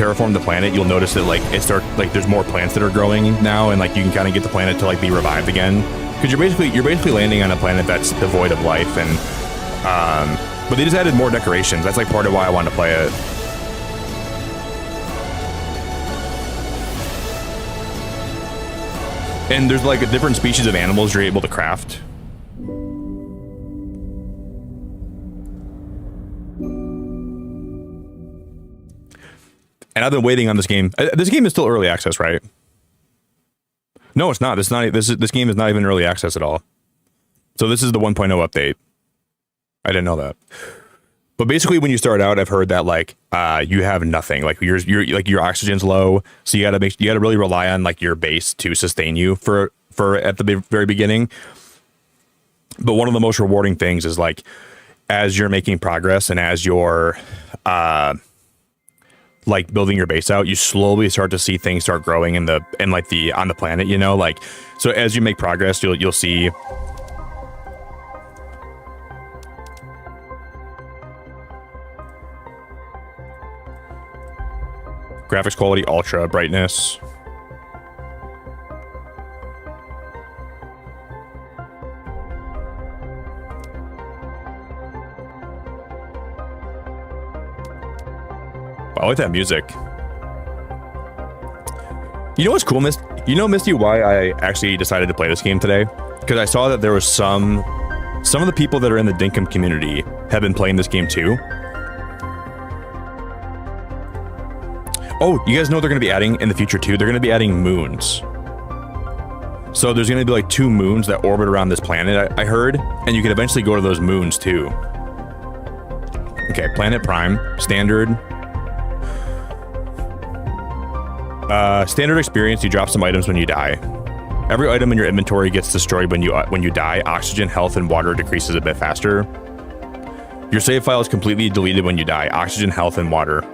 terraform the planet, you'll notice that like there's more plants that are growing now, and like you can kind of get the planet to like be revived again, because you're basically landing on a planet that's devoid of life. And but they just added more decorations. That's like part of why I wanted to play it. And there's like different species of animals you're able to craft. And I've been waiting on this game. This game is still early access, right? No, it's not. This game is not even early access at all. So this is the 1.0 update. I didn't know that. But basically, when you start out, I've heard that like you have nothing. Like your oxygen's low, so you gotta really rely on like your base to sustain you for at the very beginning. But one of the most rewarding things is like as you're making progress and as you're like building your base out, you slowly start to see things start growing on the planet. You know, like so as you make progress, you'll see. Graphics quality, ultra, brightness. I like that music. You know what's cool, Misty? You know, Misty, why I actually decided to play this game today? Because I saw that there was some of the people that are in the Dinkum community have been playing this game too. Oh, you guys know what they're going to be adding in the future too? They're going to be adding moons. So there's going to be like 2 moons that orbit around this planet, I heard, and you can eventually go to those moons too. Okay, Planet Prime, standard. Standard experience, you drop some items when you die. Every item in your inventory gets destroyed when you die. Oxygen, health, and water decreases a bit faster. Your save file is completely deleted when you die. Oxygen, health, and water.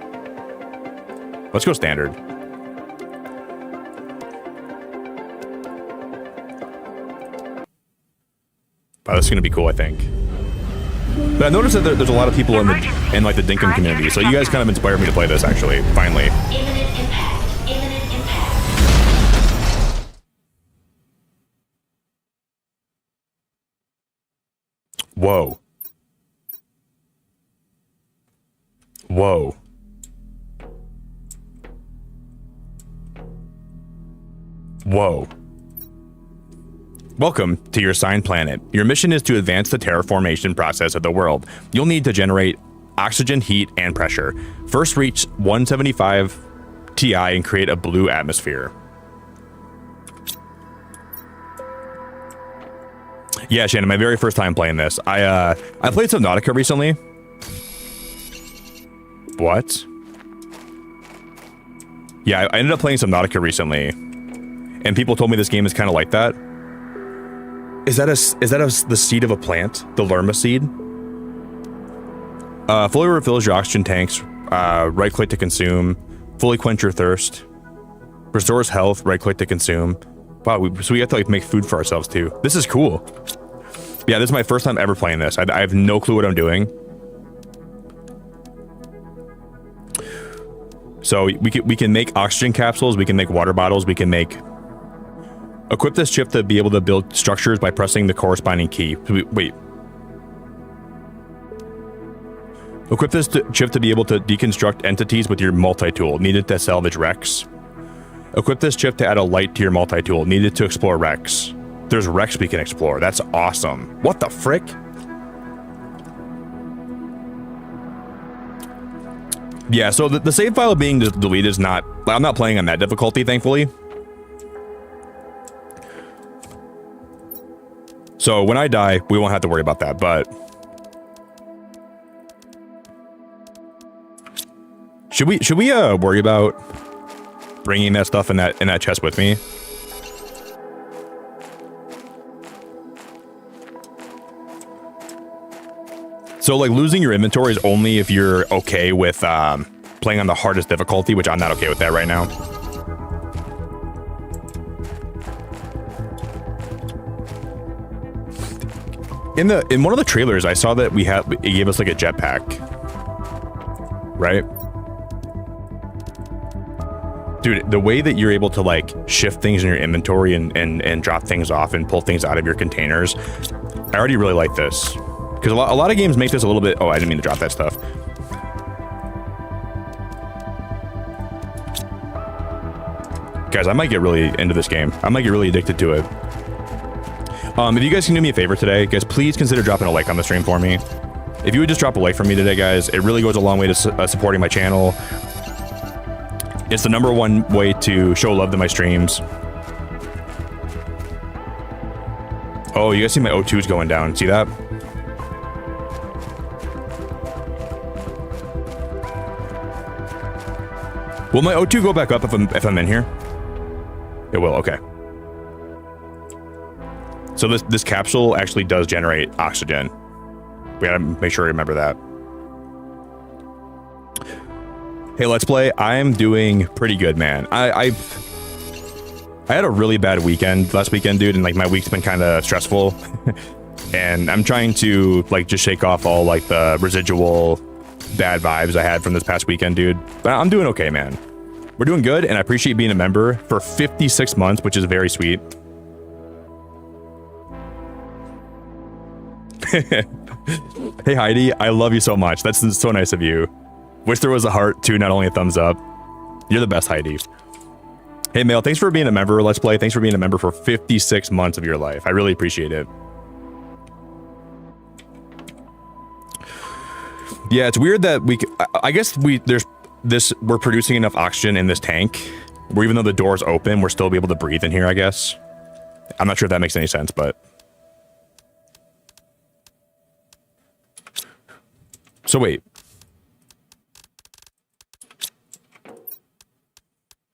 Let's go standard. Wow, this is gonna be cool, I think. But I noticed that there's a lot of people in like the Dinkum community, so you guys kind of inspired me to play this actually, finally. Imminent impact. Imminent impact. Whoa. Whoa. Whoa. Welcome to your assigned planet. Your mission is to advance the terraformation process of the world. You'll need to generate oxygen, heat, and pressure. First reach 175 Ti and create a blue atmosphere. Yeah, Shannon, my very first time playing this. I played Subnautica recently. What? Yeah, I ended up playing Subnautica recently. And people told me this game is kind of like that. Is that the seed of a plant? The Lerma seed? Fully refills your oxygen tanks. Right click to consume. Fully quench your thirst. Restores health. Right click to consume. Wow, so we have to like make food for ourselves too. This is cool. Yeah, this is my first time ever playing this. I have no clue what I'm doing. So we can make oxygen capsules. We can make water bottles. We can make. Equip this chip to be able to build structures by pressing the corresponding key. Wait. Equip this chip to be able to deconstruct entities with your multi-tool, needed to salvage wrecks. Equip this chip to add a light to your multi-tool, needed to explore wrecks. There's wrecks we can explore. That's awesome. What the frick? Yeah, so the save file being deleted is not... I'm not playing on that difficulty, thankfully. So when I die, we won't have to worry about that, but... Should we worry about bringing that stuff in that chest with me? So like losing your inventory is only if you're okay with playing on the hardest difficulty, which I'm not okay with that right now. In one of the trailers, I saw that it gave us like a jetpack, right? Dude, the way that you're able to like shift things in your inventory and drop things off and pull things out of your containers, I already really like this. Because a lot of games make this a little bit... Oh, I didn't mean to drop that stuff. Guys, I might get really into this game. I might get really addicted to it. If you guys can do me a favor today, guys, please consider dropping a like on the stream for me. If you would just drop a like for me today, guys, it really goes a long way to supporting my channel. It's the #1 way to show love to my streams. Oh, you guys see my O2's going down. See that? Will my O2 go back up if I'm in here? It will, okay. So this capsule actually does generate oxygen. We gotta make sure we remember that. Hey, Let's Play. I'm doing pretty good, man. I had a really bad weekend last weekend, dude, and like my week's been kind of stressful. And I'm trying to like just shake off all like the residual bad vibes I had from this past weekend, dude. But I'm doing okay, man. We're doing good, and I appreciate being a member for 56 months, which is very sweet. Hey Heidi, I love you so much. That's so nice of you. Wish there was a heart too, not only a thumbs up. You're the best, Heidi. Hey Mail, thanks for being a member. Let's Play. Thanks for being a member for 56 months of your life. I really appreciate it. Yeah, it's weird that I guess we're producing enough oxygen in this tank where even though the door's open, we're still be able to breathe in here, I guess. I'm not sure if that makes any sense, but so wait.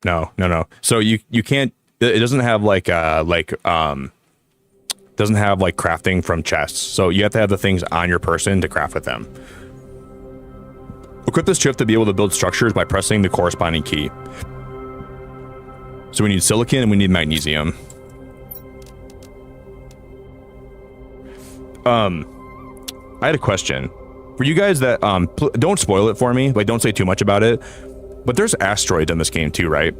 No. So you can't. It doesn't have like doesn't have like crafting from chests. So you have to have the things on your person to craft with them. Equip this chip to be able to build structures by pressing the corresponding key. So we need silicon and we need magnesium. I had a question for you guys that don't spoil it for me. Like, don't say too much about it. But there's asteroids in this game too, right?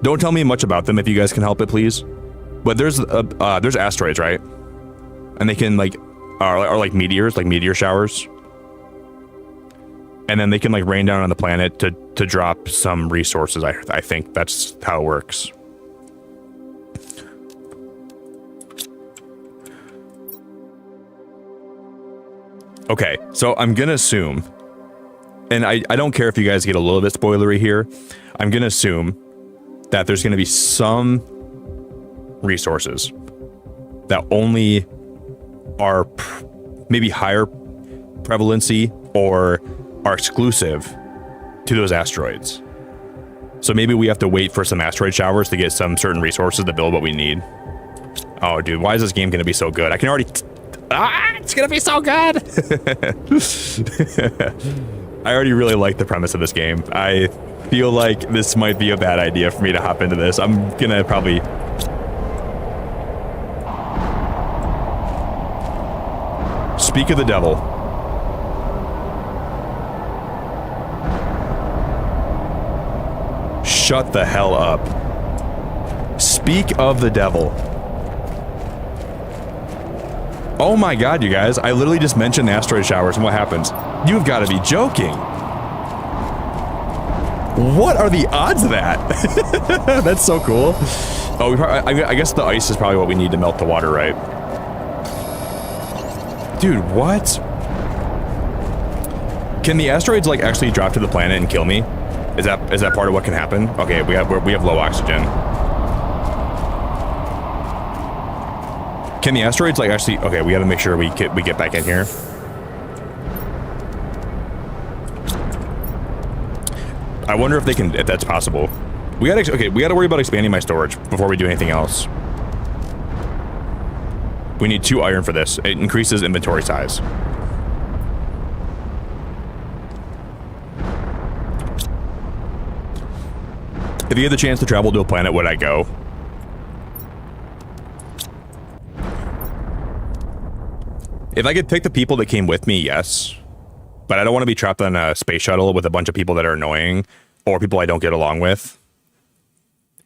Don't tell me much about them if you guys can help it, please. But there's asteroids, right? And they can like are like meteors, like meteor showers. And then they can like rain down on the planet to drop some resources. I think that's how it works. Okay, so I'm gonna assume, and I don't care if you guys get a little bit spoilery here, I'm gonna assume that there's gonna be some resources that only are maybe higher prevalency or are exclusive to those asteroids. So maybe we have to wait for some asteroid showers to get some certain resources to build what we need. Oh, dude, why is this game gonna be so good? I can already... it's gonna be so good! I already really like the premise of this game. I feel like this might be a bad idea for me to hop into this. I'm gonna probably... Speak of the devil. Shut the hell up. Speak of the devil. Oh my god, you guys. I literally just mentioned the asteroid showers and what happens? You've got to be joking. What are the odds of that? That's so cool. Oh, I guess the ice is probably what we need to melt the water, right? Dude, what? Can the asteroids like actually drop to the planet and kill me? Is that part of what can happen? Okay, we have low oxygen. Can the asteroids like actually? Okay, we got to make sure we get back in here. I wonder if they can, if that's possible. We got to worry about expanding my storage before we do anything else. We need 2 iron for this. It increases inventory size. If you had the chance to travel to a planet, would I go? If I could pick the people that came with me, yes. But I don't want to be trapped on a space shuttle with a bunch of people that are annoying or people I don't get along with.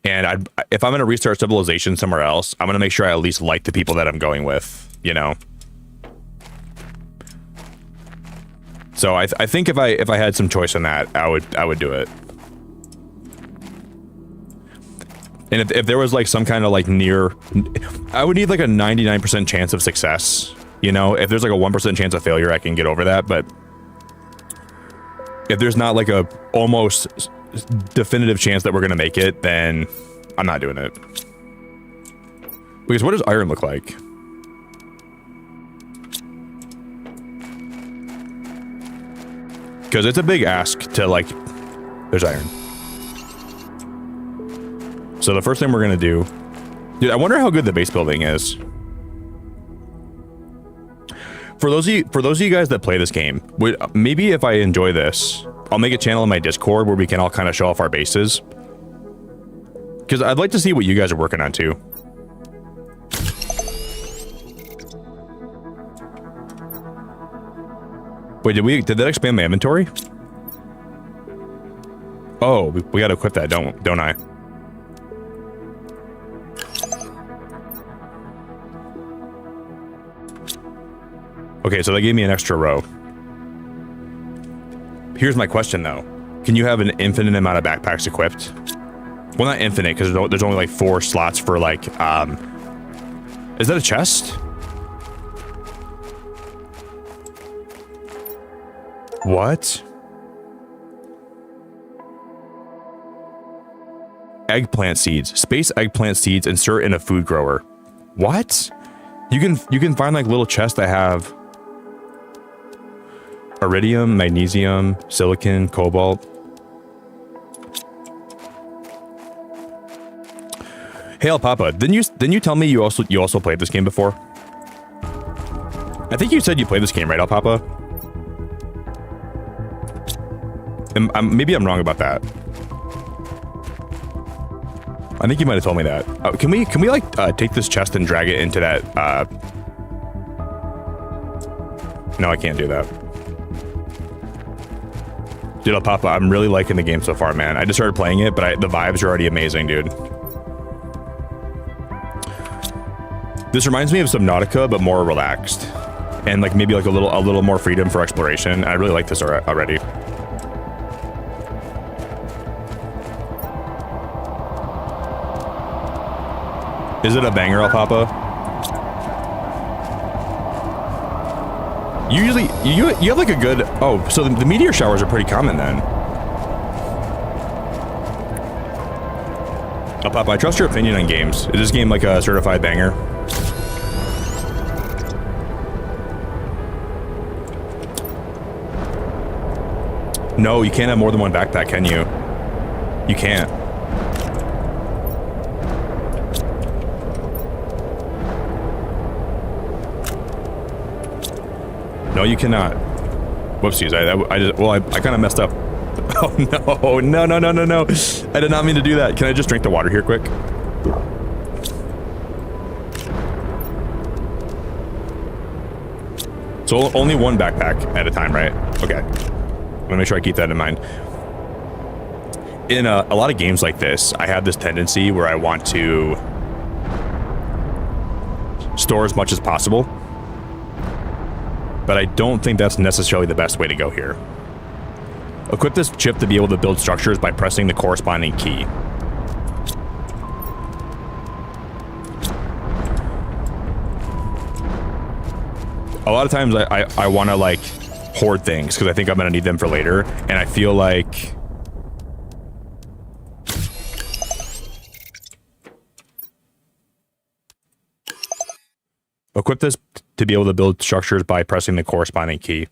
And if I'm going to restart civilization somewhere else, I'm going to make sure I at least like the people that I'm going with, you know? So I think if I had some choice in that, I would do it. And if there was like some kind of like I would need like a 99% chance of success, you know? If there's like a 1% chance of failure, I can get over that, but if there's not like a almost definitive chance that we're gonna make it, then I'm not doing it. Because what does iron look like? Because it's a big ask to like, there's iron. So the first thing we're gonna do, dude, I wonder how good the base building is. For those of you guys that play this game, maybe if I enjoy this, I'll make a channel in my Discord where we can all kind of show off our bases. Because I'd like to see what you guys are working on too. Wait, did that expand my inventory? Oh, we gotta equip that, don't I? Okay, so they gave me an extra row. Here's my question though. Can you have an infinite amount of backpacks equipped? Well, not infinite, because there's only like 4 slots for like, is that a chest? What? Eggplant seeds. Space eggplant seeds insert in a food grower. What? You can find like little chests that have iridium, magnesium, silicon, cobalt. Hey, El Papa, didn't you tell me you also played this game before? I think you said you played this game, right, El Papa? Maybe I'm wrong about that. I think you might have told me that. Can we like take this chest and drag it into that? No, I can't do that. Dude, El Papa, I'm really liking the game so far, man. I just started playing it, but the vibes are already amazing, dude. This reminds me of Subnautica, but more relaxed, and like maybe like a little more freedom for exploration. I really like this already. Is it a banger, El Papa? Usually, you have like a good... Oh, so the meteor showers are pretty common then. El Papa, I trust your opinion on games. Is this game like a certified banger? No, you can't have more than one backpack, can you? You can't. No, you cannot. Whoopsies, I kind of messed up. Oh, no. I did not mean to do that. Can I just drink the water here quick? So only one backpack at a time, right? Okay. I'm gonna make sure I keep that in mind. In a lot of games like this, I have this tendency where I want to store as much as possible. But I don't think that's necessarily the best way to go here. Equip this chip to be able to build structures by pressing the corresponding key. A lot of times I want to like hoard things because I think I'm going to need them for later, and I feel like equip this to be able to build structures by pressing the corresponding key.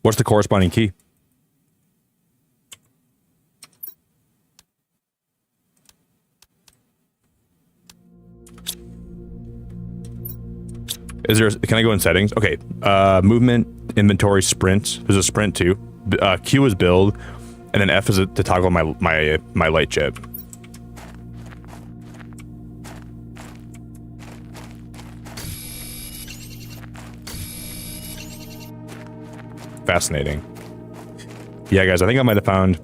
What's the corresponding key? Can I go in settings? Okay, movement, inventory, sprint. There's a sprint too. Q is build, and then F is to toggle my light chip. Fascinating. Yeah, guys, I think I might have found...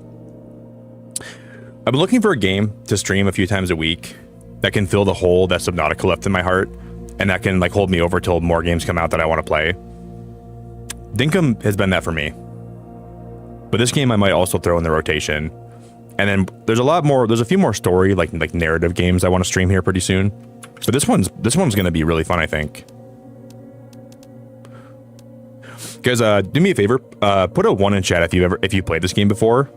I've been looking for a game to stream a few times a week that can fill the hole that Subnautica left in my heart, and that can like hold me over till more games come out that I want to play. Dinkum has been that for me. But this game I might also throw in the rotation. And then there's a few more story, like narrative games I want to stream here pretty soon. But this one's gonna be really fun, I think. Guys, do me a favor, put a 1 in chat if you played this game before.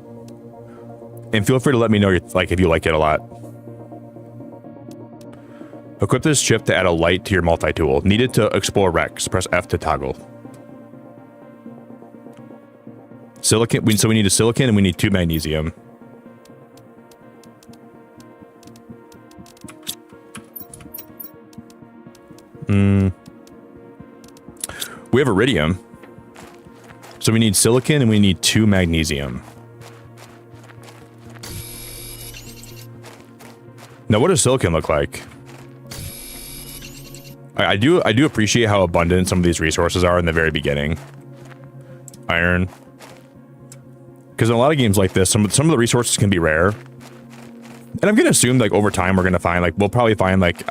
And feel free to let me know if you like it a lot. Equip this chip to add a light to your multi-tool. Needed to explore Rex. Press F to toggle. Silicon. So we need a silicon and we need 2 magnesium. We have iridium. So we need silicon and we need 2 magnesium. Now, what does silicon look like? I do appreciate how abundant some of these resources are in the very beginning. Iron. Because in a lot of games like this, some of the resources can be rare. And I'm gonna assume like over time we're gonna find we'll probably find like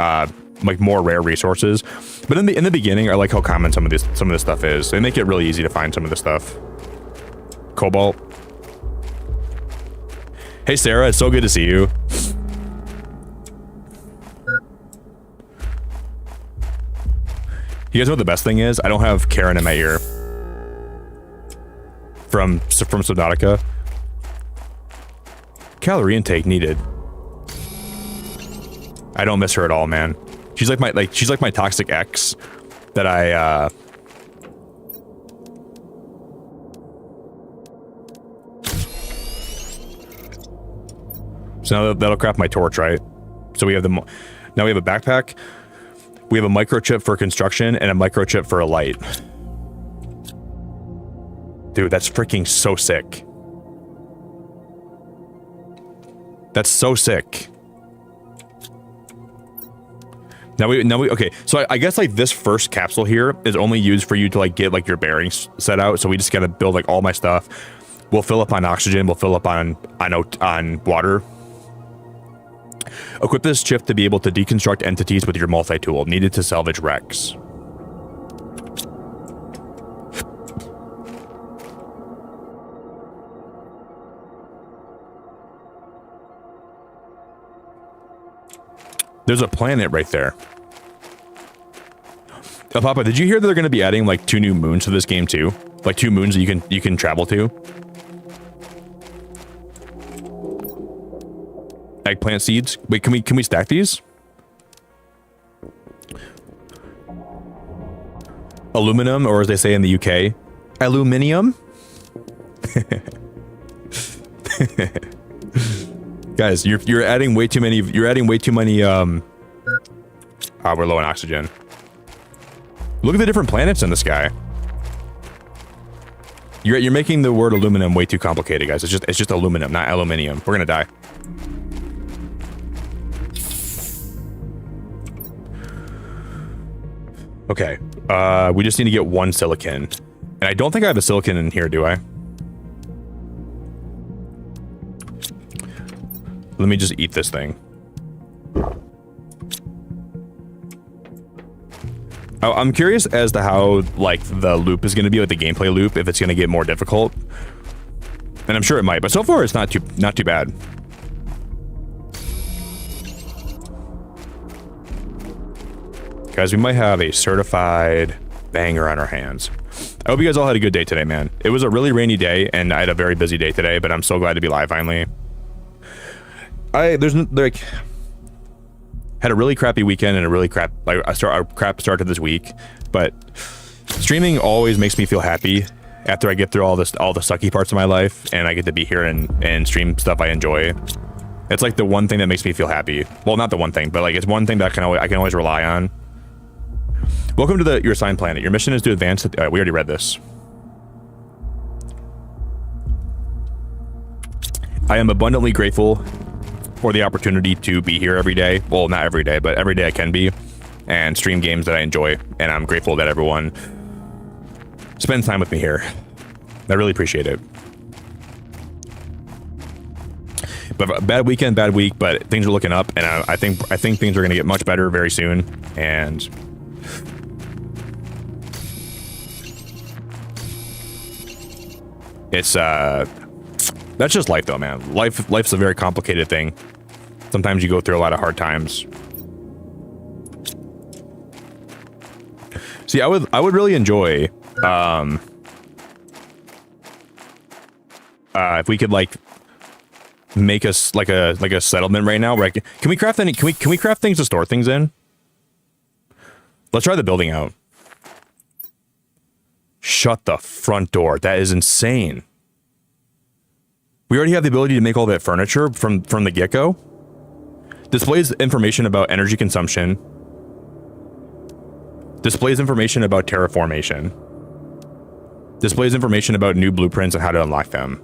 more rare resources. But in the beginning, I like how common some of this stuff is. They make it really easy to find some of this stuff. Cobalt. Hey Sarah, it's so good to see you. You guys know what the best thing is? I don't have Karen in my ear. From Subnautica. Calorie intake needed. I don't miss her at all, man. She's like my toxic ex that I So now that'll craft my torch, right? So we have now we have a backpack. We have a microchip for construction and a microchip for a light. Dude, that's freaking so sick. That's so sick. Now we okay. So I guess like this first capsule here is only used for you to like get like your bearings set out. So we just gotta build like all my stuff. We'll fill up on oxygen. We'll fill up on water. Equip this chip to be able to deconstruct entities with your multi-tool. Needed to salvage Rex. There's a planet right there. Oh, Papa, did you hear that they're going to be adding like 2 new moons to this game too? Like 2 moons that you can travel to? Eggplant seeds. Wait, can we stack these? Aluminum, or as they say in the UK, aluminium. Guys, you're adding way too many. You're adding way too many. We're low on oxygen. Look at the different planets in the sky. You're making the word aluminum way too complicated, guys. It's just aluminum, not aluminium. We're gonna die. Okay, we just need to get 1 silicon. And I don't think I have a silicon in here, do I? Let me just eat this thing. I'm curious as to how, like, the loop is going to be, like, the gameplay loop, if it's going to get more difficult. And I'm sure it might, but so far it's not too bad. Guys, we might have a certified banger on our hands. I hope you guys all had a good day today, man. It was a really rainy day, and I had a very busy day today, but I'm so glad to be live finally. Had a really crappy weekend and a crap start to this week, but streaming always makes me feel happy after I get through all the sucky parts of my life, and I get to be here and stream stuff I enjoy. It's like the one thing that makes me feel happy. Well, not the one thing, but like it's one thing that I can always rely on. Welcome to your assigned planet. Your mission is to advance. We already read this. I am abundantly grateful for the opportunity to be here every day. Well, not every day, but every day I can be, and stream games that I enjoy. And I'm grateful that everyone spends time with me here. I really appreciate it. But a bad weekend, bad week, but things are looking up, and I think things are going to get much better very soon. And it's that's just life, though, man. Life's a very complicated thing. Sometimes you go through a lot of hard times. See, I would really enjoy if we could like make us like a settlement right now. Right? Can we craft any? Can we craft things to store things in? Let's try the building out. Shut the front door. That is insane. We already have the ability to make all that furniture from the get-go. Displays information about energy consumption. Displays information about terraformation. Displays information about new blueprints and how to unlock them.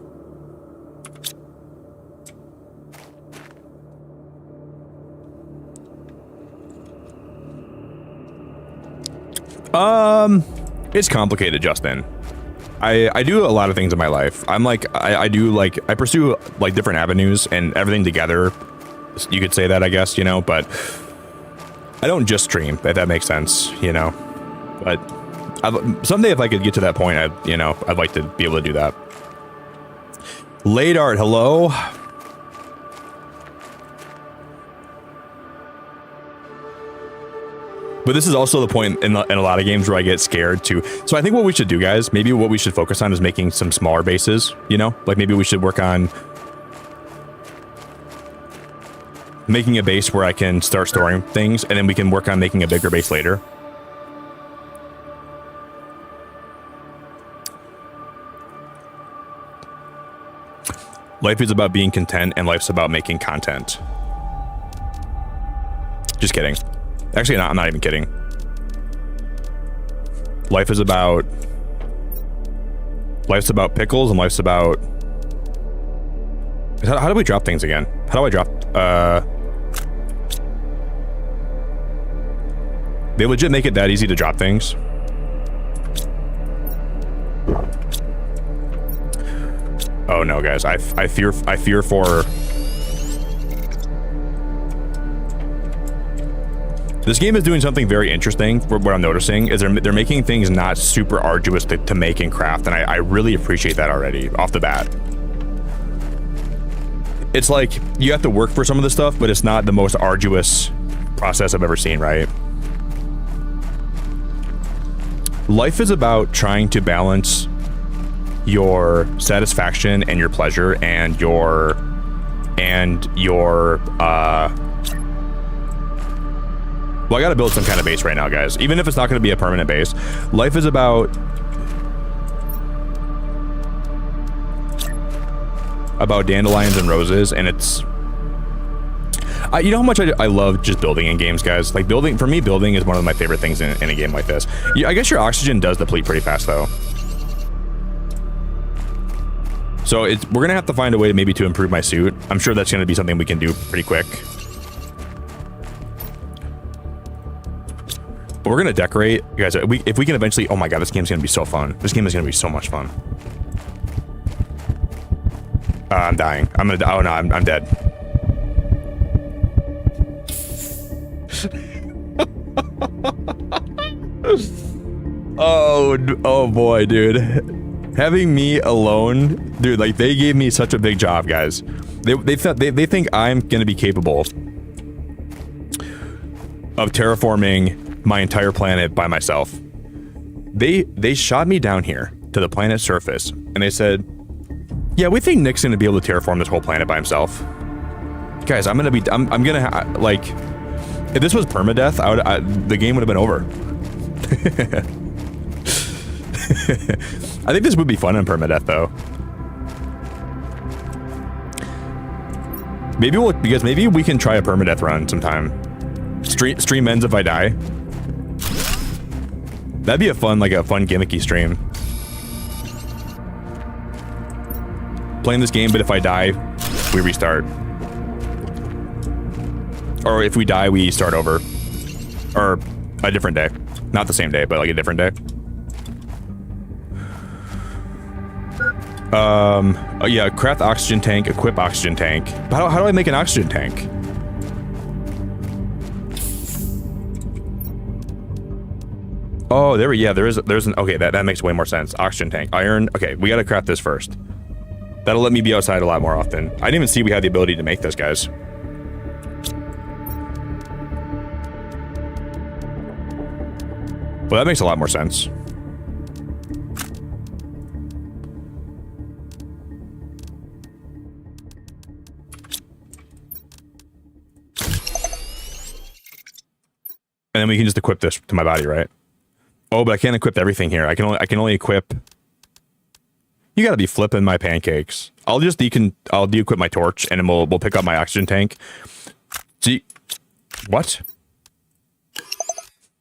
It's complicated, Justin. I do a lot of things in my life. I'm like, I pursue like different avenues and everything together. You could say that, I guess, you know, but I don't just stream, if that makes sense, you know. But someday if I could get to that point, I'd like to be able to do that. Late art, hello. But this is also the point in a lot of games where I get scared too. So I think what we should do, guys, maybe what we should focus on is making some smaller bases, you know? Like maybe we should work on making a base where I can start storing things, and then we can work on making a bigger base later. Life is about being content, and life's about making content. Just kidding. Actually, I'm not even kidding. Life's about pickles, and life's about... How do we drop things again? How do I drop... They legit make it that easy to drop things. Oh no, guys! I fear for. This game is doing something very interesting. For what I'm noticing is they're making things not super arduous to make and craft, and I really appreciate that already off the bat. It's like you have to work for some of the stuff, but it's not the most arduous process I've ever seen, right? Life is about trying to balance your satisfaction and your pleasure and your well, I gotta build some kind of base right now, guys. Even if it's not gonna be a permanent base. Life is about dandelions and roses, and it's you know how much I love just building in games, guys. Like building, for me, building is one of my favorite things in a game like this. I guess your oxygen does deplete pretty fast though. So we're gonna have to find a way maybe to improve my suit. I'm sure that's gonna be something we can do pretty quick. But we're gonna decorate, guys. If we can eventually, oh my god, this game's gonna be so fun. This game is gonna be so much fun. I'm dying. Oh no, I'm dead. Oh boy, dude. Having me alone, dude, like they gave me such a big job, guys. They think I'm gonna be capable of terraforming my entire planet by myself. They shot me down here to the planet's surface, and they said, "Yeah, we think Nick's gonna be able to terraform this whole planet by himself." Guys, I'm gonna like, if this was permadeath, the game would have been over. I think this would be fun in permadeath, though. Maybe we can try a permadeath run sometime. Stream ends if I die. That'd be a fun gimmicky stream. Playing this game, but if I die, we restart. Or if we die, we start over. Or a different day. Not the same day, but like a different day. Yeah, craft oxygen tank, equip oxygen tank. But how do I make an oxygen tank? Oh, there's an, okay, that makes way more sense. Oxygen tank, iron. Okay, we gotta craft this first. That'll let me be outside a lot more often. I didn't even see we had the ability to make this, guys. Well, that makes a lot more sense. And then we can just equip this to my body, right? Oh, but I can't equip everything here. I can only equip. You gotta be flipping my pancakes. I'll de-equip my torch, and then we'll pick up my oxygen tank. See, what?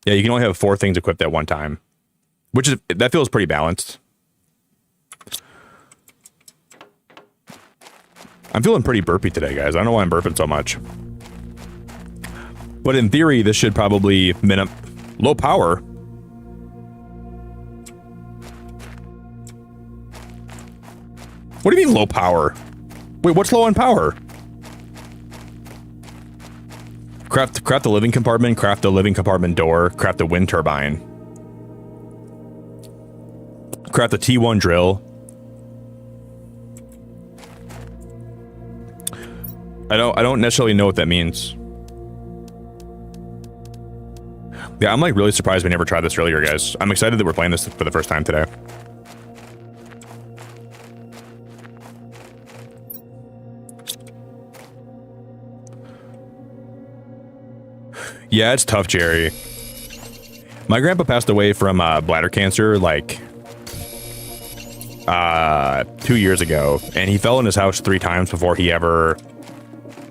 Yeah, you can only have 4 things equipped at one time, that feels pretty balanced. I'm feeling pretty burpy today, guys. I don't know why I'm burping so much. But in theory, this should probably low power. What do you mean low power? Wait, what's low on power? Craft a living compartment, craft a living compartment door, craft a wind turbine. Craft a T1 drill. I don't necessarily know what that means. Yeah, I'm like really surprised we never tried this earlier, guys. I'm excited that we're playing this for the first time today. Yeah, it's tough, Jerry. My grandpa passed away from bladder cancer like 2 years ago, and he fell in his house 3 times before he never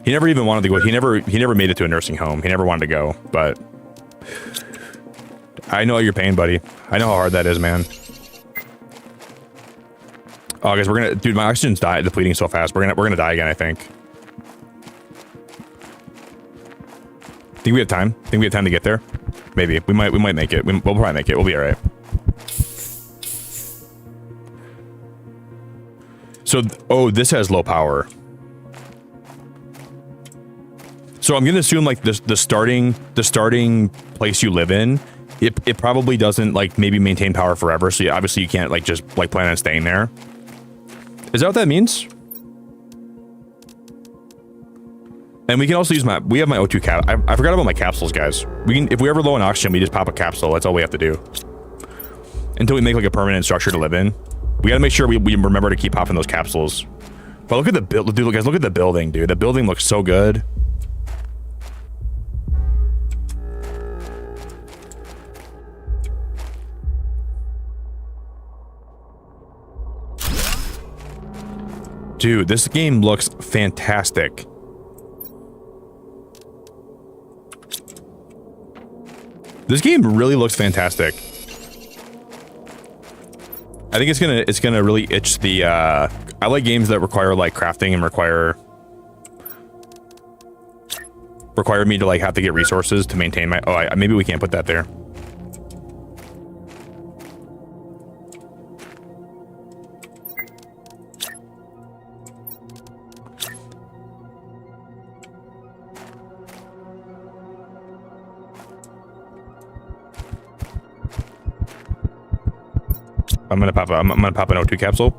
even wanted to go. He never made it to a nursing home. He never wanted to go, but I know your pain, buddy. I know how hard that is, man. Oh, guys, dude, my oxygen's depleting so fast. We're gonna die again, I think. Think we have time? Think we have time to get there? Maybe. We might make it. We'll probably make it. We'll be alright. So, oh, this has low power. So I'm gonna assume like the starting place you live in, it probably doesn't like maybe maintain power forever. So obviously you can't like just like plan on staying there. Is that what that means? And we can also use we have my O2 cap. I forgot about my capsules, guys. If we ever low on oxygen, we just pop a capsule. That's all we have to do. Until we make like a permanent structure to live in. We gotta make sure we remember to keep popping those capsules. But look at the build, dude, guys, look at the building, dude. The building looks so good. Dude, this game looks fantastic. This game really looks fantastic. I think it's gonna really itch the I like games that require like crafting and require me to like have to get resources to maintain my maybe we can't put that there. I'm gonna pop an O2 capsule.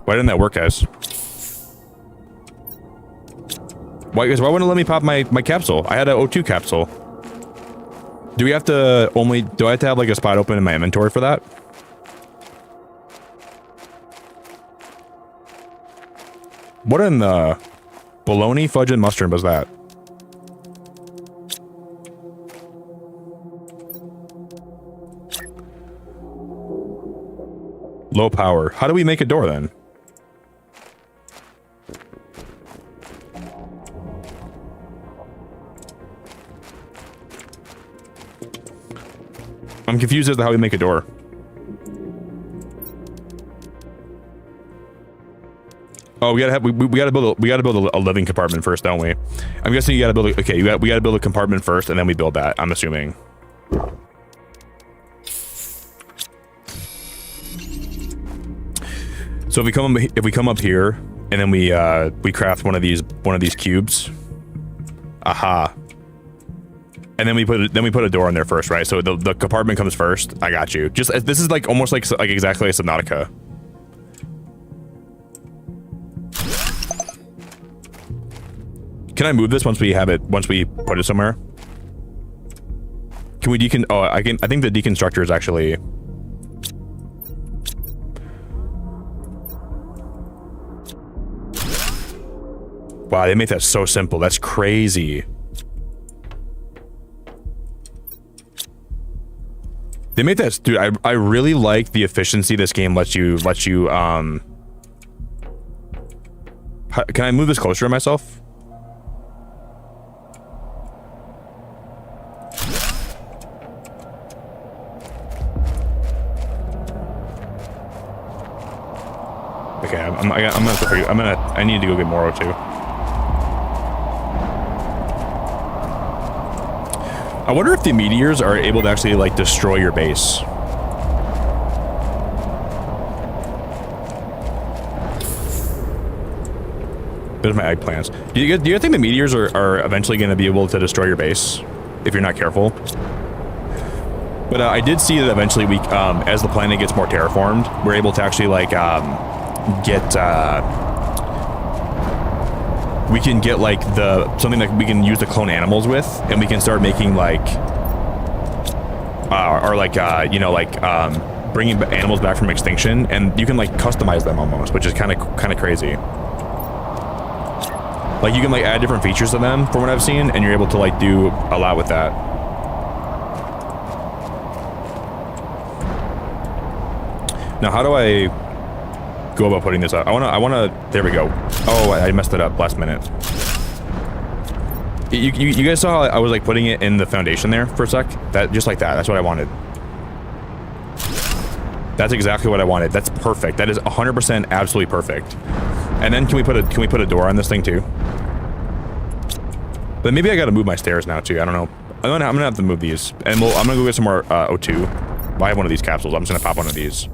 Why didn't that work, guys? Why wouldn't it let me pop my capsule? I had an O2 capsule. Do I have to have like a spot open in my inventory for that? What in the bologna, fudge, and mustard was that? Low power. How do we make a door then? I'm confused as to how we make a door. Oh, we gotta build a living compartment first, don't we? I'm guessing you gotta build we gotta build a compartment first and then we build that, I'm assuming. So if we come up here and then we craft one of these cubes. Aha. And then we put a door in there first, right? So the compartment comes first. I got you. Just this is like almost like exactly like Subnautica. Can I move this once we put it somewhere? Can we oh, I think the deconstructor is actually. Wow, they made that so simple. That's crazy. They made that, dude. I really like the efficiency this game lets you. Can I move this closer to myself? Okay, I need to go get more O2. I wonder if the meteors are able to actually like destroy your base. There's my eggplants. Do you think the meteors are eventually going to be able to destroy your base if you're not careful? But I did see that eventually we, as the planet gets more terraformed, we're able to actually like we can get like something that we can use to clone animals with, and we can start making like bringing animals back from extinction, and you can like customize them almost, which is kind of crazy. Like you can like add different features to them from what I've seen, and you're able to like do a lot with that. Now, how do I go about putting this up? I wanna, there we go. Oh, I messed it up last minute. You guys saw how I was like putting it in the foundation there for a sec? Just like that, that's what I wanted. That's exactly what I wanted. That's perfect. That is 100% absolutely perfect. And then can we put a door on this thing too? But maybe I gotta move my stairs now too, I don't know. I'm gonna have to move these. And I'm gonna go get some more O2. Well, I have one of these capsules, I'm just gonna pop one of these.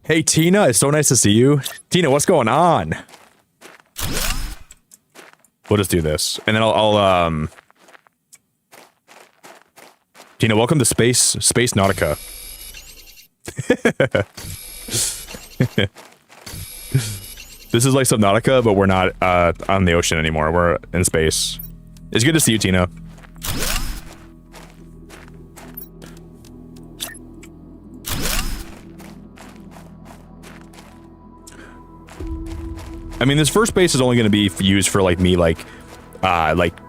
Hey Tina, it's so nice to see you. Tina, what's going on? We'll just do this, and then I'll Tina, welcome to Space Nautica. This is like Subnautica, but we're not on the ocean anymore. We're in space. It's good to see you, Tina. I mean, this first base is only going to be used for like me, like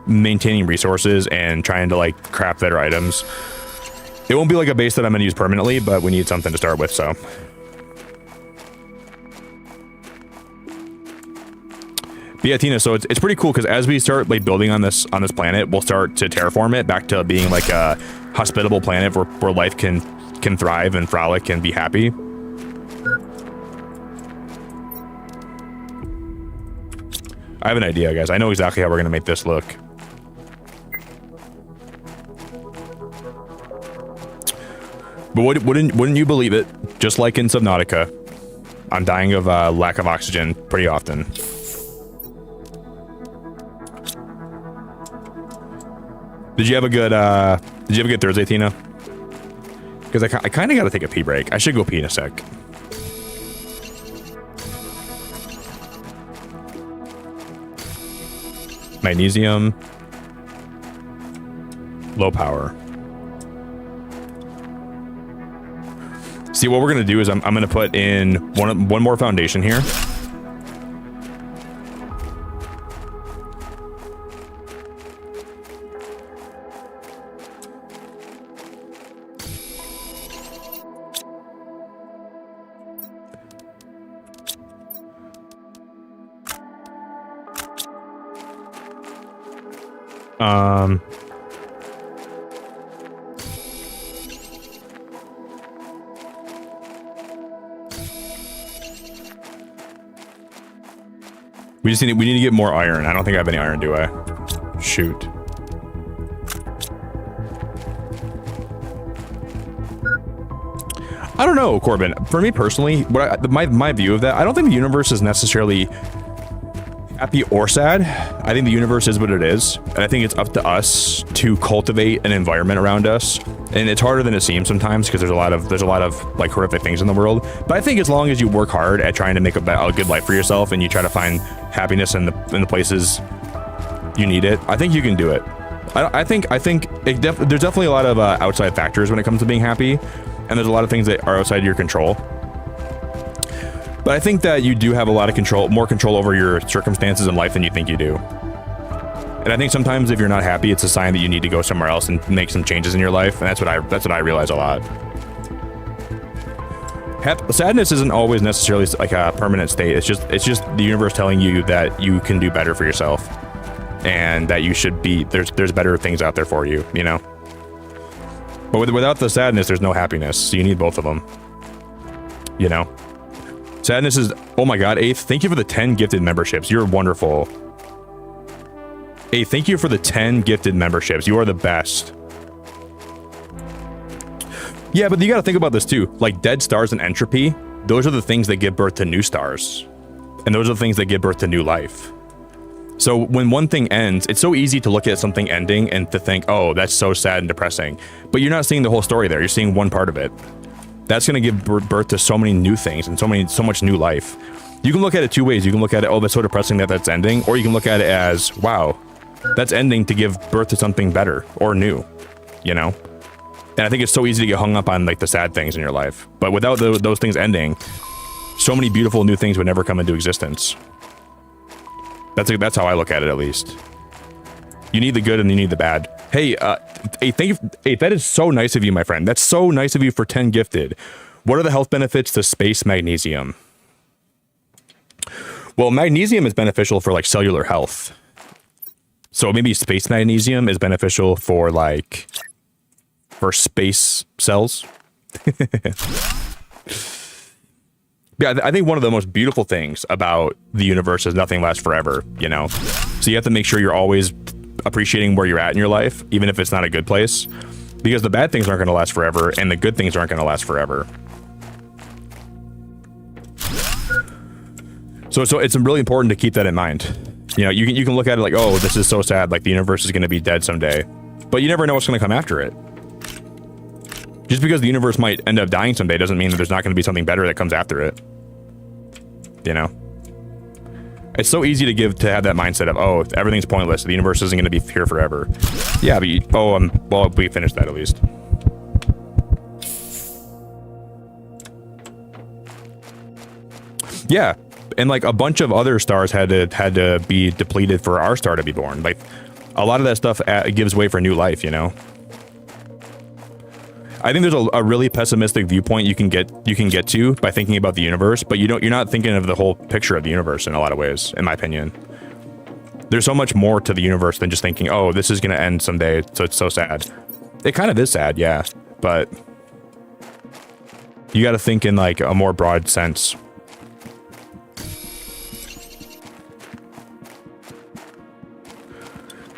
maintaining resources and trying to like craft better items. It won't be like a base that I'm going to use permanently, but we need something to start with, so. But yeah, Tina, so it's pretty cool because as we start like building on this planet, we'll start to terraform it back to being like a hospitable planet where life can thrive and frolic and be happy. I have an idea, guys. I know exactly how we're gonna make this look. But wouldn't you believe it? Just like in Subnautica, I'm dying of lack of oxygen pretty often. Did you have a good Thursday, Tina? Because I kind of got to take a pee break. I should go pee in a sec. Magnesium. Low power. See, what we're gonna do is I'm gonna put in one more foundation here. We need to get more iron. I don't think I have any iron, do I? Shoot. I don't know, Corbin. For me personally, my view of that, I don't think the universe is necessarily happy or sad. I think the universe is what it is, and I think it's up to us to cultivate an environment around us. And it's harder than it seems sometimes because there's a lot of like horrific things in the world. But I think as long as you work hard at trying to make a good life for yourself and you try to find happiness in the places you need it, I think you can do it. I think there's definitely a lot of outside factors when it comes to being happy, and there's a lot of things that are outside your control. But I think that you do have a lot of more control over your circumstances in life than you think you do. And I think sometimes if you're not happy, it's a sign that you need to go somewhere else and make some changes in your life. And that's what I realize a lot. Sadness isn't always necessarily like a permanent state. It's just the universe telling you that you can do better for yourself, and that you should be there's better things out there for you, you know. But without the sadness, there's no happiness. So you need both of them, you know. Sadness is, oh my god, Eighth, thank you for the 10 gifted memberships. You're wonderful. Eighth, thank you for the 10 gifted memberships. You are the best. Yeah, but you gotta think about this too. Like dead stars and entropy, those are the things that give birth to new stars. And those are the things that give birth to new life. So when one thing ends, it's so easy to look at something ending and to think, oh, that's so sad and depressing. But you're not seeing the whole story there. You're seeing one part of it. That's going to give birth to so many new things and so much new life. You can look at it two ways. You can look at it, oh, that's so depressing that that's ending. Or you can look at it as, wow, that's ending to give birth to something better or new, you know? And I think it's so easy to get hung up on like the sad things in your life. But without those things ending, so many beautiful new things would never come into existence. That's how I look at it, at least. You need the good and you need the bad. Hey, thank you. Hey, that is so nice of you, my friend. That's so nice of you for 10 gifted. What are the health benefits to space magnesium? Well, magnesium is beneficial for like cellular health. So maybe space magnesium is beneficial for like for space cells. Yeah, I think one of the most beautiful things about the universe is nothing lasts forever, you know? So you have to make sure you're always appreciating where you're at in your life, even if it's not a good place, because the bad things aren't going to last forever and the good things aren't going to last forever. So it's really important to keep that in mind. You know, you can look at it like, oh, this is so sad, like the universe is going to be dead someday, but you never know what's going to come after it. Just because the universe might end up dying someday doesn't mean that there's not going to be something better that comes after it. You know? It's so easy to have that mindset of, oh, everything's pointless. The universe isn't going to be here forever. Yeah, but well, we finished that at least. Yeah, and like a bunch of other stars had to be depleted for our star to be born. Like a lot of that stuff gives way for new life, you know? I think there's a really pessimistic viewpoint you can get to by thinking about the universe, but you're not thinking of the whole picture of the universe in a lot of ways, in my opinion. There's so much more to the universe than just thinking, oh, this is going to end someday, so it's so sad. It kind of is sad, yeah, but you got to think in like a more broad sense.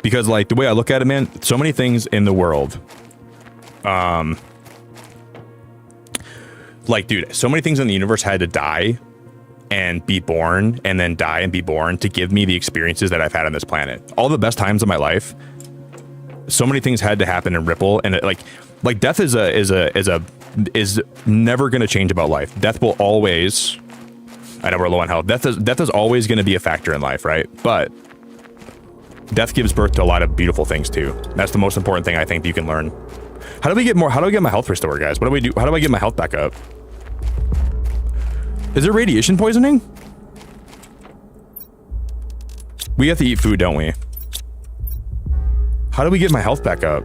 Because like the way I look at it, man, so many things in the world, like, dude, so many things in the universe had to die and be born and then die and be born to give me the experiences that I've had on this planet. All the best times of my life, so many things had to happen and ripple. And like death is never going to change about life. Death will always, I know we're low on health. Death is always going to be a factor in life, right? But death gives birth to a lot of beautiful things too. That's the most important thing I think you can learn. How do I get my health restored, guys? What do we do? How do I get my health back up? Is there radiation poisoning? We have to eat food, don't we? How do we get my health back up?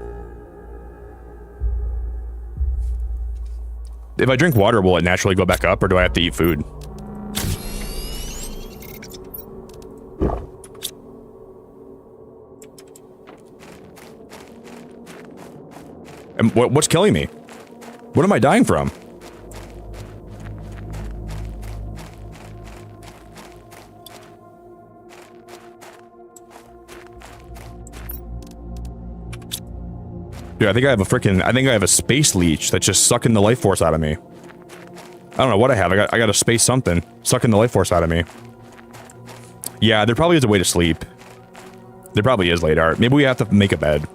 If I drink water, will it naturally go back up, or do I have to eat food? And what's killing me? What am I dying from? Dude, I think I have a space leech that's just sucking the life force out of me. I don't know what I have. I got to space something. Sucking the life force out of me. Yeah, there probably is a way to sleep. There probably is, late art. Maybe we have to make a bed.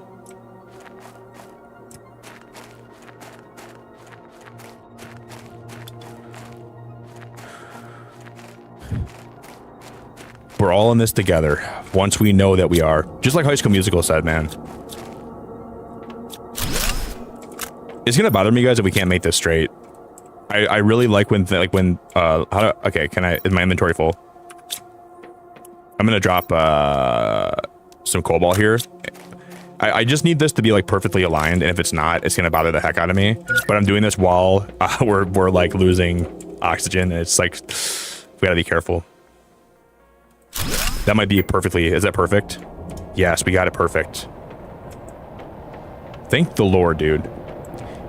We're all in this together. Once we know that we are. Just like High School Musical said, man. It's gonna bother me, guys, if we can't make this straight. I really like when, okay, is my inventory full? I'm gonna drop, some cobalt here. I just need this to be, like, perfectly aligned, and if it's not, it's gonna bother the heck out of me. But I'm doing this while, we're like, losing oxygen, and it's like, we gotta be careful. That might be perfectly, is that perfect? Yes, we got it perfect. Thank the Lord, dude.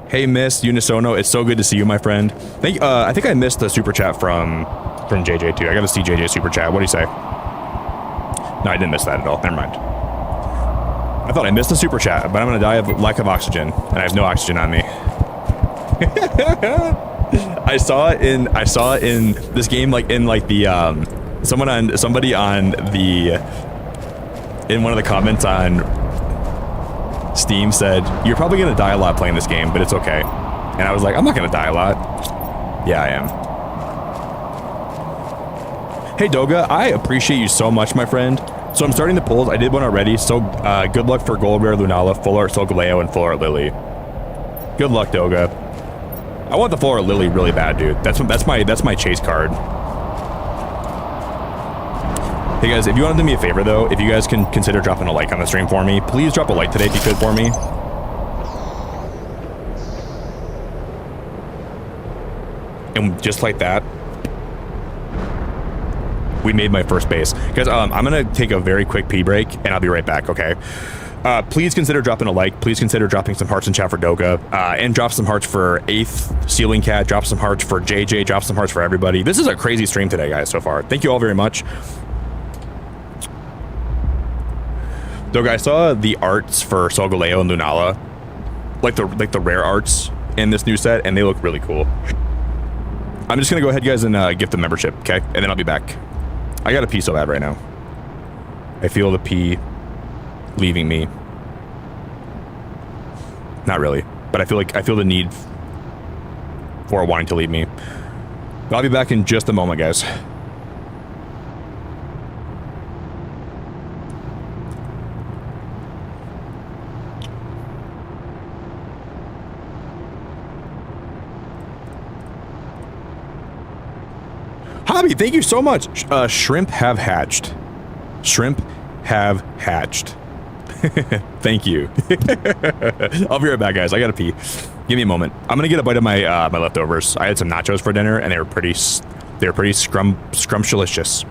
Hey, Miss Unisono, it's so good to see you, my friend. I think I missed the super chat from JJ too. I gotta see JJ's super chat. What do you say? No, I didn't miss that at all. Never mind. I thought I missed the super chat, but I'm gonna die of lack of oxygen, and I have no oxygen on me. I saw it in this game, like in like the somebody on the in one of the comments on Steam said, "You're probably gonna die a lot playing this game, but it's okay." And I was like, I'm not gonna die a lot. Yeah, I am. Hey Doga, I appreciate you so much, my friend. So I'm starting the polls. I did one already. So good luck for Gold Rare Lunala, Full Art Solgaleo, and Full Art Lily. Good luck, Doga. I want the Full Art Lily really bad, dude. That's my chase card. Hey guys, if you want to do me a favor though, if you guys can consider dropping a like on the stream for me, please drop a like today if you could for me. And just like that, we made my first base. Guys, I'm gonna take a very quick pee break and I'll be right back, okay? Please consider dropping a like, please consider dropping some hearts in chat for Doga, and drop some hearts for 8th Ceiling Cat, drop some hearts for JJ, drop some hearts for everybody. This is a crazy stream today, guys, so far. Thank you all very much. Doga, I saw the arts for Solgaleo and Lunala, like the rare arts in this new set, and they look really cool. I'm just gonna go ahead, guys, and gift the membership, okay? And then I'll be back. I gotta pee so bad right now. I feel the pee leaving me. Not really, but I feel the need for wanting to leave me. But I'll be back in just a moment, guys. Hobby, thank you so much. Shrimp have hatched. Shrimp have hatched. Thank you. I'll be right back, guys. I gotta pee. Give me a moment. I'm gonna get a bite of my my leftovers. I had some nachos for dinner, and they were pretty scrumptious.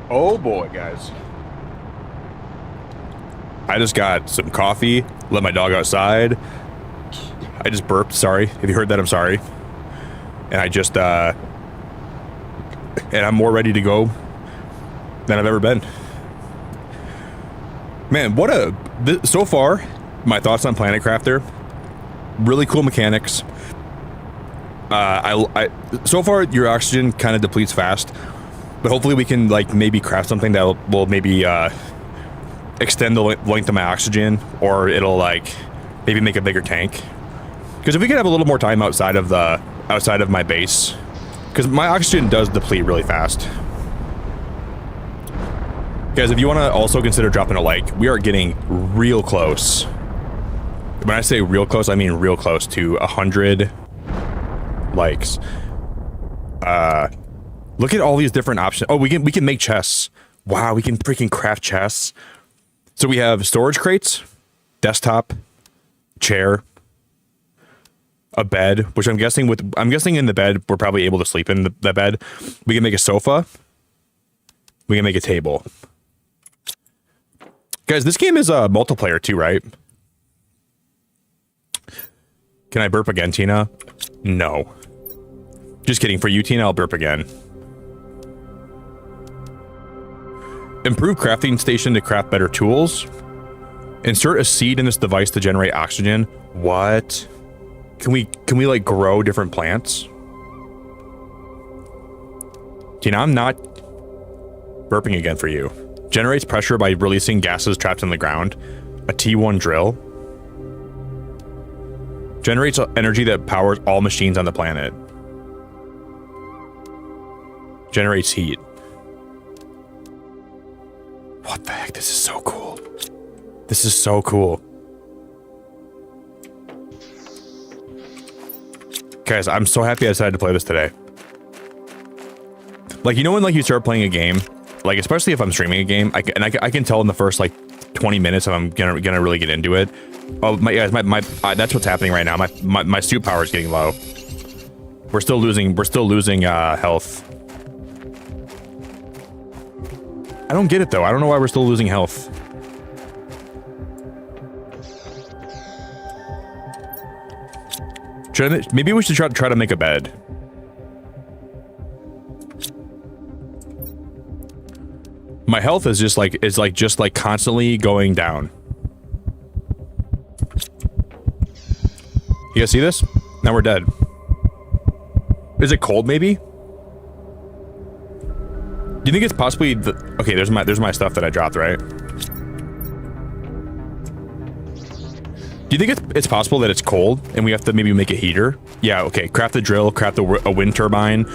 Oh boy, guys. I just got some coffee, let my dog outside. I just burped, sorry. If you heard that, I'm sorry. And I just, and I'm more ready to go than I've ever been. Man, what a, so far, my thoughts on Planet Crafter, really cool mechanics. So far, your oxygen kind of depletes fast, but hopefully we can, like, maybe craft something that will maybe, extend the length of my oxygen, or it'll, like, maybe make a bigger tank. Because if we could have a little more time outside of my base, because my oxygen does deplete really fast. Guys, if you want to also consider dropping a like, we are getting real close. When I say real close, I mean real close to 100 likes. Look at all these different options. Oh, we can make chests. Wow, we can freaking craft chests. So we have storage crates, desktop, chair, a bed, which I'm guessing in the bed we're probably able to sleep in the bed. We can make a sofa. We can make a table. Guys, this game is a multiplayer too, right? Can I burp again, Tina? No. Just kidding. For you, Tina, I'll burp again. Improve crafting station to craft better tools. Insert a seed in this device to generate oxygen. What? Can we like grow different plants? Tina, I'm not burping again for you. Generates pressure by releasing gases trapped in the ground. A T1 drill. Generates energy that powers all machines on the planet. Generates heat. What the heck? This is so cool. This is so cool. Guys, I'm so happy I decided to play this today. Like, you know when like you start playing a game, like especially if I'm streaming a game, I can tell in the first like 20 minutes if I'm gonna really get into it. Oh my guys, that's what's happening right now. My suit power is getting low. We're still losing health. I don't get it though. I don't know why we're still losing health. Maybe we should try to make a bed. My health is just like constantly going down. You guys see this? Now we're dead. Is it cold maybe? Do you think it's possibly okay, there's my stuff that I dropped, right? Do you think it's possible that it's cold and we have to maybe make a heater? Yeah, okay. Craft a drill, craft a wind turbine,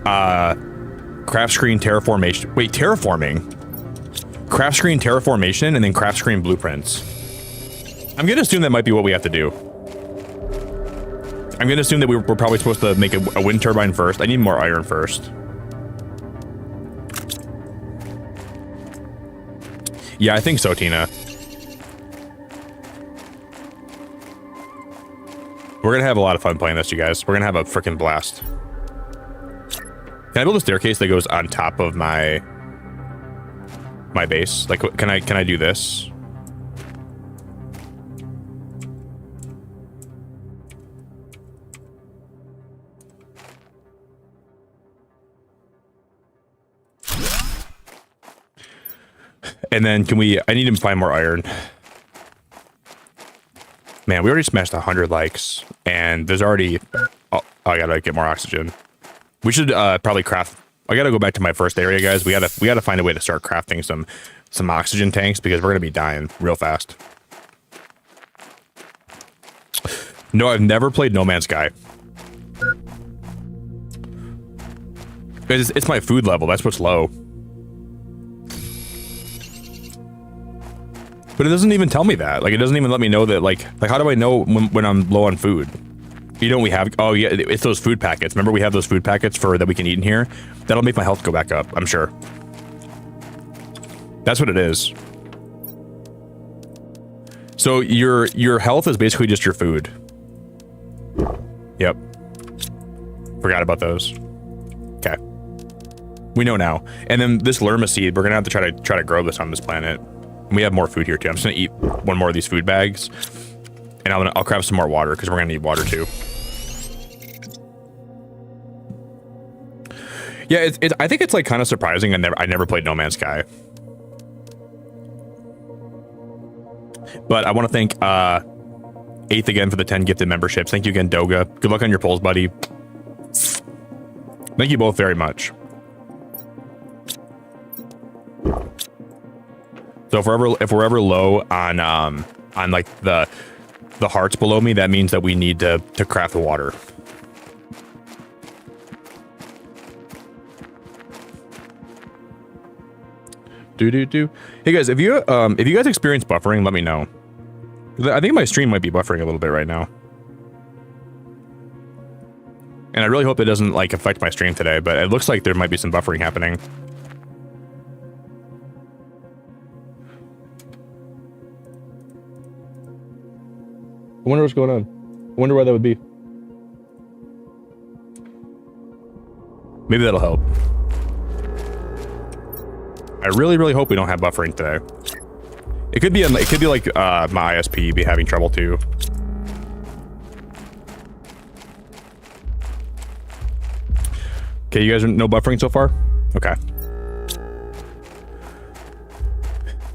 craft screen terraformation. Wait, terraforming? Craft screen terraformation and then craft screen blueprints. I'm gonna assume that might be what we have to do. I'm gonna assume that we're probably supposed to make a wind turbine first. I need more iron first. Yeah, I think so, Tina. We're gonna have a lot of fun playing this, you guys. We're gonna have a freaking blast. Can I build a staircase that goes on top of my base? Like, can I do this? And then I need to find more iron. Man, we already smashed 100 likes, and there's already... Oh, I gotta get more oxygen. We should probably craft... I gotta go back to my first area, guys. We gotta find a way to start crafting some oxygen tanks, because we're gonna be dying real fast. No, I've never played No Man's Sky. It's my food level. That's what's low. But it doesn't even tell me that. Like, it doesn't even let me know that, like how do I know when I'm low on food? You know, we have, oh yeah, it's those food packets. Remember we have those food packets that we can eat in here? That'll make my health go back up, I'm sure. That's what it is. So your health is basically just your food. Yep. Forgot about those. Okay. We know now. And then this lerma seed, we're gonna have to try to grow this on this planet. And we have more food here too. I'm just gonna eat one more of these food bags, and I'll craft some more water because we're gonna need water too. Yeah, I think it's like kind of surprising. I never played No Man's Sky, but I want to thank Eighth again for the 10 gifted memberships. Thank you again, Doga. Good luck on your polls, buddy. Thank you both very much. So if we're ever low on like the hearts below me, that means that we need to craft the water. Hey guys, if you guys experience buffering, let me know. I think my stream might be buffering a little bit right now. And I really hope it doesn't like affect my stream today, but it looks like there might be some buffering happening. I wonder what's going on. I wonder why that would be. Maybe that'll help. I really hope we don't have buffering today. It could be like my ISP be having trouble too. Okay, you guys are no buffering so far? Okay.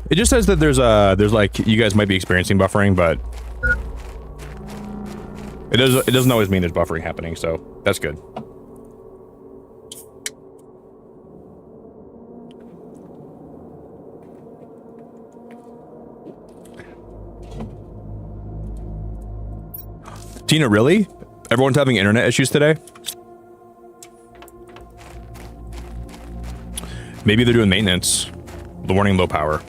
It just says that there's like you guys might be experiencing buffering, but it doesn't always mean there's buffering happening, so that's good. Tina, really? Everyone's having internet issues today? Maybe they're doing maintenance. The warning, low power.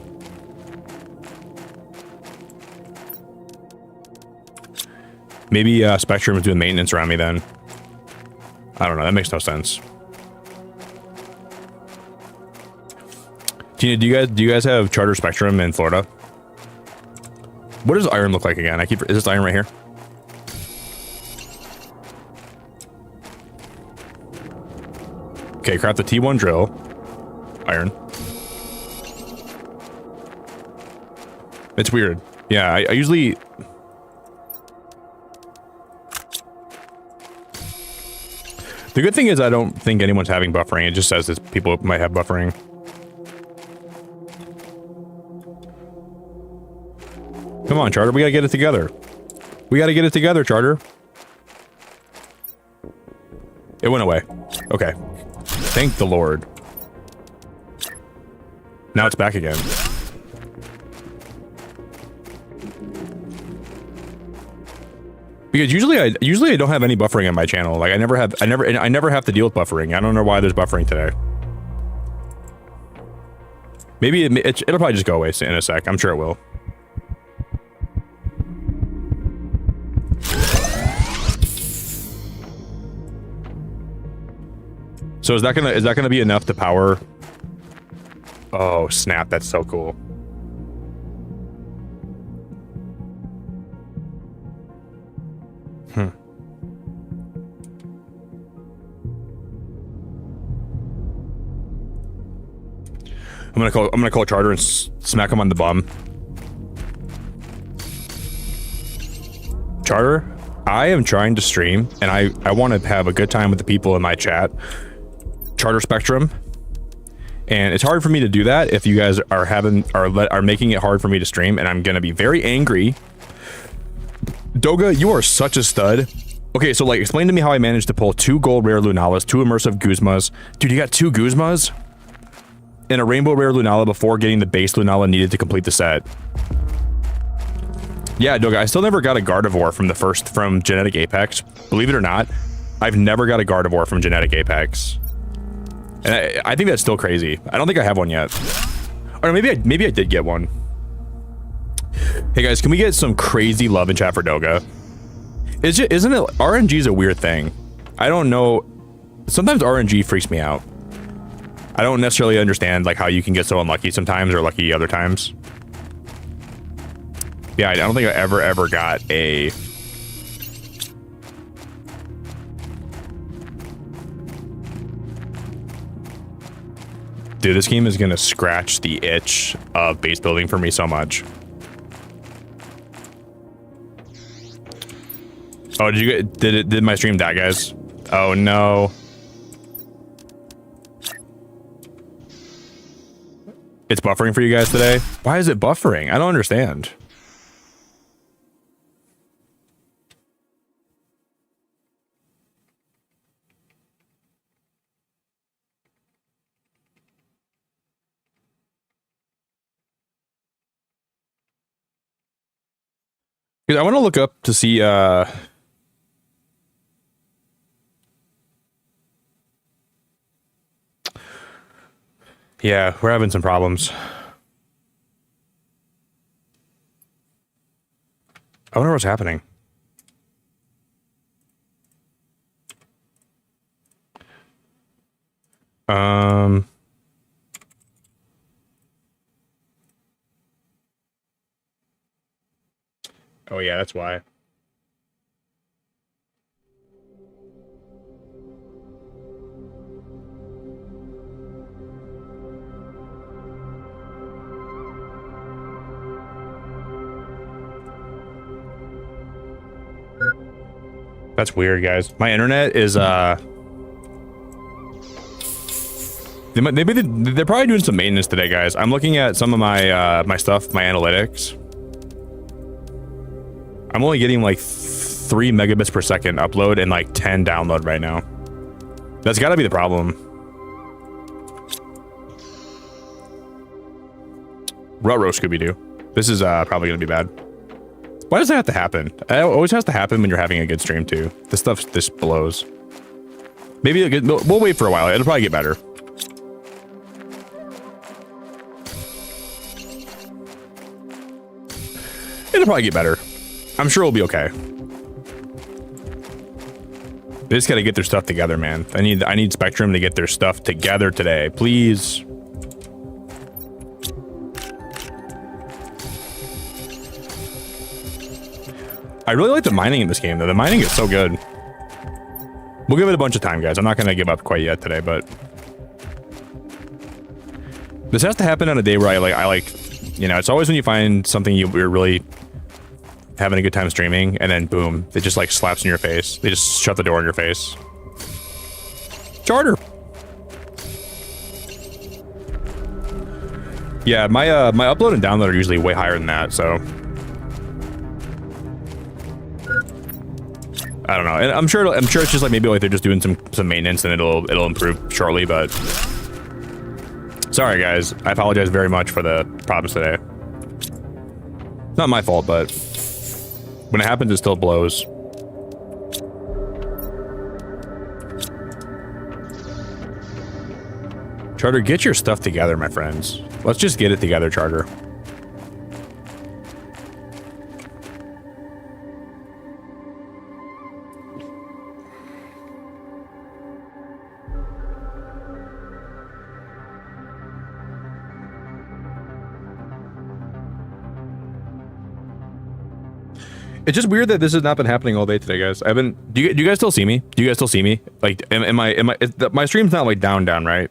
Maybe Spectrum is doing maintenance around me then. I don't know. That makes no sense. Tina, do you guys have Charter Spectrum in Florida? What does iron look like again? Is this iron right here? Okay, craft the T1 drill. Iron. It's weird. Yeah, I usually... The good thing is I don't think anyone's having buffering. It just says that people might have buffering. Come on, Charter. We gotta get it together. We gotta get it together, Charter. It went away. Okay. Thank the Lord. Now it's back again. Because usually I don't have any buffering on my channel. Like I never have to deal with buffering. I don't know why there's buffering today. Maybe it'll probably just go away in a sec. I'm sure it will. So is that gonna be enough to power? Oh snap! That's so cool. I'm gonna call Charter and smack him on the bum. Charter, I am trying to stream and I want to have a good time with the people in my chat. Charter Spectrum, and it's hard for me to do that if you guys are making it hard for me to stream, and I'm gonna be very angry. Doga, you are such a stud. Okay, so like explain to me how I managed to pull 2 gold rare Lunalas, 2 immersive Guzmas. Dude, you got 2 Guzmas and a rainbow rare Lunala before getting the base Lunala needed to complete the set. Yeah, Doga, I still never got a Gardevoir from Genetic Apex. Believe it or not, I've never got a Gardevoir from Genetic Apex. And I think that's still crazy. I don't think I have one yet. Or maybe I did get one. Hey guys, can we get some crazy love in chat for Doga? Isn't it? RNG is a weird thing. I don't know. Sometimes RNG freaks me out. I don't necessarily understand like how you can get so unlucky sometimes or lucky other times. Yeah, I don't think I ever got a... Dude, this game is gonna scratch the itch of base building for me so much. Oh, did my stream die, guys? Oh no. It's buffering for you guys today? Why is it buffering? I don't understand. Because I want to look up to see yeah, we're having some problems. I wonder what's happening. Oh yeah, that's why. That's weird, guys. My internet is maybe they're probably doing some maintenance today, guys. I'm looking at some of my my stuff, my analytics. I'm only getting like 3 megabits per second upload and like 10 download right now. That's got to be the problem. Ruh-roh, Scooby-Doo. This is probably gonna be bad. Why does that have to happen? It always has to happen when you're having a good stream too. This stuff just blows. Maybe we'll wait for a while. It'll probably get better. It'll probably get better. I'm sure it'll be okay. They just gotta get their stuff together, man. I need Spectrum to get their stuff together today, please. I really like the mining in this game, though. The mining is so good. We'll give it a bunch of time, guys. I'm not gonna give up quite yet today, but this has to happen on a day where I like, you know, it's always when you find something you're really having a good time streaming, and then boom, it just like slaps in your face. They just shut the door in your face. Charter. Yeah, my upload and download are usually way higher than that, so I don't know. And I'm sure it's just like maybe like they're just doing some maintenance and it'll improve shortly, but sorry guys. I apologize very much for the problems today. Not my fault, but when it happens, it still blows. Charter, get your stuff together, my friends. Let's just get it together, Charter. It's just weird that this has not been happening all day today, guys. I've been. Do you guys still see me? Do you guys still see me? Like, my stream's not like down, right?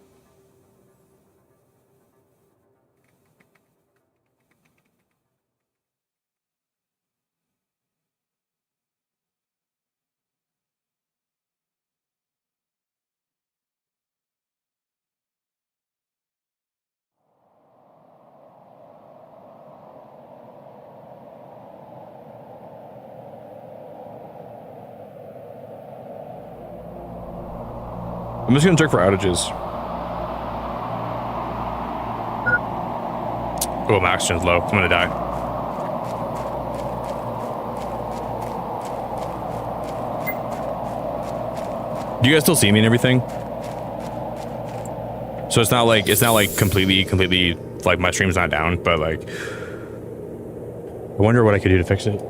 I'm just gonna check for outages. Oh, my oxygen's low. I'm gonna die. Do you guys still see me and everything? So it's not like completely like my stream's not down, but like I wonder what I could do to fix it.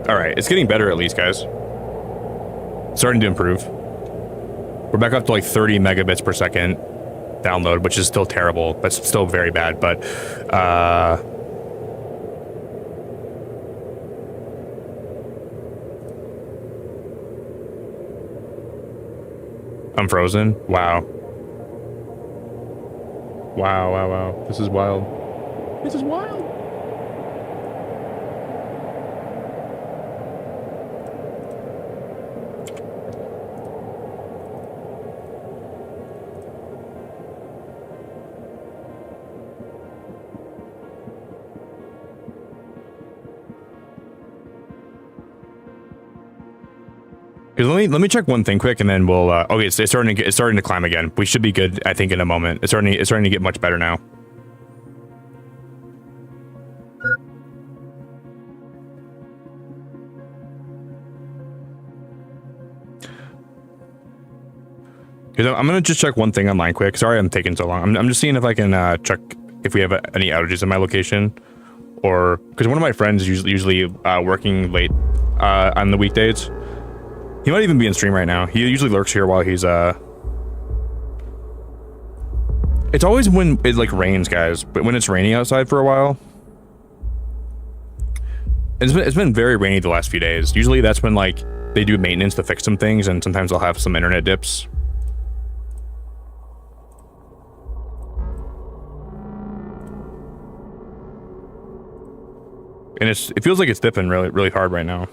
All right, it's getting better at least, guys. Starting to improve. We're back up to like 30 megabits per second download, which is still terrible. That's still very bad, but I'm frozen. Wow. Wow, wow, wow. This is wild. This is wild. Let me check one thing quick, and then we'll. Okay, it's starting to climb again. We should be good, I think, in a moment. It's starting to get much better now. Because I'm gonna just check one thing online quick. Sorry, I'm taking so long. I'm just seeing if I can check if we have any outages in my location, or because one of my friends is usually working late on the weekdays. He might even be in stream right now. He usually lurks here while he's It's always when it like rains, guys. But when it's raining outside for a while, it's been very rainy the last few days. Usually that's when like they do maintenance to fix some things, and sometimes they'll have some internet dips. And it feels like it's dipping really hard right now.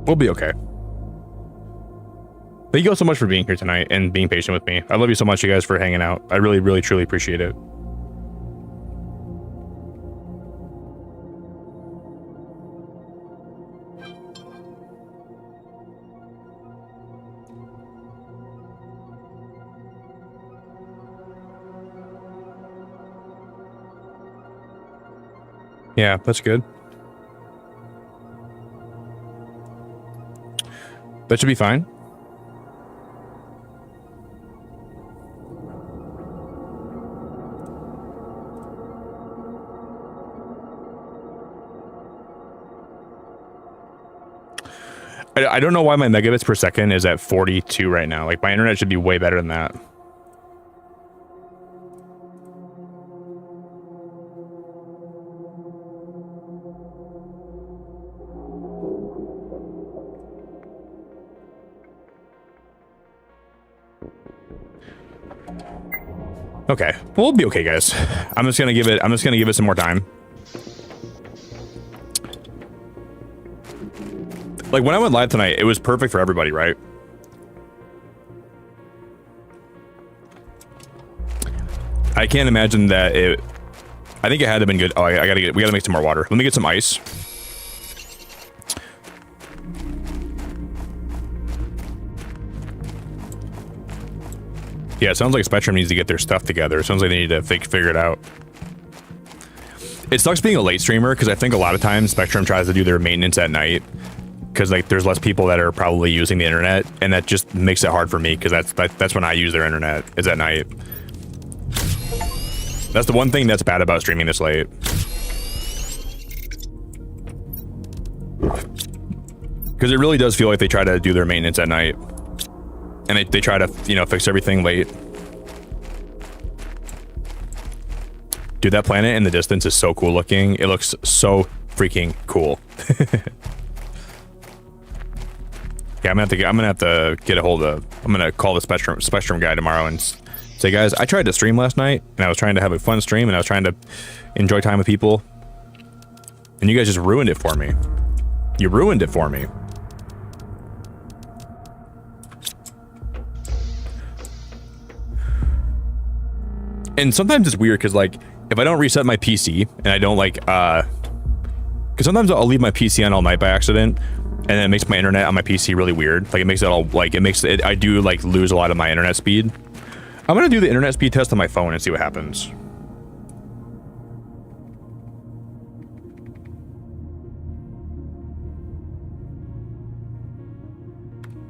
We'll be okay. Thank you all so much for being here tonight and being patient with me. I love you so much, you guys, for hanging out. I really, truly appreciate it. Yeah, that's good. That should be fine. I don't know why my megabits per second is at 42 right now. Like, my internet should be way better than that. Okay, well, we'll be okay, guys. I'm just gonna give it some more time. Like, when I went live tonight, it was perfect for everybody, right? I can't imagine that it. I think it had to have been good. Oh, we gotta make some more water. Let me get some ice. Yeah, it sounds like Spectrum needs to get their stuff together. It sounds like they need to figure it out. It sucks being a late streamer, because I think a lot of times Spectrum tries to do their maintenance at night, because like there's less people that are probably using the internet, and that just makes it hard for me, because that's when I use their internet, is at night. That's the one thing that's bad about streaming this late. Because it really does feel like they try to do their maintenance at night. And they try to, you know, fix everything late. Dude, that planet in the distance is so cool looking. It looks so freaking cool. Yeah, I'm gonna have to get a hold of. I'm gonna call the Spectrum guy tomorrow and say, guys, I tried to stream last night, and I was trying to have a fun stream, and I was trying to enjoy time with people, and you guys just ruined it for me. You ruined it for me. And sometimes it's weird because, like, if I don't reset my PC and I don't, like, because sometimes I'll leave my PC on all night by accident, and then it makes my internet on my PC really weird. Like, it makes it all, like, I do, like, lose a lot of my internet speed. I'm gonna do the internet speed test on my phone and see what happens.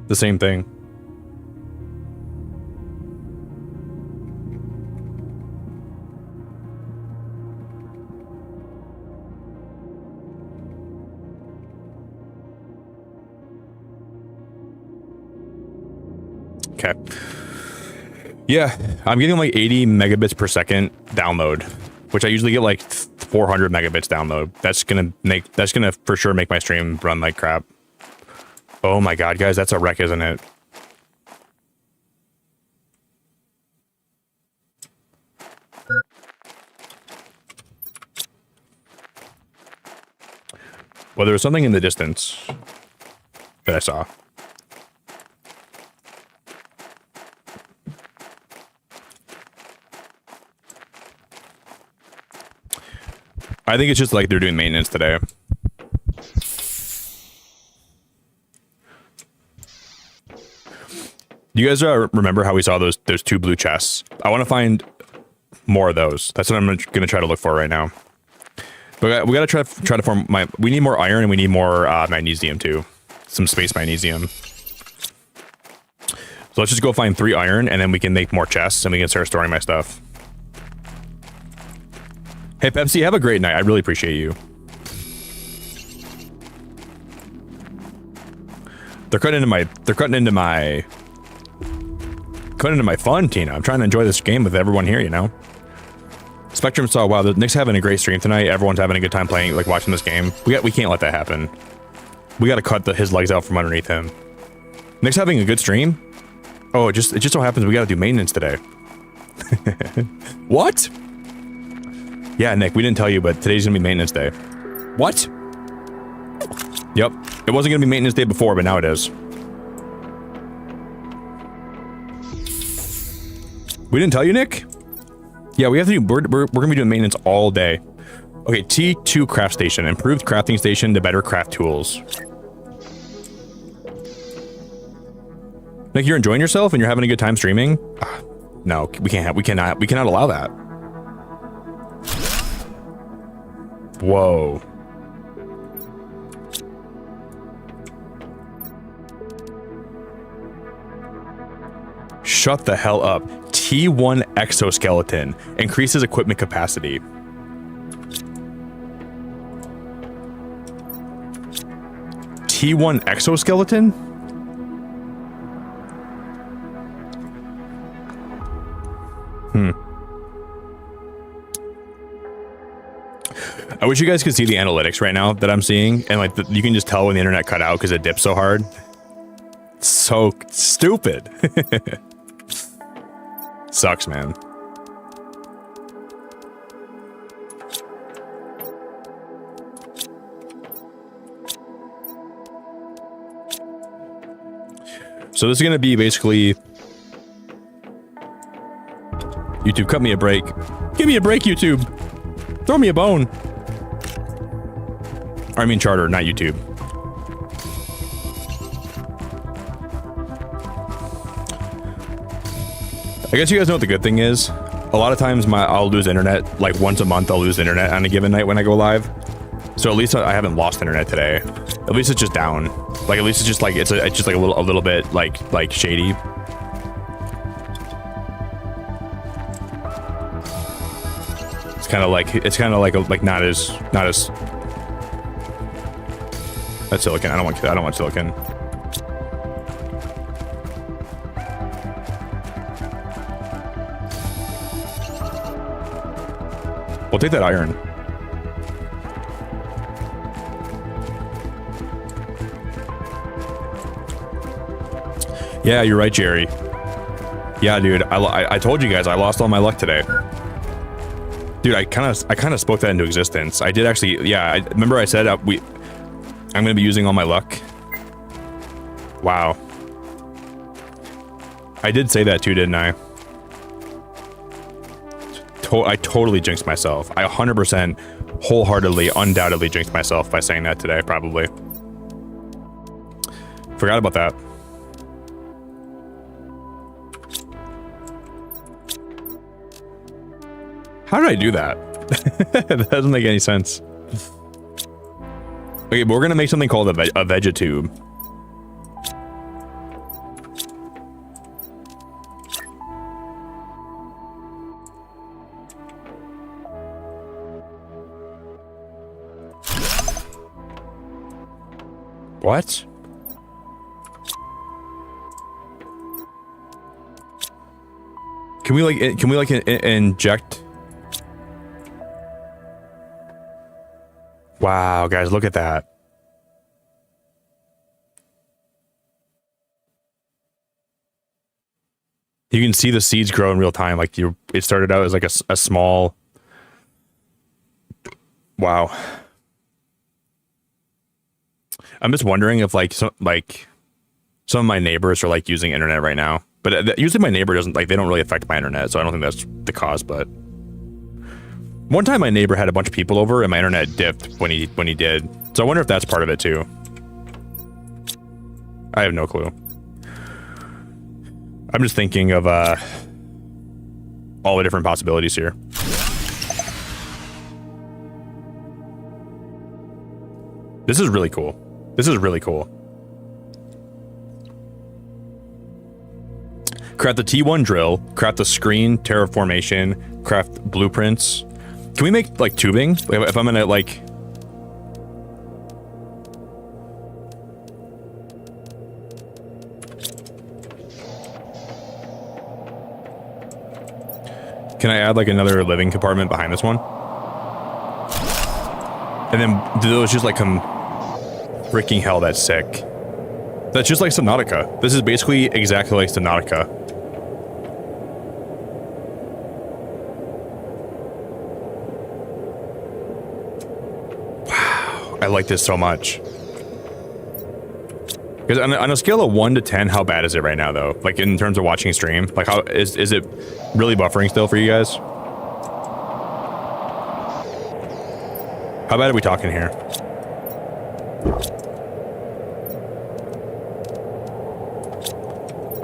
The same thing. Okay. Yeah, I'm getting like 80 megabits per second download, which I usually get like 400 megabits download. That's gonna for sure make my stream run like crap. Oh my god, guys, that's a wreck, isn't it? Well, there was something in the distance that I saw. I think it's just like they're doing maintenance today. Do you guys remember how we saw those two blue chests? I want to find more of those. That's what I'm going to try to look for right now. But we got to try to form my. We need more iron and we need more magnesium too. Some space magnesium. So let's just go find 3 iron and then we can make more chests and we can start storing my stuff. Hey Pepsi, have a great night. I really appreciate you. They're cutting into my fun, Tina. I'm trying to enjoy this game with everyone here, you know. Spectrum saw, wow, the Nick's having a great stream tonight. Everyone's having a good time playing, like watching this game. We can't let that happen. We got to cut his legs out from underneath him. Nick's having a good stream. Oh, it just so happens we got to do maintenance today. What? Yeah, Nick, we didn't tell you, but today's gonna be maintenance day. What? Yep, it wasn't gonna be maintenance day before, but now it is. We didn't tell you, Nick? Yeah, we have to do. We're gonna be doing maintenance all day. Okay, T2 craft station, improved crafting station to better craft tools. Nick, you're enjoying yourself and you're having a good time streaming? No, we cannot allow that. Whoa. Shut the hell up. T1 exoskeleton increases equipment capacity. T1 exoskeleton? I wish you guys could see the analytics right now that I'm seeing, and like you can just tell when the internet cut out because it dipped so hard. So stupid. Sucks, man. So this is gonna be basically YouTube, cut me a break. Give me a break, YouTube. Throw me a bone. I mean Charter, not YouTube. I guess you guys know what the good thing is. A lot of times I'll lose internet, like once a month I'll lose internet on a given night when I go live. So at least I haven't lost internet today. At least it's just down. Like at least it's just like it's just like a little bit like shady. It's kind of like not as that's silicon. I don't want silicon. We'll take that iron. Yeah, you're right, Jerry. Yeah, dude. I told you guys I lost all my luck today. Dude, I kind of spoke that into existence. I did actually. Yeah, remember I said I'm gonna be using all my luck. Wow. I did say that too, didn't I? I totally jinxed myself. I 100% wholeheartedly, undoubtedly jinxed myself by saying that today, probably. Forgot about that. How did I do that? That doesn't make any sense. Okay, but we're gonna make something called a vegetube. What? Can we like inject? Wow, guys, look at that. You can see the seeds grow in real time. Like it started out as like a small. Wow. I'm just wondering if some of my neighbors are like using internet right now, but usually my neighbor doesn't they don't really affect my internet, so I don't think that's the cause. But one time my neighbor had a bunch of people over and my internet dipped when he did, so I wonder if that's part of it too. I have no clue. I'm just thinking of all the different possibilities here. This is really cool. This is really cool. Craft the T1 drill, craft the screen, terraformation, craft blueprints. Can we make like tubing? If I'm gonna like... Can I add like another living compartment behind this one? And then do those just like come... Freaking hell, that's sick. That's just like Subnautica. This is basically exactly like Subnautica. Wow, I like this so much. Because on a scale of 1 to 10, how bad is it right now, though? Like in terms of watching a stream, like how is it really buffering still for you guys? How bad are we talking here?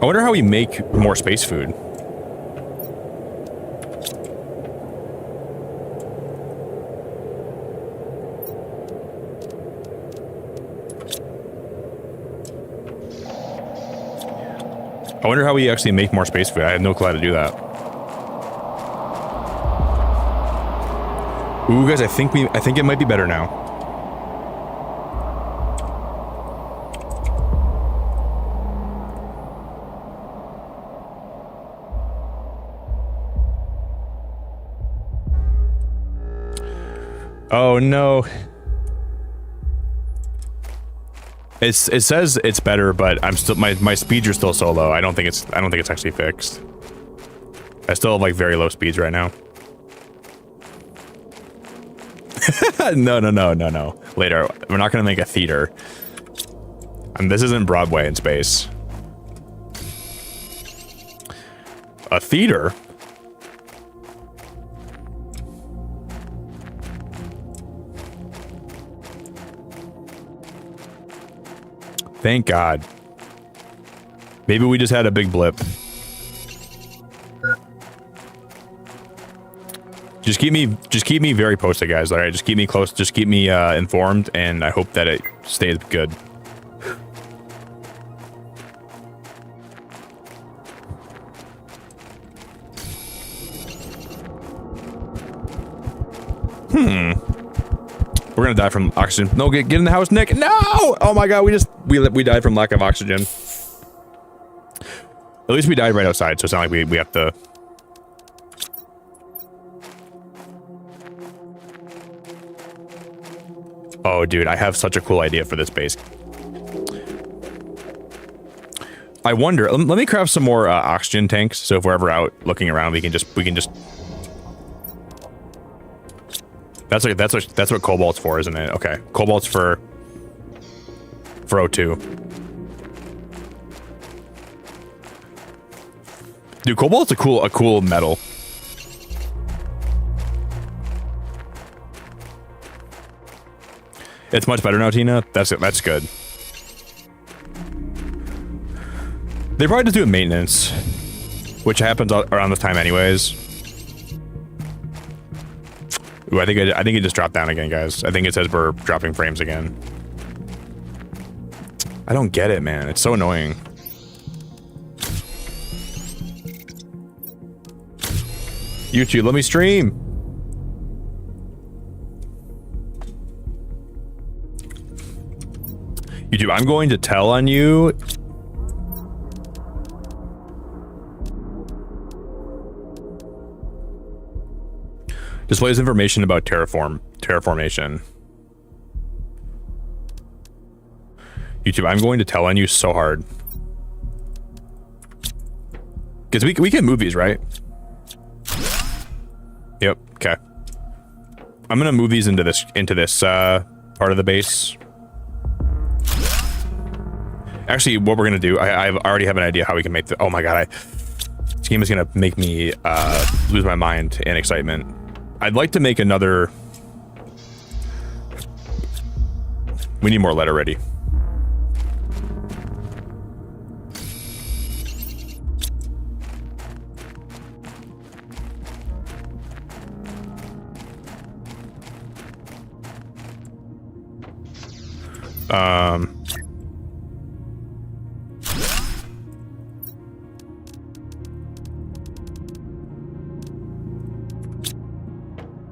I wonder how we make more space food. I wonder how we actually make more space food. I have no clue how to do that. Ooh, guys, I think it might be better now. Oh no. It says it's better, but I'm still my speeds are still so low. I don't think it's actually fixed. I still have like very low speeds right now. No. Later. We're not gonna make a theater. And this isn't Broadway in space. A theater? Thank God. Maybe we just had a big blip. Just keep me very posted, guys. All right, just keep me close. Just keep me informed, and I hope that it stays good. We're gonna die from oxygen. No, get in the house, Nick. No! Oh my God, we died from lack of oxygen. At least we died right outside, so it's not like we have to. Oh, dude, I have such a cool idea for this base. I wonder. Let me craft some more oxygen tanks. So if we're ever out looking around, we can just. That's what cobalt's for, isn't it? Okay, cobalt's for O2. Dude, cobalt's a cool metal. It's much better now, Tina. That's good. They probably just do maintenance, which happens around this time anyways. Ooh, I think it just dropped down again, guys. I think it says we're dropping frames again. I don't get it, man. It's so annoying. YouTube, let me stream. YouTube, I'm going to tell on you. Displays information about terraformation. YouTube, I'm going to tell on you so hard. Because we can move these, right? Yep, okay. I'm gonna move these into this part of the base. Actually, what we're gonna do, I already have an idea how we can make the, oh my god, this game is gonna make me lose my mind in excitement. I'd like to make another, we need more letter ready.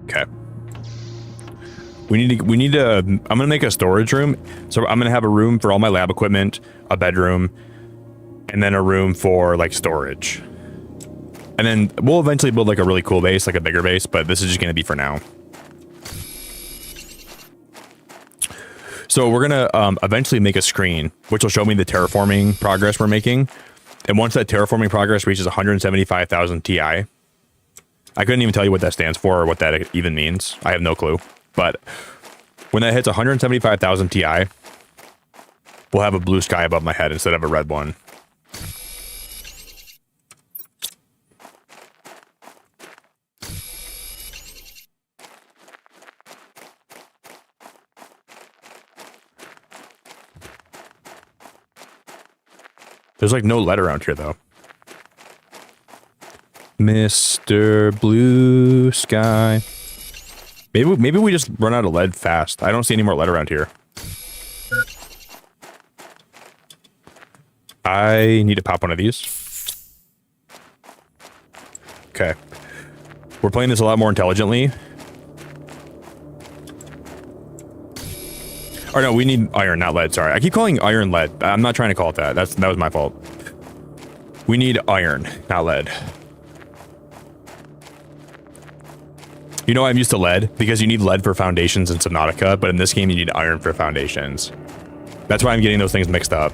Okay. We need to, I'm gonna make a storage room. So I'm gonna have a room for all my lab equipment, a bedroom, and then a room for like storage. And then we'll eventually build like a really cool base, like a bigger base, but this is just gonna be for now. So we're gonna eventually make a screen, which will show me the terraforming progress we're making. And once that terraforming progress reaches 175,000 Ti, I couldn't even tell you what that stands for or what that even means. I have no clue. But when that hits 175,000 Ti, we'll have a blue sky above my head instead of a red one. There's like no lead around here though. Mr. Blue Sky. Maybe we just run out of lead fast. I don't see any more lead around here. I need to pop one of these. Okay. We're playing this a lot more intelligently. Or no, we need iron, not lead. Sorry. I keep calling iron lead. I'm not trying to call it that. That was my fault. We need iron, not lead. You know, I'm used to lead because you need lead for foundations in Subnautica, but in this game you need iron for foundations. That's why I'm getting those things mixed up.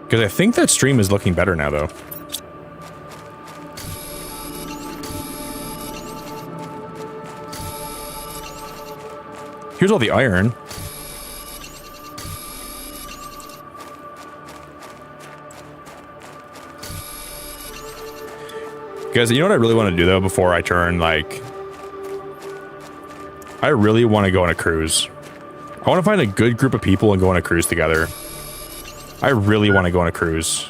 Because I think that stream is looking better now, though. Here's all the iron. Guys, you know what I really want to do, though, before I turn, like... I really want to go on a cruise. I want to find a good group of people and go on a cruise together. I really want to go on a cruise.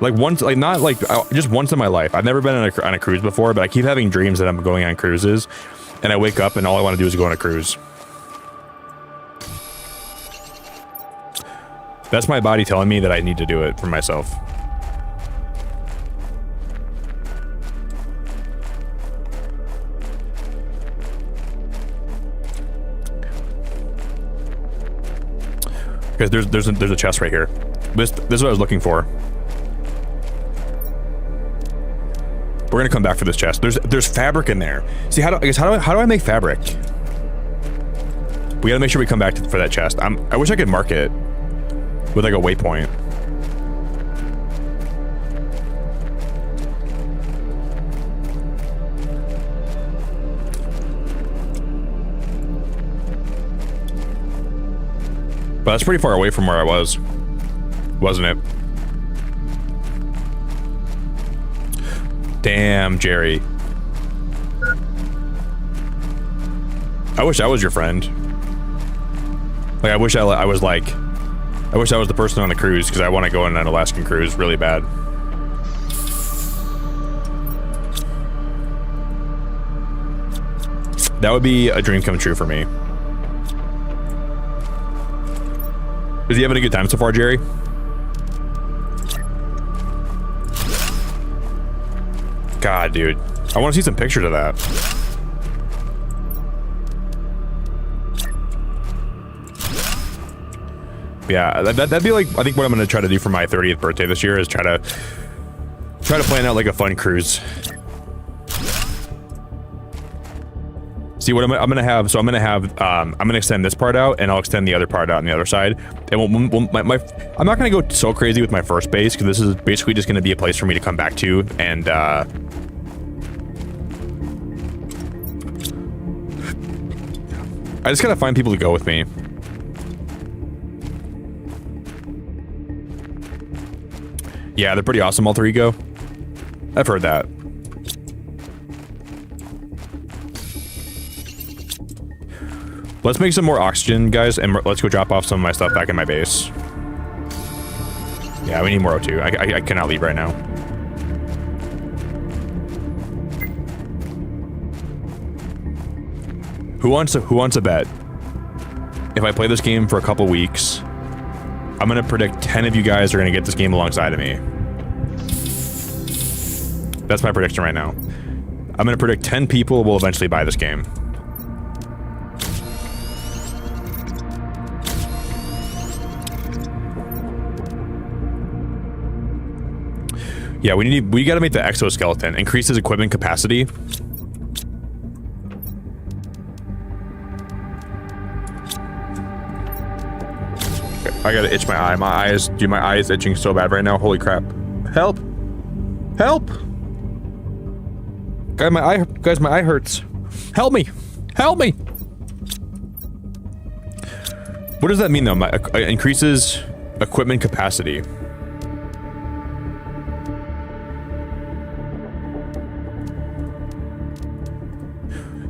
Like, once, like, not, like, just once in my life. I've never been on a cruise before, but I keep having dreams that I'm going on cruises. And I wake up and all I want to do is go on a cruise. That's my body telling me that I need to do it for myself. Because there's a chest right here. This is what I was looking for. We're gonna come back for this chest. There's fabric in there. See, how do I make fabric? We gotta make sure we come back for that chest. I wish I could mark it with like a waypoint. But that's pretty far away from where I was, wasn't it? Damn, Jerry. I wish I was your friend. Like, I wish I was the person on the cruise, because I want to go on an Alaskan cruise really bad. That would be a dream come true for me. Is he having a good time so far, Jerry? God, dude. I want to see some pictures of that. Yeah, that'd be like, I think what I'm going to try to do for my 30th birthday this year is try to plan out like a fun cruise. See what I'm gonna have. So I'm gonna extend this part out, and I'll extend the other part out on the other side. And I'm not gonna go so crazy with my first base because this is basically just gonna be a place for me to come back to. And I just gotta find people to go with me. Yeah, they're pretty awesome, Alter Ego. I've heard that. Let's make some more oxygen, guys, and let's go drop off some of my stuff back in my base. Yeah, we need more O2. I cannot leave right now. Who wants a bet? If I play this game for a couple weeks, I'm gonna predict 10 of you guys are gonna get this game alongside of me. That's my prediction right now. I'm gonna predict 10 people will eventually buy this game. Yeah, we gotta make the exoskeleton. Increases equipment capacity. I gotta itch my eye. My eye is itching so bad right now. Holy crap. Help! Help! Guys, my eye hurts. Help me! Help me! What does that mean though? Increases equipment capacity.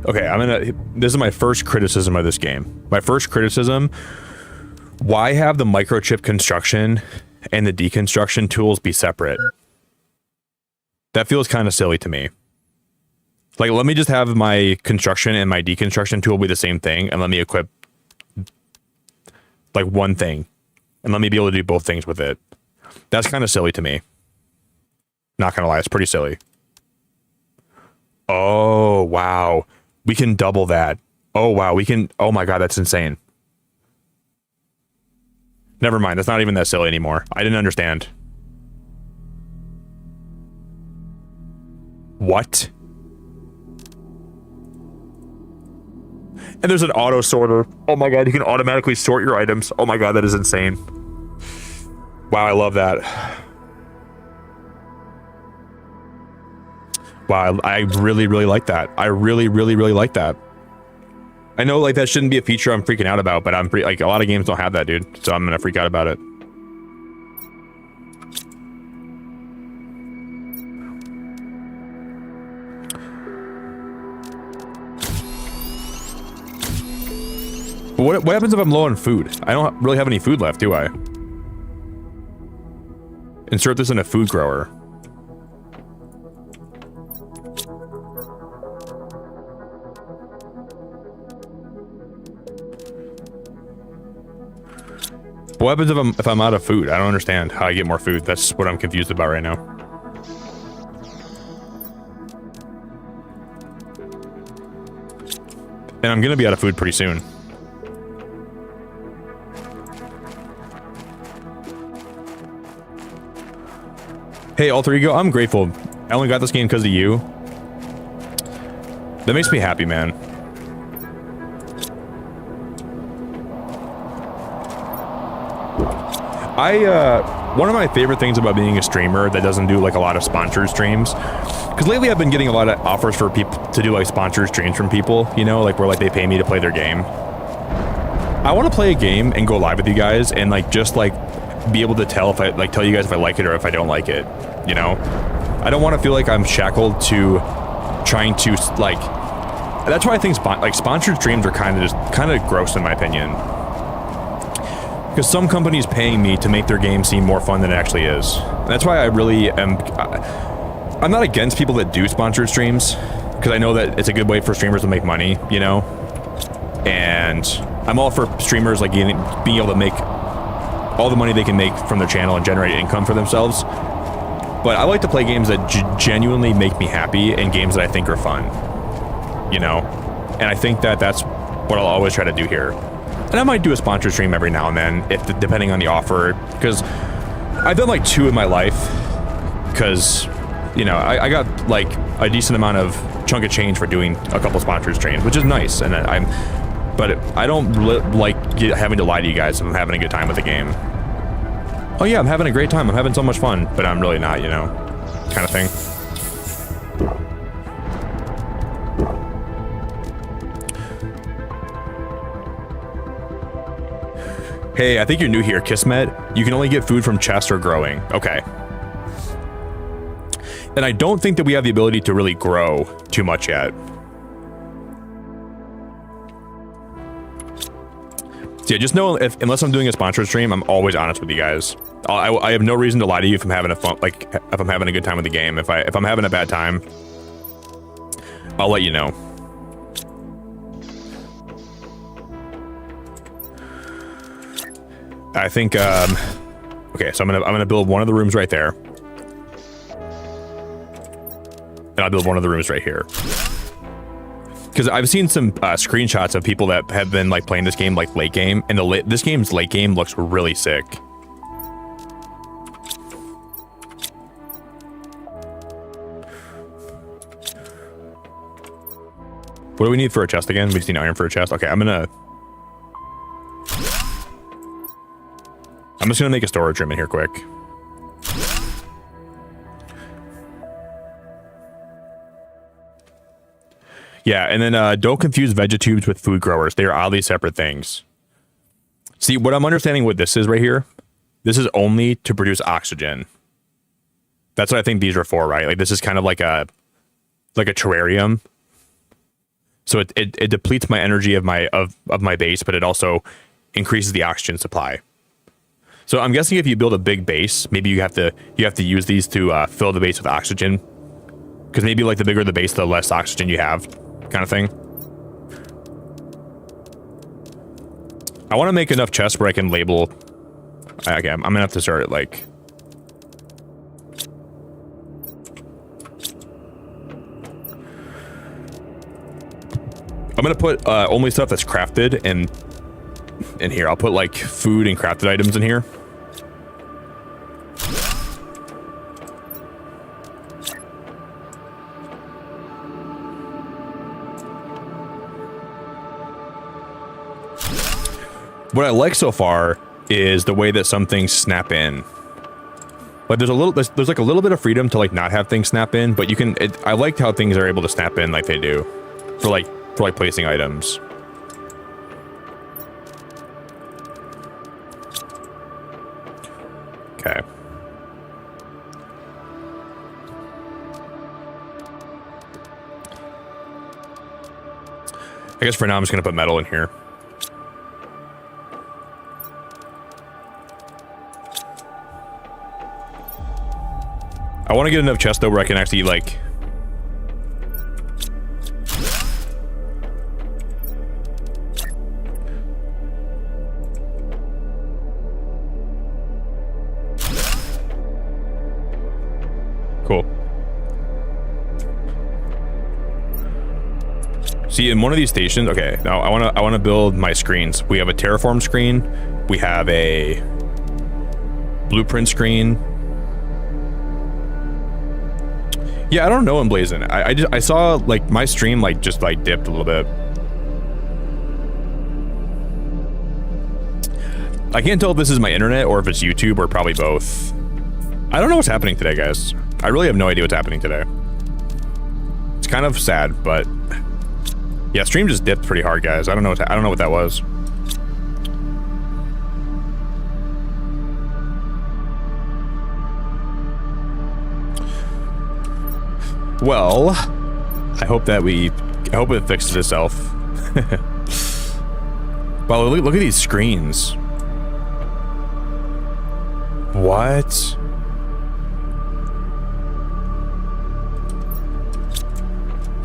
Okay, this is my first criticism of this game. My first criticism, why have the microchip construction and the deconstruction tools be separate? That feels kind of silly to me. Like, let me just have my construction and my deconstruction tool be the same thing, and let me equip, like, one thing. And let me be able to do both things with it. That's kind of silly to me. Not gonna lie, it's pretty silly. Oh, wow. We can double that. Oh, wow. Oh my god, that's insane. Never mind, that's not even that silly anymore. I didn't understand. What? And there's an auto sorter. Oh my god, you can automatically sort your items. Oh my god, that is insane. Wow, I love that. Wow, I really, really like that. I really, really, really like that. I know, like, that shouldn't be a feature I'm freaking out about, but I'm pretty, like, a lot of games don't have that, dude. So I'm gonna freak out about it. But what happens if I'm low on food? I don't really have any food left, do I? Insert this in a food grower. What happens if I'm out of food? I don't understand how I get more food. That's what I'm confused about right now. And I'm gonna be out of food pretty soon. Hey, Alter Ego, I'm grateful. I only got this game because of you. That makes me happy, man. One of my favorite things about being a streamer that doesn't do like a lot of sponsored streams, because lately I've been getting a lot of offers for people to do like sponsored streams from people, you know, like where like they pay me to play their game. I want to play a game and go live with you guys and like just like be able to tell if I like tell you guys if I like it or if I don't like it, you know. I don't want to feel like I'm shackled to trying to like. That's why I think sponsored streams are kind of gross in my opinion. Because some companies paying me to make their game seem more fun than it actually is. And that's why I really am... I'm not against people that do sponsored streams, because I know that it's a good way for streamers to make money, you know? And I'm all for streamers like being able to make all the money they can make from their channel and generate income for themselves. But I like to play games that genuinely make me happy and games that I think are fun, you know? And I think that that's what I'll always try to do here. And I might do a sponsored stream every now and then, depending on the offer, because I've done like 2 in my life, because you know, I got like a decent amount of chunk of change for doing a couple sponsored streams, which is nice. And but I don't like having to lie to you guys if I'm having a good time with the game. Oh yeah, I'm having a great time. I'm having so much fun, but I'm really not, you know, kind of thing. Hey, I think you're new here, Kismet. You can only get food from chests or growing. Okay. And I don't think that we have the ability to really grow too much yet. So yeah, just know unless I'm doing a sponsored stream, I'm always honest with you guys. I have no reason to lie to you if I'm having if I'm having a good time with the game. If I'm having a bad time, I'll let you know. I think okay, so I'm gonna build one of the rooms right there. And I'll build one of the rooms right here. Because I've seen some screenshots of people that have been like playing this game like late game, and this game's late game looks really sick. What do we need for a chest again? We just need iron for a chest. Okay, I'm just gonna make a storage room in here quick. Yeah, and then don't confuse vegetubes with food growers. They are oddly separate things. See, what I'm understanding what this is right here, this is only to produce oxygen. That's what I think these are for, right? Like this is kind of like a terrarium. So it depletes my energy of my base, but it also increases the oxygen supply. So I'm guessing if you build a big base, maybe you have to use these to fill the base with oxygen. Because maybe like the bigger the base, the less oxygen you have, kind of thing. I want to make enough chests where I can label. Okay, I'm gonna have to start it like. I'm gonna put only stuff that's crafted in here. I'll put like food and crafted items in here. What I like so far is the way that some things snap in. Like there's like a little bit of freedom to like not have things snap in, but you can. I liked how things are able to snap in like they do, for like placing items. Okay. I guess for now I'm just gonna put metal in here. I want to get enough chests though where I can actually like. Cool. See, in one of these stations, okay, now I want to build my screens. We have a terraform screen, we have a blueprint screen. Yeah, I don't know Emblazon. I saw like my stream like just like dipped a little bit. I can't tell if this is my internet or if it's YouTube or probably both. I don't know what's happening today, guys. I really have no idea what's happening today. It's kind of sad, but yeah, stream just dipped pretty hard, guys. I don't know what that was. Well, I hope it fixes itself. Well, look at these screens. What?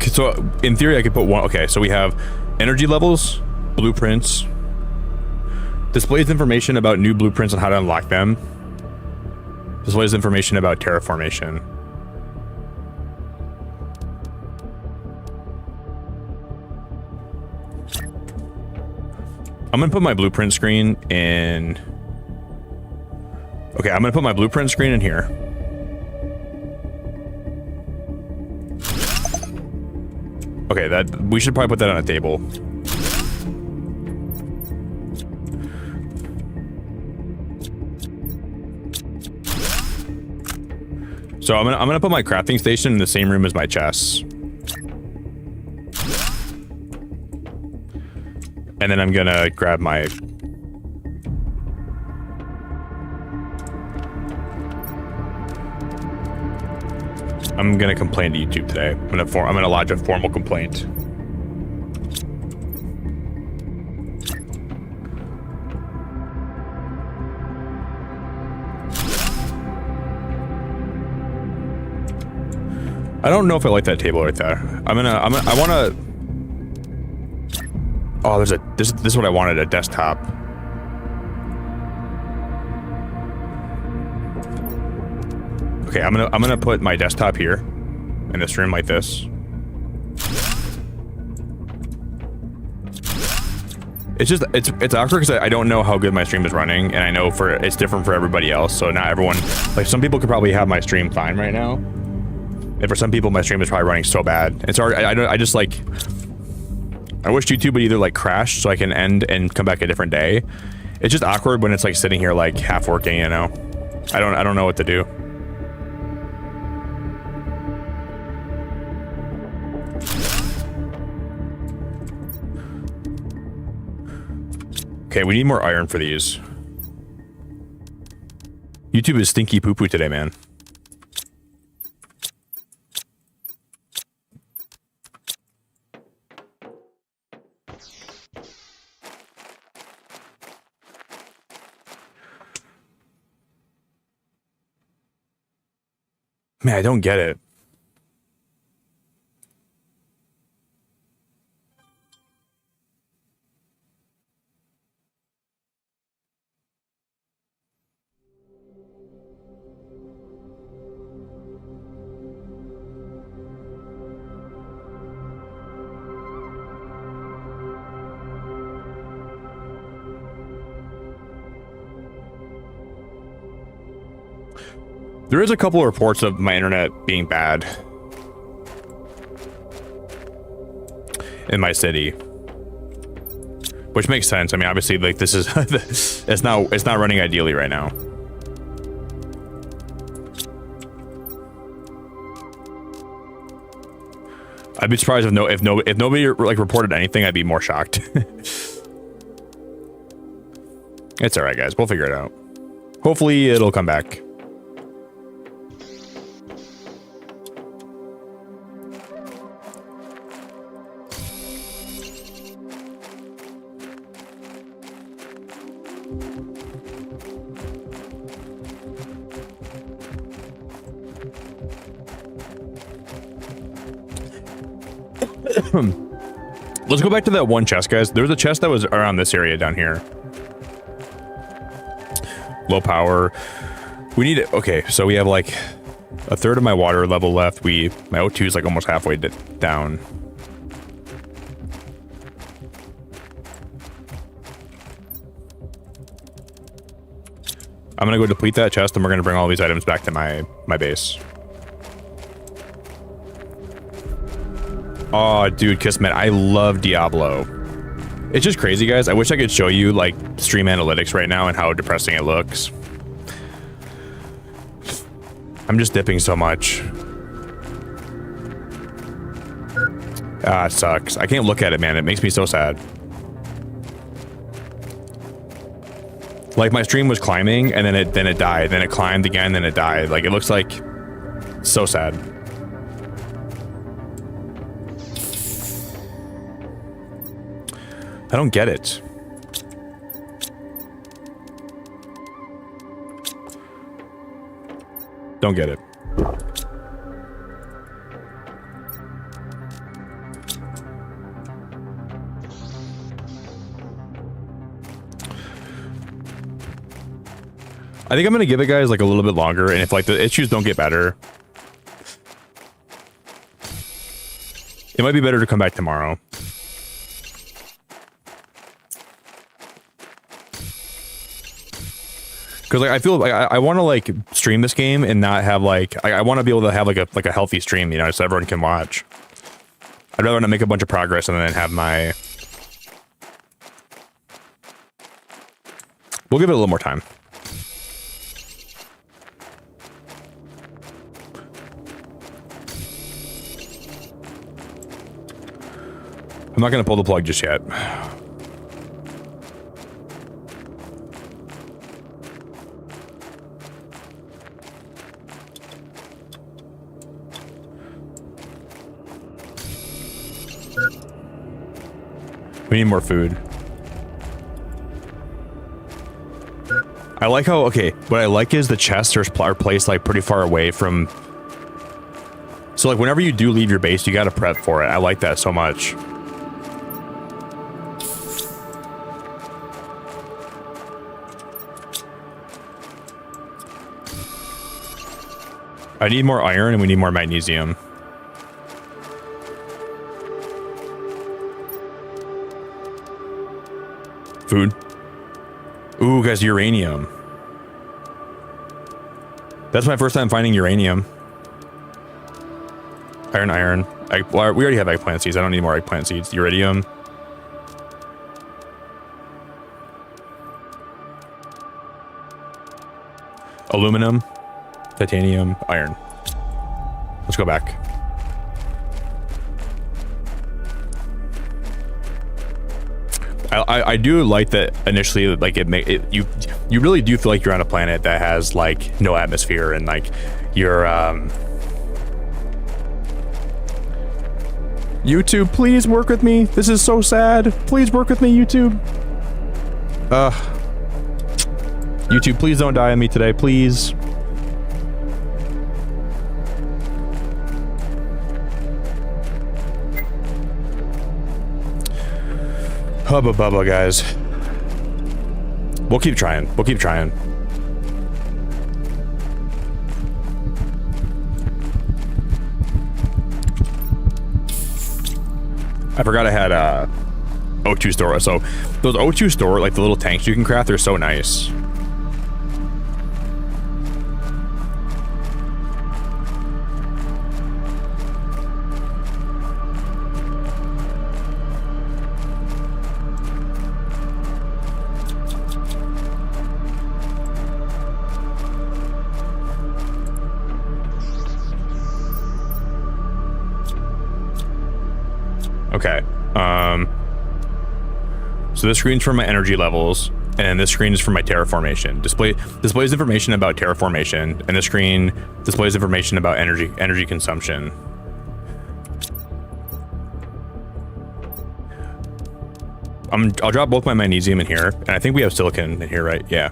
So in theory I could put one. Okay, so we have energy levels, blueprints, displays information about new blueprints and how to unlock them, displays information about terraformation. I'm gonna put my blueprint screen in. Okay, I'm gonna put my blueprint screen in here. Okay, that we should probably put that on a table. So I'm gonna put my crafting station in the same room as my chests. And then I'm gonna grab my... I'm gonna complain to YouTube today. I'm gonna lodge a formal complaint. I don't know if I like that table right there. I wanna... Oh, this is what I wanted, a desktop. Okay, I'm gonna put my desktop here in this room like this. It's just it's awkward because I don't know how good my stream is running, and I know it's different for everybody else. So not everyone, like some people could probably have my stream fine right now, and for some people my stream is probably running so bad. It's already I just like, I wish YouTube would either like crash so I can end and come back a different day. It's just awkward when it's like sitting here like half working, you know. I don't know what to do. Okay, we need more iron for these. YouTube is stinky poo-poo today, man. Man, I don't get it. There is a couple of reports of my internet being bad in my city, which makes sense. I mean, obviously, like this is it's not running ideally right now. I'd be surprised if nobody like reported anything. I'd be more shocked. It's all right, guys. We'll figure it out. Hopefully, it'll come back. Let's go back to that one chest, guys. There was a chest that was around this area down here. Low power. We need it. Okay, so we have like a third of my water level left. My O2 is like almost halfway down. I'm gonna go deplete that chest, and we're gonna bring all these items back to my base. Oh, dude, Kismet, I love Diablo. It's just crazy, guys. I wish I could show you, like, stream analytics right now and how depressing it looks. I'm just dipping so much. Ah, it sucks. I can't look at it, man. It makes me so sad. Like, my stream was climbing, and then it died. Then it climbed again, then it died. Like, it looks like... so sad. I don't get it. Don't get it. I think I'm gonna give it, guys, like a little bit longer, and if like the issues don't get better, it might be better to come back tomorrow. Because like I feel like I want to like stream this game and not have like I want to be able to have like a healthy stream, you know, so everyone can watch. I'd rather not make a bunch of progress and then have my... We'll give it a little more time. I'm not going to pull the plug just yet. We need more food. I like how, okay, what I like is the chests are placed like pretty far away from... So like whenever you do leave your base, you gotta prep for it. I like that so much. I need more iron and we need more magnesium. Food. Ooh, guys, uranium. That's my first time finding uranium. Iron. Well, we already have eggplant seeds. I don't need more eggplant seeds. Iridium. Aluminum. Titanium. Iron. Let's go back. I do like that initially, like you really do feel like you're on a planet that has like no atmosphere and like you're YouTube, please work with me. This is so sad. Please work with me, YouTube. YouTube, please don't die on me today, please. Hubba bubba, guys. We'll keep trying. We'll keep trying. I forgot I had O2 store. So those O2 store, like the little tanks you can craft, they're so nice. Okay. So this screen's for my energy levels, and this screen is for my terraformation. Displays information about terraformation, and this screen displays information about energy consumption. I'll drop both my magnesium in here, and I think we have silicon in here, right? Yeah.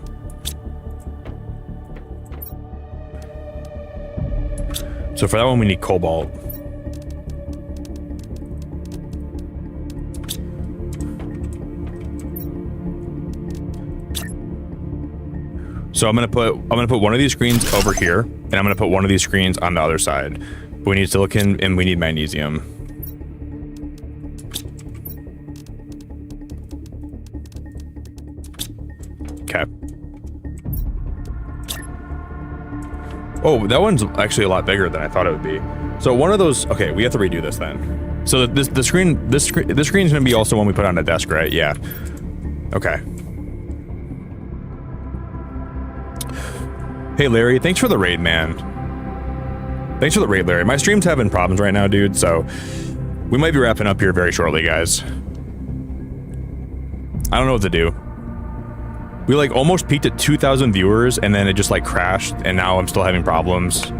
So for that one, we need cobalt. So I'm gonna put one of these screens over here, and I'm gonna put one of these screens on the other side. We need silicon and we need magnesium. Okay. Oh, that one's actually a lot bigger than I thought it would be. So one of those. Okay, we have to redo this then. So this screen's gonna be also one we put on the desk, right? Yeah. Okay. Hey, Larry, thanks for the raid, man. Thanks for the raid, Larry. My stream's having problems right now, dude, so we might be wrapping up here very shortly, guys. I don't know what to do. We, like, almost peaked at 2,000 viewers, and then it just, like, crashed, and now I'm still having problems. I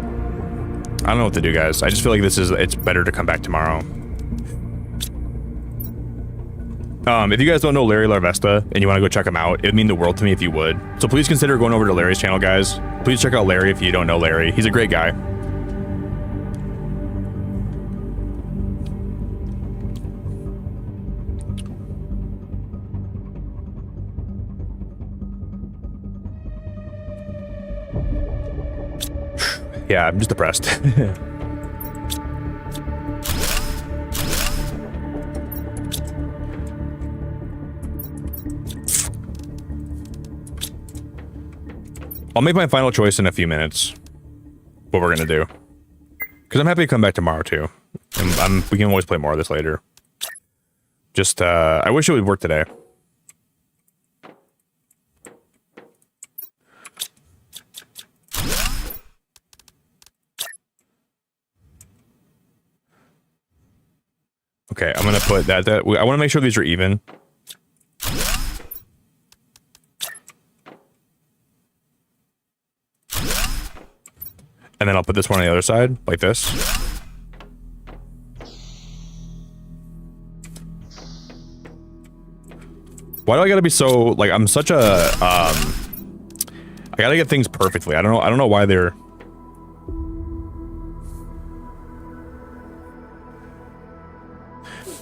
don't know what to do, guys. I just feel like it's better to come back tomorrow. If you guys don't know Larry Larvesta and you want to go check him out, it would mean the world to me if you would. So please consider going over to Larry's channel, guys. Please check out Larry if you don't know Larry. He's a great guy. Yeah, I'm just depressed. I'll make my final choice in a few minutes. What we're gonna do. Because I'm happy to come back tomorrow too. And we can always play more of this later. Just, I wish it would work today. Okay, I'm gonna put that. I want to make sure these are even. And then I'll put this one on the other side, like this. Why do I gotta be so, like, I'm such a, I gotta get things perfectly. I don't know why they're...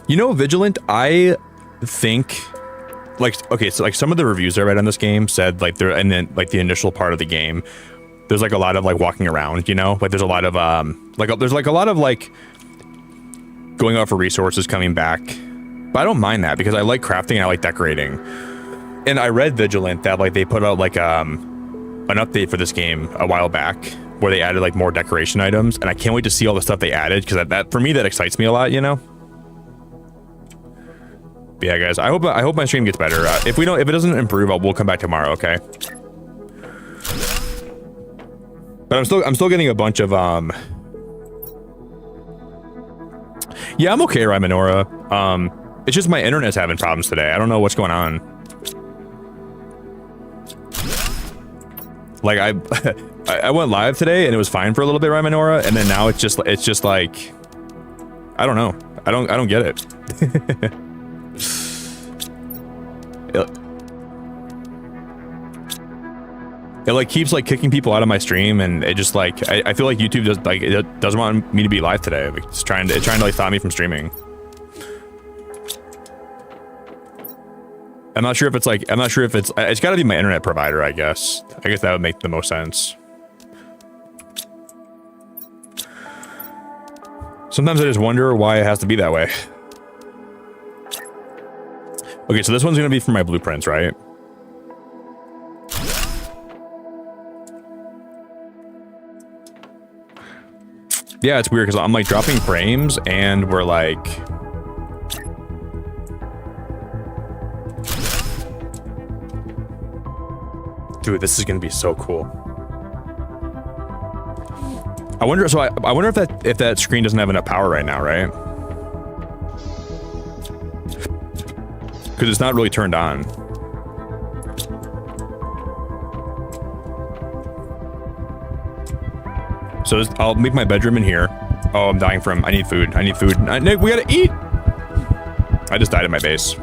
You know, Vigilant, I think, like, okay, so, like, some of the reviews I read on this game said, like, there, and then, like, the initial part of the game, there's, like, a lot of, like, walking around, you know? Like, there's a lot of, there's, like, a lot of, like, going out for resources, coming back. But I don't mind that, because I like crafting and I like decorating. And I read Vigilant that, like, they put out, like, an update for this game a while back, where they added, like, more decoration items, and I can't wait to see all the stuff they added, because that, for me, that excites me a lot, you know? But yeah, guys, I hope my stream gets better. If it doesn't improve, we'll come back tomorrow, okay? But I'm still getting a bunch of yeah, I'm okay, Rymanora. It's just my internet's having problems today. I don't know what's going on. Like I went live today and it was fine for a little bit, Rymanora, and then now it's just like I don't know. I don't get it. It like keeps like kicking people out of my stream, and it just like I feel like YouTube doesn't want me to be live today. Like, it's trying to like stop me from streaming. I'm not sure if it's got to be my internet provider. I guess that would make the most sense. Sometimes I just wonder why it has to be that way. Okay, so this one's gonna be for my blueprints, right? Yeah, it's weird because I'm like dropping frames and we're like... Dude, this is gonna be so cool. I wonder if that screen doesn't have enough power right now, right? Because it's not really turned on. So I'll make my bedroom in here. Oh, I'm dying from... I need food. We gotta eat! I just died at my base.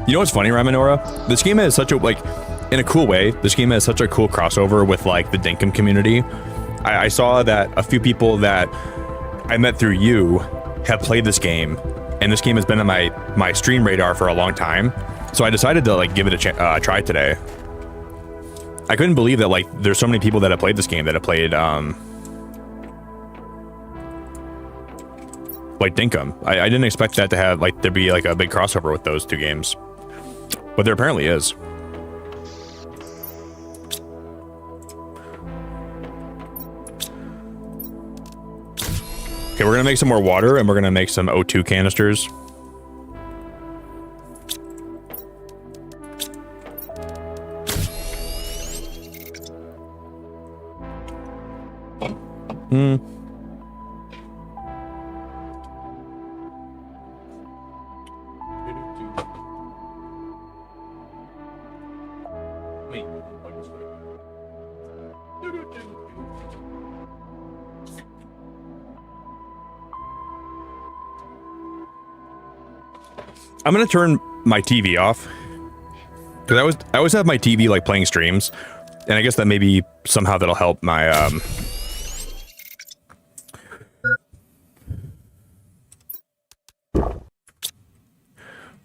You know what's funny, Ramanora? This game has such a, like, in a cool way, this game has such a cool crossover with, like, the Dinkum community. I saw that a few people that I met through you have played this game, and this game has been on my stream radar for a long time. So I decided to, like, give it a try today. I couldn't believe that, like, there's so many people that have played this game that have played, like, Dinkum. I didn't expect that to have, like, there be, like, a big crossover with those two games. But there apparently is. Okay, we're gonna make some more water, and we're gonna make some O2 canisters. I'm gonna turn my TV off because I always have my TV like playing streams, and I guess that maybe somehow that'll help my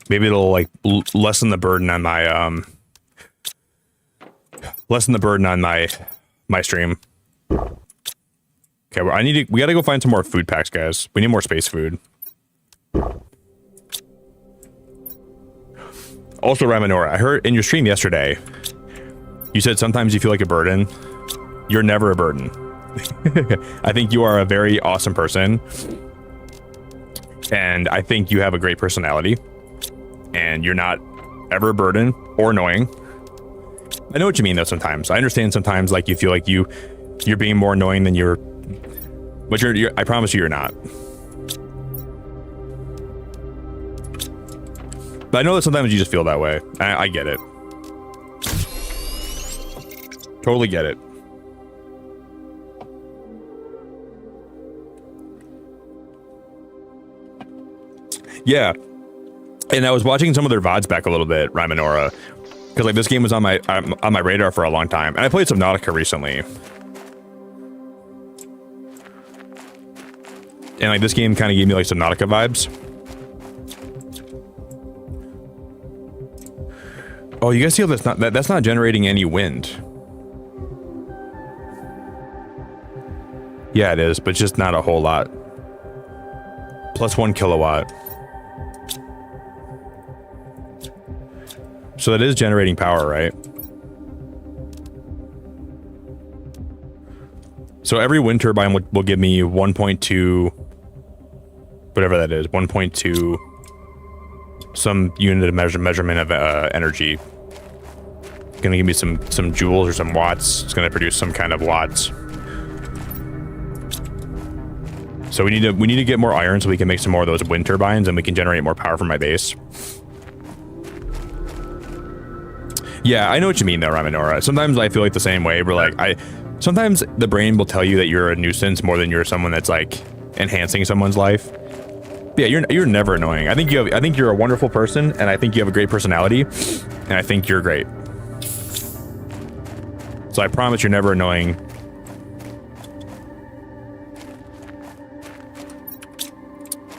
maybe it'll like lessen the burden on my my stream. Okay, well, we gotta go find some more food packs, guys. We need more space food. Also, Ramanora, I heard in your stream yesterday, you said sometimes you feel like a burden. You're never a burden. I think you are a very awesome person. And I think you have a great personality. And you're not ever a burden or annoying. I know what you mean, though, sometimes. I understand sometimes, like, you feel like you're being more annoying than you're... But you're I promise you, you're not. But I know that sometimes you just feel that way. I get it. Totally get it. Yeah. And I was watching some of their VODs back a little bit, Ramanora. Because like this game was on my radar for a long time. And I played some Nautica recently. And like this game kind of gave me like some Nautica vibes. Oh, you guys see how that's not generating any wind. Yeah, it is, but just not a whole lot. Plus 1 kilowatt. So that is generating power, right? So every wind turbine will give me 1.2, whatever that is, 1.2, some unit of measurement of energy. Gonna give me some joules or some watts. It's gonna produce some kind of watts. So we need to get more iron so we can make some more of those wind turbines and we can generate more power from my base. Yeah, I know what you mean though, Ramanora. Sometimes I feel like the same way. We're like, sometimes the brain will tell you that you're a nuisance more than you're someone that's like enhancing someone's life. But yeah, you're never annoying. I think you're a wonderful person, and I think you have a great personality, and I think you're great. So I promise you're never annoying.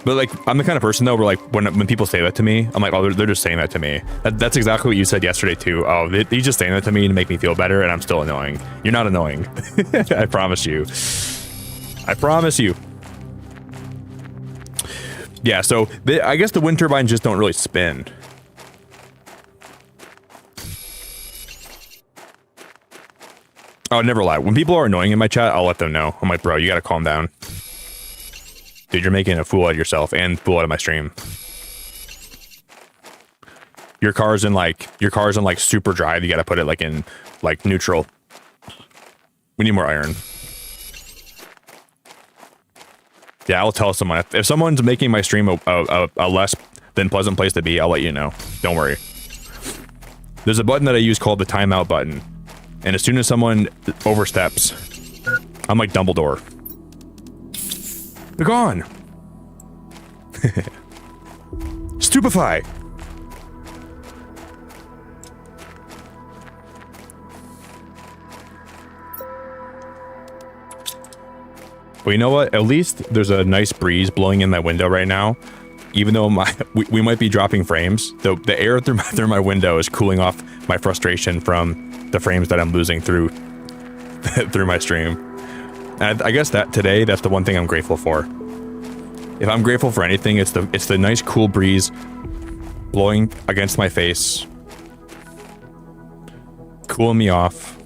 But like, I'm the kind of person though, where like when people say that to me, I'm like, oh, they're just saying that to me. That's exactly what you said yesterday too. Oh, they're just saying that to me to make me feel better, and I'm still annoying. You're not annoying. I promise you. I promise you. Yeah, so I guess the wind turbines just don't really spin. Oh, never lie. When people are annoying in my chat, I'll let them know. I'm like, bro, you gotta calm down. Dude, you're making a fool out of yourself and fool out of my stream. Your car's in like super drive. You gotta put it like in like neutral. We need more iron. Yeah, I'll tell someone. If someone's making my stream a less than pleasant place to be, I'll let you know. Don't worry. There's a button that I use called the timeout button. And as soon as someone oversteps, I'm like Dumbledore. They're gone. Stupefy. Well, you know what? At least there's a nice breeze blowing in my window right now. Even though we might be dropping frames, the air through my window is cooling off my frustration from the frames that I'm losing through my stream. And I guess that today, that's the one thing I'm grateful for. If I'm grateful for anything, it's the nice cool breeze blowing against my face, cooling me off.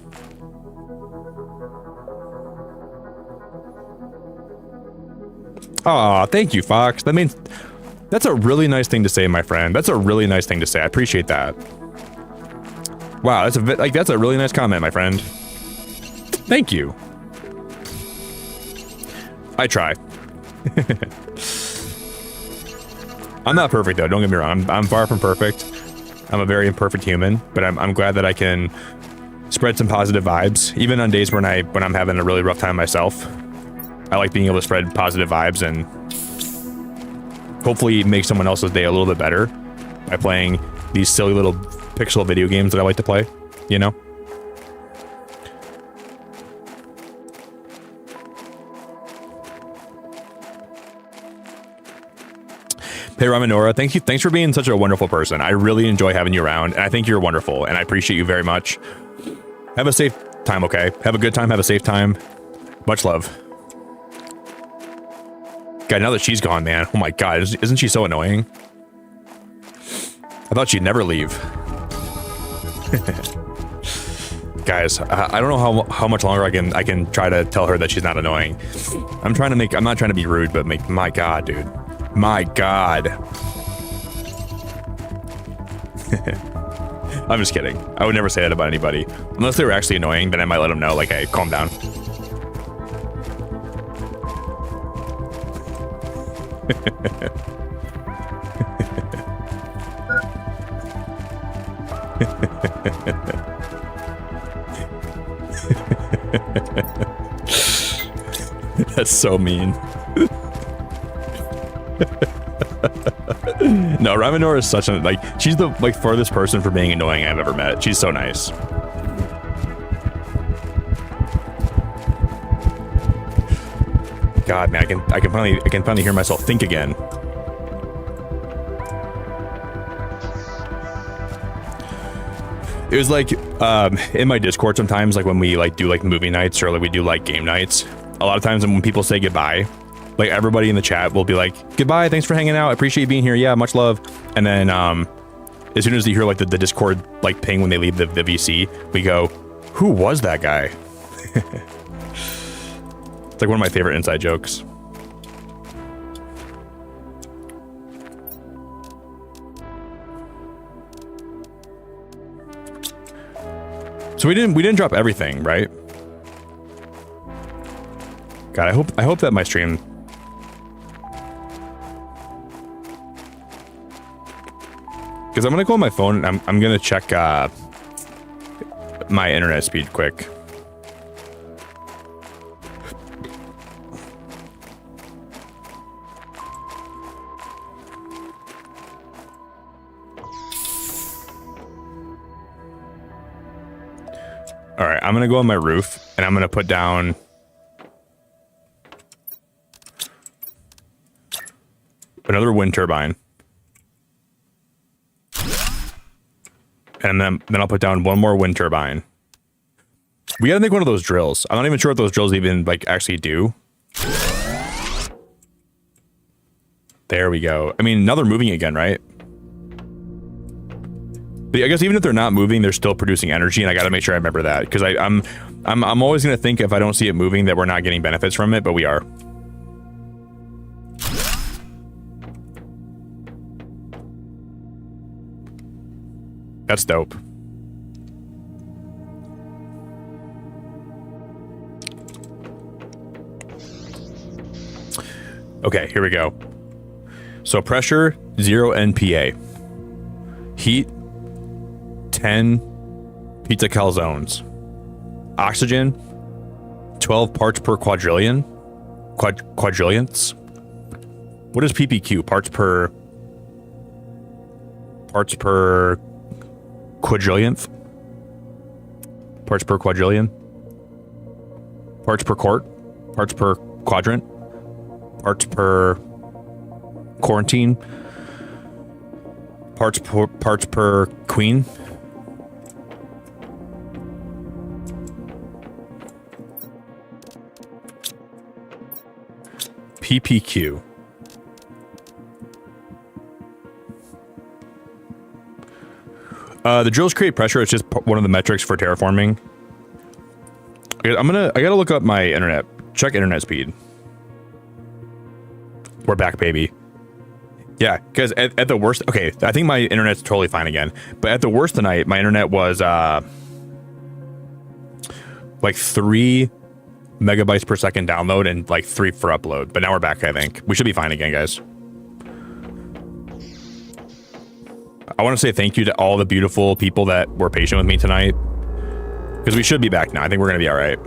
Aw, thank you, Fox. That means that's a really nice thing to say, my friend. That's a really nice thing to say. I appreciate that. Wow, that's a really nice comment, my friend. Thank you. I try. I'm not perfect though. Don't get me wrong. I'm far from perfect. I'm a very imperfect human, but I'm glad that I can spread some positive vibes, even on days when I'm having a really rough time myself. I like being able to spread positive vibes and hopefully make someone else's day a little bit better by playing these silly little pixel video games that I like to play, you know? Hey, Ramanora, thanks for being such a wonderful person. I really enjoy having you around, and I think you're wonderful, and I appreciate you very much. Have a safe time, okay? Have a good time, have a safe time. Much love. God, now that she's gone, man. Oh my God, isn't she so annoying? I thought she'd never leave. Guys, I don't know how much longer I can try to tell her that she's not annoying. I'm not trying to be rude, but my God, dude. My God. I'm just kidding. I would never say that about anybody. Unless they were actually annoying, then I might let them know, like, hey, calm down. That's so mean. No, Ramanor is such a, like, she's the farthest person from being annoying I've ever met. She's so nice. God, man, I can finally hear myself think again. It was like in my Discord sometimes, like when we like do like movie nights or like we do like game nights, a lot of times when people say goodbye, like everybody in the chat will be like, goodbye, thanks for hanging out, I appreciate you being here, yeah, much love. And then as soon as you hear like the Discord like ping when they leave the VC, we go, who was that guy? It's like one of my favorite inside jokes. So we didn't drop everything, right? God, I hope that my stream. Because I'm gonna go on my phone and I'm gonna check my internet speed quick. All right, I'm gonna go on my roof and I'm gonna put down another wind turbine, and then I'll put down one more wind turbine. We gotta make one of those drills. I'm not even sure what those drills even like actually do. There we go. I mean, now they're moving again, right? But I guess even if they're not moving, they're still producing energy, and I got to make sure I remember that, because I'm always going to think if I don't see it moving that we're not getting benefits from it, but we are. That's dope. Okay, here we go. So pressure 0 NPA, heat 10 pizza calzones, oxygen 12 parts per quadrillion, quadrillionths. What is PPQ? Parts per quadrillionth, parts per quadrillion, parts per quart, parts per quadrant, parts per quarantine, parts per queen. PPQ. The drills create pressure. It's just one of the metrics for terraforming. I gotta look up my internet. Check internet speed. We're back, baby. Yeah, because at the worst, okay, I think my internet's totally fine again. But at the worst tonight, my internet was like 3 megabytes per second download and like 3 for upload. But now we're back, I think. We should be fine again, guys. I want to say thank you to all the beautiful people that were patient with me tonight, because we should be back now. I think we're going to be all right.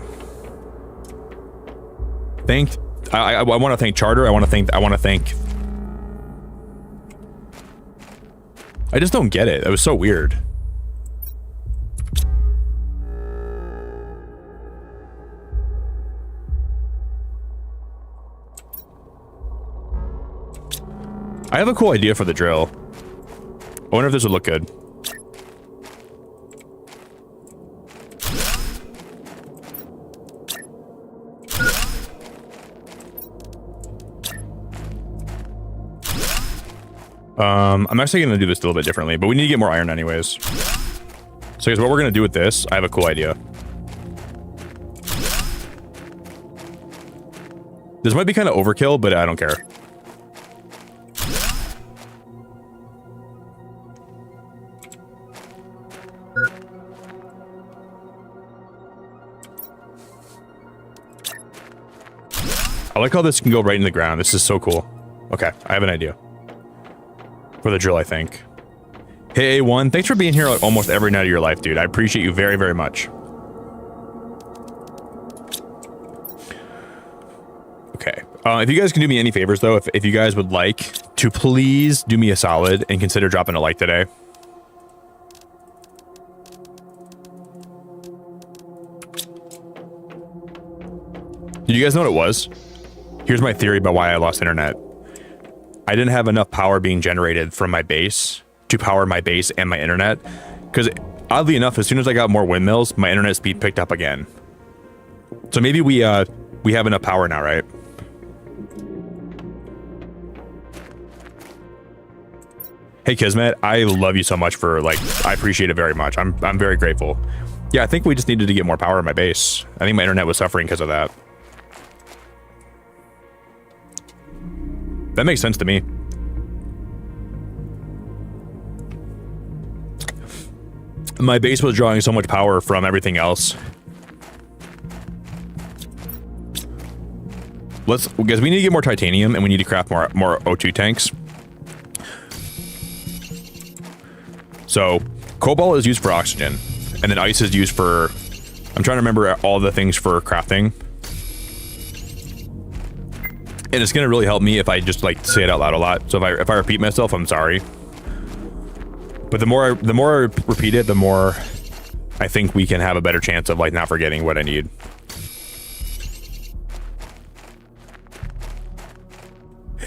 I want to thank Charter. I want to thank. I just don't get it. It was so weird. I have a cool idea for the drill. I wonder if this would look good. I'm actually going to do this a little bit differently, but we need to get more iron anyways. So guys, what we're going to do with this, I have a cool idea. This might be kind of overkill, but I don't care. I like how this can go right in the ground. This is so cool. Okay, I have an idea. For the drill, I think. Hey, A1, thanks for being here like almost every night of your life, dude. I appreciate you very, very much. Okay. If you guys can do me any favors, though, if you guys would like to please do me a solid and consider dropping a like today. Did you guys know what it was? Here's my theory about why I lost internet. I didn't have enough power being generated from my base to power my base and my internet. Because oddly enough, as soon as I got more windmills, my internet speed picked up again. So maybe we have enough power now, right? Hey Kismet, I love you so much for I appreciate it very much. I'm very grateful. Yeah, I think we just needed to get more power in my base. I think my internet was suffering because of that. That makes sense to me. My base was drawing so much power from everything else. Because we need to get more titanium and we need to craft more O2 tanks. So, cobalt is used for oxygen, and then ice is used for... I'm trying to remember all the things for crafting. And it's going to really help me if I just say it out loud a lot. So if I repeat myself, I'm sorry. But the more I repeat it, the more I think we can have a better chance of not forgetting what I need.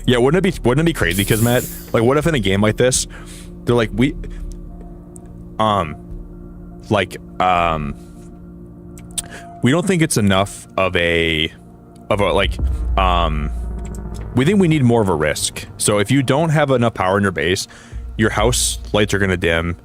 Yeah, wouldn't it be crazy, Kismet? What if in a game like this, they're we don't think it's enough of a we think we need more of a risk. So if you don't have enough power in your base, your house lights are going to dim,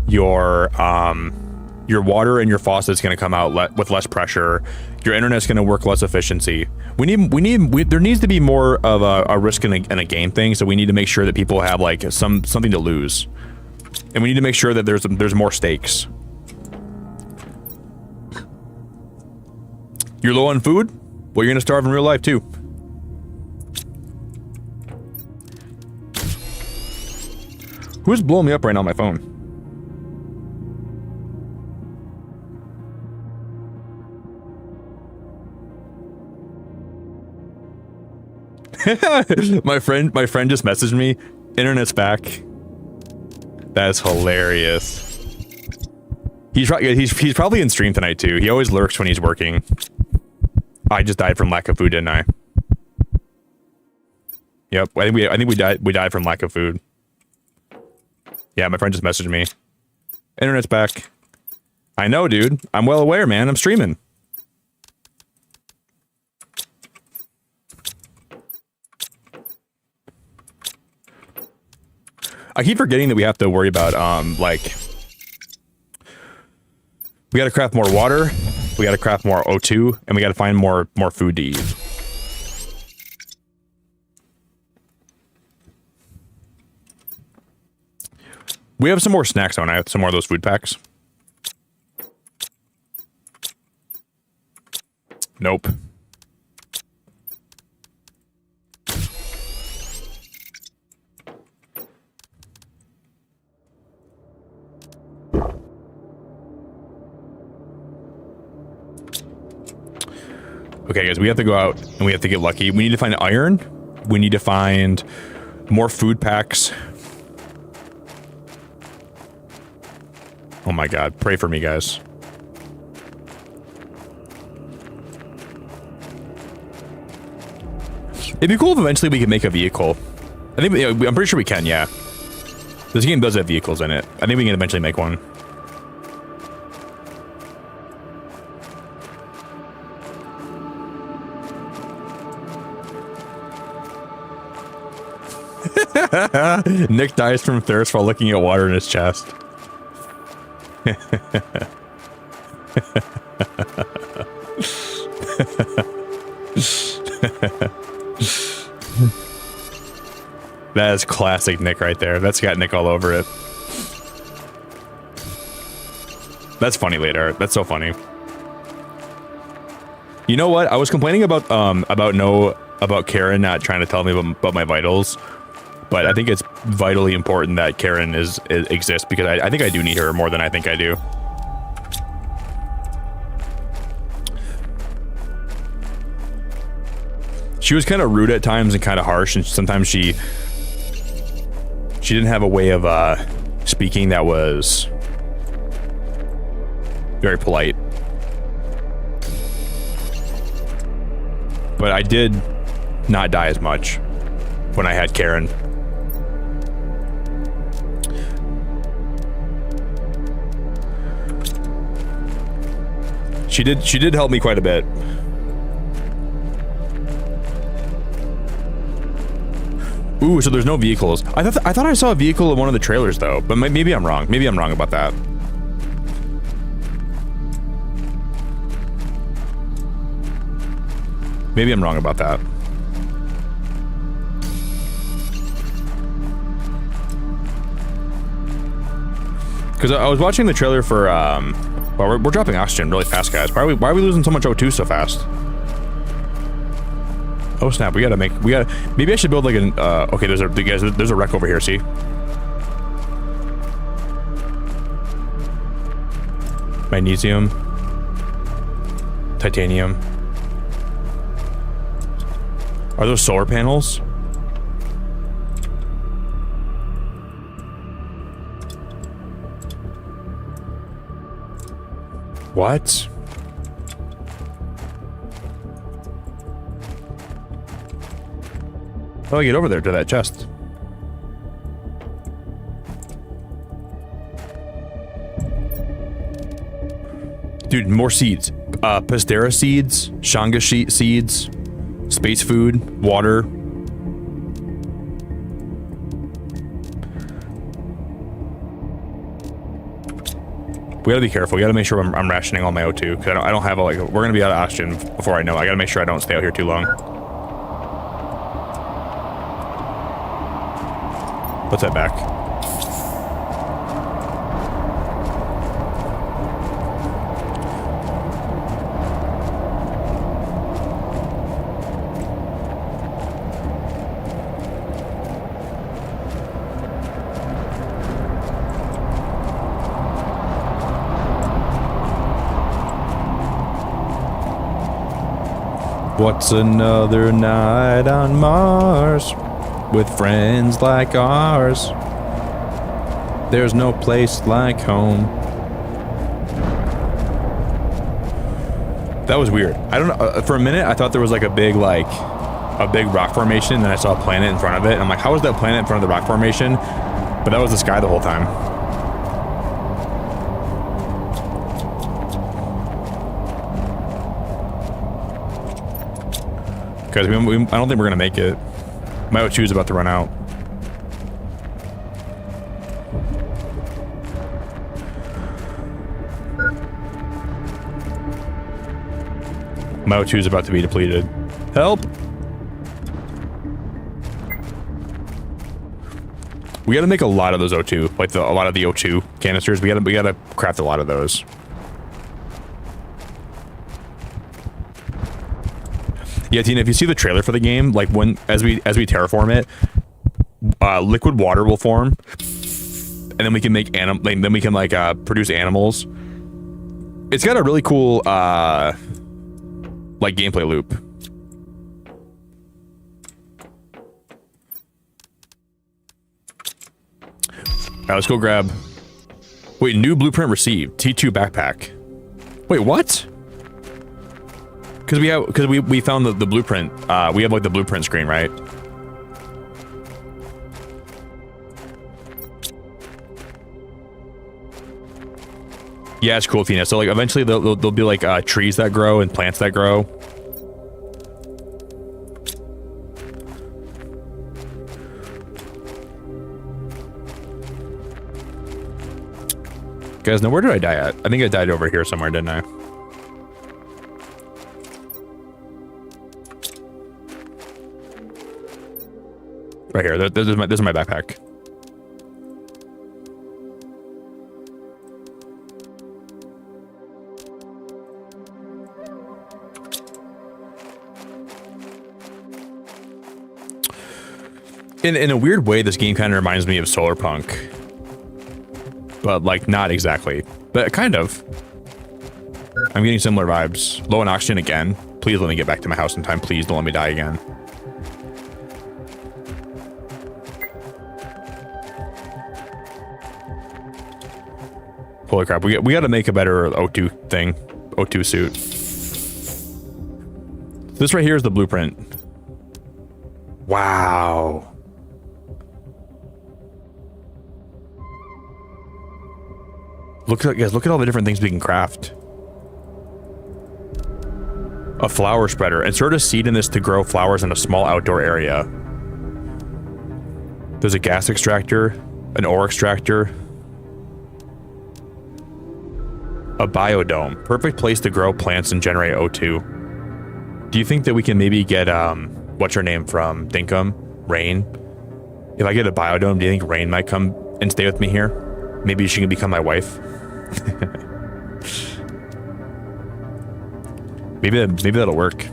your water and your faucet's going to come out with less pressure, your internet's going to work less efficiency. There needs to be more of a risk in a game thing, so we need to make sure that people have something to lose. And we need to make sure that there's more stakes. You're low on food? Well, you're going to starve in real life too. Who's blowing me up right now on my phone? my friend just messaged me. Internet's back. That's hilarious. He's probably in stream tonight too. He always lurks when he's working. I just died from lack of food, didn't I? Yep. I think we died from lack of food. Yeah, my friend just messaged me. Internet's back. I know, dude. I'm well aware, man. I'm streaming. I keep forgetting that we have to worry about, we gotta craft more water, we gotta craft more O2, and we gotta find more food to eat. We have some more snacks on. I have some more of those food packs. Nope. Okay, guys, we have to go out and we have to get lucky. We need to find iron. We need to find more food packs. Oh my god, pray for me, guys. It'd be cool if eventually we could make a vehicle. I'm pretty sure we can, yeah. This game does have vehicles in it. I think we can eventually make one. Nick dies from thirst while looking at water in his chest. That is classic Nick right there. That's got Nick all over it. That's funny later. That's so funny. You know what? I was complaining about Karen not trying to tell me about my vitals, but I think it's vitally important that Karen exists because I think I do need her more than I think I do. She was kind of rude at times and kind of harsh, and sometimes she didn't have a way of speaking that was very polite. But I did not die as much when I had Karen. She did help me quite a bit. Ooh, so there's no vehicles. I thought I saw a vehicle in one of the trailers though, but maybe I'm wrong. Maybe I'm wrong about that. Maybe I'm wrong about that. Because I was watching the trailer for, well, we're dropping oxygen really fast, guys. Why are we losing so much O2 so fast? Oh snap! We gotta. Maybe I should build like an. Okay, there's a wreck over here. See? Magnesium, titanium. Are those solar panels? What? How do I get over there to that chest? Dude, more seeds. Pastera seeds, Shanga seeds, space food, water. We gotta be careful. We gotta make sure I'm rationing all my O2 because I don't have a, like, we're gonna be out of oxygen before I know. I gotta make sure I don't stay out here too long. Let's head back. What's another night on Mars with friends like ours? There's no place like home. That was weird. I don't know. For a minute, I thought there was like a big rock formation, and then I saw a planet in front of it. And I'm like, how is that planet in front of the rock formation? But that was the sky the whole time. Because I don't think we're gonna make it. My O2 is about to run out. My O2 is about to be depleted. Help! We gotta make a lot of those O2, like a lot of the O2 canisters. We gotta craft a lot of those. Yeah, Tina, if you see the trailer for the game, like as we terraform it, liquid water will form, and then we can make produce animals. It's got a really cool like gameplay loop. All right, let's go grab. Wait, new blueprint received. T2 backpack. Wait, what? Because we found the blueprint. We have like the blueprint screen, right? Yeah, it's cool, Tina. So like eventually there'll be like trees that grow and plants that grow. Guys, now where did I die at? I think I died over here somewhere, didn't I? Right here. This is my backpack. In a weird way, this game kind of reminds me of Solarpunk. But, like, not exactly. But kind of. I'm getting similar vibes. Low on oxygen again. Please let me get back to my house in time. Please don't let me die again. Holy crap. We got to make a better O2 thing. O2 suit. This right here is the blueprint. Wow. Look at all the different things we can craft. A flower spreader. Insert a seed in this to grow flowers in a small outdoor area. There's a gas extractor, an ore extractor, a biodome. Perfect place to grow plants and generate O2. Do you think that we can maybe get, what's her name from Dinkum? Rain? If I get a biodome, do you think Rain might come and stay with me here? Maybe she can become my wife? maybe that'll work.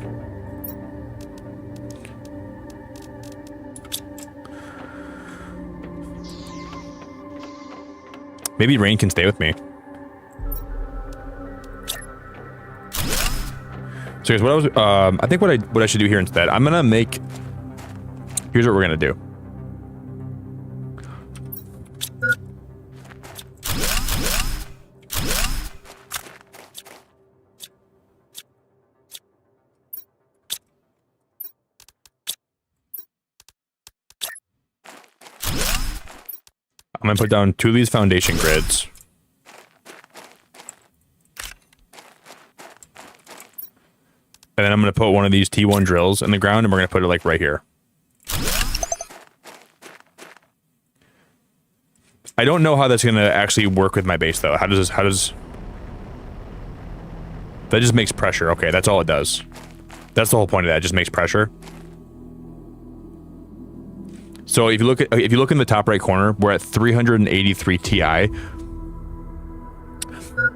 Maybe Rain can stay with me. So guys, I think what I should do here instead, I'm gonna make. Here's what we're gonna do. I'm gonna put down 2 of these foundation grids. And then I'm gonna put one of these T1 drills in the ground, and we're gonna put it like right here. I don't know how that's gonna actually work with my base though. How does that just makes pressure? Okay, that's all it does. That's the whole point of that. It just makes pressure. So if you look in the top right corner, we're at 383 Ti, and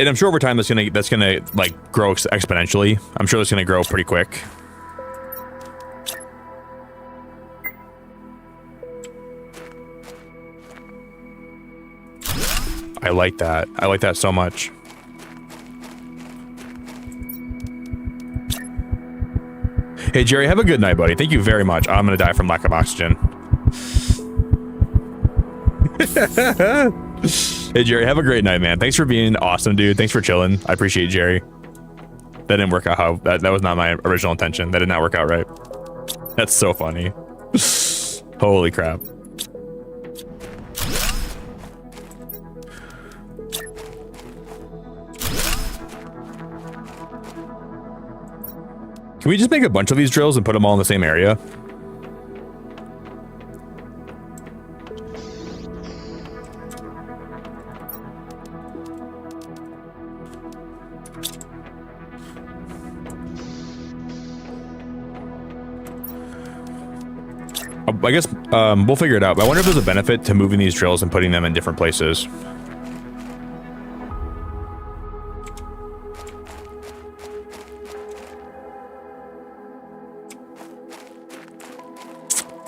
I'm sure over time that's gonna like grow exponentially. I'm sure that's gonna grow pretty quick. I like that. I like that so much. Hey Jerry, have a good night, buddy. Thank you very much. I'm gonna die from lack of oxygen. Hey Jerry, have a great night, man. Thanks for being awesome, dude. Thanks for chilling. I appreciate it, Jerry. That didn't work out how that was not my original intention. That did not work out right. That's so funny. Holy crap. Can we just make a bunch of these drills and put them all in the same area? I guess we'll figure it out, but I wonder if there's a benefit to moving these drills and putting them in different places.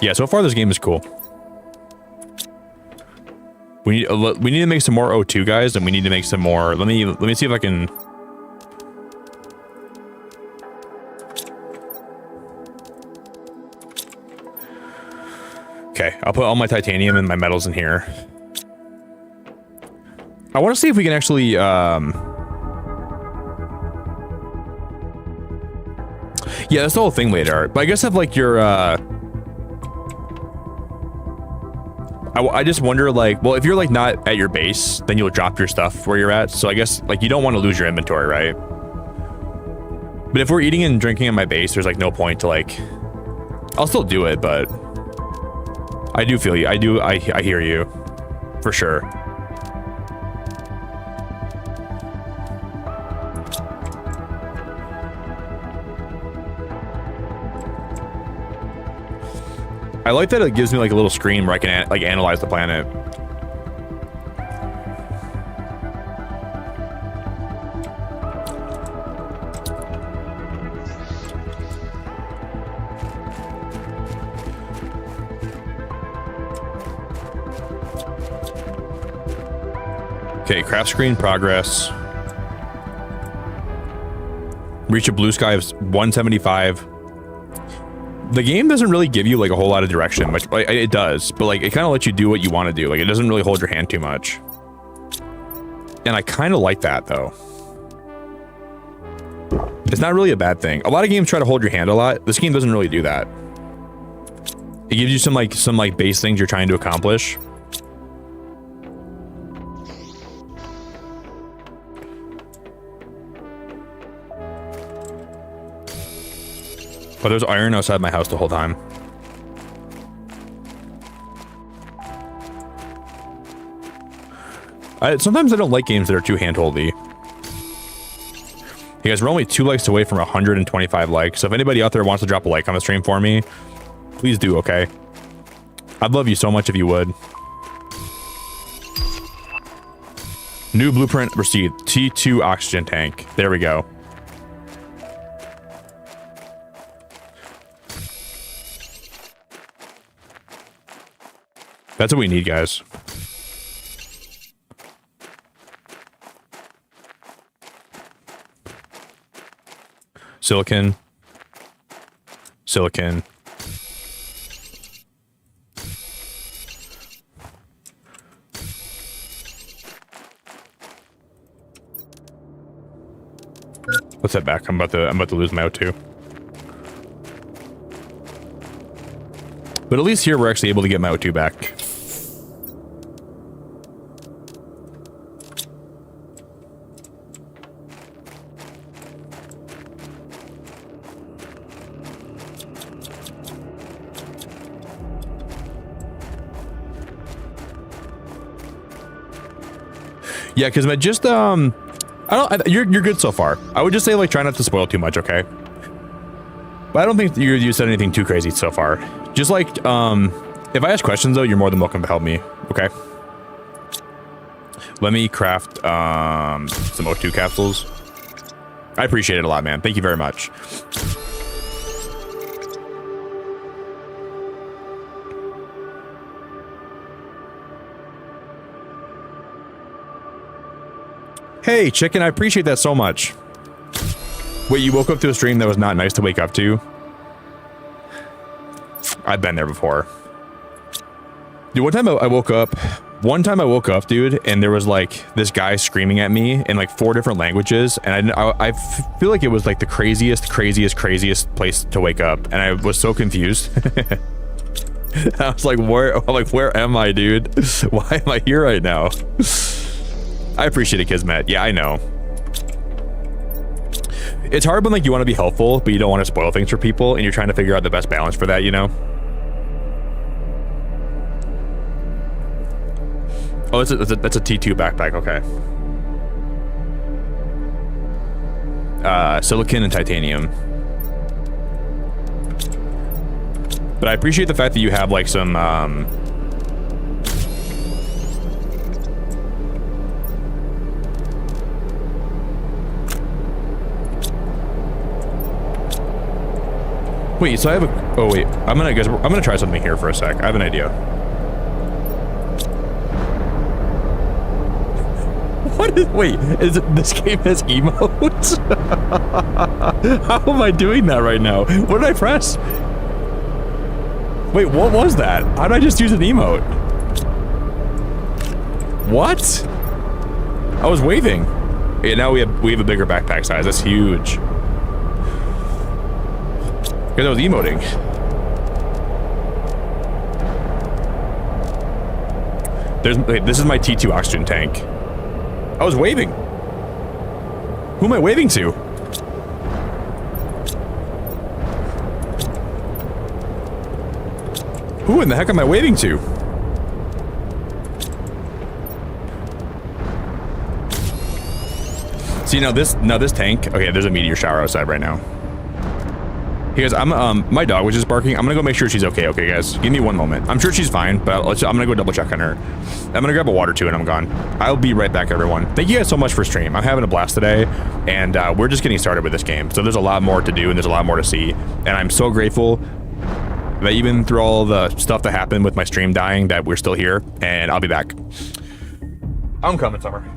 Yeah, so far this game is cool. We need to make some more O2, guys, and we need to make some more. Let me see if I can. Okay, I'll put all my titanium and my metals in here. I want to see if we can actually, yeah, that's the whole thing later. But I guess have like your, I just wonder, like, well, if you're like not at your base, then you'll drop your stuff where you're at. So I guess like you don't want to lose your inventory, right? But if we're eating and drinking at my base, there's like no point to like, I'll still do it, but I do feel you. I hear you for sure. I like that it gives me like a little screen where I can like analyze the planet. Okay, craft screen progress. Reach a blue sky of 175. The game doesn't really give you like a whole lot of direction, like it does, but like it kind of lets you do what you want to do. Like it doesn't really hold your hand too much. And I kind of like that though. It's not really a bad thing. A lot of games try to hold your hand a lot. This game doesn't really do that. It gives you some base things you're trying to accomplish. But there's iron outside my house the whole time. Sometimes I don't like games that are too handholdy. You guys, we're only 2 likes away from 125 likes. So if anybody out there wants to drop a like on the stream for me, please do, okay? I'd love you so much if you would. New blueprint received. T2 oxygen tank. There we go. That's what we need, guys. Silicon. Silicon. Let's head back. I'm about to lose my O2. But at least here we're actually able to get my O2 back. Yeah, because just you're good so far. I would just say like try not to spoil too much, okay? But I don't think you said anything too crazy so far. Just like if I ask questions though, you're more than welcome to help me, okay? Let me craft some O2 capsules. I appreciate it a lot, man. Thank you very much. Hey, chicken, I appreciate that so much. Wait, you woke up to a stream that was not nice to wake up to? I've been there before. Dude, one time I woke up, dude, and there was like this guy screaming at me in like 4 different languages, and I feel like it was like the craziest place to wake up, and I was so confused. I was like, where am I, dude? Why am I here right now? I appreciate it, Kismet. Yeah, I know. It's hard when like you want to be helpful, but you don't want to spoil things for people, and you're trying to figure out the best balance for that, you know? Oh, that's a T2 backpack, okay. Silicon and titanium. But I appreciate the fact that you have like some, wait, so I have a... Oh, wait. I'm gonna try something here for a sec. I have an idea. What is... Wait, this game has emotes? How am I doing that right now? What did I press? Wait, what was that? How did I just use an emote? What? I was waving. Yeah, now we have a bigger backpack size. That's huge. Because I was emoting. Wait, this is my T2 oxygen tank. I was waving. Who am I waving to? Who in the heck am I waving to? See, now this tank... Okay, there's a meteor shower outside right now. Hey guys, my dog was just barking. I'm gonna go make sure she's okay. Okay, guys, give me one moment. I'm sure she's fine, but I'm gonna go double check on her. I'm gonna grab a water too, and I'm gone. I'll be right back, everyone. Thank you guys so much for stream. I'm having a blast today, and we're just getting started with this game. So there's a lot more to do, and there's a lot more to see. And I'm so grateful that even through all the stuff that happened with my stream dying, that we're still here. And I'll be back. I'm coming, Summer.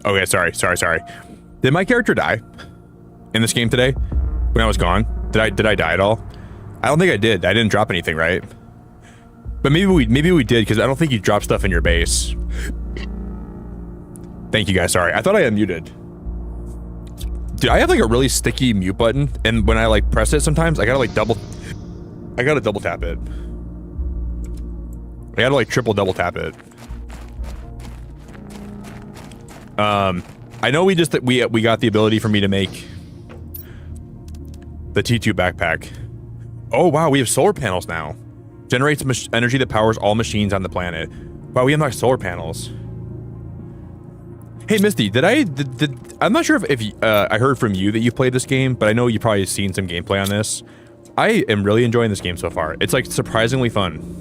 Okay, sorry. Did my character die in this game today when I was gone? Did I die at all? I don't think I did. I didn't drop anything, right? But maybe we did, because I don't think you drop stuff in your base. Thank you guys. Sorry, I thought I unmuted. Dude, I have like a really sticky mute button, and when I like press it, sometimes I gotta double tap it. I gotta like triple double tap it. I know we got the ability for me to make the T2 backpack. Oh wow, we have solar panels now. Generates energy that powers all machines on the planet. Wow, we unlocked solar panels. Hey Misty, I'm not sure if I heard from you that you played this game, but I know you probably seen some gameplay on this. I am really enjoying this game so far. It's like surprisingly fun.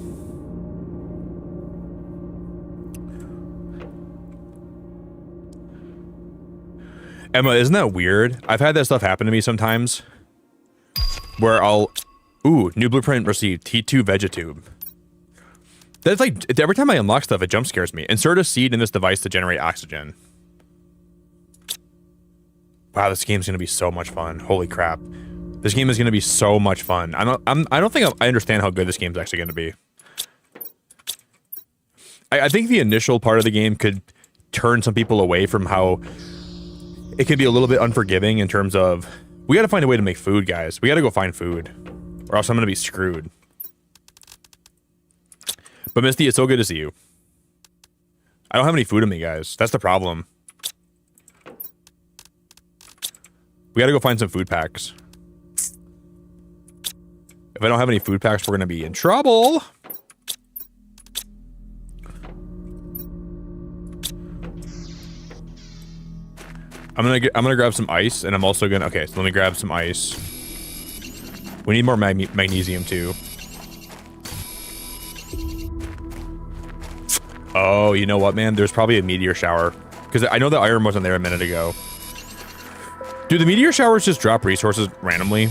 Emma, isn't that weird? I've had that stuff happen to me sometimes where ooh, new blueprint received, T2 Vegetube. That's like, every time I unlock stuff, it jump scares me. Insert a seed in this device to generate oxygen. Wow, this game's gonna be so much fun. Holy crap. This game is gonna be so much fun. I don't think I understand how good this game's actually gonna be. I think the initial part of the game could turn some people away from how it can be a little bit unforgiving in terms of, we gotta find a way to make food, guys. We gotta go find food, or else I'm gonna be screwed. But Misty, it's so good to see you. I don't have any food in me, guys. That's the problem. We gotta go find some food packs. If I don't have any food packs, we're gonna be in trouble. I'm gonna grab some ice, and I'm also gonna, okay, so let me grab some ice. We need more magnesium too. Oh, you know what, man? There's probably a meteor shower, because I know the iron wasn't there a minute ago. Do the meteor showers just drop resources randomly?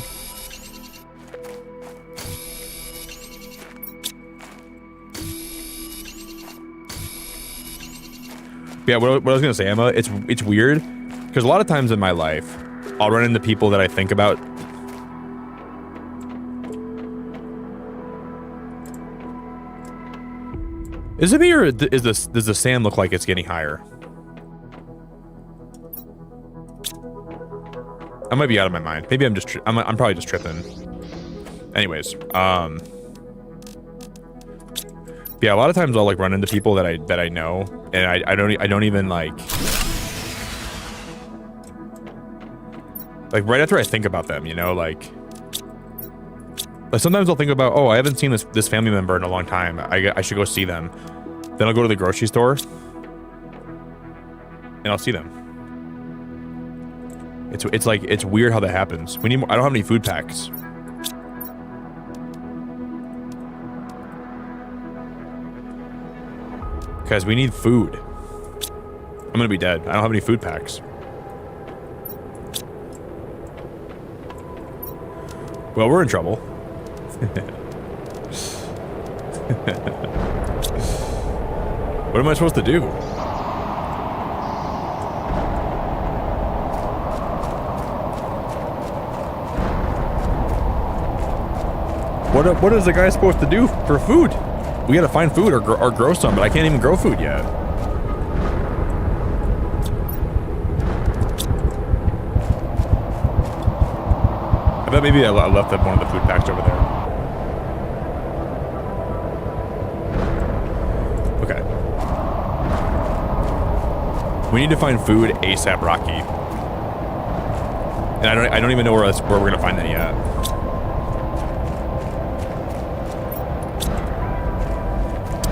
Yeah, what I was gonna say, Emma, it's weird, because a lot of times in my life, I'll run into people that I think about. Is it me, or does the sand look like it's getting higher? I might be out of my mind. Maybe I'm probably just tripping. Anyways, yeah, a lot of times I'll like run into people that I know, and I don't even like right after I think about them, you know, like sometimes I'll think about, oh, I haven't seen this family member in a long time. I should go see them. Then I'll go to the grocery store and I'll see them. It's weird how that happens. We need more. I don't have any food packs. Guys, we need food. I'm gonna be dead. I don't have any food packs. Well, we're in trouble. What am I supposed to do? What is the guy supposed to do for food? We gotta find food or grow some, but I can't even grow food yet. I bet maybe I left one of the food packs over there. Okay. We need to find food ASAP, Rocky. And I don't even know where we're gonna find that yet.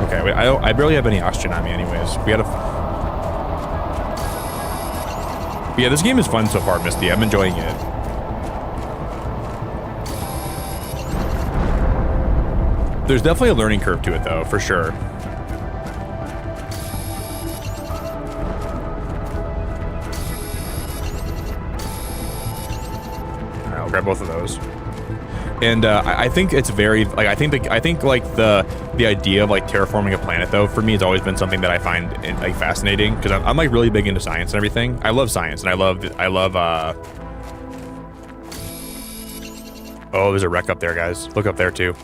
Okay, wait, I barely have any oxygen on me anyways. We gotta... But yeah, this game is fun so far, Misty. I'm enjoying it. There's definitely a learning curve to it, though, for sure. Alright, I'll grab both of those. And I think it's very like I think like the idea of like terraforming a planet though for me has always been something that I find like fascinating because I'm like really big into science and everything. I love science and I love oh, there's a wreck up there, guys. Look up there too.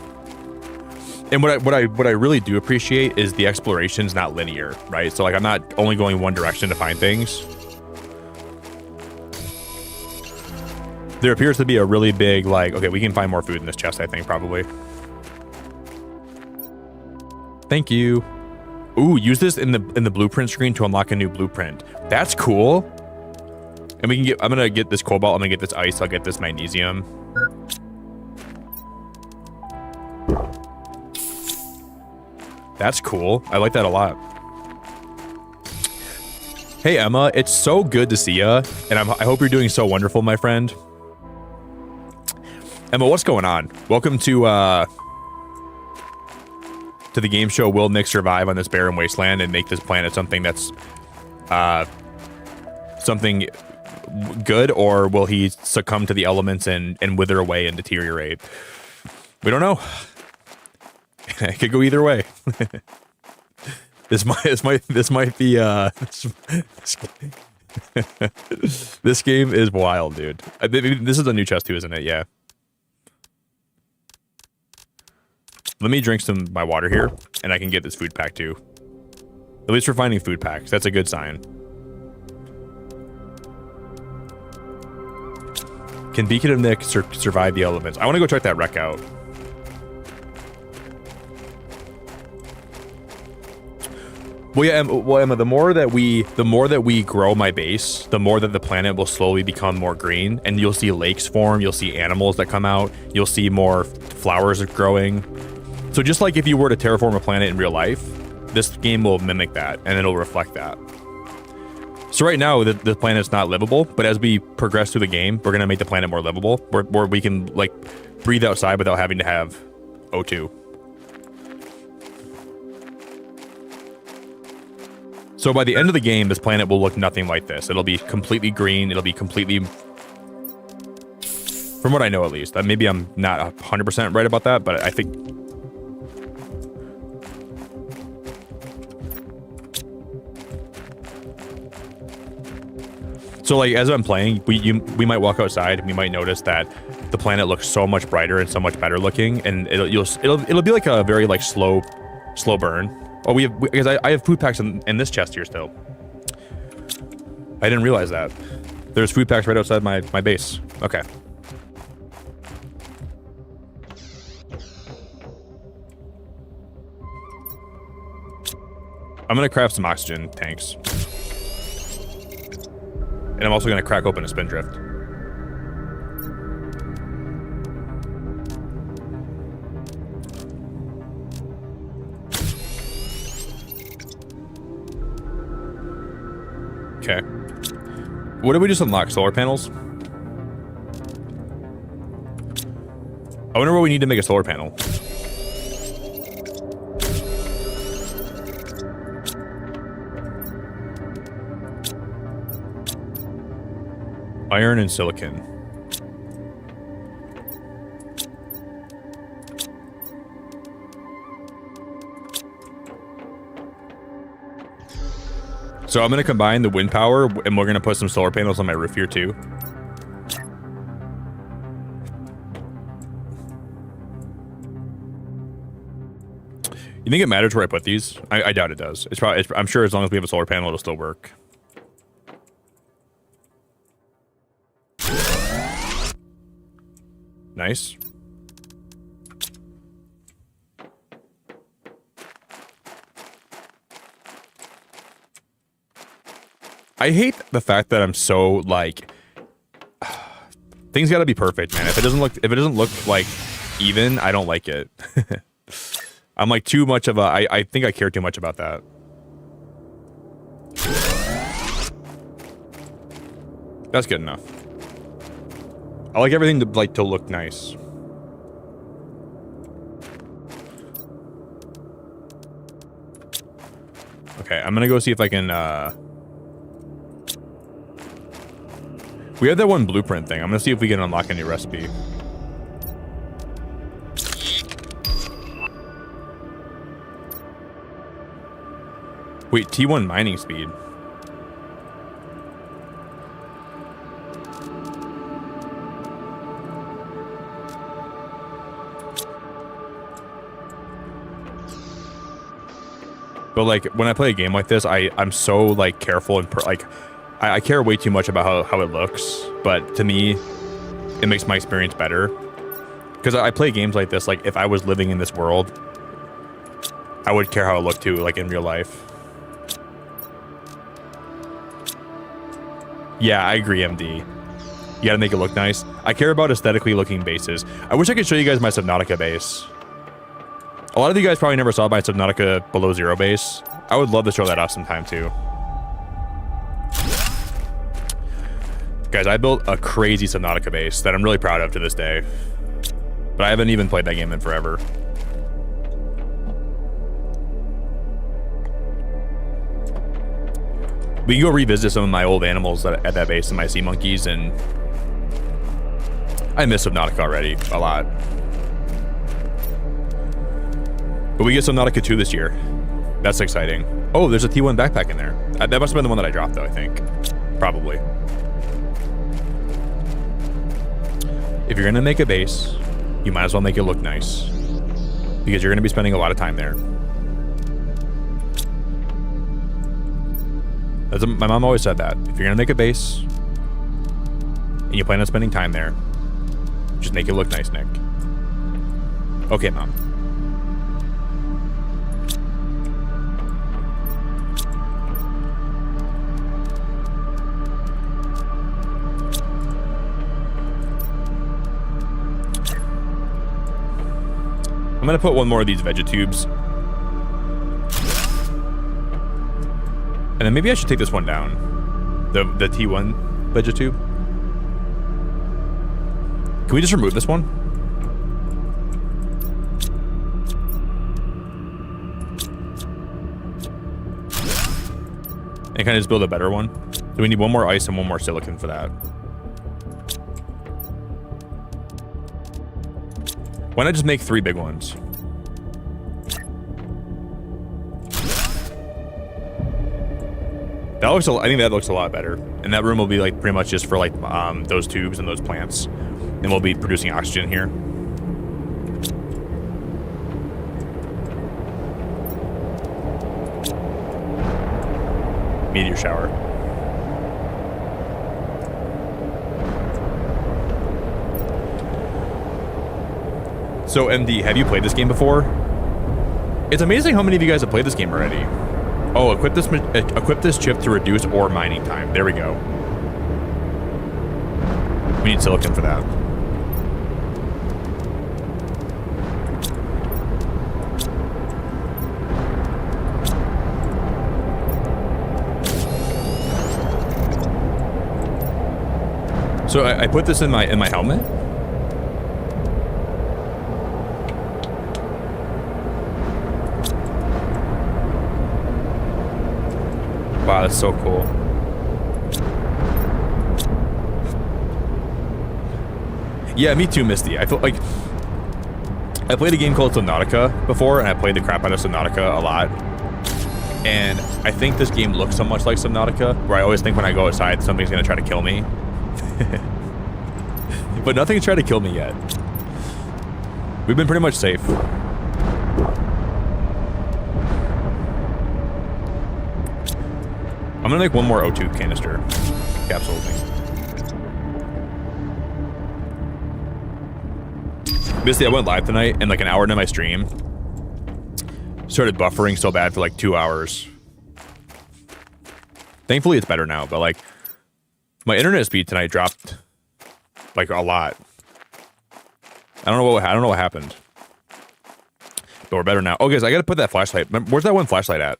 And what I really do appreciate is the exploration's not linear, right? So like I'm not only going one direction to find things. There appears to be a really big like okay, we can find more food in this chest, I think probably. Thank you. Ooh, use this in the blueprint screen to unlock a new blueprint. That's cool. And we can get I'm gonna get this cobalt, I'm gonna get this ice, I'll get this magnesium. That's cool. I like that a lot. Hey, Emma. It's so good to see ya. And I hope you're doing so wonderful, my friend. Emma, what's going on? Welcome to the game show. Will Nick survive on this barren wasteland and make this planet something that's something good? Or will he succumb to the elements and wither away and deteriorate? We don't know. It could go either way. This might be this game is wild, dude. This is a new chest too, isn't it? Yeah. Let me drink my water here, and I can get this food pack too. At least we're finding food packs. That's a good sign. Can Beacon of Nick survive the elements? I want to go check that wreck out. Well, yeah, Emma. The more that we grow my base, the more that the planet will slowly become more green, and you'll see lakes form. You'll see animals that come out. You'll see more flowers growing. So just like if you were to terraform a planet in real life, this game will mimic that, and it'll reflect that. So right now, the planet's not livable, but as we progress through the game, we're gonna make the planet more livable, where we can like breathe outside without having to have O2. So by the end of the game, this planet will look nothing like this. It'll be completely green. It'll be completely, from what I know at least. Maybe I'm not 100% right about that, but I think. So like as I'm playing, we might walk outside and we might notice that the planet looks so much brighter and so much better looking, and it'll be like a very like slow burn. Oh, because I have food packs in this chest here still. I didn't realize that. There's food packs right outside my base. Okay. I'm gonna craft some oxygen tanks. And I'm also gonna crack open a spindrift. Okay. What did we just unlock? Solar panels? I wonder what we need to make a solar panel. Iron and silicon. So I'm going to combine the wind power, and we're going to put some solar panels on my roof here too. You think it matters where I put these? I doubt it does. I'm sure as long as we have a solar panel, it'll still work. Nice. I hate the fact that I'm so like things got to be perfect, man. If it doesn't look like even, I don't like it. I'm like too much of a I think I care too much about that. That's good enough. I like everything to look nice. Okay, I'm gonna go see if I can we have that one blueprint thing. I'm gonna see if we can unlock a new recipe. Wait, T1 mining speed. But like when I play a game like this, I'm so like careful and I care way too much about how it looks. But to me, it makes my experience better. Because I play games like this, like if I was living in this world, I would care how it looked too, like in real life. Yeah, I agree, MD. You gotta make it look nice. I care about aesthetically looking bases. I wish I could show you guys my Subnautica base. A lot of you guys probably never saw my Subnautica below zero base. I would love to show that off sometime too. Guys, I built a crazy Subnautica base that I'm really proud of to this day. But I haven't even played that game in forever. We can go revisit some of my old animals at that base and my sea monkeys, and I miss Subnautica already a lot. But we get Subnautica 2 this year. That's exciting. Oh, there's a T1 backpack in there. That must have been the one that I dropped, though, I think. Probably. If you're going to make a base, you might as well make it look nice. Because you're going to be spending a lot of time there. My mom always said that. If you're going to make a base, and you plan on spending time there, just make it look nice, Nick. Okay, Mom. I'm gonna put one more of these vegetubes. And then maybe I should take this one down. The T1 vegetube. Can we just remove this one? And kind of just build a better one? So we need one more ice and one more silicon for that. Why not just make 3 big ones? That looks. I think that looks a lot better. And that room will be like pretty much just for like those tubes and those plants, and we'll be producing oxygen here. Meteor shower. So, MD, have you played this game before? It's amazing how many of you guys have played this game already. Oh, equip this chip to reduce ore mining time. There we go. We need silicon for that. So I put this in my helmet. Wow, that's so cool. Yeah, me too, Misty. I feel like I played a game called Subnautica before, and I played the crap out of Subnautica a lot. And I think this game looks so much like Subnautica, where I always think when I go outside, something's gonna try to kill me. But nothing's tried to kill me yet. We've been pretty much safe. I'm gonna make one more O2 canister capsule thing. Basically, I went live tonight, and like an hour into my stream, started buffering so bad for like 2 hours. Thankfully, it's better now, but like my internet speed tonight dropped like a lot. I don't know what happened, but we're better now. Oh, guys, I gotta put that flashlight. Where's that one flashlight at?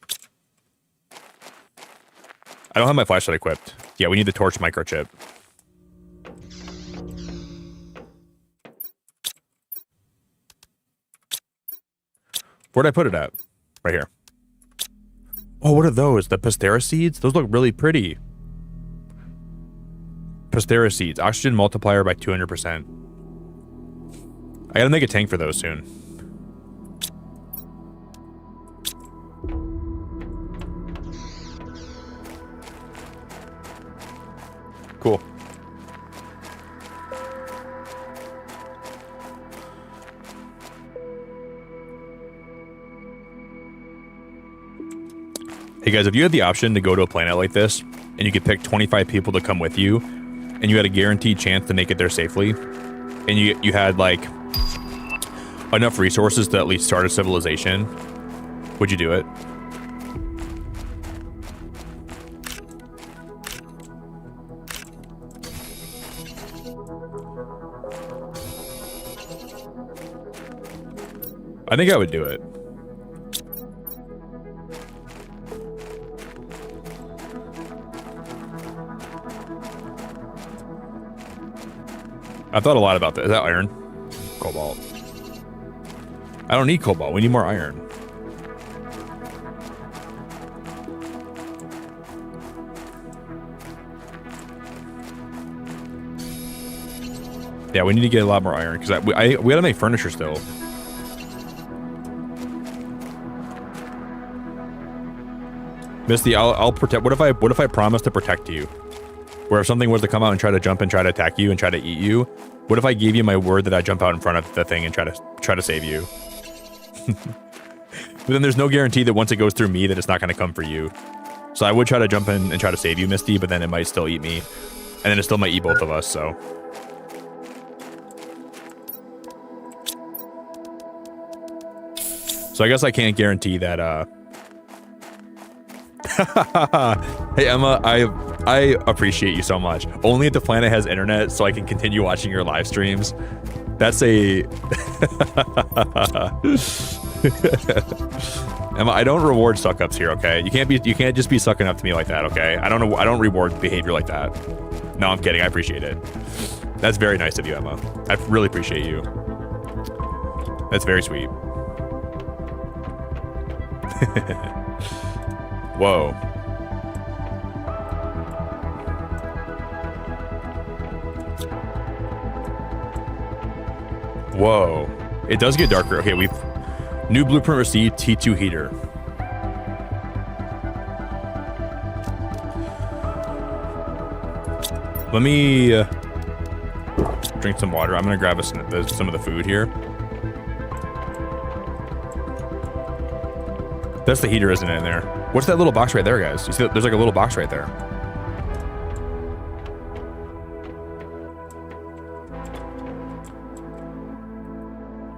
I don't have my flashlight equipped. Yeah, we need the torch microchip. Where'd I put it at? Right here. Oh, what are those? The Pastera seeds? Those look really pretty. Pastera seeds. Oxygen multiplier by 200%. I gotta make a tank for those soon. Hey guys, if you had the option to go to a planet like this, and you could pick 25 people to come with you, and you had a guaranteed chance to make it there safely, and you had like enough resources to at least start a civilization, would you do it? I think I would do it. I thought a lot about that. Is that iron? Cobalt. I don't need cobalt. We need more iron. Yeah, we need to get a lot more iron because we gotta make furniture still. Misty, I'll protect. What if I promise to protect you? Where if something was to come out and try to jump and try to attack you and try to eat you, what if I gave you my word that I jump out in front of the thing and try to save you? But then there's no guarantee that once it goes through me that it's not going to come for you. So I would try to jump in and try to save you, Misty, but then it might still eat me, and then it still might eat both of us. So. So I guess I can't guarantee that. Hey Emma, I appreciate you so much. Only if the planet has internet so I can continue watching your live streams. That's a Emma, I don't reward suck ups here, okay? You can't just be sucking up to me like that, okay? I don't reward behavior like that. No, I'm kidding. I appreciate it. That's very nice of you, Emma. I really appreciate you. That's very sweet. Whoa. Whoa. It does get darker. Okay, we've... New blueprint received, T2 heater. Let me drink some water. I'm gonna grab some of the food here. That's the heater, isn't it, in there? What's that little box right there, guys? You see, there's like a little box right there.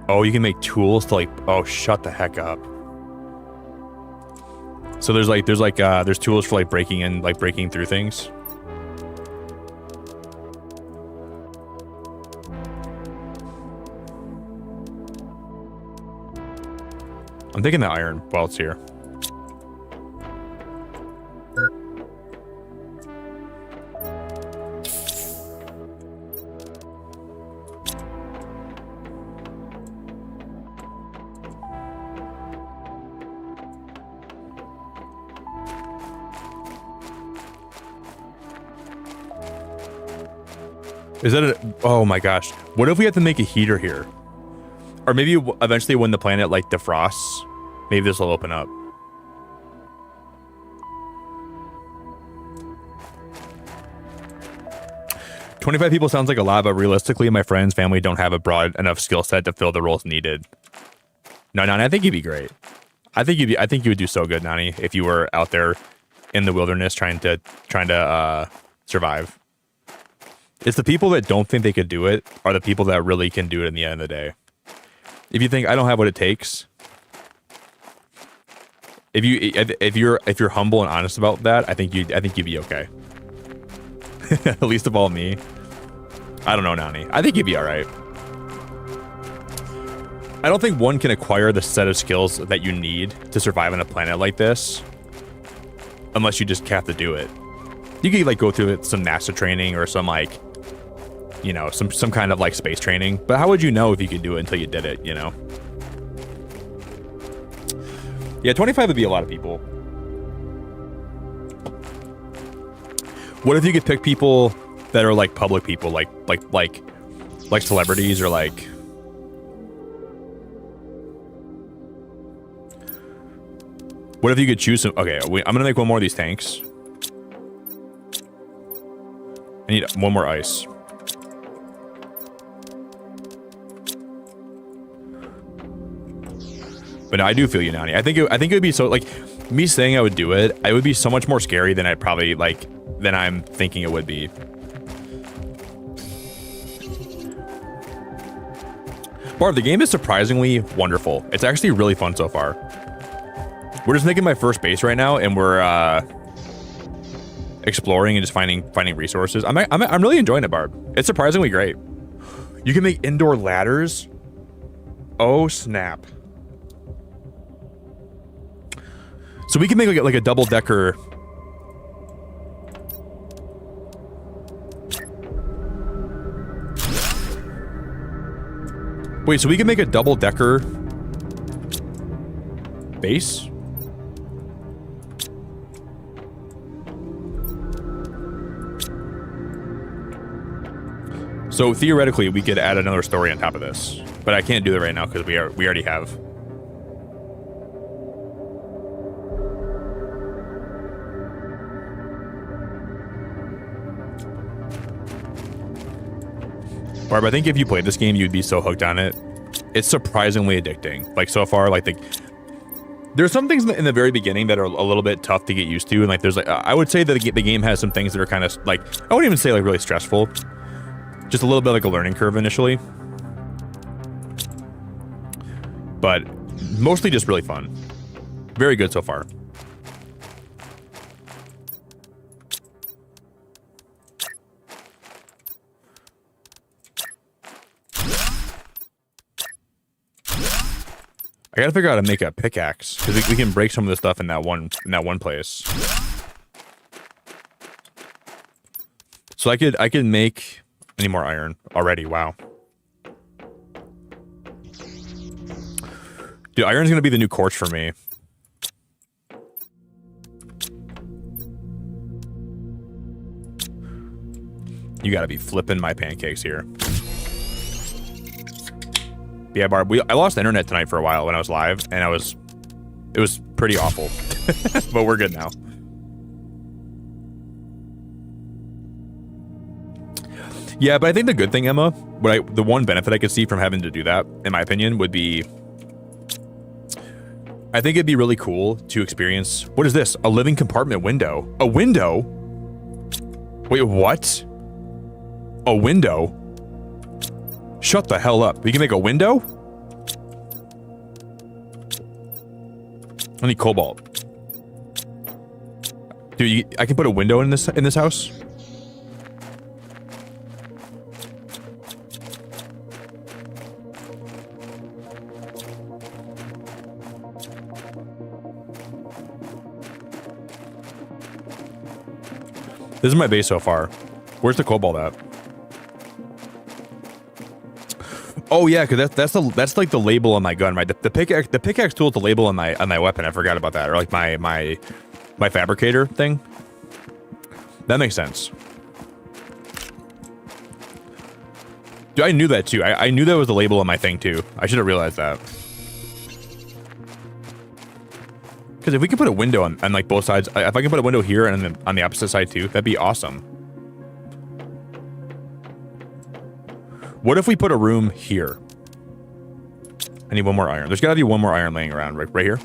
Oh, you can make tools to like, oh, shut the heck up. So there's tools for like breaking through things. I'm taking the iron while it's here. Is that a... Oh my gosh. What if we have to make a heater here? Or maybe eventually when the planet like defrosts, maybe this will open up. "25 people sounds like a lot, but realistically, my friends, family don't have a broad enough skill set to fill the roles needed." No, Nani, I think you'd be great. I think you would do so good, Nani, if you were out there in the wilderness trying to survive. It's the people that don't think they could do it are the people that really can do it in the end of the day. If you think I don't have what it takes, if you're humble and honest about that, I think you'd be okay. At least of all me. I don't know, Nani. I think you'd be all right. I don't think one can acquire the set of skills that you need to survive on a planet like this, unless you just have to do it. You could like go through some NASA training or some like, you know, some kind of like space training. But how would you know if you could do it until you did it, you know? Yeah, 25 would be a lot of people. What if you could pick people that are like public people, like celebrities or like... What if you could choose some... Okay, I'm gonna make one more of these tanks. I need one more ice. But no, I do feel you, Nani. I think it would be so like Me saying I would do it, it would be so much more scary than than I'm thinking it would be. Barb, the game is surprisingly wonderful. It's actually really fun so far. We're just making my first base right now, and we're exploring and just finding resources. I'm really enjoying it, Barb. It's surprisingly great. You can make indoor ladders. Oh snap! So we can make like a double decker. Wait, so we can make a double decker base? So theoretically, we could add another story on top of this, but I can't do that right now because we already have. Barb, I think if you played this game, you'd be so hooked on it. It's surprisingly addicting. Like so far, like there's some things in the very beginning that are a little bit tough to get used to, and like there's like I would say that the game has some things that are kind of like I wouldn't even say like really stressful. Just a little bit like a learning curve initially. But mostly just really fun. Very good so far. I gotta figure out how to make a pickaxe because we can break some of the stuff in that one place. So I could make. I need more iron already. Wow. Dude, iron's gonna be the new quartz for me. You gotta be flipping my pancakes here. Yeah, Barb, I lost internet tonight for a while when I was live, and it was pretty awful. But we're good now. Yeah, but I think the good thing, Emma, the one benefit I could see from having to do that, in my opinion, would be, I think it'd be really cool to experience, what is this? A living compartment window. A window? Wait, what? A window? Shut the hell up. We can make a window? I need cobalt. Dude, I can put a window in this house? This is my base so far. Where's the cobalt at? Oh yeah, because that's like the label on my gun, right? The pickaxe tool is the label on my weapon. I forgot about that, or like my fabricator thing. That makes sense. Dude, I knew that too. I knew that was the label on my thing too. I should have realized that. Because if we could put a window on like both sides, if I can put a window here and then on the opposite side too, that'd be awesome. What if we put a room here? I need one more iron. There's gotta be one more iron laying around right here.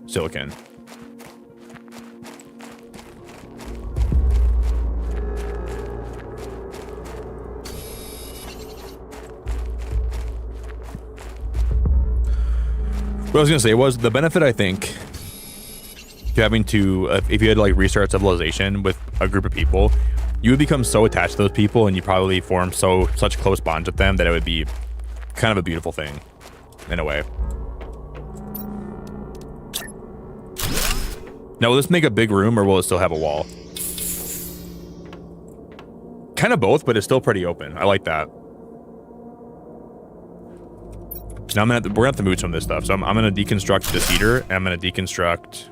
Silicon. What I was gonna say was the benefit, I think, to having to, if you had to like restart civilization with a group of people, you would become so attached to those people, and you probably form such close bonds with them that it would be kind of a beautiful thing, in a way. Now, will this make a big room, or will it still have a wall? Kind of both, but it's still pretty open. I like that. Now we're gonna have to move some of this stuff. So I'm gonna deconstruct this heater, and I'm gonna deconstruct.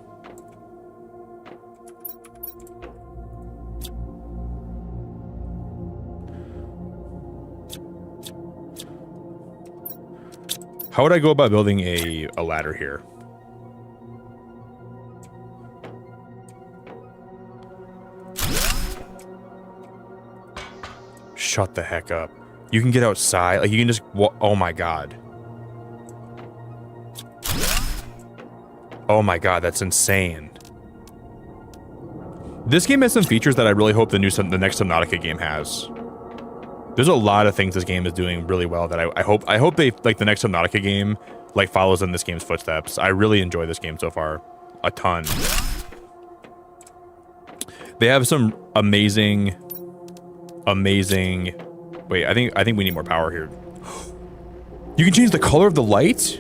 How would I go about building a ladder here? Shut the heck up. You can get outside. Like, you can just... Oh, my God. Oh my god, that's insane. This game has some features that I really hope the next Subnautica game has. There's a lot of things this game is doing really well that I hope they, like, the next Subnautica game, like, follows in this game's footsteps. I really enjoy this game so far. A ton. They have some amazing... Wait, I think we need more power here. You can change the color of the light?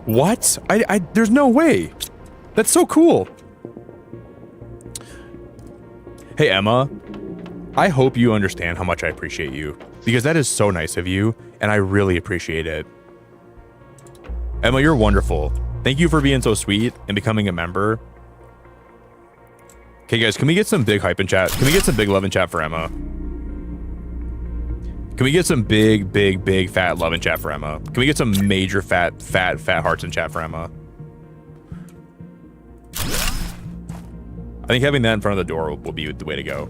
What? There's no way. That's so cool. Hey, Emma. I hope you understand how much I appreciate you, because that is so nice of you, and I really appreciate it. Emma, you're wonderful. Thank you for being so sweet and becoming a member. Okay, guys, can we get some big hype in chat? Can we get some big love in chat for Emma? Can we get some big fat love in chat for Emma? Can we get some major fat hearts in chat for Emma? I think having that in front of the door will be the way to go.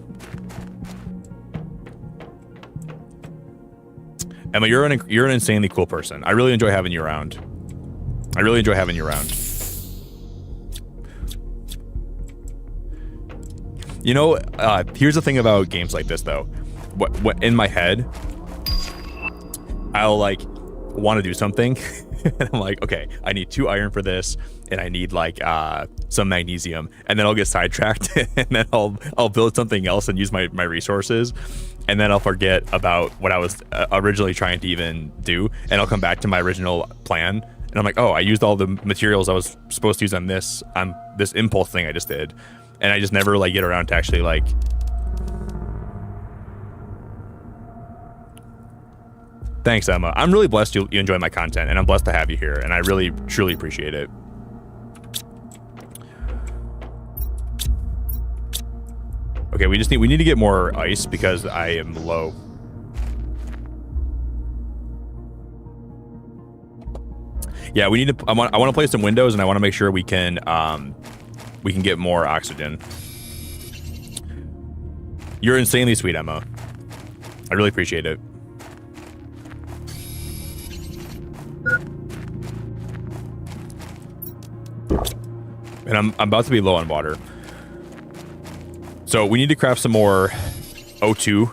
Emma, you're an insanely cool person. I really enjoy having you around. I really enjoy having you around. You know, here's the thing about games like this, though. What in my head, I'll, like, want to do something, and I'm like, okay, I need 2 iron for this, and I need, like, some magnesium, and then I'll get sidetracked, and then I'll build something else and use my resources, and then I'll forget about what I was originally trying to even do, and I'll come back to my original plan, and I'm like, oh, I used all the materials I was supposed to use on this impulse thing I just did. And I just never, like, get around to actually, like... Thanks, Emma. I'm really blessed you enjoy my content, and I'm blessed to have you here, and I really, truly appreciate it. Okay, we need to get more ice because I am low. Yeah, we need to... I want to place some windows, and I want to make sure we can get more oxygen. You're insanely sweet, Emma. I really appreciate it. And I'm about to be low on water. So we need to craft some more O2.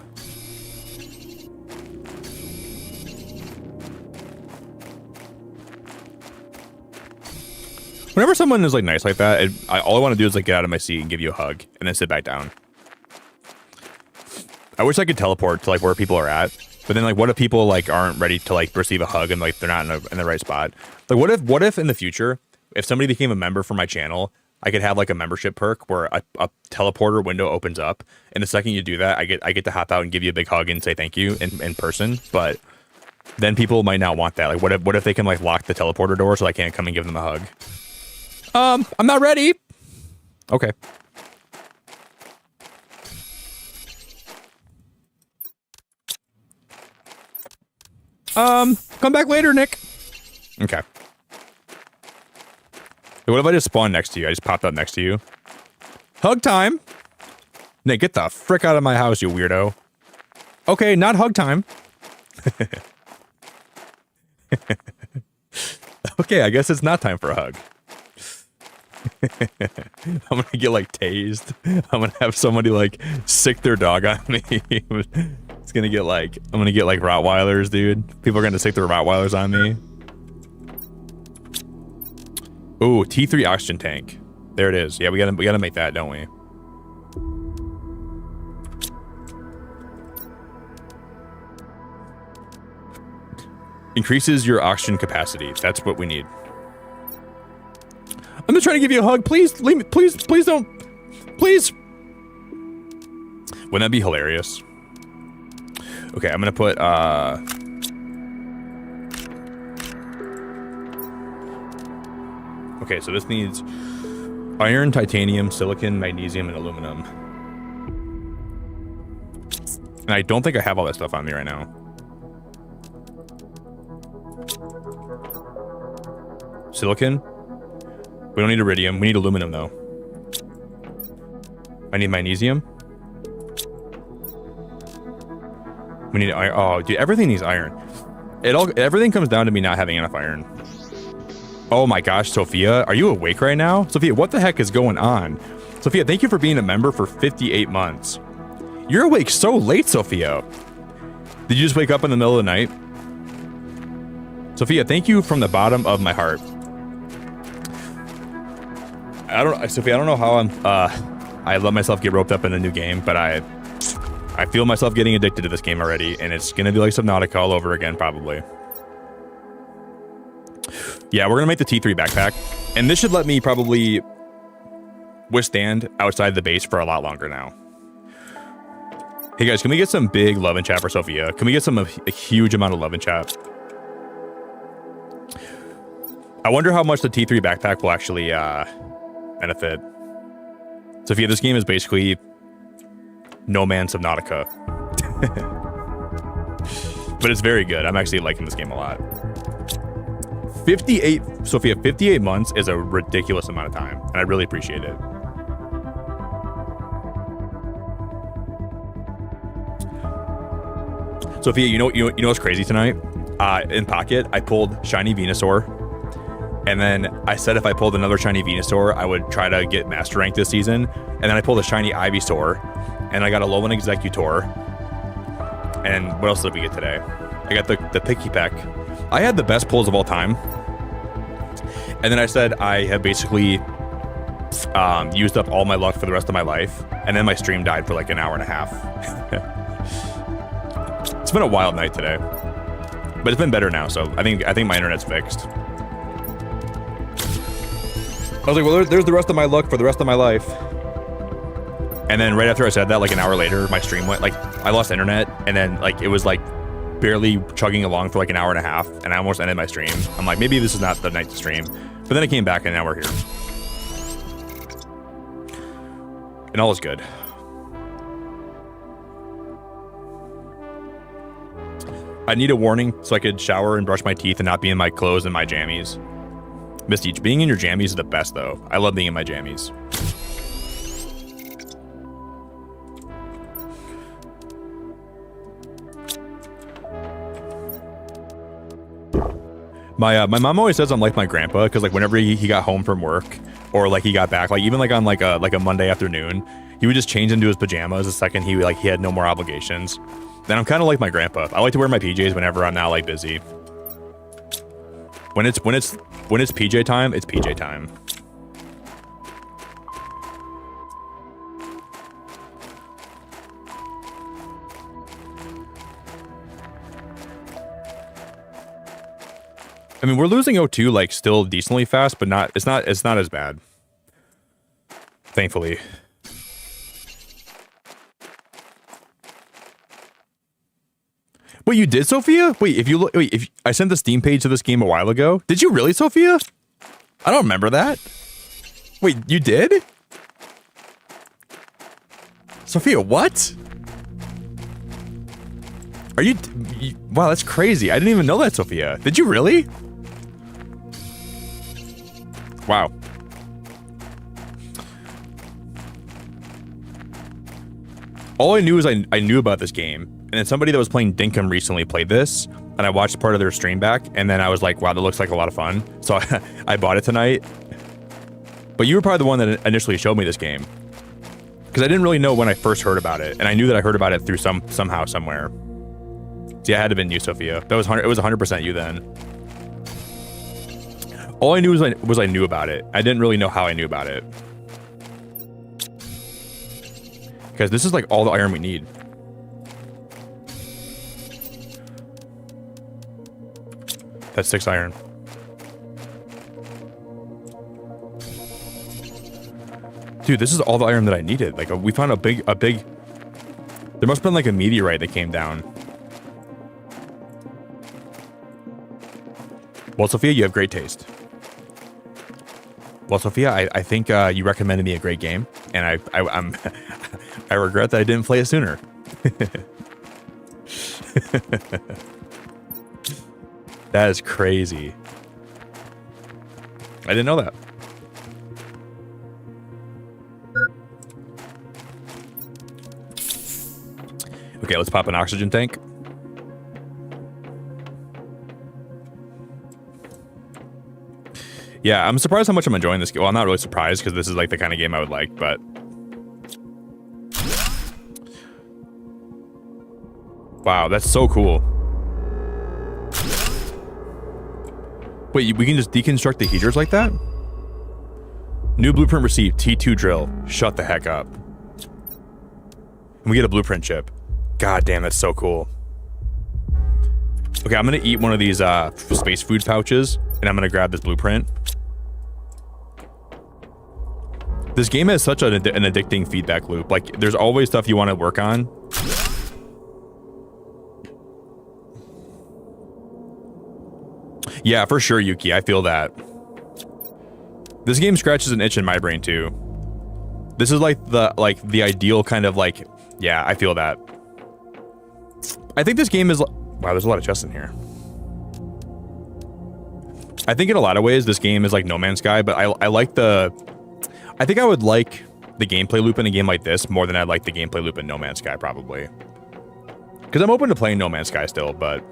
Whenever someone is, like, nice like that, all I want to do is, like, get out of my seat and give you a hug and then sit back down. I wish I could teleport to, like, where people are at, but then, like, what if people, like, aren't ready to, like, receive a hug and, like, they're not in the right spot? Like, what if in the future, if somebody became a member for my channel, I could have, like, a membership perk where a teleporter window opens up, and the second you do that, I get to hop out and give you a big hug and say thank you in person. But then people might not want that. Like, what if they can, like, lock the teleporter door so I can't come and give them a hug? I'm not ready. Okay. Come back later, Nick. Okay. What if I just spawned next to you? I just popped up next to you. Hug time. Nick, get the frick out of my house, you weirdo. Okay, not hug time. Okay, I guess it's not time for a hug. I'm gonna get, like, tased. I'm gonna have somebody, like, sick their dog on me. It's gonna get, like, I'm gonna get, like, Rottweilers, dude. People are gonna sick their Rottweilers on me. Ooh, T3 oxygen tank. There it is. Yeah, we gotta make that, don't we? Increases your oxygen capacity. That's what we need. I'm just trying to give you a hug. Please, leave me. Please don't. Please. Wouldn't that be hilarious? Okay, I'm gonna put, okay, so this needs iron, titanium, silicon, magnesium, and aluminum. And I don't think I have all that stuff on me right now. Silicon? We don't need iridium. We need aluminum, though. I need magnesium. We need iron. Oh, dude, everything needs iron. Everything comes down to me not having enough iron. Oh my gosh, Sophia, are you awake right now? Sophia, what the heck is going on? Sophia, thank you for being a member for 58 months. You're awake so late, Sophia. Did you just wake up in the middle of the night? Sophia, thank you from the bottom of my heart. Sophia, I don't know how I let myself get roped up in a new game, but I feel myself getting addicted to this game already, and it's gonna be like Subnautica all over again, probably. Yeah, we're gonna make the T3 backpack, and this should let me probably withstand outside the base for a lot longer now. Hey guys, can we get some big love in chat for Sophia? Can we get a huge amount of love in chat? I wonder how much the T3 backpack will actually benefit. Sophia, this game is basically No Man's Subnautica. But it's very good. I'm actually liking this game a lot. 58, Sophia, 58 months is a ridiculous amount of time, and I really appreciate it. Sophia, you know what's crazy tonight? In Pocket, I pulled Shiny Venusaur, and then I said if I pulled another Shiny Venusaur, I would try to get Master Rank this season, and then I pulled a Shiny Ivysaur, and I got a Alolan Executor, and what else did we get today? I got the Pikipek. I had the best pulls of all time. And then I said I have basically used up all my luck for the rest of my life. And then my stream died for like an hour and a half. It's been a wild night today. But it's been better now, so I think my internet's fixed. I was like, well, there's the rest of my luck for the rest of my life. And then right after I said that, like an hour later, my stream went, like, I lost internet. And then, like, it was like barely chugging along for like an hour and a half, and I almost ended my stream. I'm like, maybe this is not the night to stream. But then I came back, and now we're here. And all is good. I need a warning so I could shower and brush my teeth and not be in my clothes and my jammies. Misty, being in your jammies is the best, though. I love being in my jammies. My mom always says I'm like my grandpa, because like whenever he got home from work, or like he got back, like even like on like a Monday afternoon, he would just change into his pajamas the second he had no more obligations. Then I'm kind of like my grandpa. I like to wear my PJs whenever I'm not like busy. When it's PJ time, it's PJ time. I mean, we're losing O2 like still decently fast, but it's not as bad. Thankfully. Wait, you did, Sophia? Wait, if I sent the Steam page to this game a while ago. Did you really, Sophia? I don't remember that. Wait, you did? Sophia, what? Are you wow, that's crazy. I didn't even know that, Sophia. Did you really? Wow. All I knew is I knew about this game, and then somebody that was playing Dinkum recently played this, and I watched part of their stream back, and then I was like, wow, that looks like a lot of fun. So I bought it tonight. But you were probably the one that initially showed me this game, because I didn't really know when I first heard about it, and I knew that I heard about it through somehow, somewhere. So yeah, it had to have been you, Sophia. It was 100% you then. All I knew was I knew about it. I didn't really know how I knew about it. Because this is like all the iron we need. That's 6 iron. Dude, this is all the iron that I needed. Like we found a big. There must have been like a meteorite that came down. Well, Sophia, you have great taste. Well, Sophia, I think you recommended me a great game, and I'm I regret that I didn't play it sooner. That is crazy. I didn't know that. Okay, let's pop an oxygen tank. Yeah, I'm surprised how much I'm enjoying this game. Well, I'm not really surprised because this is like the kind of game I would like, but... Wow, that's so cool. Wait, we can just deconstruct the heaters like that? New blueprint received, T2 drill. Shut the heck up. And we get a blueprint chip. God damn, that's so cool. Okay, I'm gonna eat one of these space food pouches, and I'm gonna grab this blueprint. This game has such an addicting feedback loop. Like, there's always stuff you want to work on. Yeah, for sure, Yuki. I feel that. This game scratches an itch in my brain too. This is like the ideal kind of like, yeah, I feel that. I think this game is, wow, there's a lot of chests in here. I think in a lot of ways this game is like No Man's Sky, but I like the, I think I would like the gameplay loop in a game like this more than I'd like the gameplay loop in No Man's Sky probably. Because I'm open to playing No Man's Sky still, but...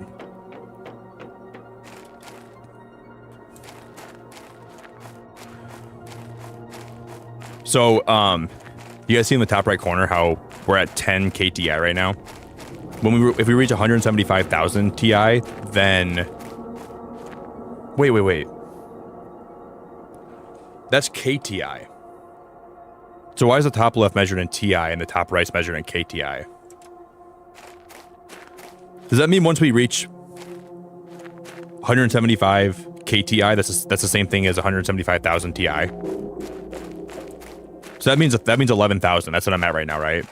So, you guys see in the top right corner how we're at 10 KTI right now? If we reach 175,000 Ti, then... Wait. That's KTI. So why is the top left measured in TI and the top right's measured in KTI? Does that mean once we reach 175 KTI, that's the same thing as 175,000 Ti? So that means 11,000. That's what I'm at right now, right?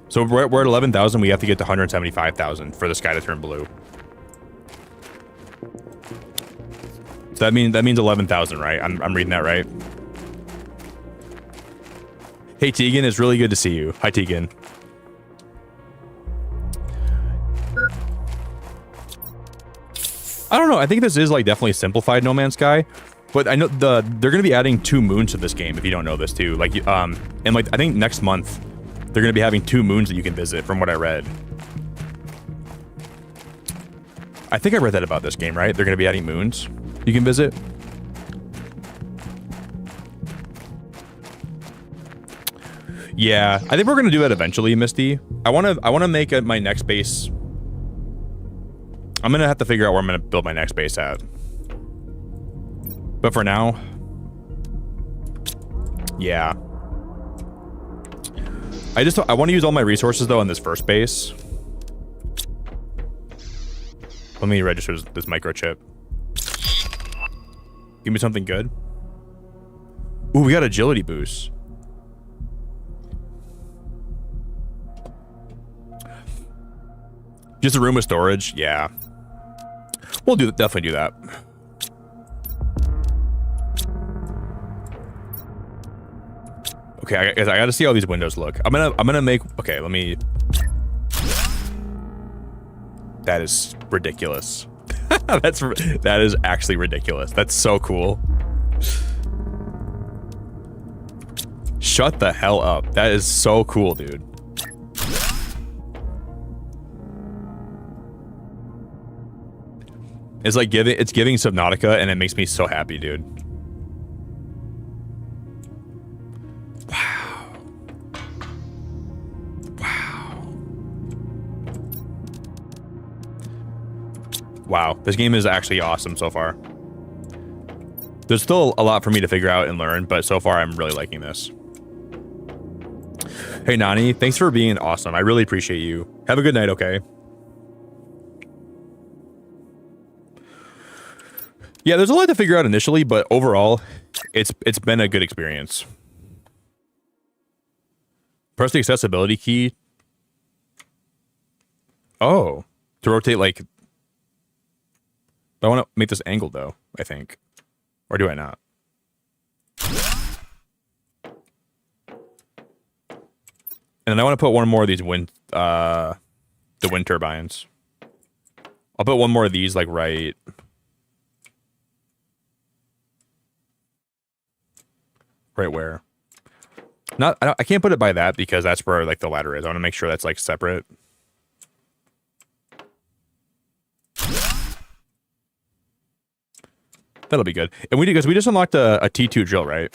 So we're at 11,000. We have to get to 175,000 for the sky to turn blue. So that means 11,000, right? I'm reading that right. Hey Tegan, it's really good to see you. Hi Tegan. I don't know. I think this is like definitely simplified No Man's Sky, but I know they're going to be adding 2 moons to this game. If you don't know this too, like and like I think next month they're going to be having 2 moons that you can visit. From what I read, I think I read that about this game, right? They're going to be adding moons you can visit. Yeah, I think we're gonna do that eventually, Misty. I wanna make my next base. I'm gonna have to figure out where I'm gonna build my next base at. But for now, yeah. I want to use all my resources though on this first base. Let me register this microchip. Give me something good. Ooh, we got agility boost. Just a room with storage? Yeah. We'll definitely do that. Okay, I gotta see how these windows look. I'm gonna make, okay, let me. That is ridiculous. That is actually ridiculous. That's so cool. Shut the hell up. That is so cool, dude. It's like it's giving Subnautica, and it makes me so happy, dude. Wow. Wow. Wow. This game is actually awesome so far. There's still a lot for me to figure out and learn, but so far I'm really liking this. Hey, Nani, thanks for being awesome. I really appreciate you. Have a good night, okay? Yeah, there's a lot to figure out initially, but overall, it's been a good experience. Press the accessibility key. Oh, to rotate like... I want to make this angle though, I think. Or do I not? And then I want to put one more of these the wind turbines. I'll put one more of these like right... Right where? I can't put it by that because that's where like the ladder is. I want to make sure that's like separate. That'll be good. And we because we just unlocked a T2 drill, right?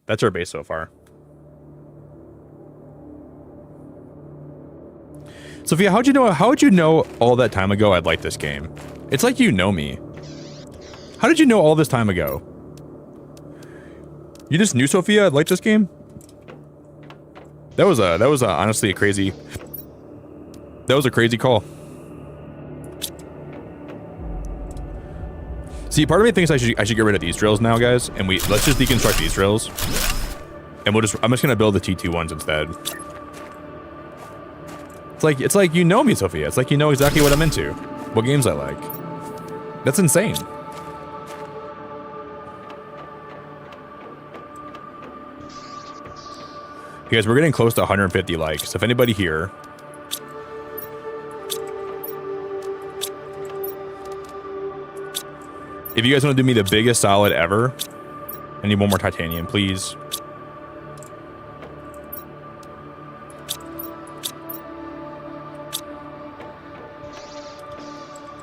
That's our base so far. Sophia, how'd you know all that time ago I'd like this game? It's like you know me. How did you know all this time ago? You just knew, Sophia, I'd like this game? That was honestly a crazy call. See, part of me thinks I should get rid of these drills now, guys, and let's just deconstruct these drills. And I'm just gonna build the T2 ones instead. It's like you know me, Sophia. It's like you know exactly what I'm into. What games I like. That's insane. You guys, we're getting close to 150 likes. If anybody here... If you guys want to do me the biggest solid ever, I need one more titanium, please.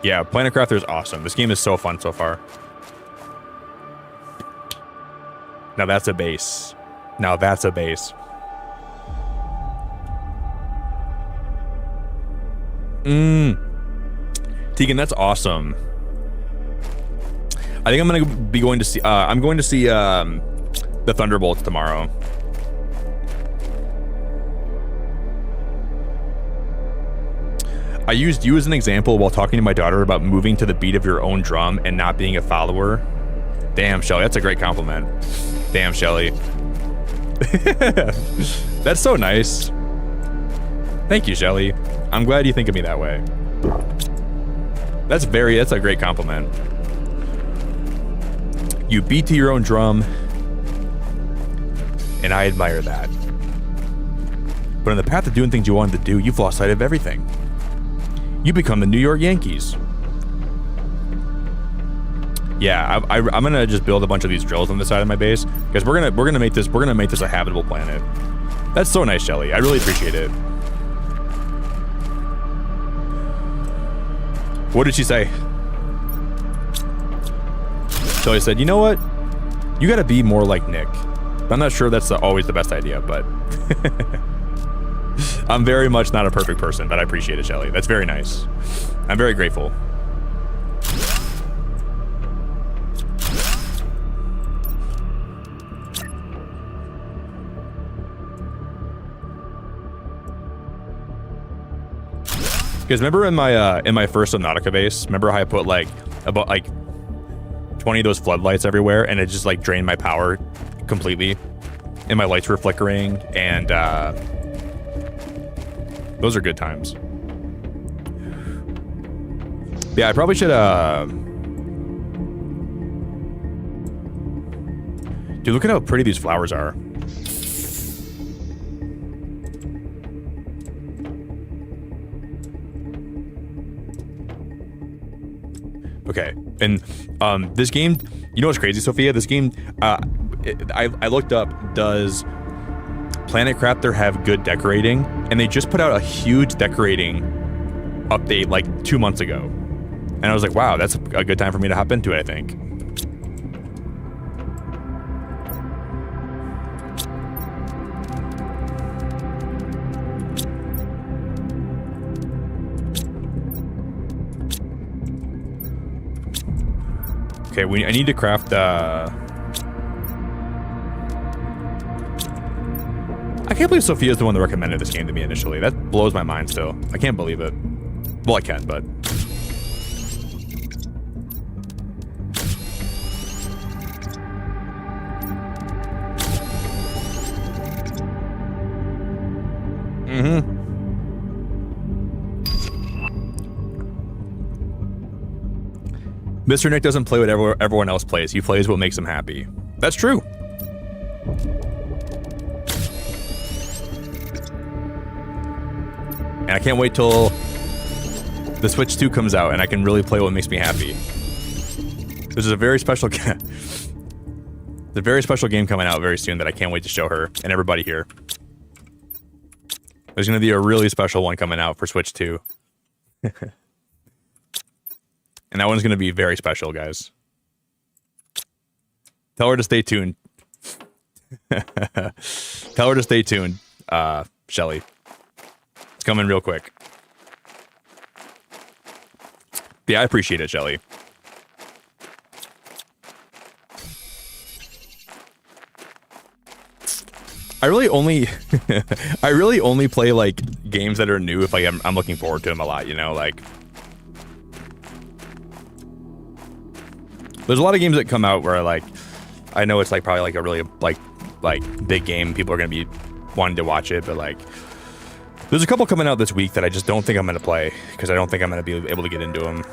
Yeah, Planet Crafter is awesome. This game is so fun so far. Now that's a base. Now that's a base. Tegan, that's awesome. I think I'm gonna be going to see. I'm going to see the Thunderbolts tomorrow. I used you as an example while talking to my daughter about moving to the beat of your own drum and not being a follower. Damn, Shelly, that's a great compliment. Damn, Shelly. That's so nice. Thank you, Shelly. I'm glad you think of me that way. That's a great compliment. You beat to your own drum, and I admire that. But on the path of doing things you wanted to do, you've lost sight of everything. You become the New York Yankees. Yeah, I'm gonna just build a bunch of these drills on the side of my base because we're gonna make this a habitable planet. That's so nice, Shelly. I really appreciate it. What did she say? Shelly said, "You know what? You got to be more like Nick." I'm not sure that's always the best idea, but I'm very much not a perfect person, but I appreciate it, Shelly. That's very nice. I'm very grateful. Because remember in my first Subnautica base, remember how I put about 20 of those floodlights everywhere, and it just drained my power completely, and my lights were flickering, and those are good times. Yeah, I probably should dude, look at how pretty these flowers are. Okay, and this game, you know what's crazy, Sophia? This game, I looked up, does Planet Crafter have good decorating? And they just put out a huge decorating update 2 months ago. And I was like, wow, that's a good time for me to hop into it, I think. Okay, I need to craft I can't believe Sophia's the one that recommended this game to me initially. That blows my mind still. I can't believe it. Well, I can, but... Mr. Nick doesn't play what everyone else plays. He plays what makes him happy. That's true. And I can't wait till the Switch 2 comes out and I can really play what makes me happy. This is a very special game. There's a very special game coming out very soon that I can't wait to show her and everybody here. There's going to be a really special one coming out for Switch 2. And that one's going to be very special, guys. Tell her to stay tuned. Tell her to stay tuned, Shelly. It's coming real quick. Yeah, I appreciate it, Shelly. I really only I really only play like games that are new if I'm looking forward to them a lot, you know, like there's a lot of games that come out where like I know it's like probably like a really like big game, people are going to be wanting to watch it, but like there's a couple coming out this week that I just don't think I'm going to play because I don't think I'm going to be able to get into them.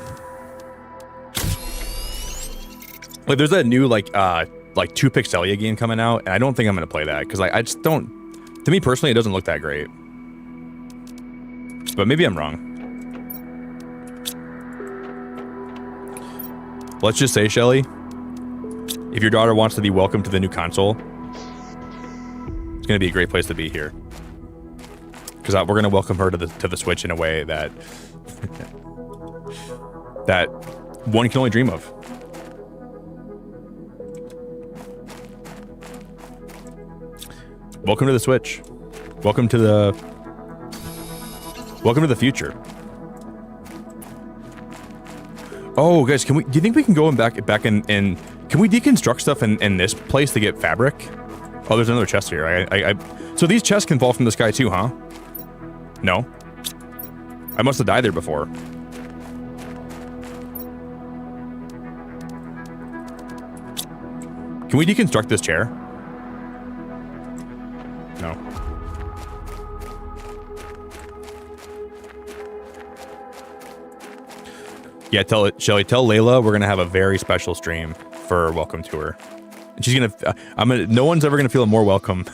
Like there's that new like 2 Pixelia game coming out, and I don't think I'm gonna play that because like I just don't. To me personally, it doesn't look that great. But maybe I'm wrong. Let's just say, Shelly, if your daughter wants to be welcomed to the new console, it's gonna be a great place to be here. Because we're gonna welcome her to the Switch in a way that that one can only dream of. Welcome to the Switch. Welcome to the future. Oh, guys, do you think we can go back in can we deconstruct stuff in this place to get fabric? Oh, there's another chest here. So these chests can fall from the sky too, huh? No. I must have died there before. Can we deconstruct this chair? No. Yeah, Shelly, tell Layla we're gonna have a very special stream for her welcome tour. And she's gonna, no one's ever gonna feel more welcome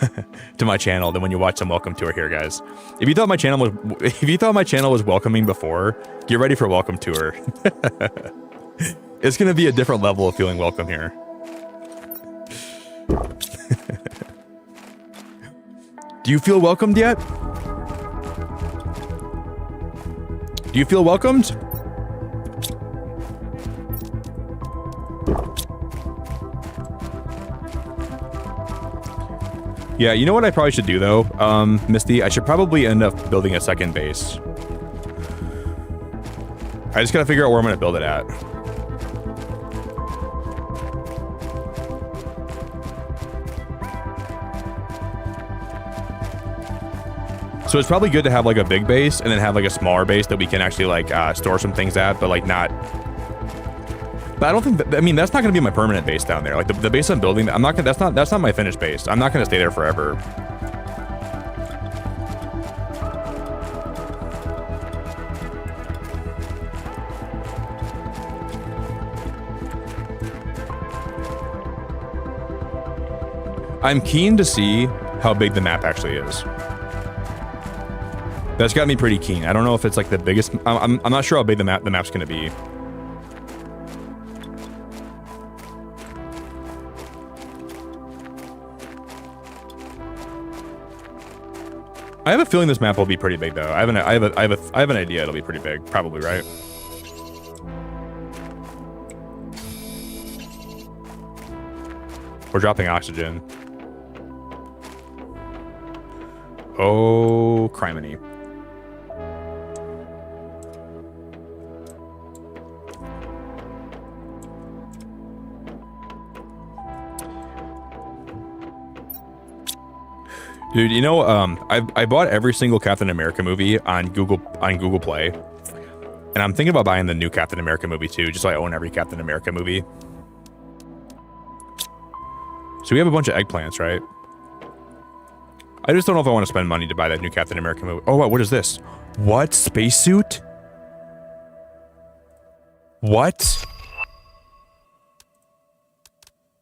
to my channel than when you watch some welcome tour here, guys. If you thought my channel was welcoming before, get ready for a welcome tour. It's gonna be a different level of feeling welcome here. Do you feel welcomed yet? Do you feel welcomed? Yeah, you know what I probably should do though, Misty? I should probably end up building a second base. I just gotta figure out where I'm gonna build it at. So it's probably good to have like a big base and then have like a smaller base that we can actually like store some things at, but like not. But I don't think that, I mean, that's not going to be my permanent base down there. Like the base I'm building, I'm not gonna, that's not my finished base. I'm not going to stay there forever. I'm keen to see how big the map actually is. That's got me pretty keen. I don't know if it's like the biggest. I'm not sure how big the map's going to be. I have a feeling this map will be pretty big, though. I have an idea it'll be pretty big, probably, right? We're dropping oxygen. Oh, criminy. Dude, you know, I bought every single Captain America movie on Google Play, and I'm thinking about buying the new Captain America movie too, just so I own every Captain America movie. So we have a bunch of eggplants, right? I just don't know if I want to spend money to buy that new Captain America movie. Oh, what is this? What? Spacesuit? What?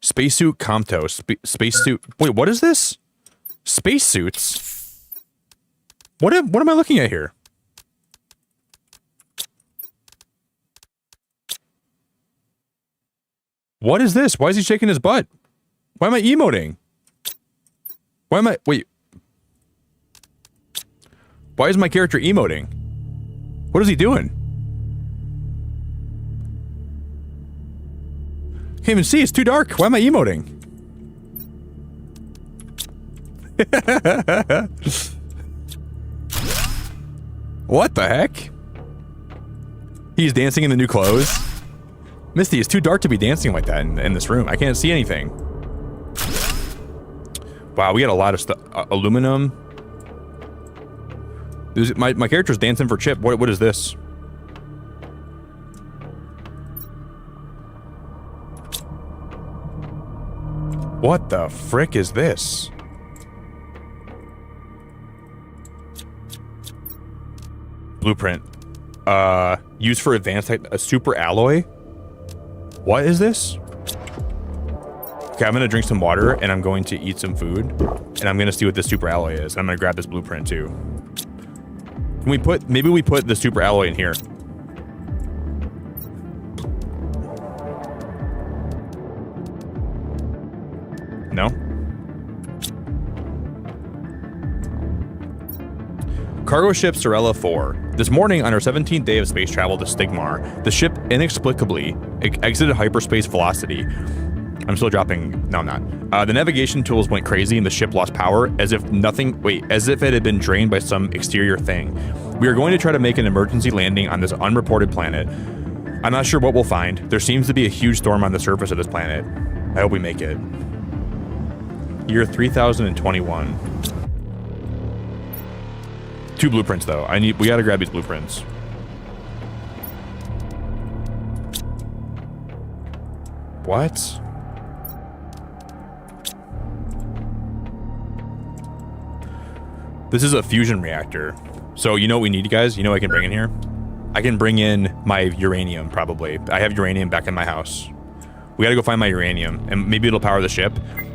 Spacesuit Compto. Spacesuit. Wait, what is this? Spacesuits? What am I looking at here? What is this? Why is he shaking his butt? Why am I emoting? Why am I... Wait. Why is my character emoting? What is he doing? Can't even see. It's too dark. Why am I emoting? What the heck? He's dancing in the new clothes. Misty, it's too dark to be dancing like that in this room. I can't see anything. Wow, we got a lot of stuff. Aluminum. My character's dancing for Chip. What is this? What the frick is this? Blueprint. Used for advanced a super alloy. What is this? Okay, I'm gonna drink some water and I'm going to eat some food and I'm gonna see what this super alloy is. I'm gonna grab this blueprint too. Can we put, maybe we put the super alloy in here. No? Cargo ship Sorella 4. This morning, on our 17th day of space travel to Stigmar, the ship inexplicably exited hyperspace velocity. I'm still dropping. No, I'm not. The navigation tools went crazy and the ship lost power as if it had been drained by some exterior thing. We are going to try to make an emergency landing on this unreported planet. I'm not sure what we'll find. There seems to be a huge storm on the surface of this planet. I hope we make it. Year 3021. 2 blueprints though. We gotta grab these blueprints. What? This is a fusion reactor. So you know what we need, guys? You know what I can bring in here? I can bring in my uranium, probably. I have uranium back in my house. We gotta go find my uranium, and maybe it'll power the ship,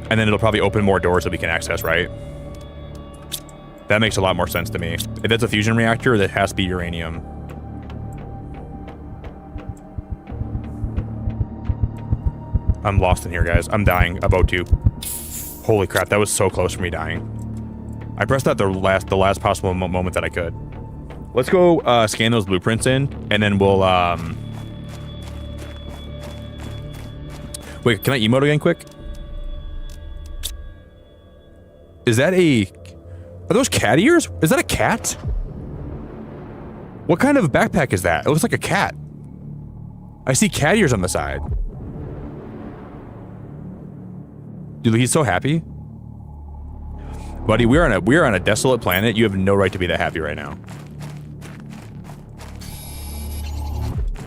and then it'll probably open more doors that we can access, right? That makes a lot more sense to me. If that's a fusion reactor, that has to be uranium. I'm lost in here, guys. I'm dying. About to. Holy crap, that was so close for me dying. I pressed that the last possible moment that I could. Let's go scan those blueprints in, and then we'll Wait, can I emote again quick? Is that are those cat ears? Is that a cat? What kind of backpack is that? It looks like a cat. I see cat ears on the side. Dude, he's so happy. Buddy, we're on a desolate planet. You have no right to be that happy right now.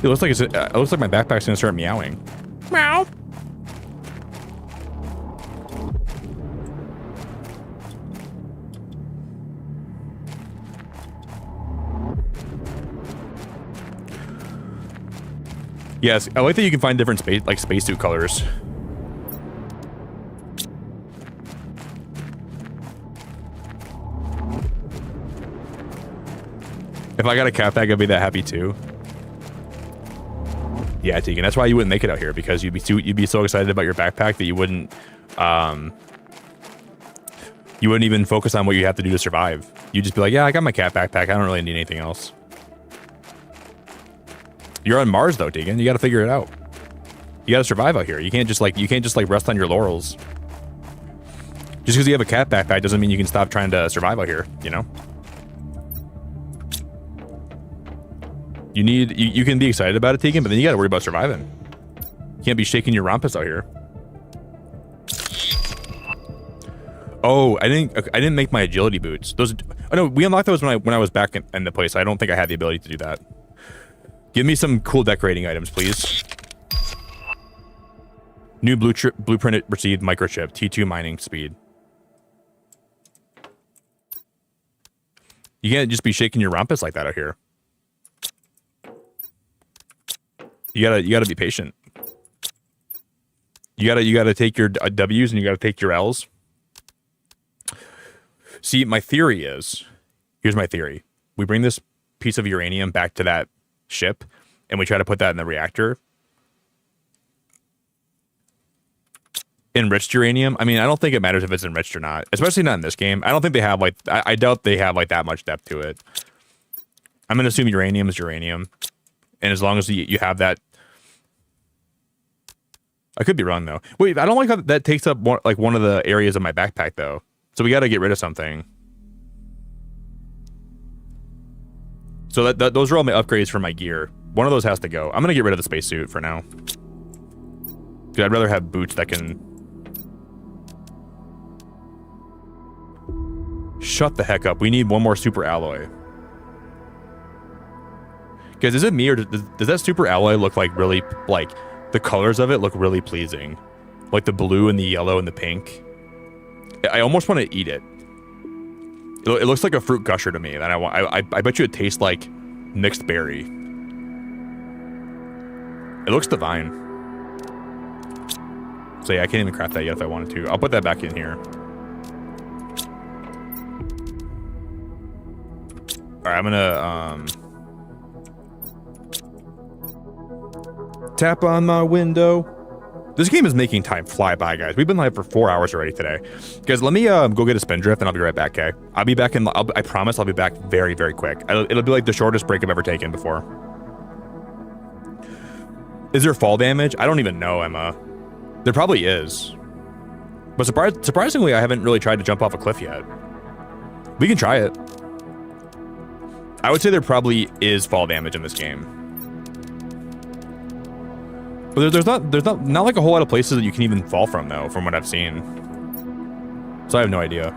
It looks like it looks like my backpack's gonna start meowing. Meow. Yes, I like that you can find different spacesuit colors. If I got a cat bag, I'd be that happy too. Yeah, Tegan, that's why you wouldn't make it out here, because you'd be so excited about your backpack that you wouldn't even focus on what you have to do to survive. You'd just be like, yeah, I got my cat backpack. I don't really need anything else. You're on Mars though, Tegan. You got to figure it out. You got to survive out here. You can't just rest on your laurels. Just because you have a cat backpack doesn't mean you can stop trying to survive out here, you know? You can be excited about it, Tegan, but then you got to worry about surviving. You can't be shaking your rumpus out here. Oh, I didn't make my agility boots. Those, oh no, we unlocked those when I was back in the place. I don't think I had the ability to do that. Give me some cool decorating items, please. New blueprint received microchip, T2 mining speed. You can't just be shaking your rumpus like that out here. You gotta be patient. You gotta take your W's and you gotta take your L's. See, my theory is, here's my theory. We bring this piece of uranium back to that ship and we try to put that in the reactor. Enriched uranium. I mean, I don't think it matters if it's enriched or not, especially not in this game. I don't think they have I doubt they have that much depth to it. I'm gonna assume uranium is uranium. And as long as you have that, I could be wrong though. Wait, I don't like how that takes up one of the areas of my backpack though. So we got to get rid of something. So those are all my upgrades for my gear. One of those has to go. I'm gonna get rid of the spacesuit for now. Dude, I'd rather have boots that can. Shut the heck up. We need one more super alloy. Guys, is it me or does that super alloy look like really, like, the colors of it look really pleasing? Like the blue and the yellow and the pink. I almost want to eat it. It looks like a fruit gusher to me. And I bet you it tastes like mixed berry. It looks divine. So yeah, I can't even craft that yet if I wanted to. I'll put that back in here. Alright, I'm gonna, tap on my window. This game is making time fly by, guys. We've been live for 4 hours already today. Guys, let me go get a spindrift and I'll be right back, okay? I'll be back I promise I'll be back very, very quick. It'll be like the shortest break I've ever taken before. Is there fall damage? I don't even know, Emma. There probably is. But surprisingly, I haven't really tried to jump off a cliff yet. We can try it. I would say there probably is fall damage in this game. But there's not like a whole lot of places that you can even fall from though, from what I've seen. So I have no idea.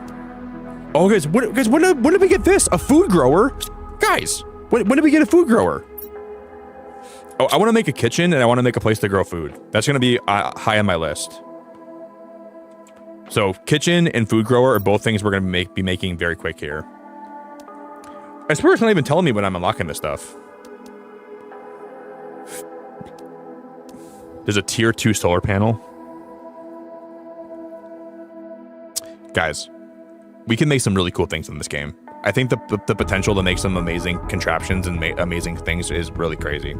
Oh guys, when did we get this? A food grower? Guys, when did we get a food grower? Oh, I want to make a kitchen and I want to make a place to grow food. That's going to be high on my list. So kitchen and food grower are both things we're going to be making very quick here. I swear it's not even telling me when I'm unlocking this stuff. There's a tier 2 solar panel. Guys, we can make some really cool things in this game. I think the potential to make some amazing contraptions and amazing things is really crazy.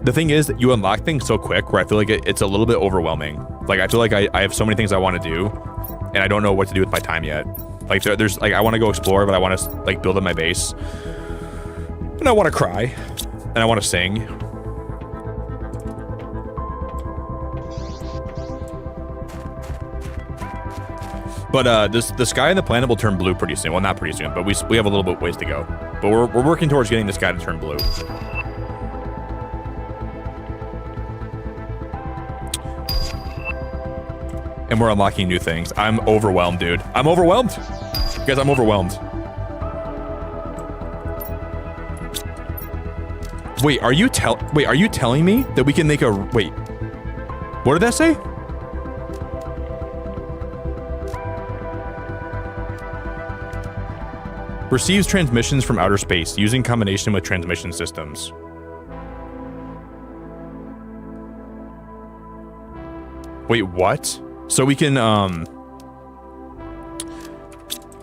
The thing is that you unlock things so quick where I feel like it's a little bit overwhelming. Like, I feel like I have so many things I want to do and I don't know what to do with my time yet. Like, there's like, I want to go explore, but I want to like build up my base. And I want to cry. And I want to sing. But the sky and the planet will turn blue pretty soon. Well, not pretty soon, but we have a little bit ways to go. But we're working towards getting the sky to turn blue. And we're unlocking new things. I'm overwhelmed, dude. I'm overwhelmed. Guys, I'm overwhelmed. Wait, are you telling me that we can make a wait? What did that say? Receives transmissions from outer space using combination with transmission systems. Wait, what? So we can,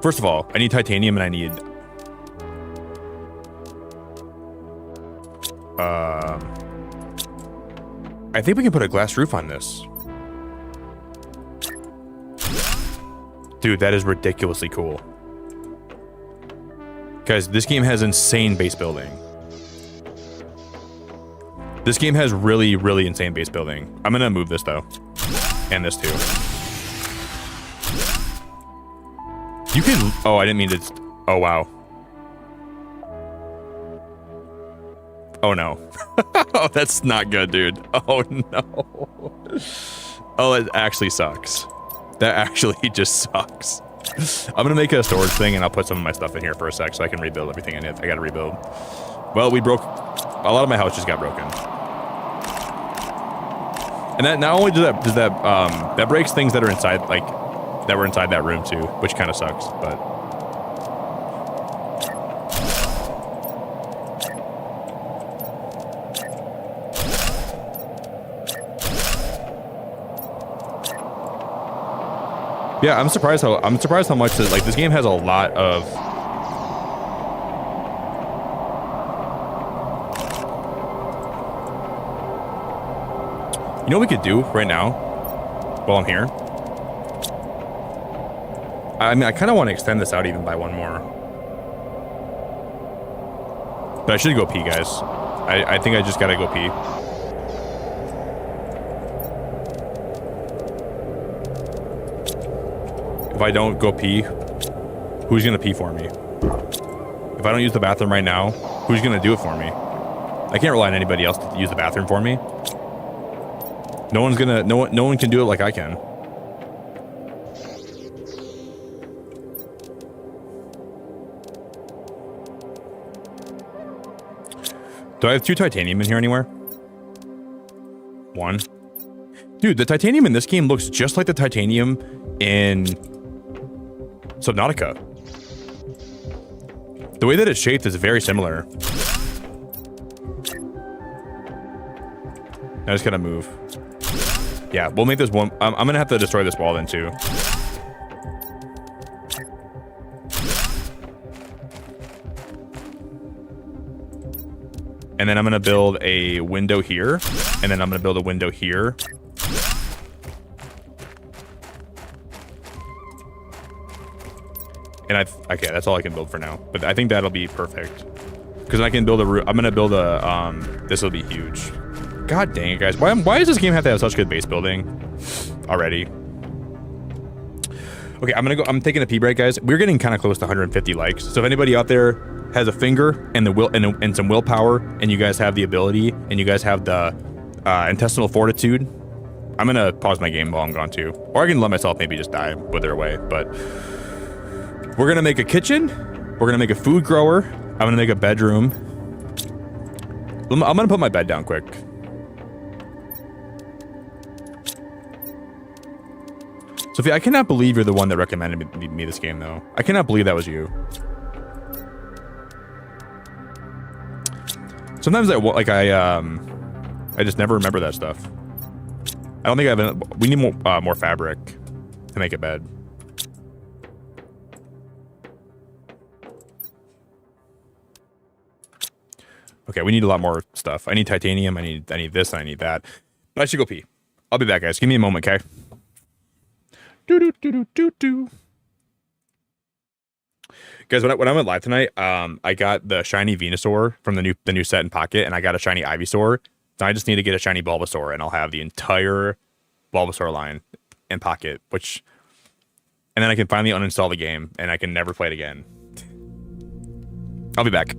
first of all, I need titanium and I need, I think we can put a glass roof on this. Dude, that is ridiculously cool. Guys, this game has insane base building. This game has really, really insane base building. I'm gonna move this though. And this too. You can, oh, I didn't mean to, oh wow. Oh no. Oh, that's not good, dude. Oh no. Oh, it actually sucks. That actually just sucks. I'm gonna make a storage thing and I'll put some of my stuff in here for a sec so I can rebuild everything I gotta rebuild. Well, a lot of my house just got broken. And that not only does that breaks things that are inside, like, that were inside that room too, which kind of sucks, but. Yeah, I'm surprised how much this game has a lot of. You know what we could do right now while I'm here? I mean, I kind of want to extend this out even by one more. But I should go pee, guys. I think I just gotta go pee. If I don't go pee, who's gonna pee for me? If I don't use the bathroom right now, who's gonna do it for me? I can't rely on anybody else to use the bathroom for me. No one can do it like I can. Do I have 2 titanium in here anywhere? 1. Dude, the titanium in this game looks just like the titanium in Subnautica. The way that it's shaped is very similar. I just gotta move. Yeah, we'll make this one. I'm gonna have to destroy this wall then too. And then I'm gonna build a window here, and then I'm gonna build a window here. And okay, that's all I can build for now. But I think that'll be perfect. Because I can build a I'm gonna build a this will be huge. God dang it, guys. Why does this game have to have such good base building already? Okay, I'm taking a pee break, guys. We're getting kind of close to 150 likes. So if anybody out there has a finger and the will and some willpower, and you guys have the ability, and you guys have the intestinal fortitude, I'm gonna pause my game while I'm gone too. Or I can let myself maybe just die, wither away. But we're gonna make a kitchen. We're gonna make a food grower. I'm gonna make a bedroom. I'm gonna put my bed down quick. Sophie, I cannot believe you're the one that recommended me this game, though. I cannot believe that was you. Sometimes I just never remember that stuff. I don't think I have. We need more fabric to make a bed. Okay, we need a lot more stuff. I need titanium. I need this. And I need that. But I should go pee. I'll be back, guys. Give me a moment, okay? Do. Guys, when I went live tonight, I got the shiny Venusaur from the new set in Pocket, and I got a shiny Ivysaur. So I just need to get a shiny Bulbasaur, and I'll have the entire Bulbasaur line in Pocket. And then I can finally uninstall the game, and I can never play it again. I'll be back.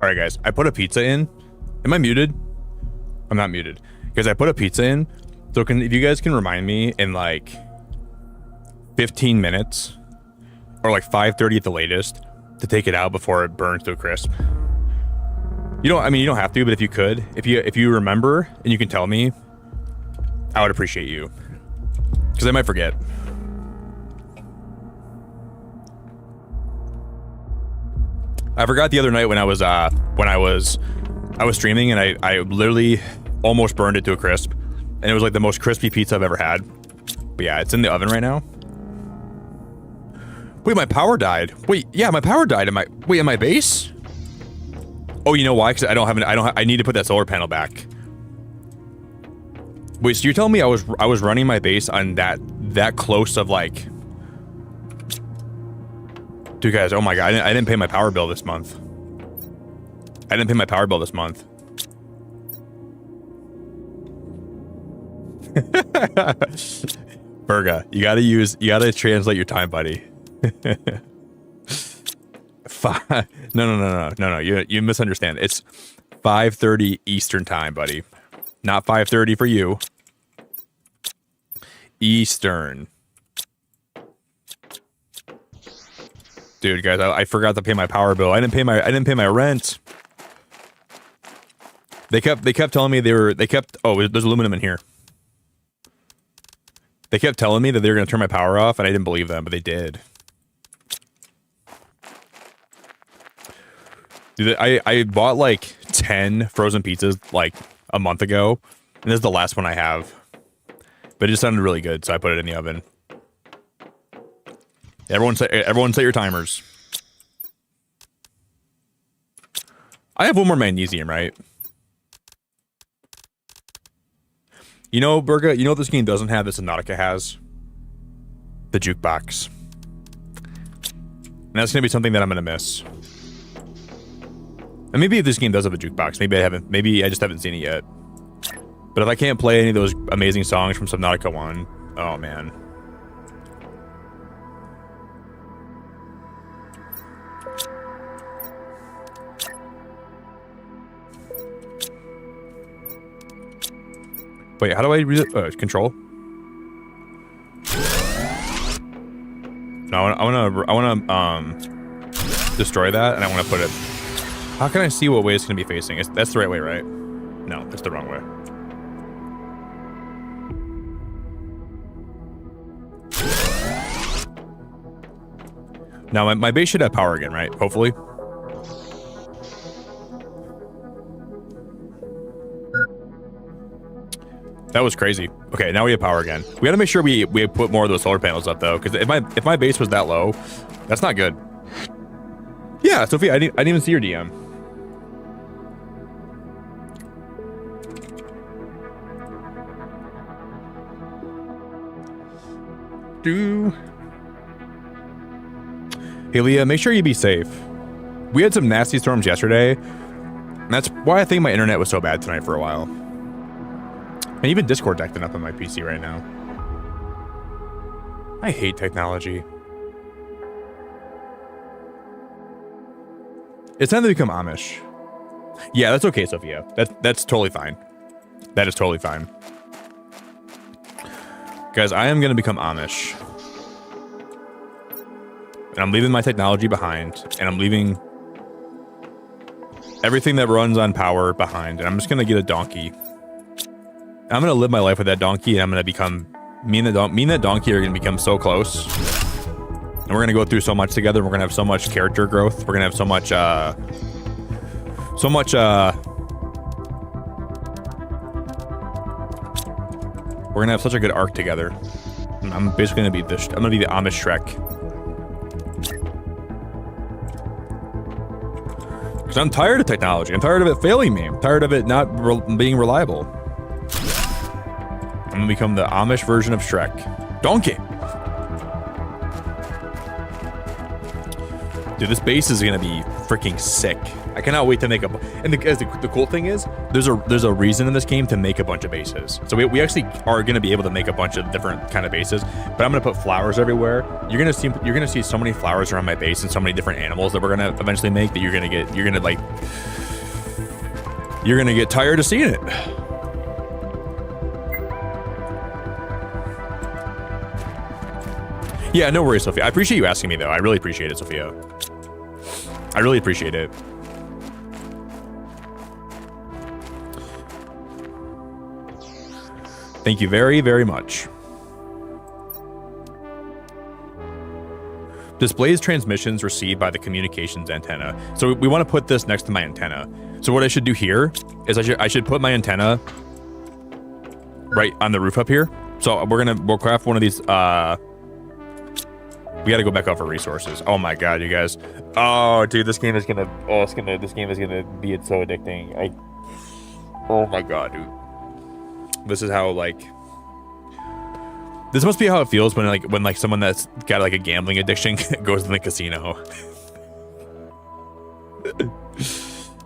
All right, guys, I put a pizza in. Am I muted? I'm not muted because I put a pizza in. So if you guys can remind me in like 15 minutes or like 5:30 at the latest to take it out before it burns to a crisp. You don't have to, but if you could, if you remember and you can tell me, I would appreciate you because I might forget. I forgot the other night when I was streaming and I literally almost burned it to a crisp, and it was like the most crispy pizza I've ever had. But yeah, it's in the oven right now. Wait, my power died. Wait, yeah, my power died. Am I base? Oh, you know why? Because I need to put that solar panel back. Wait, so you're telling me I was running my base on that close of like. Dude, guys, oh my god, I didn't pay my power bill this month. Berga, you gotta translate your time, buddy. No, you misunderstand. It's 5:30 Eastern time, buddy. Not 5:30 for you. Eastern. Dude, guys, I forgot to pay my power bill. I didn't pay my rent. They kept telling me oh, there's aluminum in here. They kept telling me that they were gonna turn my power off, and I didn't believe them, but they did. Dude, I bought like 10 frozen pizzas like a month ago, and this is the last one I have. But it just sounded really good, so I put it in the oven. Everyone set your timers. I have one more magnesium, right? You know, Berga, you know what this game doesn't have that Subnautica has? The jukebox. And that's gonna be something that I'm gonna miss. And maybe if this game does have a jukebox, maybe I just haven't seen it yet. But if I can't play any of those amazing songs from Subnautica 1, oh man. Wait, how do I control? No, I wanna destroy that, and I wanna put it. How can I see what way it's gonna be facing? That's the right way, right? No, that's the wrong way. Now my base should have power again, right? Hopefully. That was crazy. Okay, now we have power again. We gotta make sure we put more of those solar panels up though, because if my base was that low, that's not good. Yeah, Sophia, I didn't even see your DM. do. Hey, Leah, make sure you be safe. We had some nasty storms yesterday. And that's why I think my internet was so bad tonight for a while. And even Discord's acting up on my PC right now. I hate technology. It's time to become Amish. Yeah, that's okay, Sophia. That's totally fine. That is totally fine. Guys, I am going to become Amish. And I'm leaving my technology behind. And I'm leaving everything that runs on power behind. And I'm just going to get a donkey. I'm going to live my life with that donkey. And I'm going to become... Me and that donkey are going to become so close. And we're going to go through so much together. We're going to have so much character growth. We're going to have so much... we're gonna have such a good arc together. I'm basically gonna be the Amish Shrek. Because I'm tired of technology. I'm tired of it failing me. I'm tired of it not being reliable. I'm gonna become the Amish version of Shrek. Donkey. Dude, this base is gonna be freaking sick. I cannot wait to make a... And the cool thing is, there's a reason in this game to make a bunch of bases. So we actually are going to be able to make a bunch of different kind of bases. But I'm going to put flowers everywhere. You're going to see so many flowers around my base and so many different animals that we're going to eventually make that you're going to get tired of seeing it. Yeah, no worries, Sophia. I appreciate you asking me, though. I really appreciate it, Sophia. I really appreciate it. Thank you very, very much. Displays transmissions received by the communications antenna. So we want to put this next to my antenna. So what I should do here is I should put my antenna right on the roof up here. So we'll craft one of these. We got to go back out for resources. Oh my god, you guys. Oh, dude, this game is gonna be so addicting. Oh my god, dude. This is how, like... This must be how it feels when someone that's got, like, a gambling addiction goes to the casino.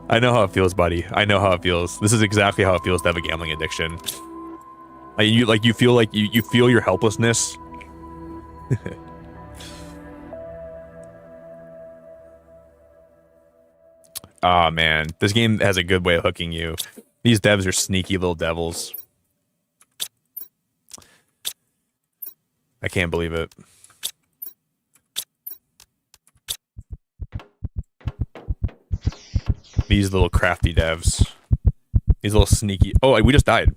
I know how it feels, buddy. I know how it feels. This is exactly how it feels to have a gambling addiction. You feel your helplessness. Oh, man. This game has a good way of hooking you. These devs are sneaky little devils. I can't believe it. These little crafty devs. These little sneaky... Oh, we just died.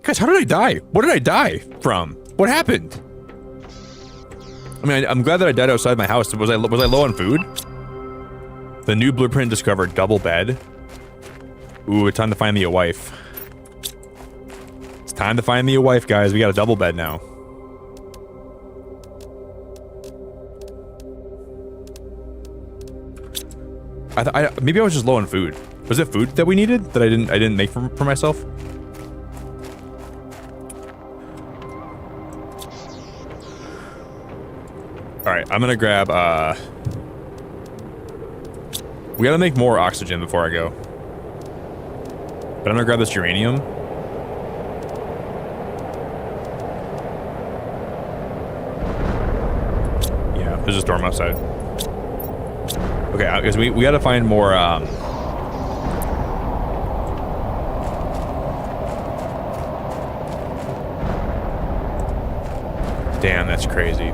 Guys, how did I die? What did I die from? What happened? I mean, I'm glad that I died outside my house. Was I low on food? The new blueprint discovered double bed. Ooh, it's time to find me a wife. It's time to find me a wife, guys. We got a double bed now. Maybe I was just low on food. Was it food that we needed that I didn't make for myself? All right, I'm gonna grab. We gotta make more oxygen before I go. But I'm gonna grab this uranium. Yeah, there's a storm outside. Okay, because we gotta find more. Damn, that's crazy.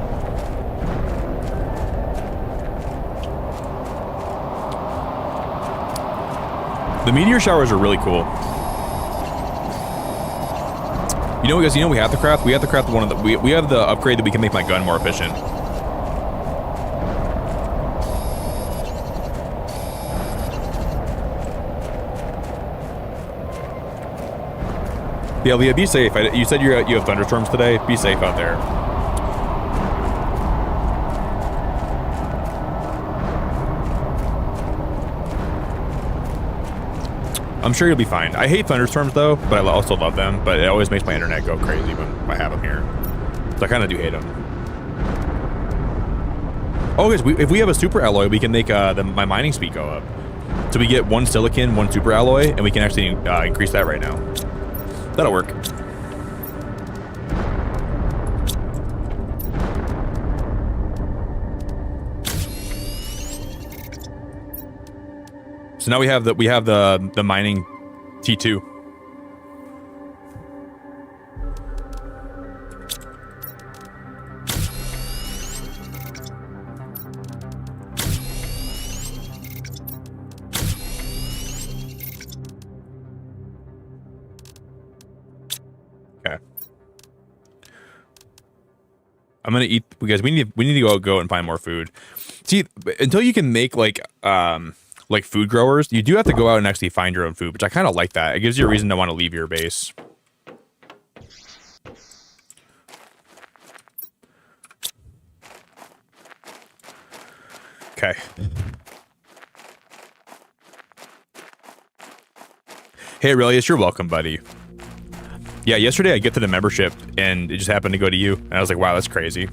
The meteor showers are really cool. You know, guys, we have to craft. We have to craft one of the. We have the upgrade that we can make my gun more efficient. Yeah, Leah, be safe. You said you have thunderstorms today. Be safe out there. I'm sure you'll be fine. I hate thunderstorms though, but I also love them. But it always makes my internet go crazy when I have them here. So I kind of do hate them. Oh, guys, if we have a super alloy, we can make my mining speed go up. So we get 1 silicon, 1 super alloy, and we can actually increase that right now. That'll work. So now we have the mining T2. Okay. I'm gonna eat because we need to go and find more food. See, until you can make like food growers, you do have to go out and actually find your own food, which I kind of like that. It gives you a reason to want to leave your base. Okay. Hey, Aurelius, you're welcome, buddy. Yeah, yesterday I gifted a membership, and it just happened to go to you. And I was like, wow, that's crazy.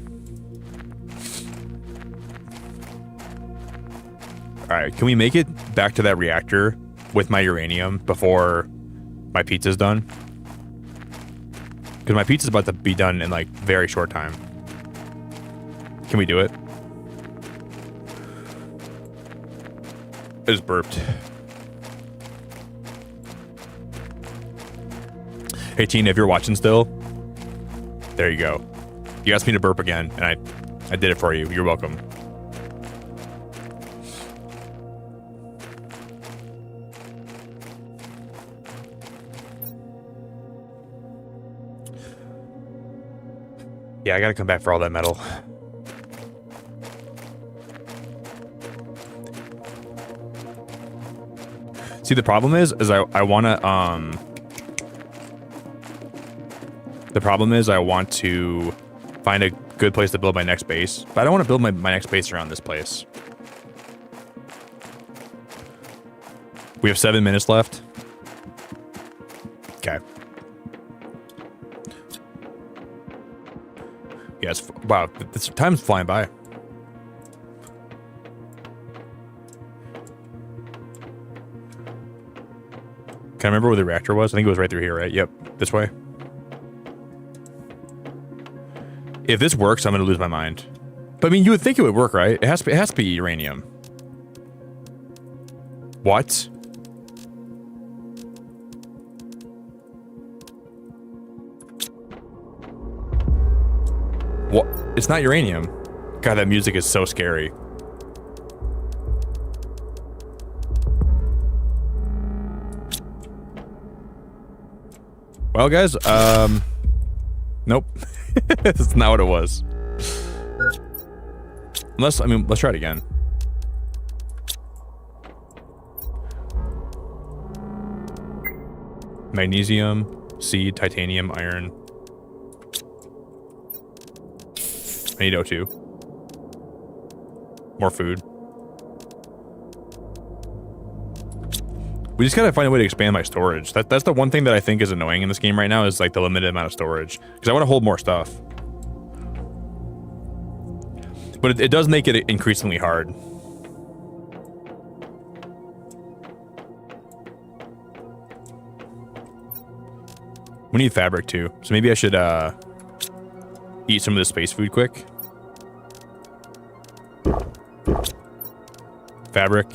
All right, can we make it back to that reactor with my uranium before my pizza's done? Because my pizza's about to be done in like very short time. Can we do it? I just burped. Hey, Tina, if you're watching still, there you go. You asked me to burp again, and I did it for you. You're welcome. Yeah, I gotta come back for all that metal. See, the problem is I wanna, the problem is I want to find a good place to build my next base, but I don't want to build my next base around this place. We have 7 minutes left. Okay. Yes. Wow, this time's flying by. Can I remember where the reactor was? I think it was right through here, right? Yep, this way. If this works, I'm gonna lose my mind. But I mean, you would think it would work, right? It has to be uranium. What? What? It's not uranium. God, that music is so scary. Well, guys, nope. That's not what it was. Unless, I mean, let's try it again. Magnesium, seed, titanium, iron. I need O2. More food. We just gotta find a way to expand my storage. That's the one thing that I think is annoying in this game right now is like the limited amount of storage. Because I want to hold more stuff. But it does make it increasingly hard. We need fabric too. So maybe I should eat some of this space food quick. Fabric,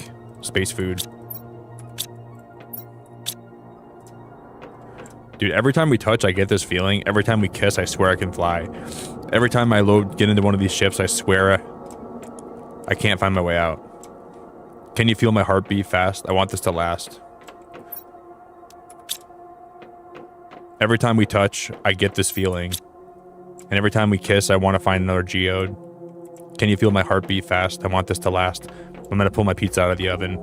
space food. Dude, every time we touch, I get this feeling. Every time we kiss, I swear I can fly. Every time I get into one of these ships, I swear I can't find my way out. Can you feel my heart beat fast? I want this to last. Every time we touch, I get this feeling. And every time we kiss, I want to find another geode. Can you feel my heart beat fast? I want this to last. I'm gonna pull my pizza out of the oven.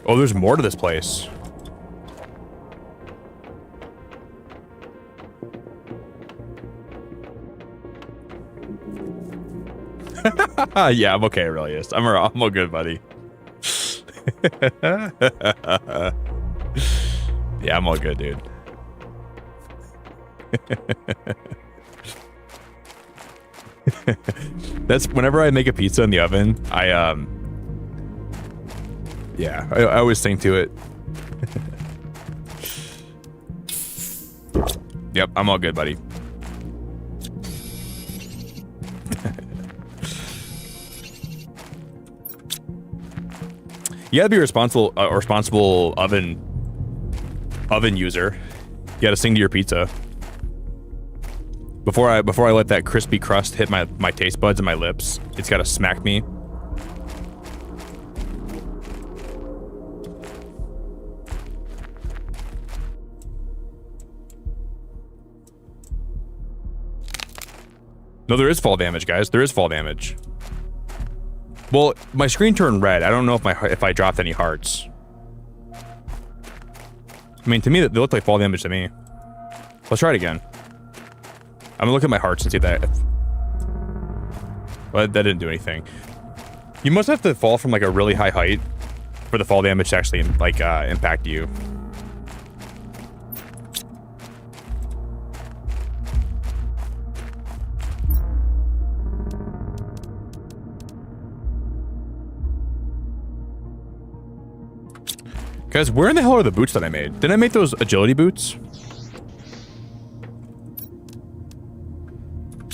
Oh, there's more to this place. Yeah, I'm okay, Aurelius. I'm all good, buddy. Yeah, I'm all good, dude. That's whenever I make a pizza in the oven, yeah, I always sing to it. Yep, I'm all good, buddy. You gotta be a responsible oven user. You gotta sing to your pizza. Before I let that crispy crust hit my taste buds and my lips, it's gotta smack me. No, there is fall damage, guys. There is fall damage. Well, my screen turned red. I don't know if I dropped any hearts. I mean, to me, they look like fall damage to me. Let's try it again. I'm gonna look at my hearts and see that. Well, that didn't do anything. You must have to fall from like a really high height for the fall damage to actually like impact you. Guys, where in the hell are the boots that I made? Didn't I make those agility boots?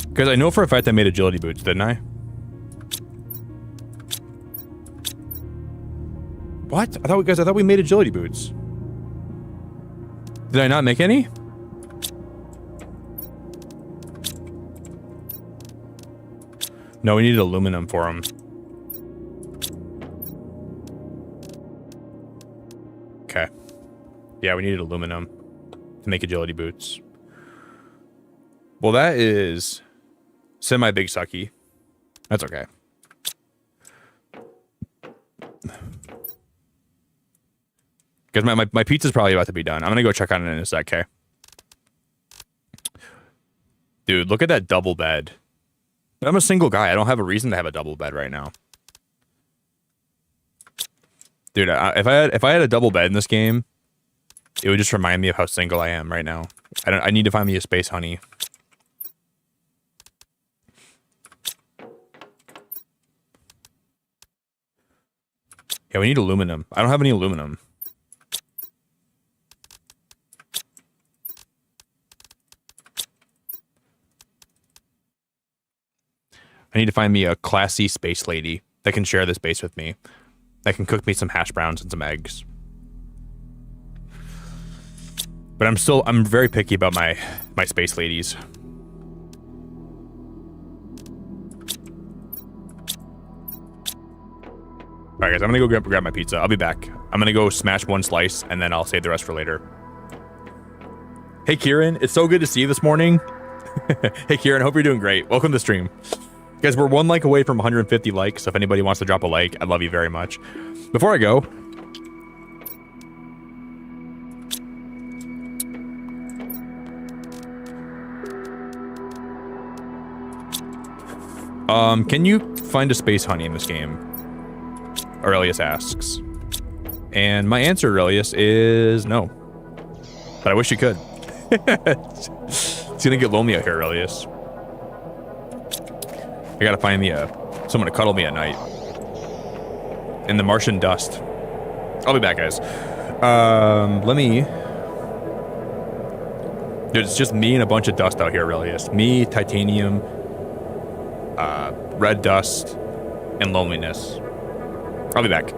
Because I know for a fact I made agility boots, didn't I? What? I thought we made agility boots. Did I not make any? No, we needed aluminum for them. Okay. Yeah, we needed aluminum to make agility boots. Well, that is semi-big sucky. That's okay. Because my pizza's probably about to be done. I'm gonna go check on it in a sec, okay? Dude, look at that double bed. I'm a single guy. I don't have a reason to have a double bed right now. Dude, if I had a double bed in this game, it would just remind me of how single I am right now. I need to find me a space honey. Yeah, we need aluminum. I don't have any aluminum. I need to find me a classy space lady that can share this base with me. That can cook me some hash browns and some eggs. But I'm very picky about my space ladies. Alright guys, I'm gonna go grab my pizza. I'll be back. I'm gonna go smash one slice and then I'll save the rest for later. Hey Kieran, it's so good to see you this morning. Hey Kieran, hope you're doing great. Welcome to the stream. Guys, we're one like away from 150 likes, so if anybody wants to drop a like, I'd love you very much. Before I go, can you find a space honey in this game? Aurelius asks. And my answer, Aurelius, is no. But I wish you could. It's gonna get lonely out here, Aurelius. I gotta find me someone to cuddle me at night. In the Martian dust. I'll be back, guys. Let me... Dude, it's just me and a bunch of dust out here, Aurelius. Me, titanium, red dust, and loneliness. I'll be back.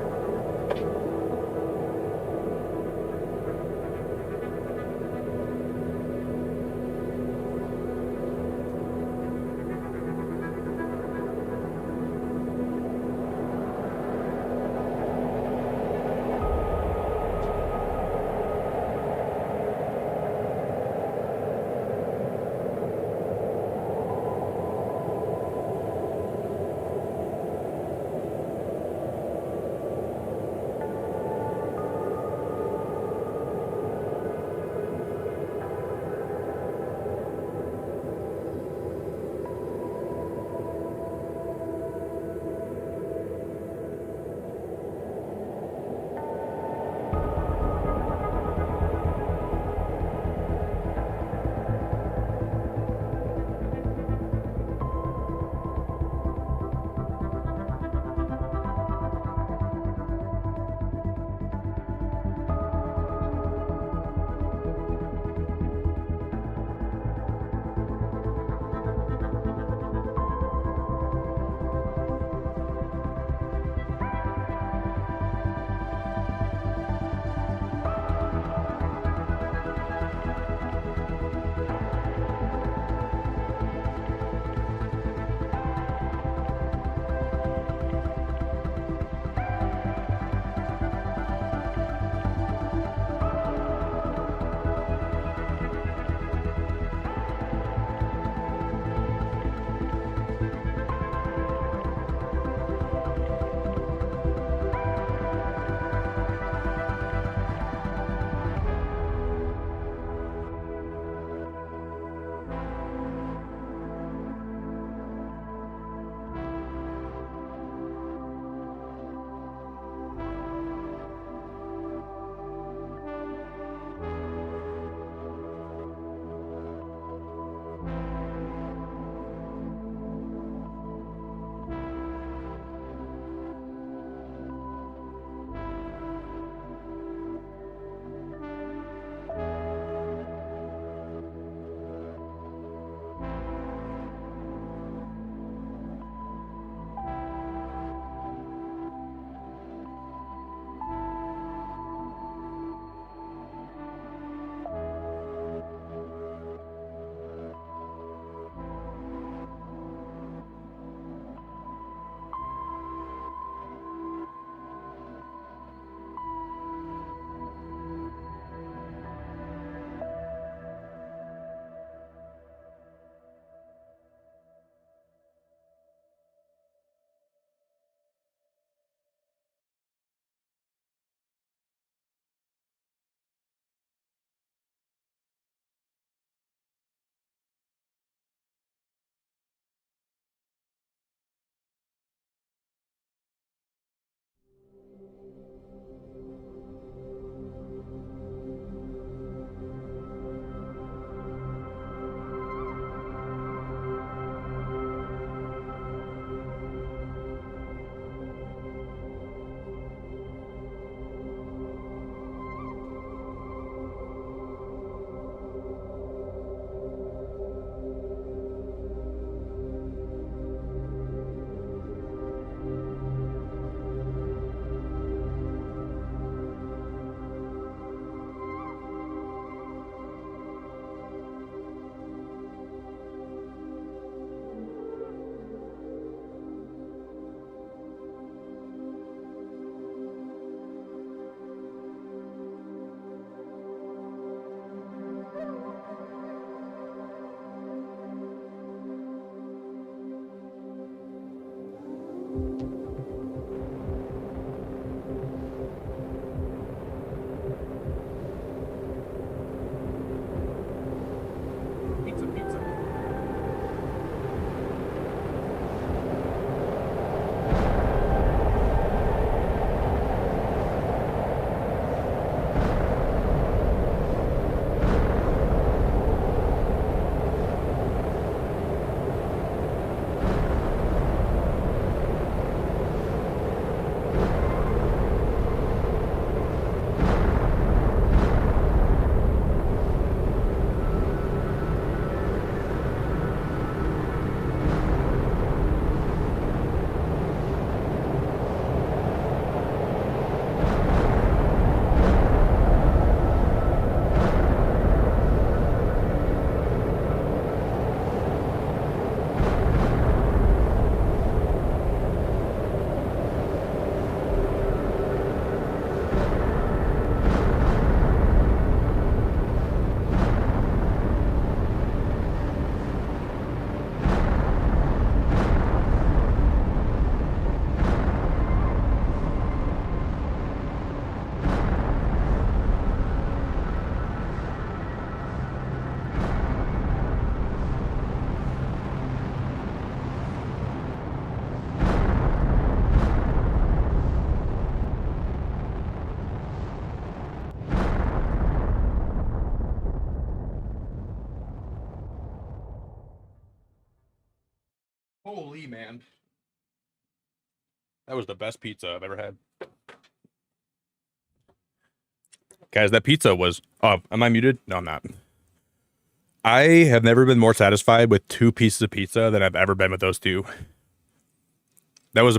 OD, man. That was the best pizza I've ever had. Guys, that pizza was... Oh, am I muted? No, I'm not. I have never been more satisfied with 2 pieces of pizza than I've ever been with those 2. That was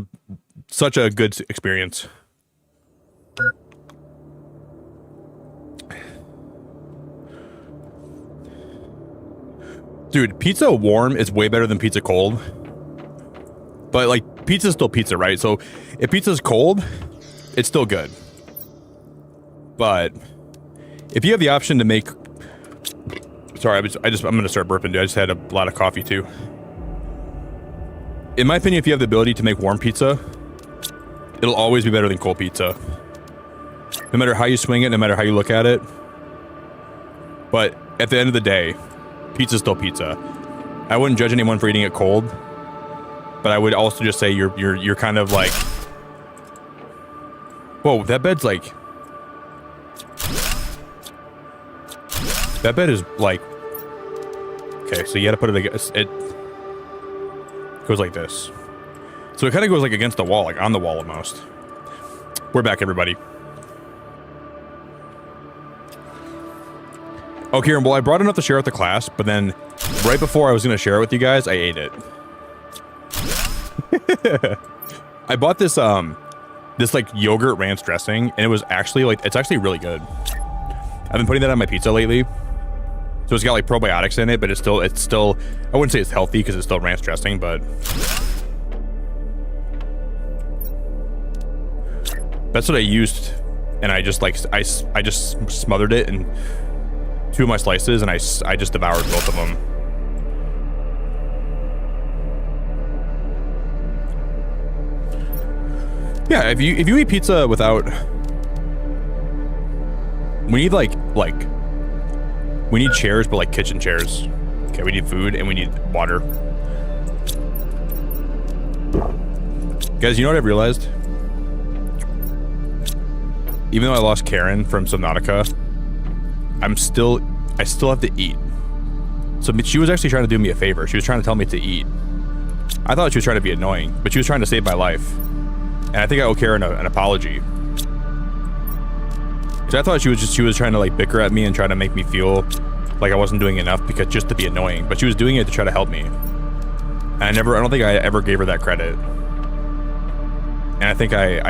such a good experience. Dude, pizza warm is way better than pizza cold. But, like, pizza's still pizza, right? So, if pizza's cold, it's still good. But, if you have the option to make... Sorry, I'm going to start burping, dude. I just had a lot of coffee, too. In my opinion, if you have the ability to make warm pizza, it'll always be better than cold pizza. No matter how you swing it, no matter how you look at it. But, at the end of the day... Pizza's still pizza. I wouldn't judge anyone for eating it cold, but I would also just say you're kind of like, whoa, that bed's like, that bed is like, okay, so you gotta put it against, it goes like this. So it kind of goes like against the wall, like on the wall almost. We're back, everybody. Oh, Kieran, well, I brought enough to share with the class, but then right before I was going to share it with you guys, I ate it. I bought this, this, like, yogurt ranch dressing, and it was actually, like, it's actually really good. I've been putting that on my pizza lately. So it's got, like, probiotics in it, but it's still, I wouldn't say it's healthy because it's still ranch dressing, but... That's what I used, and I just, like, I just smothered it and... 2 of my slices, and I just devoured both of them. Yeah, if you eat pizza without... We need like... We need chairs, but like kitchen chairs. Okay, we need food, and we need water. Guys, you know what I've realized? Even though I lost Karen from Subnautica, I still have to eat. So she was actually trying to do me a favor. She was trying to tell me to eat. I thought she was trying to be annoying, but she was trying to save my life. And I think I owe Karen an apology. So I thought she was trying to like bicker at me and try to make me feel like I wasn't doing enough because just to be annoying. But she was doing it to try to help me. And I don't think I ever gave her that credit. And I think I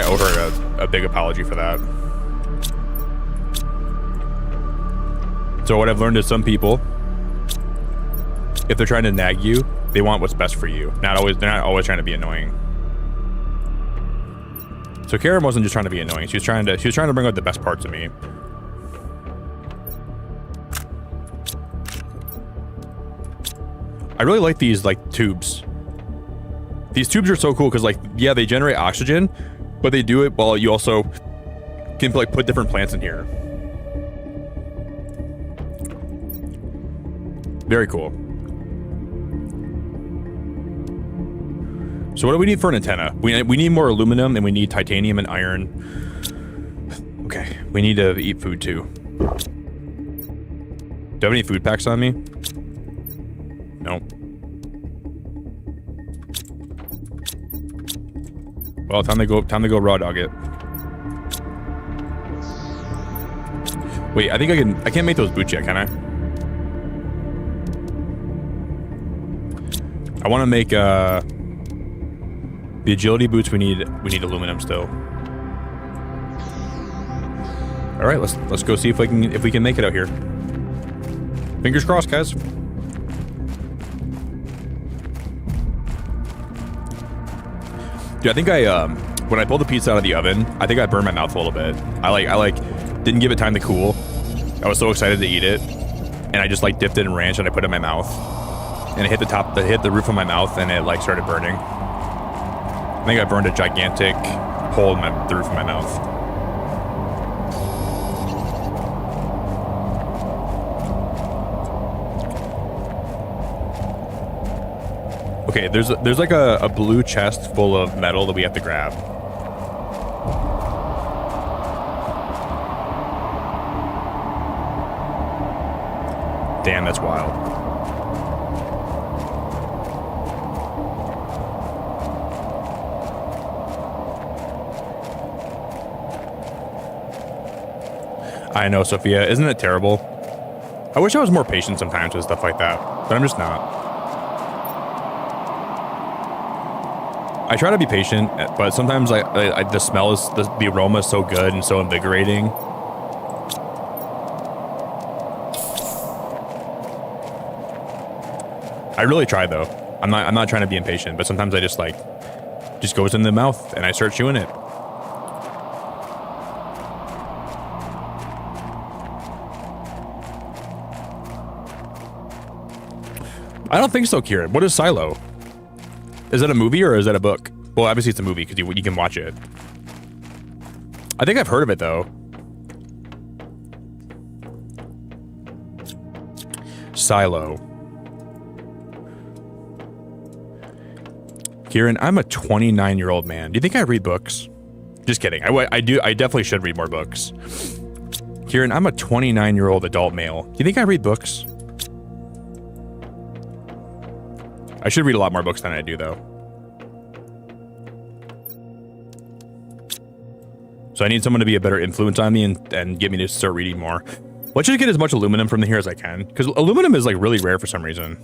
owe her a big apology for that. So what I've learned is some people, if they're trying to nag you, they want what's best for you. They're not always trying to be annoying. So Karen wasn't just trying to be annoying. She was trying to bring out the best parts of me. I really like these like tubes. These tubes are so cool because like, yeah, they generate oxygen, but they do it while you also can like put different plants in here. Very cool. So what do we need for an antenna? We need more aluminum, and we need titanium and iron. Okay, we need to eat food too. Do you have any food packs on me? Nope. Well, time to go raw dog it. Wait, I think I can't make those boots yet, can I? I want to make the agility boots. We need aluminum still. All right, let's go see if we can make it out here. Fingers crossed, guys. Dude, I think when I pulled the pizza out of the oven, I think I burned my mouth a little bit. I didn't give it time to cool. I was so excited to eat it, and I just like dipped it in ranch and I put it in my mouth. And it hit the roof of my mouth, and it like started burning. I think I burned a gigantic hole in the roof of my mouth. Okay, there's like a blue chest full of metal that we have to grab. Damn, that's wild. I know, Sophia. Isn't it terrible? I wish I was more patient sometimes with stuff like that, but I'm just not. I try to be patient, but sometimes the smell is the aroma is so good and so invigorating. I really try though. I'm not trying to be impatient, but sometimes I just goes in the mouth and I start chewing it. I don't think so, Kieran. What is Silo? Is that a movie or is that a book? Well, obviously it's a movie because you can watch it. I think I've heard of it though. Silo. Kieran, I'm a 29-year-old man. Do you think I read books? Just kidding. I do. I definitely should read more books. Kieran, I'm a 29-year-old adult male. Do you think I read books? I should read a lot more books than I do, though. So I need someone to be a better influence on me and get me to start reading more. Let's just get as much aluminum from here as I can, because aluminum is really rare for some reason.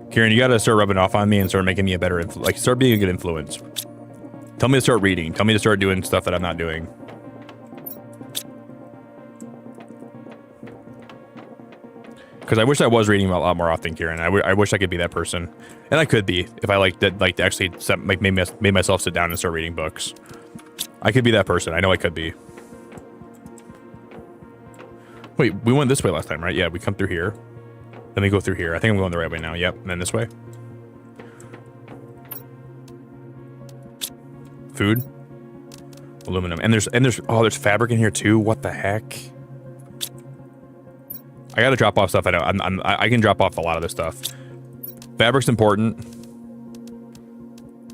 Kieran, you gotta start rubbing off on me and start making me a better start being a good influence. Tell me to start reading. Tell me to start doing stuff that I'm not doing. Because I wish I was reading a lot more often, Kieran. I wish I could be that person, and I could be if I to actually made myself sit down and start reading books. I could be that person. I know I could be. Wait, we went this way last time, right? Yeah, we come through here. Then we go through here. I think I'm going the right way now. Yep, and then this way. Food, aluminum, and there's fabric in here too. What the heck? I gotta drop off stuff. I know. I can drop off a lot of this stuff. Fabric's important.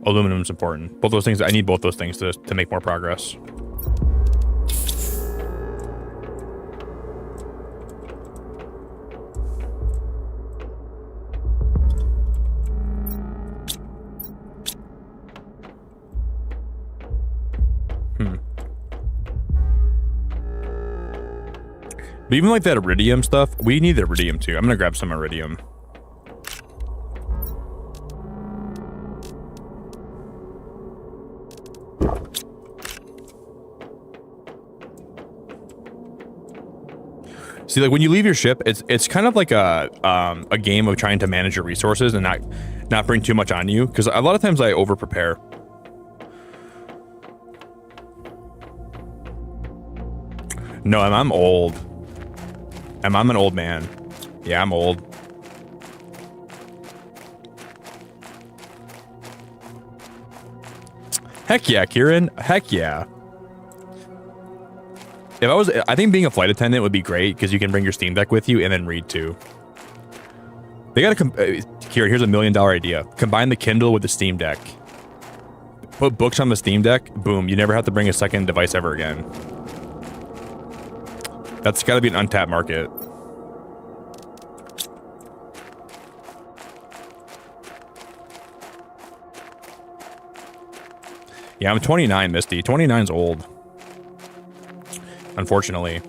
Aluminum's important. Both those things. I need both those things to make more progress. But even that iridium stuff, we need the iridium too. I'm gonna grab some iridium. See, when you leave your ship, it's kind of like a game of trying to manage your resources and not bring too much on you. Because a lot of times I over prepare. No, I'm old. I'm an old man. Yeah, I'm old. Heck yeah, Kieran. Heck yeah. I think being a flight attendant would be great because you can bring your Steam Deck with you and then read too. They gotta Kieran, here's $1 million idea. Combine the Kindle with the Steam Deck. Put books on the Steam Deck. Boom, you never have to bring a second device ever again. That's got to be an untapped market. Yeah, I'm 29, Misty. 29's old. Unfortunately.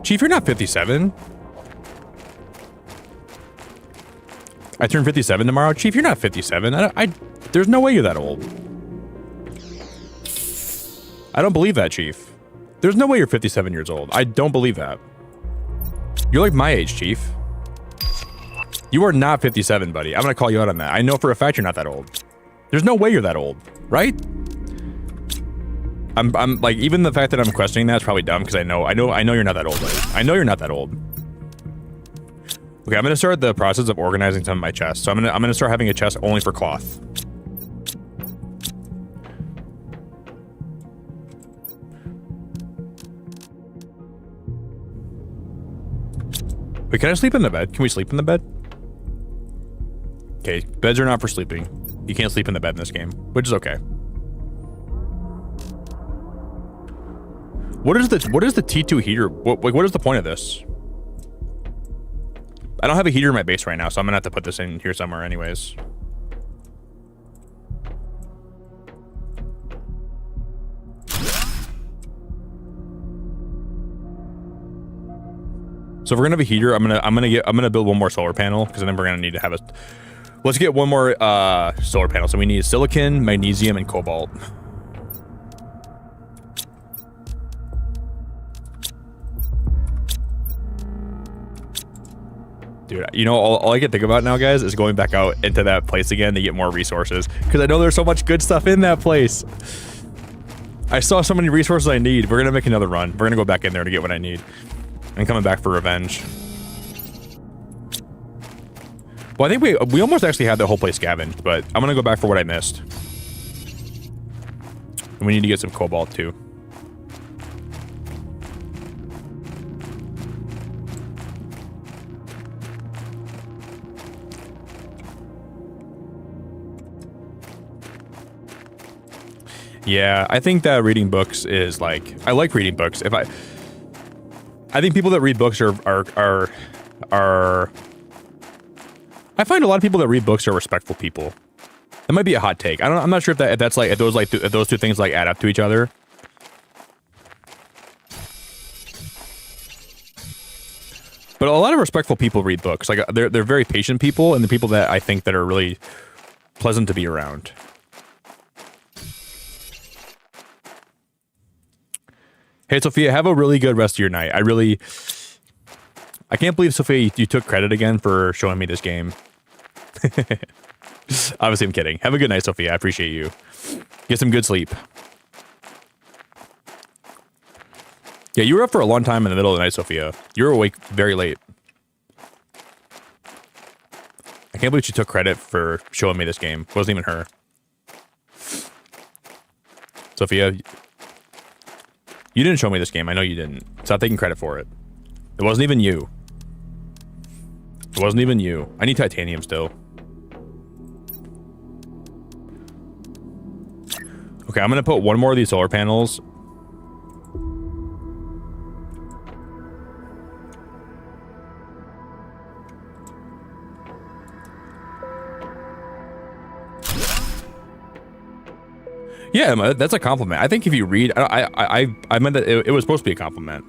Chief, you're not 57. I turn 57 tomorrow. Chief, you're not 57. There's no way you're that old. I don't believe that, Chief. There's no way you're 57 years old. I don't believe that. You're like my age, Chief. You are not 57, buddy. I'm gonna call you out on that. I know for a fact you're not that old. There's no way you're that old, right? I'm like, even the fact that I'm questioning that's probably dumb because I know you're not that old, buddy. I know you're not that old. Okay, I'm gonna start the process of organizing some of my chests. So I'm gonna start having a chest only for cloth. Wait, can I sleep in the bed? Can we sleep in the bed? Okay, beds are not for sleeping. You can't sleep in the bed in this game, which is okay. What is the T2 heater? What is the point of this? I don't have a heater in my base right now, so I'm gonna have to put this in here somewhere anyways. So if we're gonna have a heater, I'm gonna build one more solar panel, because then we're gonna need to have a. Let's get one more solar panel. So we need silicon, magnesium, and cobalt. Dude, you know, all I can think about now, guys, is going back out into that place again to get more resources. Because I know there's so much good stuff in that place. I saw so many resources I need. We're going to make another run. We're going to go back in there to get what I need. And coming back for revenge. Well, I think we almost actually had the whole place scavenged, but I'm going to go back for what I missed. And we need to get some cobalt, too. Yeah, I think that reading books is like, I like reading books. I think people that read books are I find a lot of people that read books are respectful people. That might be a hot take. I'm not sure if those two things like add up to each other. But a lot of respectful people read books. Like they're very patient people, and the people that I think that are really pleasant to be around. Hey, Sophia, have a really good rest of your night. I can't believe, Sophia, you took credit again for showing me this game. Obviously, I'm kidding. Have a good night, Sophia. I appreciate you. Get some good sleep. Yeah, you were up for a long time in the middle of the night, Sophia. You were awake very late. I can't believe she took credit for showing me this game. It wasn't even her. Sophia, you didn't show me this game. I know you didn't. Stop taking credit for it. It wasn't even you. It wasn't even you. I need titanium still. Okay, I'm going to put one more of these solar panels. Yeah, that's a compliment. I think if you read, I meant that it was supposed to be a compliment.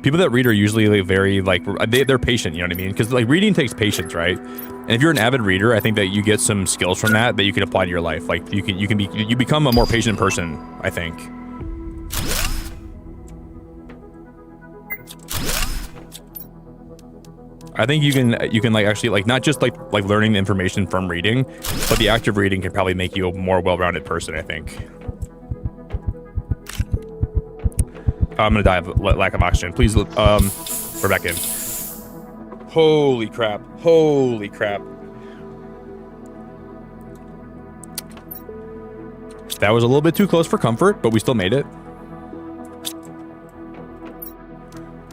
People that read are usually like very like they're patient. You know what I mean? Because like reading takes patience, right? And if you're an avid reader, I think that you get some skills from that you can apply to your life. Like you become a more patient person, I think. I think you can like actually like not just like learning the information from reading, but the act of reading can probably make you a more well-rounded person, I think. I'm gonna die of lack of oxygen. Please, we're back in. Holy crap! Holy crap! That was a little bit too close for comfort, but we still made it.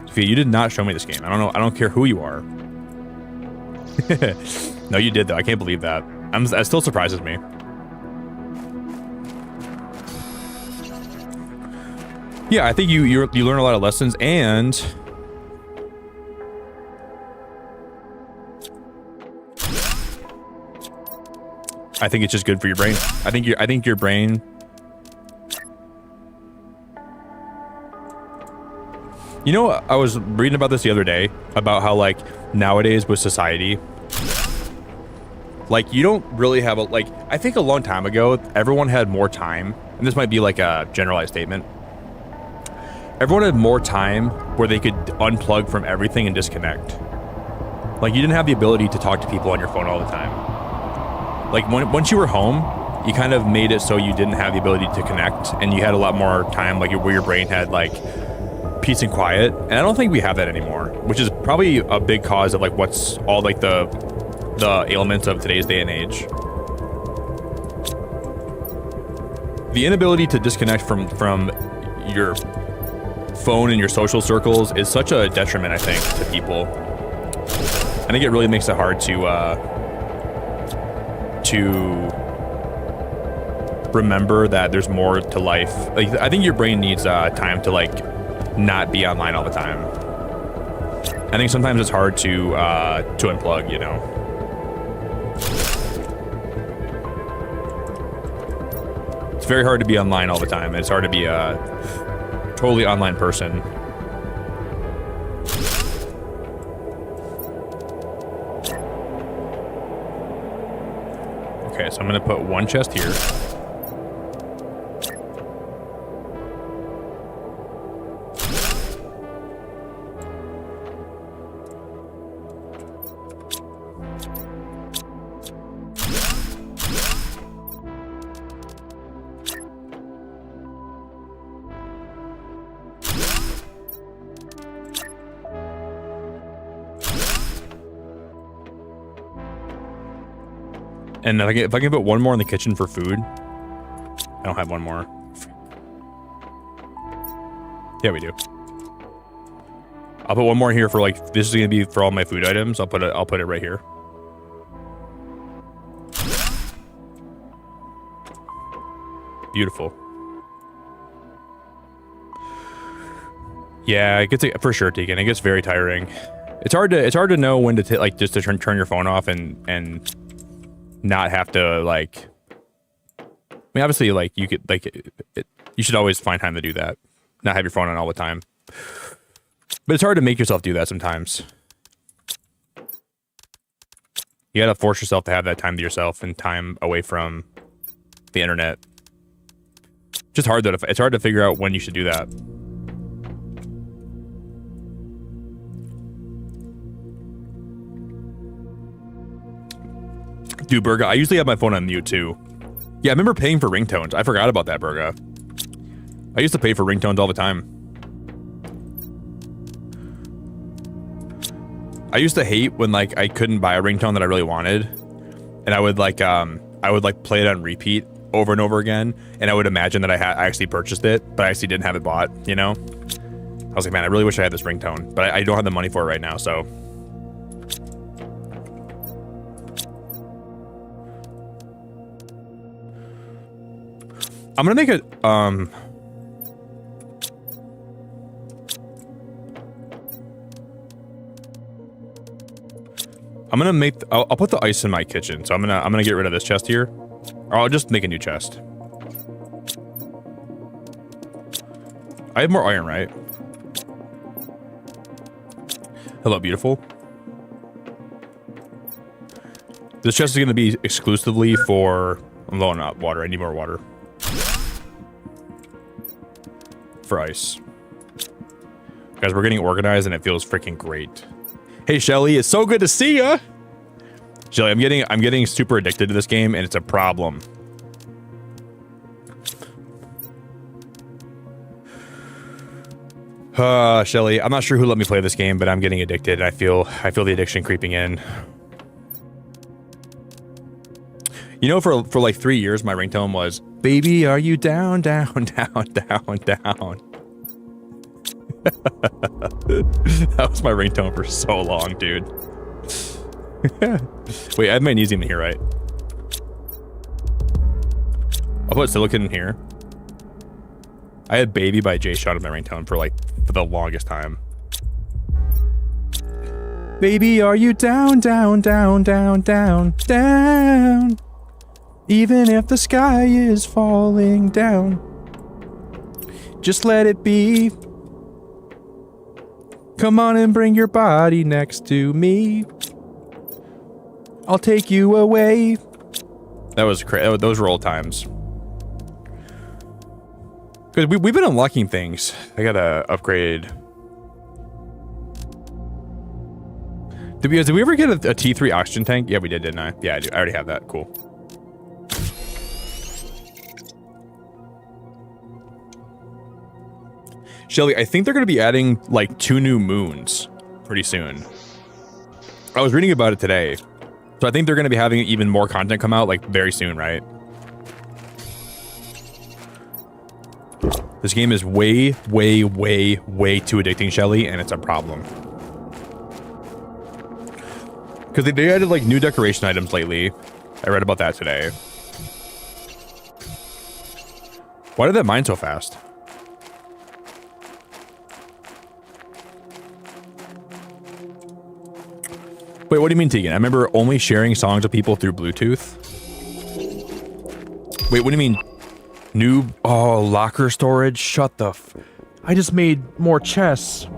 Sophia, you did not show me this game. I don't know. I don't care who you are. No, you did though. I can't believe that. That still surprises me. Yeah, I think you learn a lot of lessons, and I think it's just good for your brain. I think your brain. You know, I was reading about this the other day about how like nowadays with society, like you don't really have I think a long time ago everyone had more time, and this might be like a generalized statement. Everyone had more time where they could unplug from everything and disconnect. Like you didn't have the ability to talk to people on your phone all the time. Like once you were home, you kind of made it so you didn't have the ability to connect, and you had a lot more time like where your brain had like peace and quiet. And I don't think we have that anymore, which is probably a big cause of like what's all like the ailments of today's day and age. The inability to disconnect from your phone and your social circles is such a detriment, I think, to people. I think it really makes it hard to remember that there's more to life. Like, I think your brain needs time to like not be online all the time. I think sometimes it's hard to unplug, you know. It's very hard to be online all the time. It's hard to be a totally online person. Okay, so I'm gonna put one chest here. And if I can put one more in the kitchen for food. I don't have one more. Yeah, we do. I'll put one more here for like, this is gonna be for all my food items. I'll put it right here. Beautiful. Yeah, it gets for sure, Tegan. It gets very tiring. It's hard to know when to like just to turn your phone off and not have to like. I mean, obviously, like you could like you should always find time to do that. Not have your phone on all the time. But it's hard to make yourself do that sometimes. You gotta force yourself to have that time to yourself and time away from the internet. Just hard though. It's hard to figure out when you should do that. Dude, Burga, I usually have my phone on mute too. Yeah, I remember paying for ringtones. I forgot about that, Burga. I used to pay for ringtones all the time. I used to hate when like I couldn't buy a ringtone that I really wanted, and I would like play it on repeat over and over again, and I would imagine that I actually purchased it, but I actually didn't have it bought. You know, I was like, man, I really wish I had this ringtone, but I don't have the money for it right now, so. I'm gonna make it, I'm gonna make, I'll put the ice in my kitchen. So I'm gonna get rid of this chest here. Or I'll just make a new chest. I have more iron, right? Hello, beautiful. This chest is gonna be exclusively for, I'm low on water, I need more water. For ice. Guys, we're getting organized and it feels freaking great. Hey Shelly, it's so good to see ya. Shelly, I'm getting super addicted to this game and it's a problem. Shelly, I'm not sure who let me play this game, but I'm getting addicted. I feel the addiction creeping in. You know, for like 3 years, my ringtone was, "Baby, are you down, down, down, down, down?" That was my ringtone for so long, dude. Wait, I have magnesium in here, right? I'll put silicon in here. I had "Baby" by Jay Sean in my ringtone for the longest time. Baby, are you down, down, down, down, down, down? Even if the sky is falling down, just let it be. Come on and bring your body next to me. I'll take you away. That was crazy. Those were old times. Because we've been unlocking things. I gotta upgrade. Did we ever get a T3 oxygen tank? Yeah, we did, didn't I? Yeah, I do. I already have that. Cool. Shelly, I think they're going to be adding like 2 new moons pretty soon. I was reading about it today. So I think they're going to be having even more content come out like very soon, right? This game is way, way, way, way too addicting, Shelly, and it's a problem. Because they added like new decoration items lately. I read about that today. Why did that mine so fast? Wait, what do you mean, Tegan? I remember only sharing songs with people through Bluetooth. Wait, what do you mean? New... Oh, locker storage? Shut the f... I just made more chests.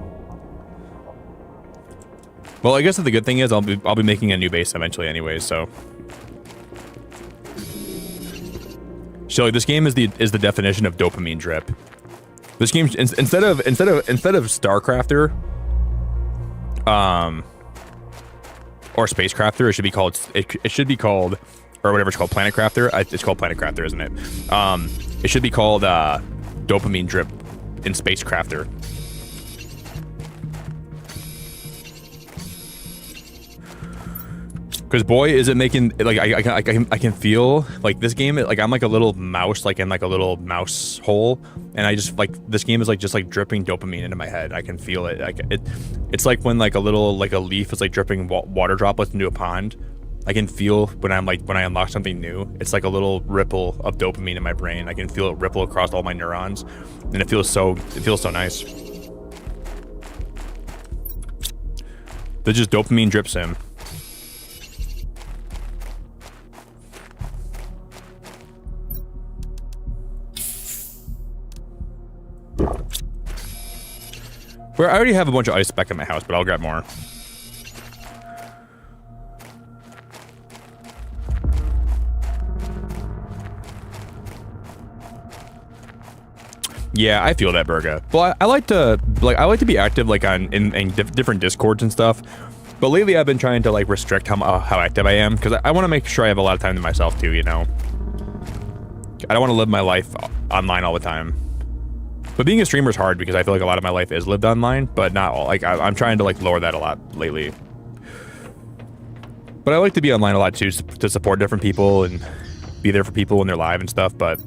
Well, I guess the good thing is I'll be making a new base eventually anyway, so... Shelly, this game is the definition of dopamine drip. This game, instead of Starcrafter, or Spacecrafter, it should be called, or whatever it's called, Planet Crafter. It's called Planet Crafter, isn't it? It should be called dopamine drip in Spacecrafter. Because boy, is it making like I can feel like this game, like I'm like a little mouse, like in like a little mouse hole, and I just like this game is like just like dripping dopamine into my head. I can feel it. Like it's like when like a leaf is like dripping water droplets into a pond. I can feel when I unlock something new. It's like a little ripple of dopamine in my brain. I can feel it ripple across all my neurons, and it feels so nice. The just dopamine drip sim. Where I already have a bunch of ice spec in my house, but I'll grab more. Yeah, I feel that, Burga. Well, I like to be active like in different discords and stuff. But lately, I've been trying to like restrict how active I am because I want to make sure I have a lot of time to myself too. You know, I don't want to live my life online all the time. But being a streamer is hard because I feel like a lot of my life is lived online, but not all. Like I'm trying to like lower that a lot lately. But I like to be online a lot too, to support different people and be there for people when they're live and stuff. But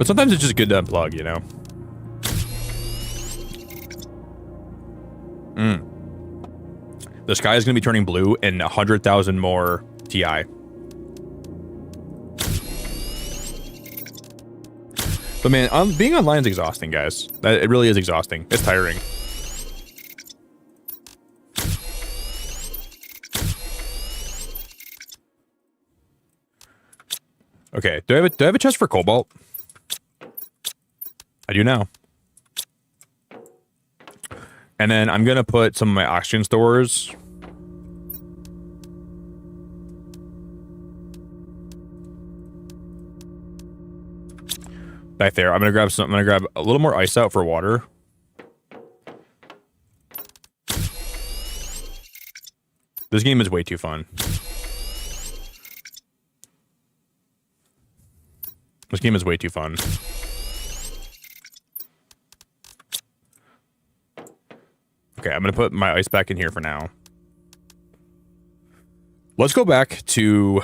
sometimes it's just good to unplug, you know. The sky is gonna be turning blue in 100,000 more TI. But man, being online is exhausting, guys. It really is exhausting. It's tiring. Okay, do I have a chest for cobalt? I do now. And then I'm gonna put some of my oxygen stores. Back there. I'm gonna grab a little more ice out for water. This game is way too fun. This game is way too fun. Okay, I'm gonna put my ice back in here for now. Let's go back to...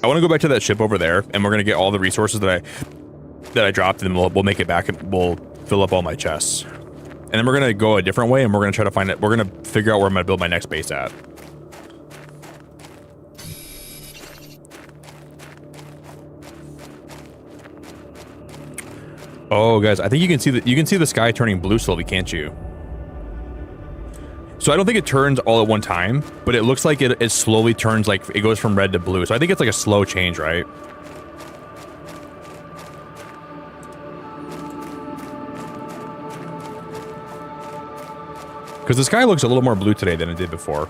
I want to go back to that ship over there, and we're gonna get all the resources that I dropped, and then we'll make it back, and we'll fill up all my chests. And then we're gonna go a different way, and we're gonna try to find it. We're gonna figure out where I'm gonna build my next base at. Oh, guys, I think you can see the sky turning blue slowly, can't you? So I don't think it turns all at one time, but it looks like it slowly turns, like it goes from red to blue. So I think it's like a slow change, right? Because the sky looks a little more blue today than it did before.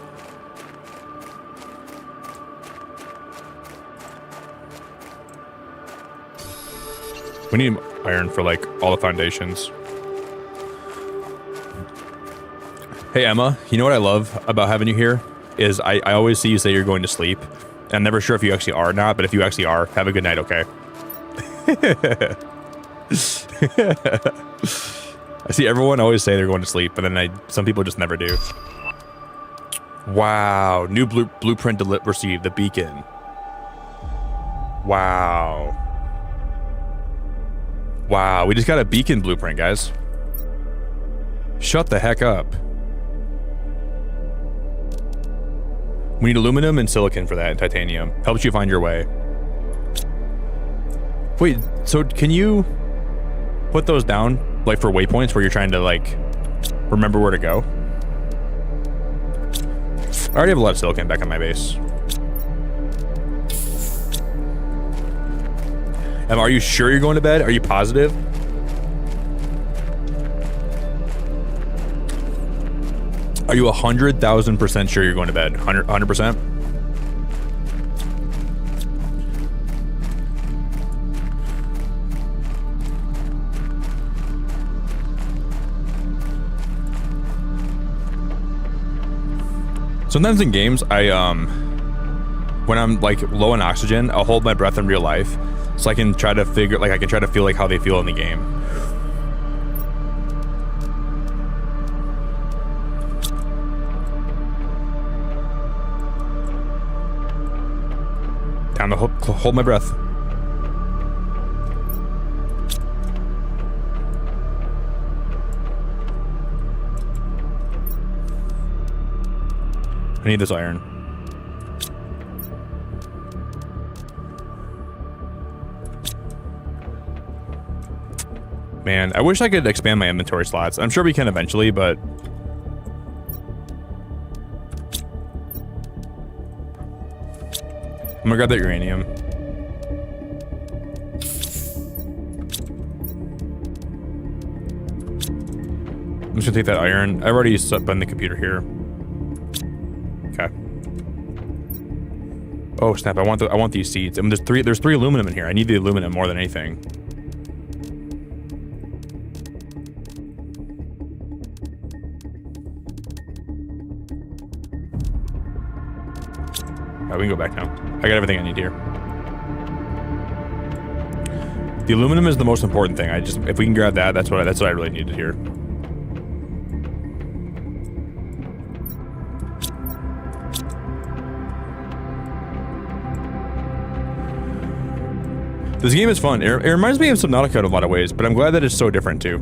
We need iron for like all the foundations. Hey Emma, you know what I love about having you here is I always see you say you're going to sleep. I'm never sure if you actually are or not, but if you actually are, have a good night, okay? I see everyone always say they're going to sleep, but then some people just never do. Wow, new blueprint received, the beacon. Wow. Wow, we just got a beacon blueprint, guys. Shut the heck up. We need aluminum and silicon for that, and titanium. Helps you find your way. Wait, so can you put those down, like for waypoints where you're trying to like remember where to go? I already have a lot of silicon back on my base. Are you sure you're going to bed? Are you positive? Are you 100,000% sure you're going to bed? 100%? Sometimes in games, when I'm like low on oxygen, I'll hold my breath in real life, so I can try to feel like how they feel in the game. Time to hold my breath. I need this iron. Man, I wish I could expand my inventory slots. I'm sure we can eventually, but... I'm gonna grab that uranium. I'm just gonna take that iron. I've already set up on the computer here. Okay. Oh snap! I want these seeds. I mean, there's three aluminum in here. I need the aluminum more than anything. Alright, we can go back now. I got everything I need here. The aluminum is the most important thing. If we can grab that, that's what I really needed here. This game is fun. It reminds me of Subnautica in a lot of ways, but I'm glad that it's so different too.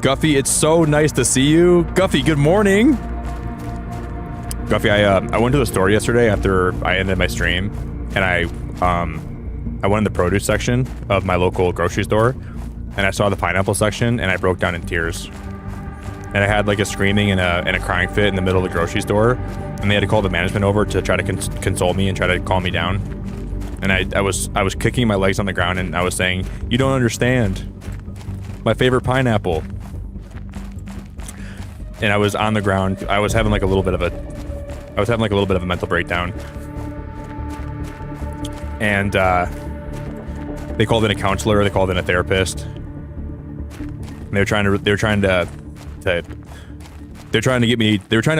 Guffy, it's so nice to see you. Guffy, good morning. Guffy, I went to the store yesterday after I ended my stream, and I went in the produce section of my local grocery store, and I saw the pineapple section, and I broke down in tears. And I had like a screaming and a crying fit in the middle of the grocery store, and they had to call the management over to try to console me and try to calm me down. And I was kicking my legs on the ground, and I was saying, "You don't understand. My favorite pineapple." And I was on the ground. I was having like a little bit of a mental breakdown. And they called in a counselor. They called in a therapist. And they were trying to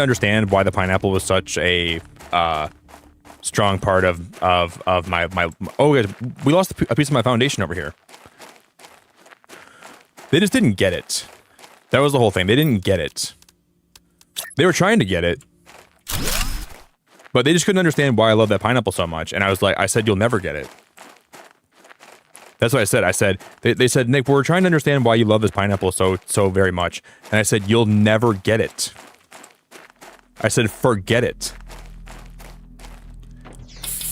understand why the pineapple was such a strong part of my. Oh, guys, we lost a piece of my foundation over here. They just didn't get it. That was the whole thing. They didn't get it. They were trying to get it, but they just couldn't understand why I love that pineapple so much. And I said, you'll never get it. That's what I said. I said, they said, Nick, we're trying to understand why you love this pineapple so very much. And I said, you'll never get it. I said, forget it.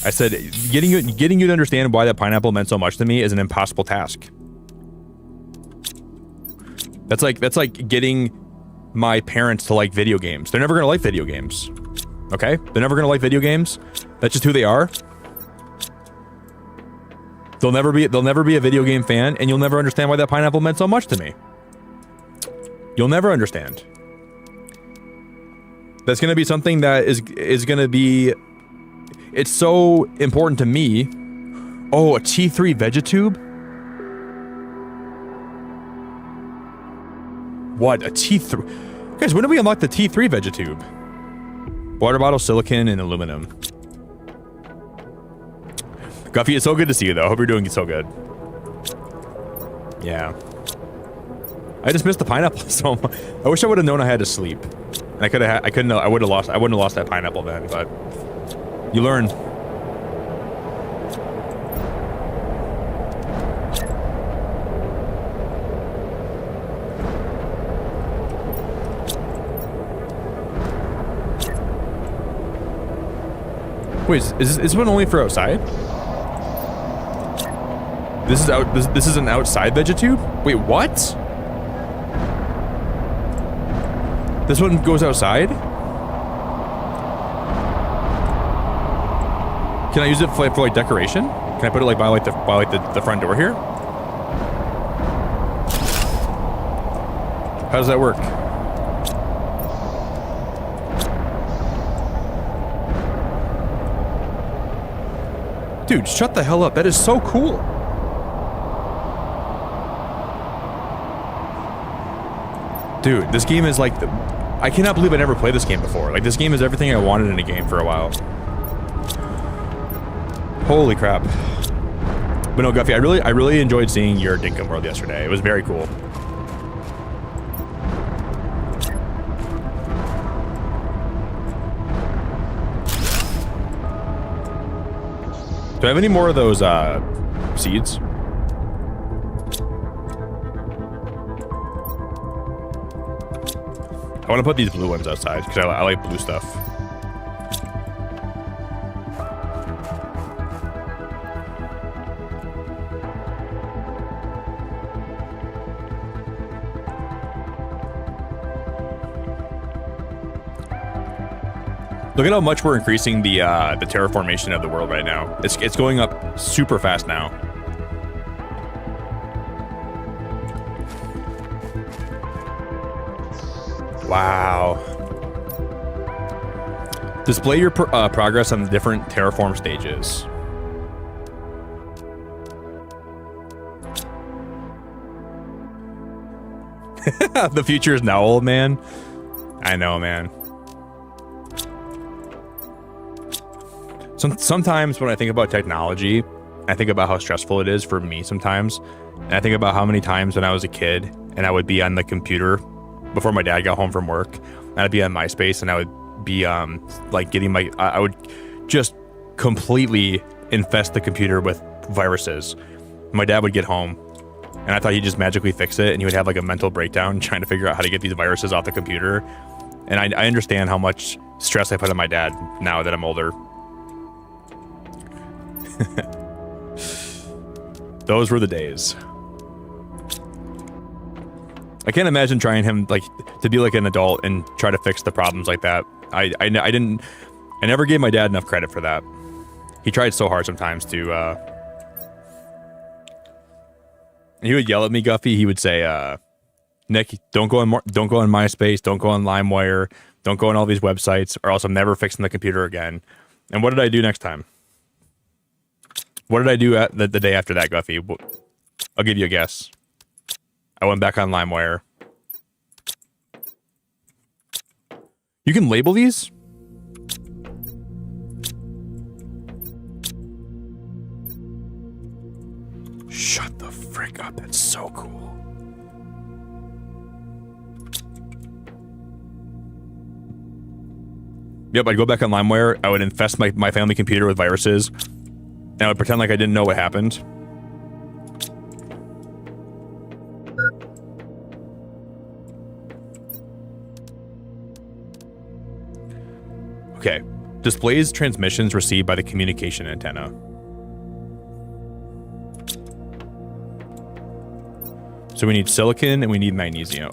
I said, getting you to understand why that pineapple meant so much to me is an impossible task. That's like getting my parents to like video games. They're never gonna like video games. Okay? They're never gonna like video games. That's just who they are. They'll never be a video game fan, and you'll never understand why that pineapple meant so much to me. You'll never understand. That's gonna be something that is gonna be... It's so important to me. Oh, a T3 Vegetube? What? A T3? Guys, when did we unlock the T3 Vegetube? Water bottle, silicon, and aluminum. Guffy, it's so good to see you, though. I hope you're doing so good. Yeah. I just missed the pineapple so much. I wish I would have known I had to sleep. And I wouldn't have lost that pineapple then, but you learn. Wait, is this one only for outside? This is out. This is an outside vegetube. Wait, what? This one goes outside. Can I use it for like decoration? Can I put it like by the front door here? How does that work? Dude, shut the hell up. That is so cool. Dude, this game is like I cannot believe I never played this game before. Like, this game is everything I wanted in a game for a while. Holy crap. But no, Guffy, I really enjoyed seeing your Dinkum World yesterday. It was very cool. Do I have any more of those seeds? I want to put these blue ones outside because I like blue stuff. Look at how much we're increasing the terraformation of the world right now. It's going up super fast now. Wow. Display your progress on the different terraform stages. The future is now, old man. I know, man. Sometimes when I think about technology, I think about how stressful it is for me sometimes. And I think about how many times when I was a kid and I would be on the computer before my dad got home from work, and I'd be on MySpace and I would be like getting I would just completely infest the computer with viruses. My dad would get home and I thought he'd just magically fix it, and he would have like a mental breakdown trying to figure out how to get these viruses off the computer. And I understand how much stress I put on my dad now that I'm older. Those were the days. I can't imagine trying him like to be like an adult and try to fix the problems like that. I never gave my dad enough credit for that. He tried so hard sometimes to he would yell at me, Guffy. He would say, Nick, don't go on MySpace, don't go on LimeWire, don't go on all these websites, or else I'm never fixing the computer again. And what did I do next time? What did I do at the day after that, Guffy? I'll give you a guess. I went back on LimeWire. You can label these? Shut the frick up. That's so cool. Yep, I'd go back on LimeWire. I would infest my family computer with viruses. And I would pretend like I didn't know what happened. Okay. Displays transmissions received by the communication antenna. So we need silicon and we need magnesium.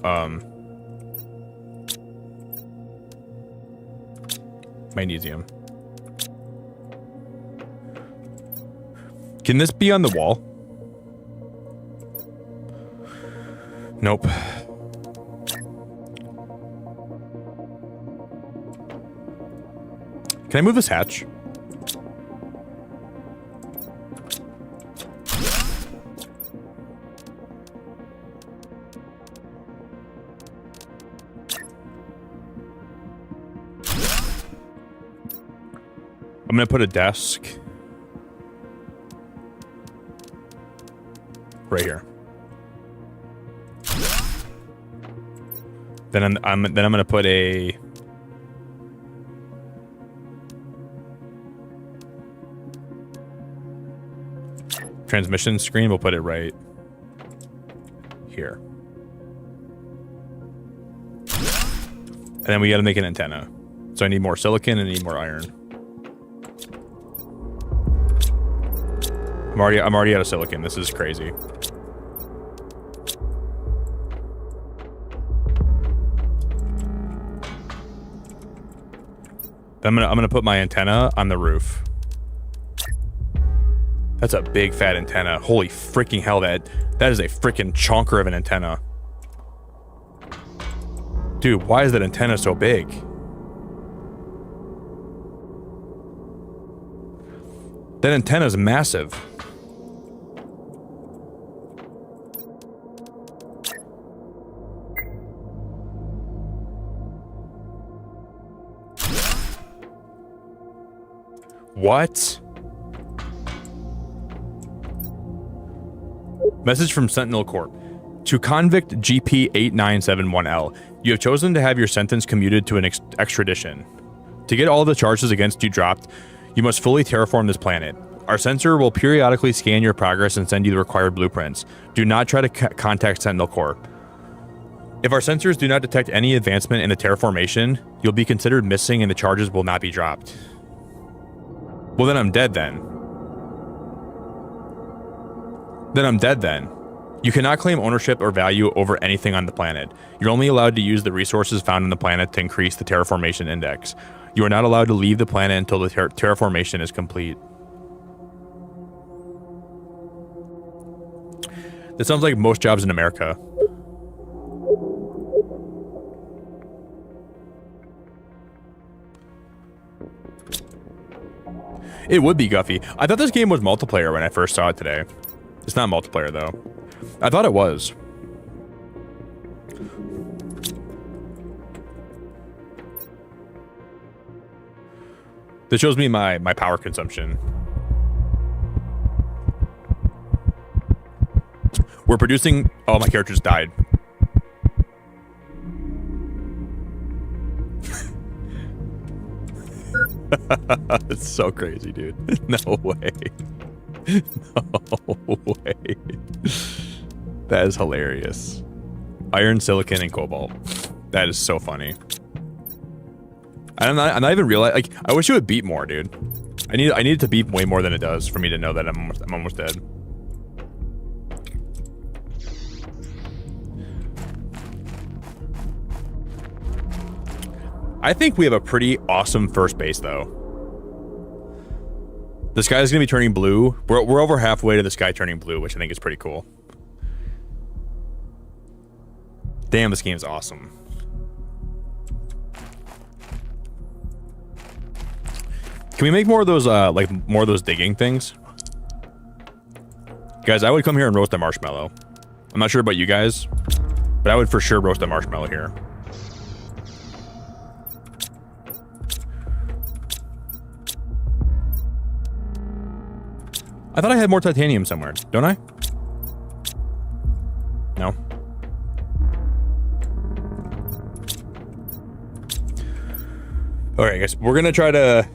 Magnesium. Can this be on the wall? Nope. Can I move this hatch? I'm gonna put a desk right here. Then I'm gonna put a transmission screen. We'll put it right here. And then we got to make an antenna. So I need more silicon and I need more iron. I'm already out of silicon. This is crazy. I'm gonna put my antenna on the roof. That's a big fat antenna. Holy freaking hell, that is a freaking chonker of an antenna. Dude, why is that antenna so big? That antenna is massive. What? Message from Sentinel Corp. To convict GP8971L, you have chosen to have your sentence commuted to an extradition. To get all the charges against you dropped, you must fully terraform this planet. Our sensor will periodically scan your progress and send you the required blueprints. Do not try to contact Sentinel Corp. If our sensors do not detect any advancement in the terraformation, you'll be considered missing and the charges will not be dropped. Well, then I'm dead then. You cannot claim ownership or value over anything on the planet. You're only allowed to use the resources found on the planet to increase the terraformation index. You are not allowed to leave the planet until the terraformation is complete. This sounds like most jobs in America. It would be Guffy. I thought this game was multiplayer when I first saw it today. It's not multiplayer though. I thought it was. This shows me my power consumption. We're producing... Oh, my character just died. It's so crazy, dude. No way. No way. That is hilarious. Iron, silicon, and cobalt. That is so funny. I'm not even realizing. Like, I wish it would beep more, dude. I need it to beep way more than it does for me to know that I'm almost dead. I think we have a pretty awesome first base, though. The sky is going to be turning blue. We're over halfway to the sky turning blue, which I think is pretty cool. Damn, this game is awesome. Can we make more of those, like, more of those digging things? Guys, I would come here and roast a marshmallow. I'm not sure about you guys, but I would for sure roast a marshmallow here. I thought I had more titanium somewhere, don't I? No. Alright, guys, we're gonna try to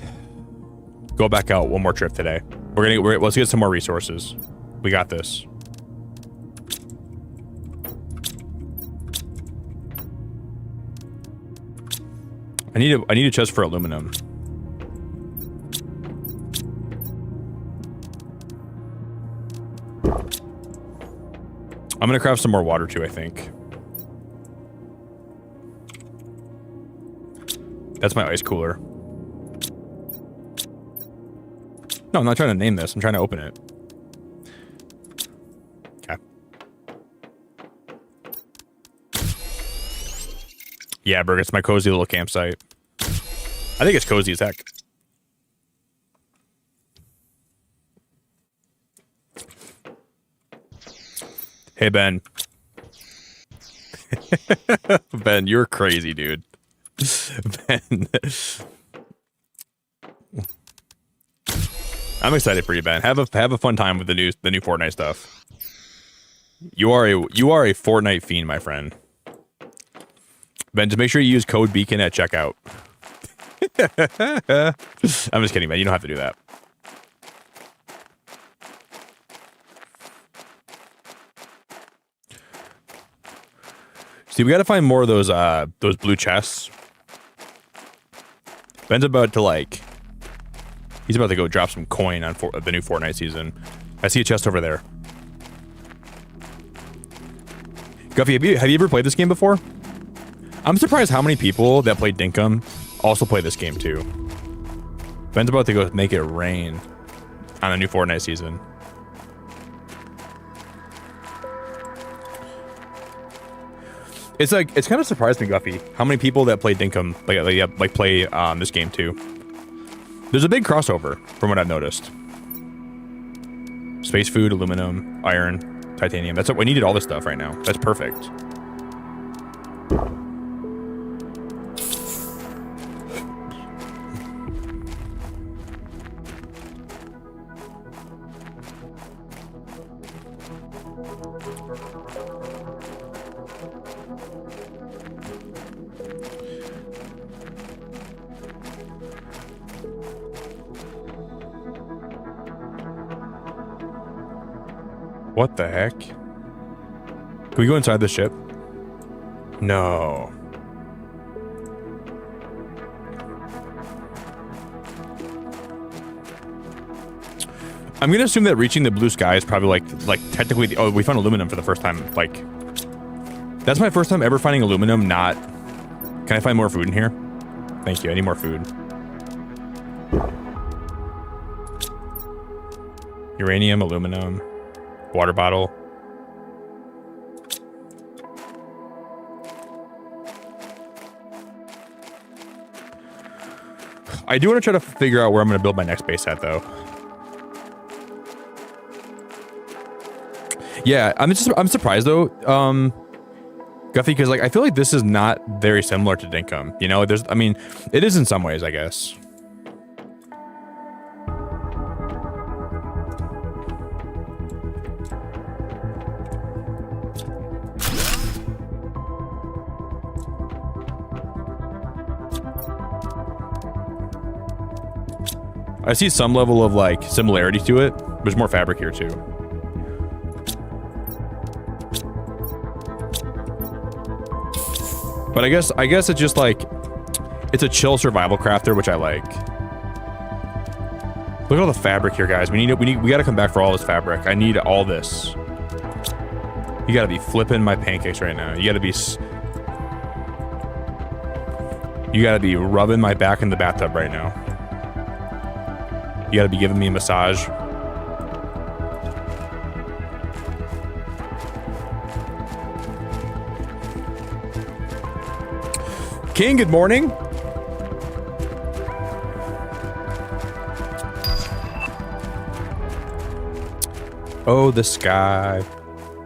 go back out one more trip today. Let's get some more resources. We got this. I need a chest for aluminum. I'm gonna craft some more water too, I think. That's my ice cooler. No, I'm not trying to name this. I'm trying to open it. Okay. Yeah, Berg, it's my cozy little campsite. I think it's cozy as heck. Hey, Ben. Ben, you're crazy, dude. Ben. I'm excited for you, Ben. Have a fun time with the new Fortnite stuff. You are a Fortnite fiend, my friend. Ben, just make sure you use code Beacon at checkout. I'm just kidding, man. You don't have to do that. See, we gotta find more of those blue chests. Ben's about to he's about to go drop some coin on the new Fortnite season. I see a chest over there. Guffy, have you ever played this game before? I'm surprised how many people that play Dinkum also play this game too. Ben's about to go make it rain on a new Fortnite season. It's like, it's kind of surprised me, Guffy, how many people that play Dinkum like play this game too. There's a big crossover from what I've noticed. Space food, aluminum, iron, titanium. That's what we needed, all this stuff right now. That's perfect. What the heck? Can we go inside the ship? No. I'm gonna assume that reaching the blue sky is probably like technically the, oh, we found aluminum for the first time. Like, that's my first time ever finding aluminum. Not. Can I find more food in here? Thank you. I need more food. Uranium, aluminum, water bottle. I do want to try to figure out where I'm going to build my next base at, though. Yeah, I'm surprised though, Guffy, because like I feel like this is not very similar to Dinkum. You know, I mean, it is in some ways, I guess. I see some level of like similarity to it. There's more fabric here too. But I guess it's just like, it's a chill survival crafter, which I like. Look at all the fabric here, guys. We gotta come back for all this fabric. I need all this. You gotta be flipping my pancakes right now. You gotta be rubbing my back in the bathtub right now. You gotta be giving me a massage. King, good morning. Oh, the sky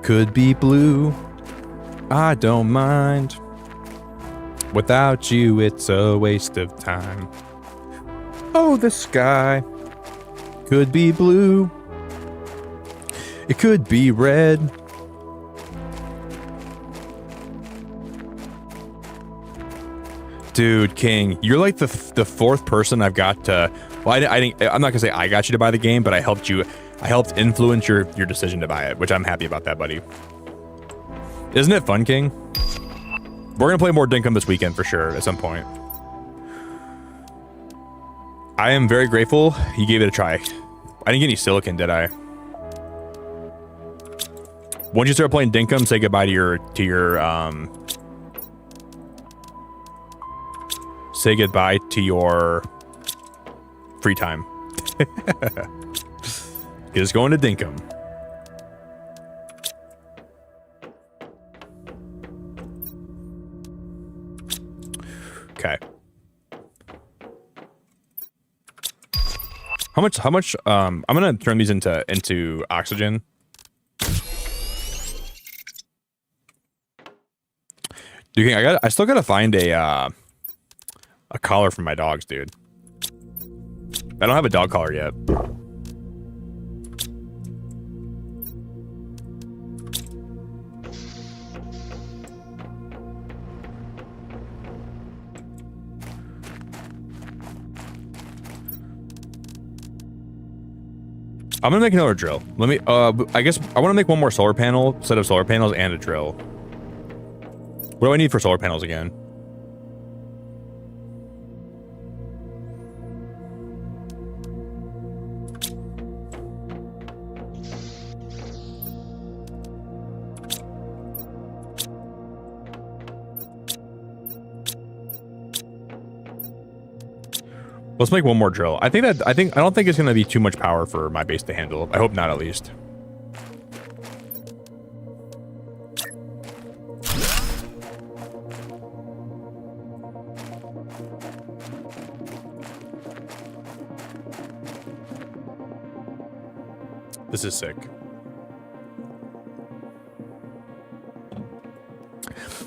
could be blue. I don't mind. Without you, it's a waste of time. Oh, the sky could be blue. It could be red. Dude, King, you're like the fourth person I've got to. Well, I'm not gonna say I got you to buy the game, but I helped you. I helped influence your decision to buy it, which I'm happy about that, buddy. Isn't it fun, King? We're gonna play more Dinkum this weekend for sure at some point. I am very grateful you gave it a try. I didn't get any silicon, did I? Once you start playing Dinkum, say goodbye to your say goodbye to your free time. Just going to Dinkum. Okay. How much I'm gonna turn these into oxygen. Dude, I still gotta find a collar for my dogs, dude. I don't have a dog collar yet. I'm gonna make another drill. Let me, I guess I want to make one more solar panel, set of solar panels and a drill. What do I need for solar panels again? Let's make one more drill. I don't think it's gonna be too much power for my base to handle. I hope not, at least. This is sick.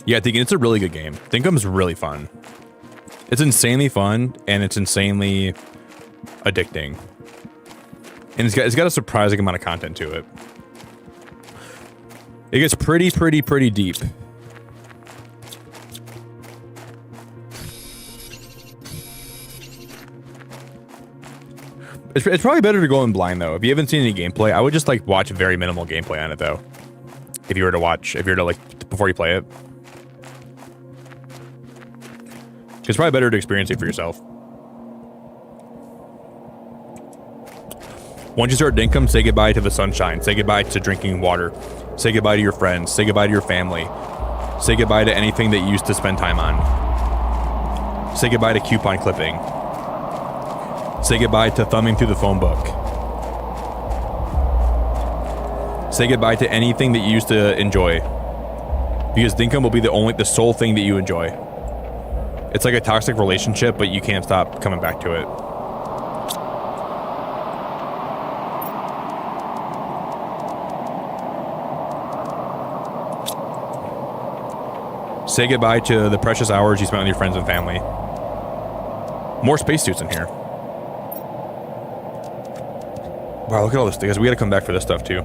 Yeah, Deacon, it's a really good game. Dinkum's really fun. It's insanely fun, and it's insanely addicting. And it's got a surprising amount of content to it. It gets pretty deep. It's probably better to go in blind, though. If you haven't seen any gameplay, I would just, like, watch very minimal gameplay on it, though. If you were to, like, before you play it. It's probably better to experience it for yourself. Once you start Dinkum, say goodbye to the sunshine. Say goodbye to drinking water. Say goodbye to your friends. Say goodbye to your family. Say goodbye to anything that you used to spend time on. Say goodbye to coupon clipping. Say goodbye to thumbing through the phone book. Say goodbye to anything that you used to enjoy. Because Dinkum will be the sole thing that you enjoy. It's like a toxic relationship, but you can't stop coming back to it. Say goodbye to the precious hours you spent with your friends and family. More spacesuits in here. Wow, look at all this, guys. We gotta come back for this stuff, too.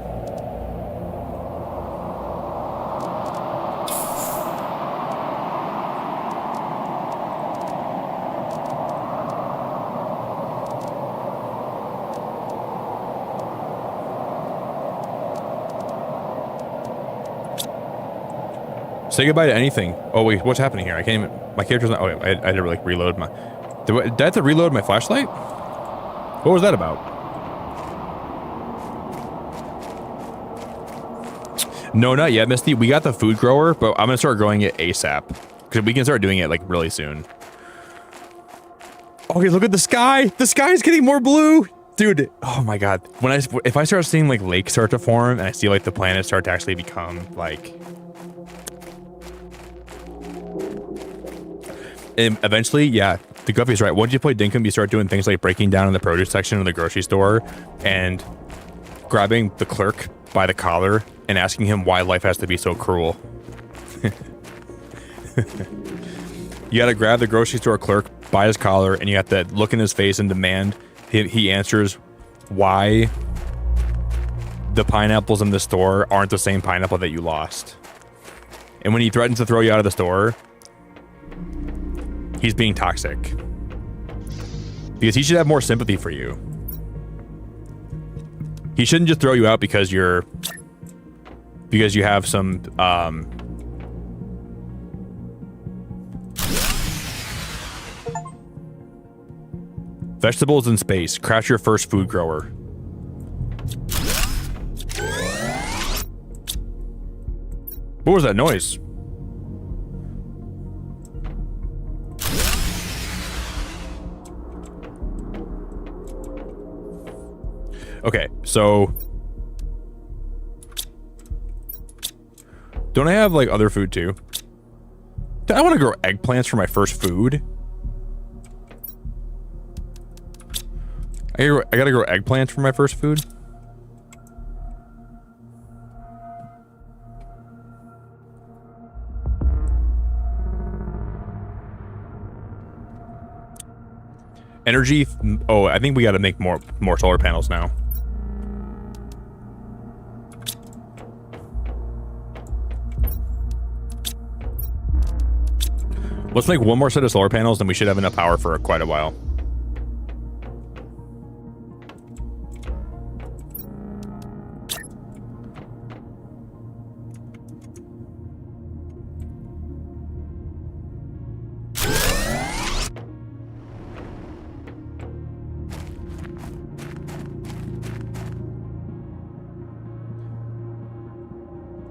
Say goodbye to anything. Oh wait, what's happening here? I can't even. My character's not. Oh wait, I had to like reload my. Did I have to reload my flashlight? What was that about? No, not yet, Misty. We got the food grower, but I'm gonna start growing it ASAP because we can start doing it like really soon. Okay, look at the sky. The sky is getting more blue, dude. Oh my god. If I start seeing like lakes start to form and I see like the planets start to actually become like. And eventually, yeah, the Guppy's right. Once you play Dinkum, you start doing things like breaking down in the produce section of the grocery store and grabbing the clerk by the collar and asking him why life has to be so cruel. You gotta grab the grocery store clerk by his collar and you have to look in his face and demand he answers why the pineapples in the store aren't the same pineapple that you lost. And when he threatens to throw you out of the store, he's being toxic. Because he should have more sympathy for you. He shouldn't just throw you out because you have some vegetables in space. Craft your first food grower. What was that noise? Okay, so don't I have like other food too? I want to grow eggplants for my first food. I gotta grow eggplants for my first food. Energy. Oh, I think we got to make more solar panels now. Let's make one more set of solar panels, and we should have enough power for quite a while.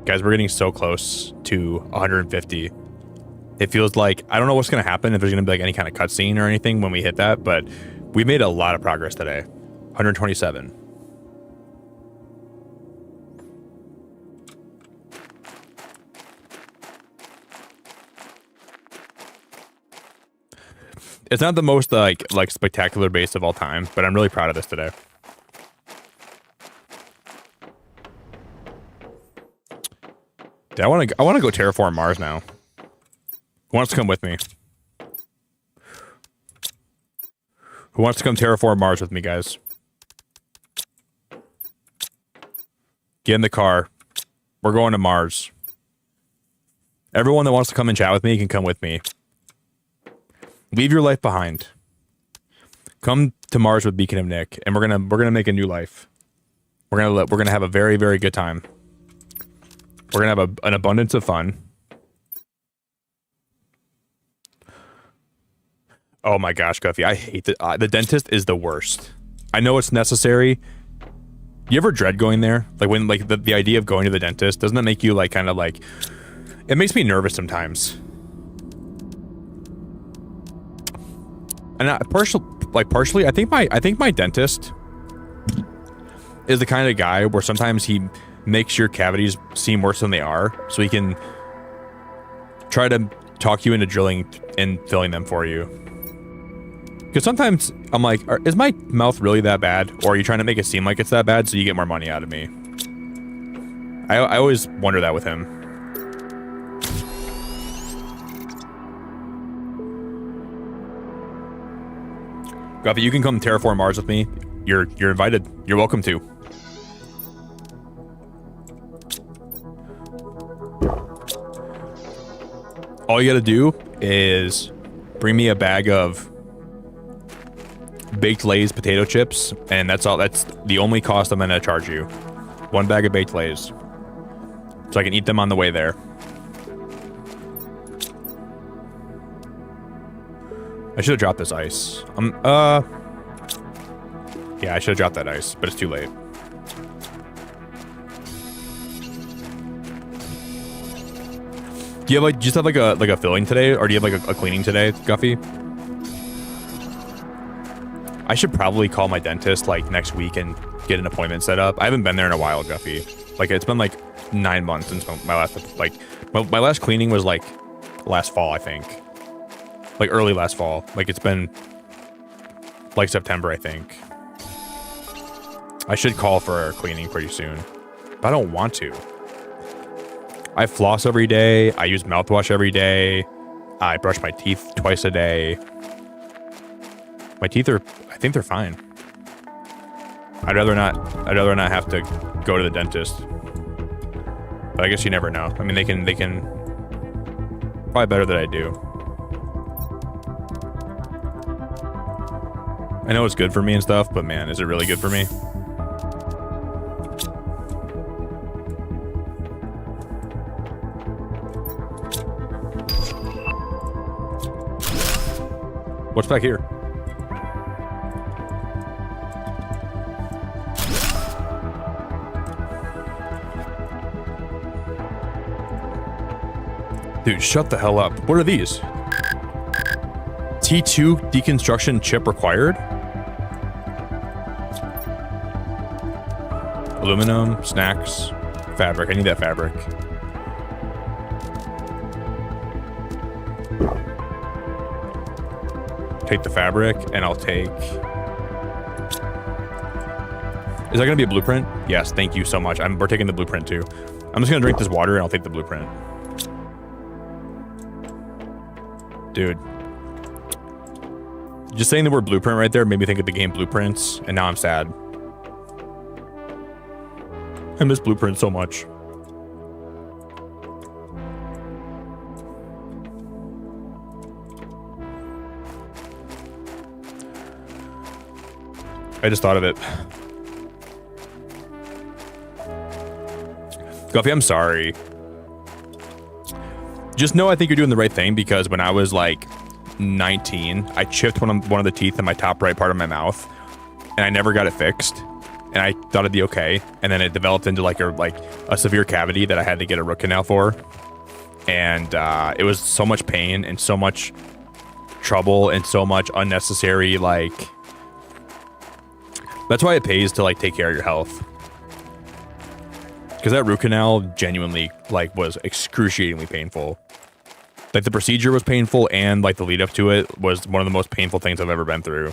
Guys, we're getting so close to 150. It feels like, I don't know what's going to happen, if there's going to be like any kind of cutscene or anything when we hit that, but We made a lot of progress today. 127. It's not the most like spectacular base of all time, but I'm really proud of this today. I want to go terraform Mars now. Who wants to come with me? Who wants to come terraform Mars with me, guys? Get in the car. We're going to Mars. Everyone that wants to come and chat with me can come with me. Leave your life behind. Come to Mars with Beacon of Nick, and we're gonna make a new life. We're gonna have a very, very good time. We're gonna have an abundance of fun. Oh my gosh, Guffy, I hate the dentist is the worst. I know it's necessary. You ever dread going there? Like when the idea of going to the dentist, doesn't that make you like kind of like? It makes me nervous sometimes. And partially, I think my dentist is the kind of guy where sometimes he makes your cavities seem worse than they are, so he can try to talk you into drilling and filling them for you. Because sometimes I'm like, is my mouth really that bad, or are you trying to make it seem like it's that bad so you get more money out of me? I always wonder that with him. Guffy, you can come terraform Mars with me. You're invited. You're welcome to. All you gotta do is bring me a bag of baked Lay's potato chips, and that's all. That's the only cost I'm gonna charge you. One bag of baked Lay's, so I can eat them on the way there. I should have dropped this ice. Yeah, I should have dropped that ice, but it's too late. Do you have just have like a filling today, or do you have like a cleaning today, Guffy? I should probably call my dentist like next week and get an appointment set up. I haven't been there in a while, Guffy. Like it's been like 9 months since my last my last cleaning was like last fall, I think. Like early last fall. Like it's been like September, I think. I should call for a cleaning pretty soon, but I don't want to. I floss every day. I use mouthwash every day. I brush my teeth twice a day. My teeth I think they're fine. I'd rather not have to go to the dentist. But I guess you never know. I mean, they can probably better than I do. I know it's good for me and stuff, but man, is it really good for me? What's back here? Dude, shut the hell up. What are these? T2 deconstruction chip required? Aluminum, snacks, fabric. I need that fabric. Take the fabric, and I'll take... Is that going to be a blueprint? Yes, thank you so much. We're taking the blueprint too. I'm just going to drink this water, and I'll take the blueprint. Dude. Just saying the word blueprint right there made me think of the game Blueprints, and now I'm sad. I miss Blueprint so much. I just thought of it. Guffy, I'm sorry. Just know I think you're doing the right thing, because when I was like 19, I chipped one of the teeth in my top right part of my mouth, and I never got it fixed. And I thought it'd be okay, and then it developed into like a severe cavity that I had to get a root canal for, and it was so much pain and so much trouble and so much unnecessary like That's why it pays to like take care of your health. Because that root canal genuinely like was excruciatingly painful. Like the procedure was painful, and like the lead up to it was one of the most painful things I've ever been through.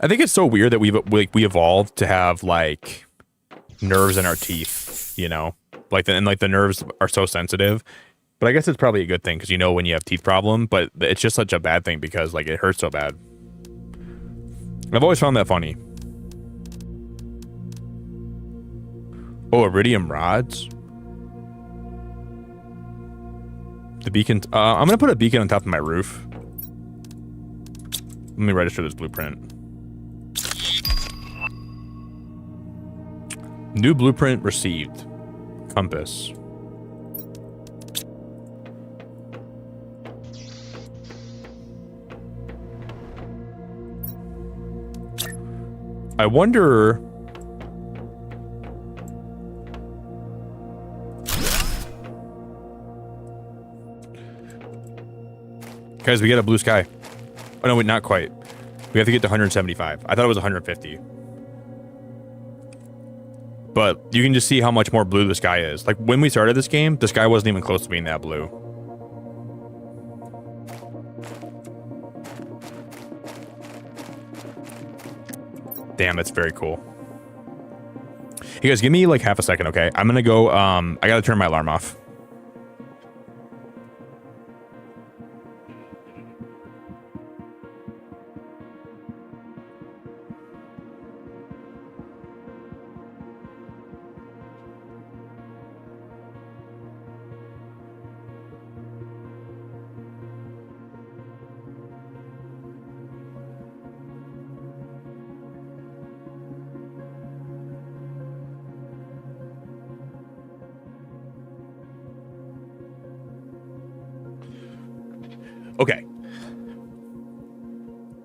I think it's so weird that we evolved to have like nerves in our teeth, you know, like the nerves are so sensitive. But I guess it's probably a good thing because you know when you have teeth problem. But it's just such a bad thing because like it hurts so bad. I've always found that funny. Oh, iridium rods. The beacon. I'm gonna put a beacon on top of my roof. Let me register this blueprint. New blueprint received. Compass. I wonder. Guys, we get a blue sky. Oh no, wait, not quite. We have to get to 175. I thought it was 150. But you can just see how much more blue the sky is. Like when we started this game, the sky wasn't even close to being that blue. Damn, that's very cool. Hey guys, give me like half a second, okay? I'm gonna go, I gotta turn my alarm off. Okay.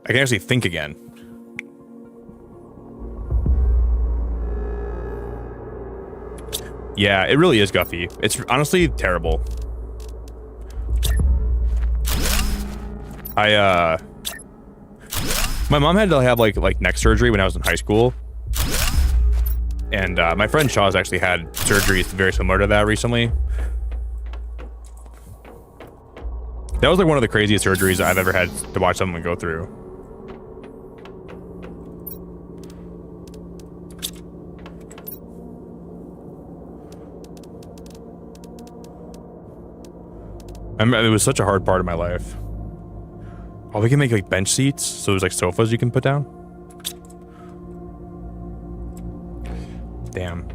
I can actually think again. Yeah, it really is guffy. It's honestly terrible. My mom had to have like neck surgery when I was in high school. And my friend Shaw's actually had surgeries very similar to that recently. That was like one of the craziest surgeries I've ever had to watch someone go through. I mean, it was such a hard part of my life. Oh, we can make like bench seats, so there's like sofas you can put down. Damn.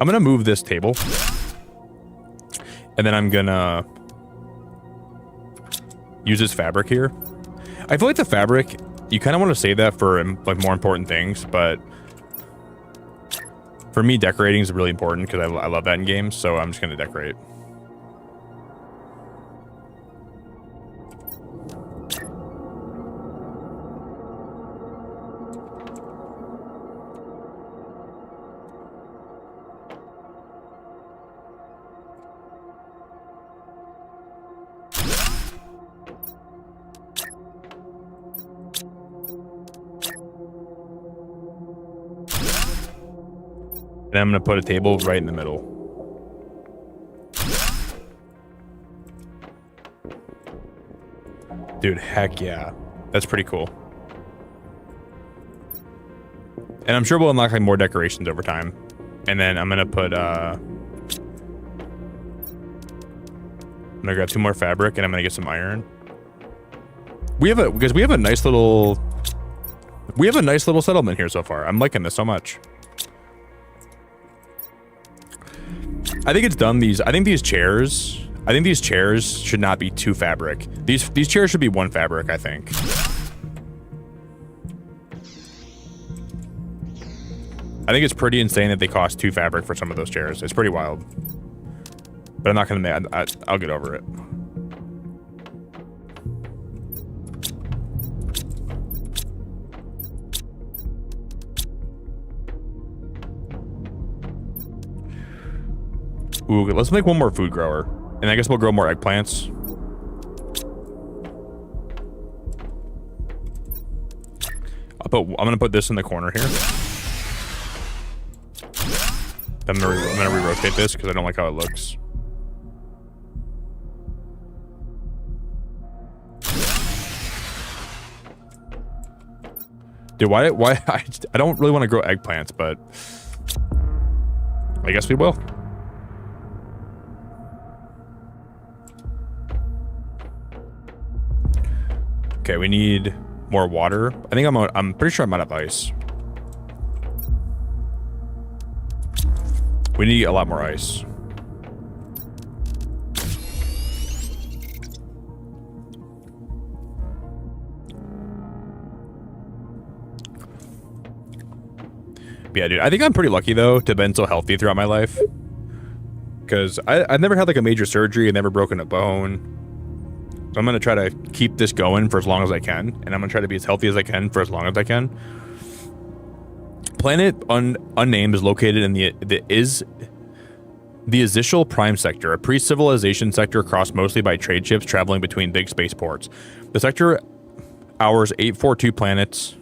I'm gonna move this table, and then I'm gonna use this fabric here. I feel like the fabric, you kind of want to save that for like more important things, but for me, decorating is really important because I love that in games, so I'm just gonna decorate. And I'm going to put a table right in the middle. Dude, heck yeah. That's pretty cool. And I'm sure we'll unlock like more decorations over time. And then I'm going to put, I'm going to grab 2 more fabric and I'm going to get some iron. Because we have a nice little settlement here so far. I'm liking this so much. I think it's done. I think these chairs should not be 2 fabric. These chairs should be 1 fabric, I think. I think it's pretty insane that they cost 2 fabric for some of those chairs. It's pretty wild. But I'm not gonna I'll get over it. Ooh, let's make 1 more food grower. And I guess we'll grow more eggplants. I'm gonna put this in the corner here. I'm gonna re-rotate this because I don't like how it looks. Dude, why I don't really want to grow eggplants, but I guess we will. Okay, we need more water. I think I'm pretty sure I'm out of ice. We need a lot more ice. But yeah, dude, I think I'm pretty lucky though to have been so healthy throughout my life. Because I've never had like a major surgery, I've never broken a bone. So I'm gonna try to keep this going for as long as I can, and I'm gonna try to be as healthy as I can for as long as I can. Planet unnamed is located in the Izical Prime Sector, a pre-civilization sector crossed mostly by trade ships traveling between big spaceports. The sector hours 842 planets.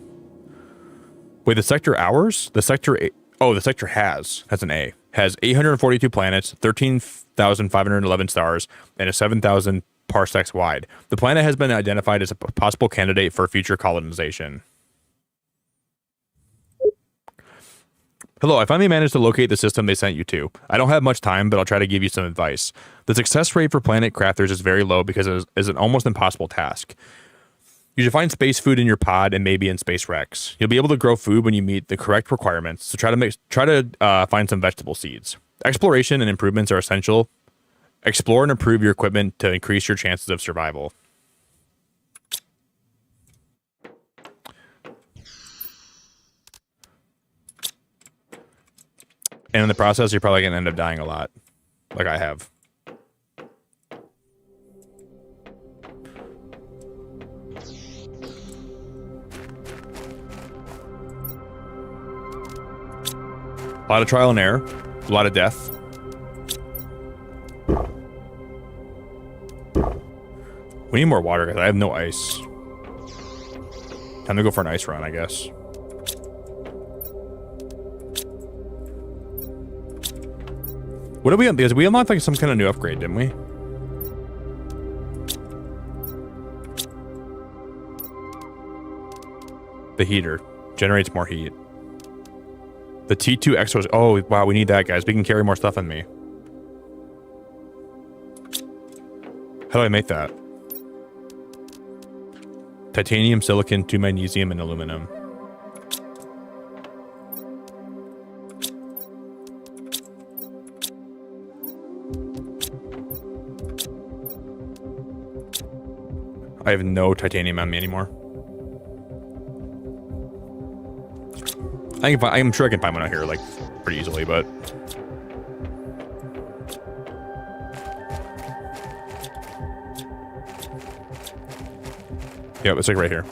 Wait, the sector hours? The sector has an A. Has 842 planets, 13,511 stars, and a 7,000 parsecs wide. The planet has been identified as a possible candidate for future colonization. Hello, I finally managed to locate the system they sent you to. I don't have much time, but I'll try to give you some advice. The success rate for planet crafters is very low because it is an almost impossible task. You should find space food in your pod and maybe in space wrecks. You'll be able to grow food when you meet the correct requirements, so try to find some vegetable seeds. Exploration and improvements are essential. Explore and improve your equipment to increase your chances of survival. And in the process, you're probably going to end up dying a lot, like I have. A lot of trial and error, a lot of death. We need more water, guys. I have no ice. Time to go for an ice run, I guess. What did we... Because we unlocked like some kind of new upgrade, didn't we? The heater. Generates more heat. The T2 Exos... Oh, wow, we need that, guys. We can carry more stuff on me. How do I make that? Titanium, silicon, 2 magnesium, and aluminum. I have no titanium on me anymore. I'm sure I can find one out here, like, pretty easily, but... Yeah, it's like right here.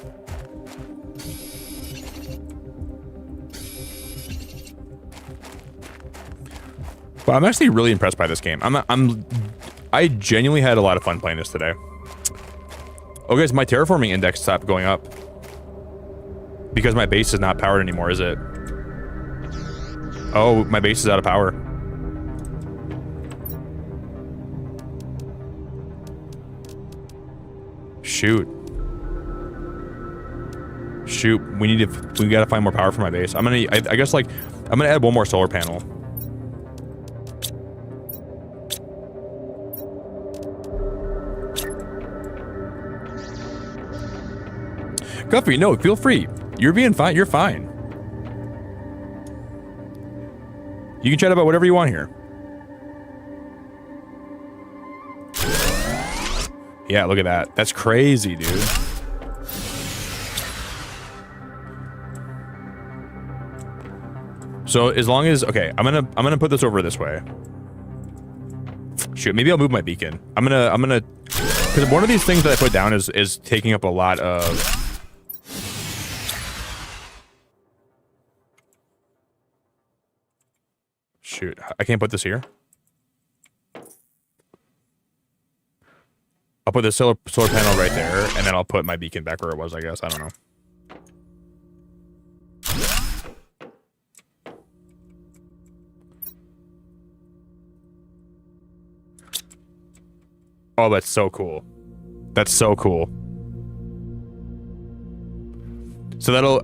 But I'm actually really impressed by this game. I genuinely had a lot of fun playing this today. Oh, guys, my terraforming index stopped going up. Because my base is not powered anymore, is it? Oh, my base is out of power. Shoot. Shoot, we gotta find more power for my base. I guess like, I'm gonna add one more solar panel. Guffey, no, feel free. You're being fine. You're fine. You can chat about whatever you want here. Yeah, look at that. That's crazy, dude. So as long as okay, I'm gonna put this over this way. Shoot, maybe I'll move my beacon. I'm gonna because one of these things that I put down is taking up a lot of. Shoot, I can't put this here. I'll put the solar panel right there, and then I'll put my beacon back where it was, I guess. I don't know. Oh, that's so cool. That's so cool. So that'll...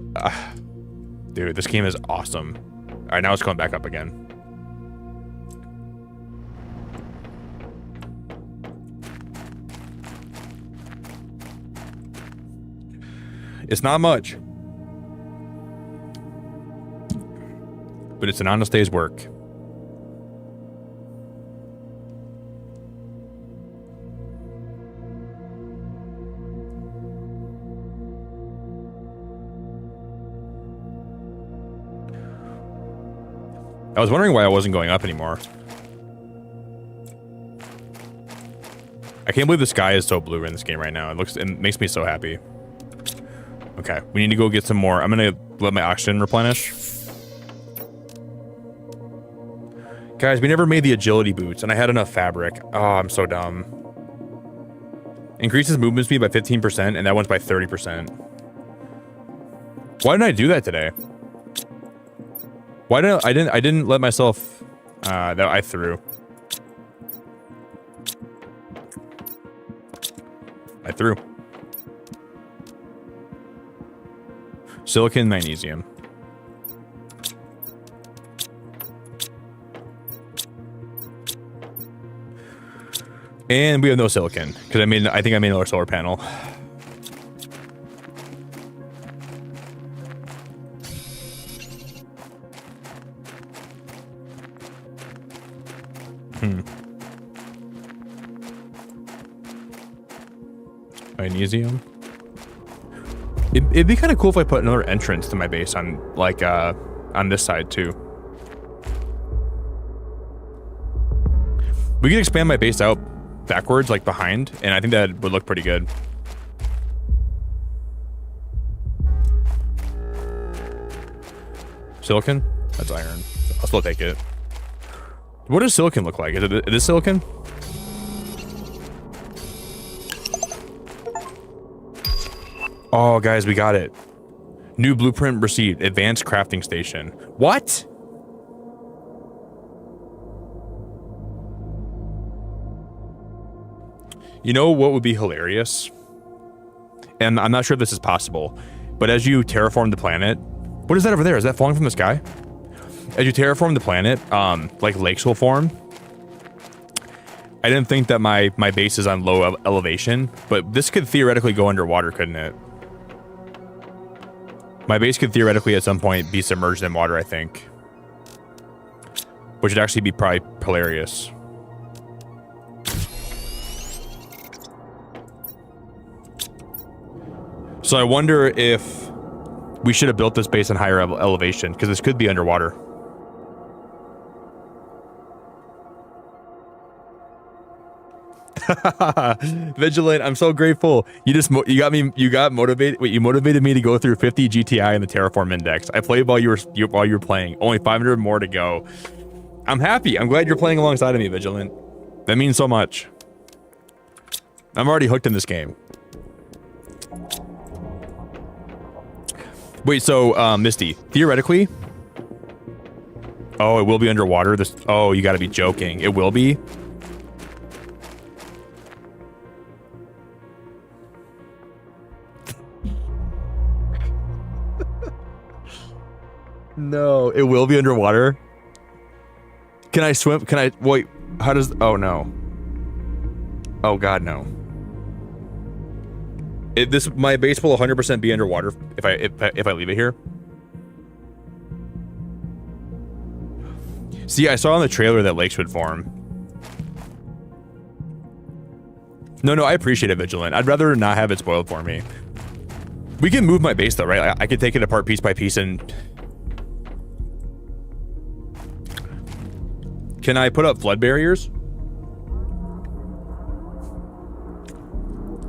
dude, this game is awesome. All right, now it's going back up again. It's not much. But it's an honest day's work. I was wondering why I wasn't going up anymore. I can't believe the sky is so blue in this game right now. It makes me so happy. Okay, we need to go get some more. I'm gonna let my oxygen replenish. Guys, we never made the agility boots, and I had enough fabric. Oh, I'm so dumb. Increases movement speed by 15%, and that one's by 30%. Why didn't I do that today? Why didn't I didn't let myself that I threw. Silicon, magnesium. And we have no silicon because I think I made another solar panel. Magnesium. It'd be kind of cool if I put another entrance to my base on like on this side too. We could expand my base out backwards, like behind, and I think that would look pretty good. Silicon? That's iron. I'll still take it. What does silicon look like? Is this silicon? Oh, guys, we got it. New blueprint received. Advanced crafting station. What? You know what would be hilarious? And I'm not sure if this is possible, but as you terraform the planet, what is that over there? Is that falling from the sky? As you terraform the planet, like lakes will form. I didn't think that my base is on low elevation, but this could theoretically go underwater, couldn't it? My base could theoretically at some point be submerged in water, I think. Which would actually be probably hilarious. So I wonder if we should have built this base in higher elevation, because this could be underwater. Vigilant, I'm so grateful. You got motivated. Wait, you motivated me to go through 50 GTI in the Terraform index. I played while you were playing. Only 500 more to go. I'm happy. I'm glad you're playing alongside of me, Vigilant. That means so much. I'm already hooked in this game. Wait, so Misty, theoretically, oh, it will be underwater. Oh, you got to be joking. It will be. No, it will be underwater. Can I swim? Can I wait? How does? Oh no. Oh god, no. My base will 100% be underwater if I leave it here. See, I saw on the trailer that lakes would form. No, I appreciate it, Vigilant. I'd rather not have it spoiled for me. We can move my base though, right? I could take it apart piece by piece and. Can I put up flood barriers?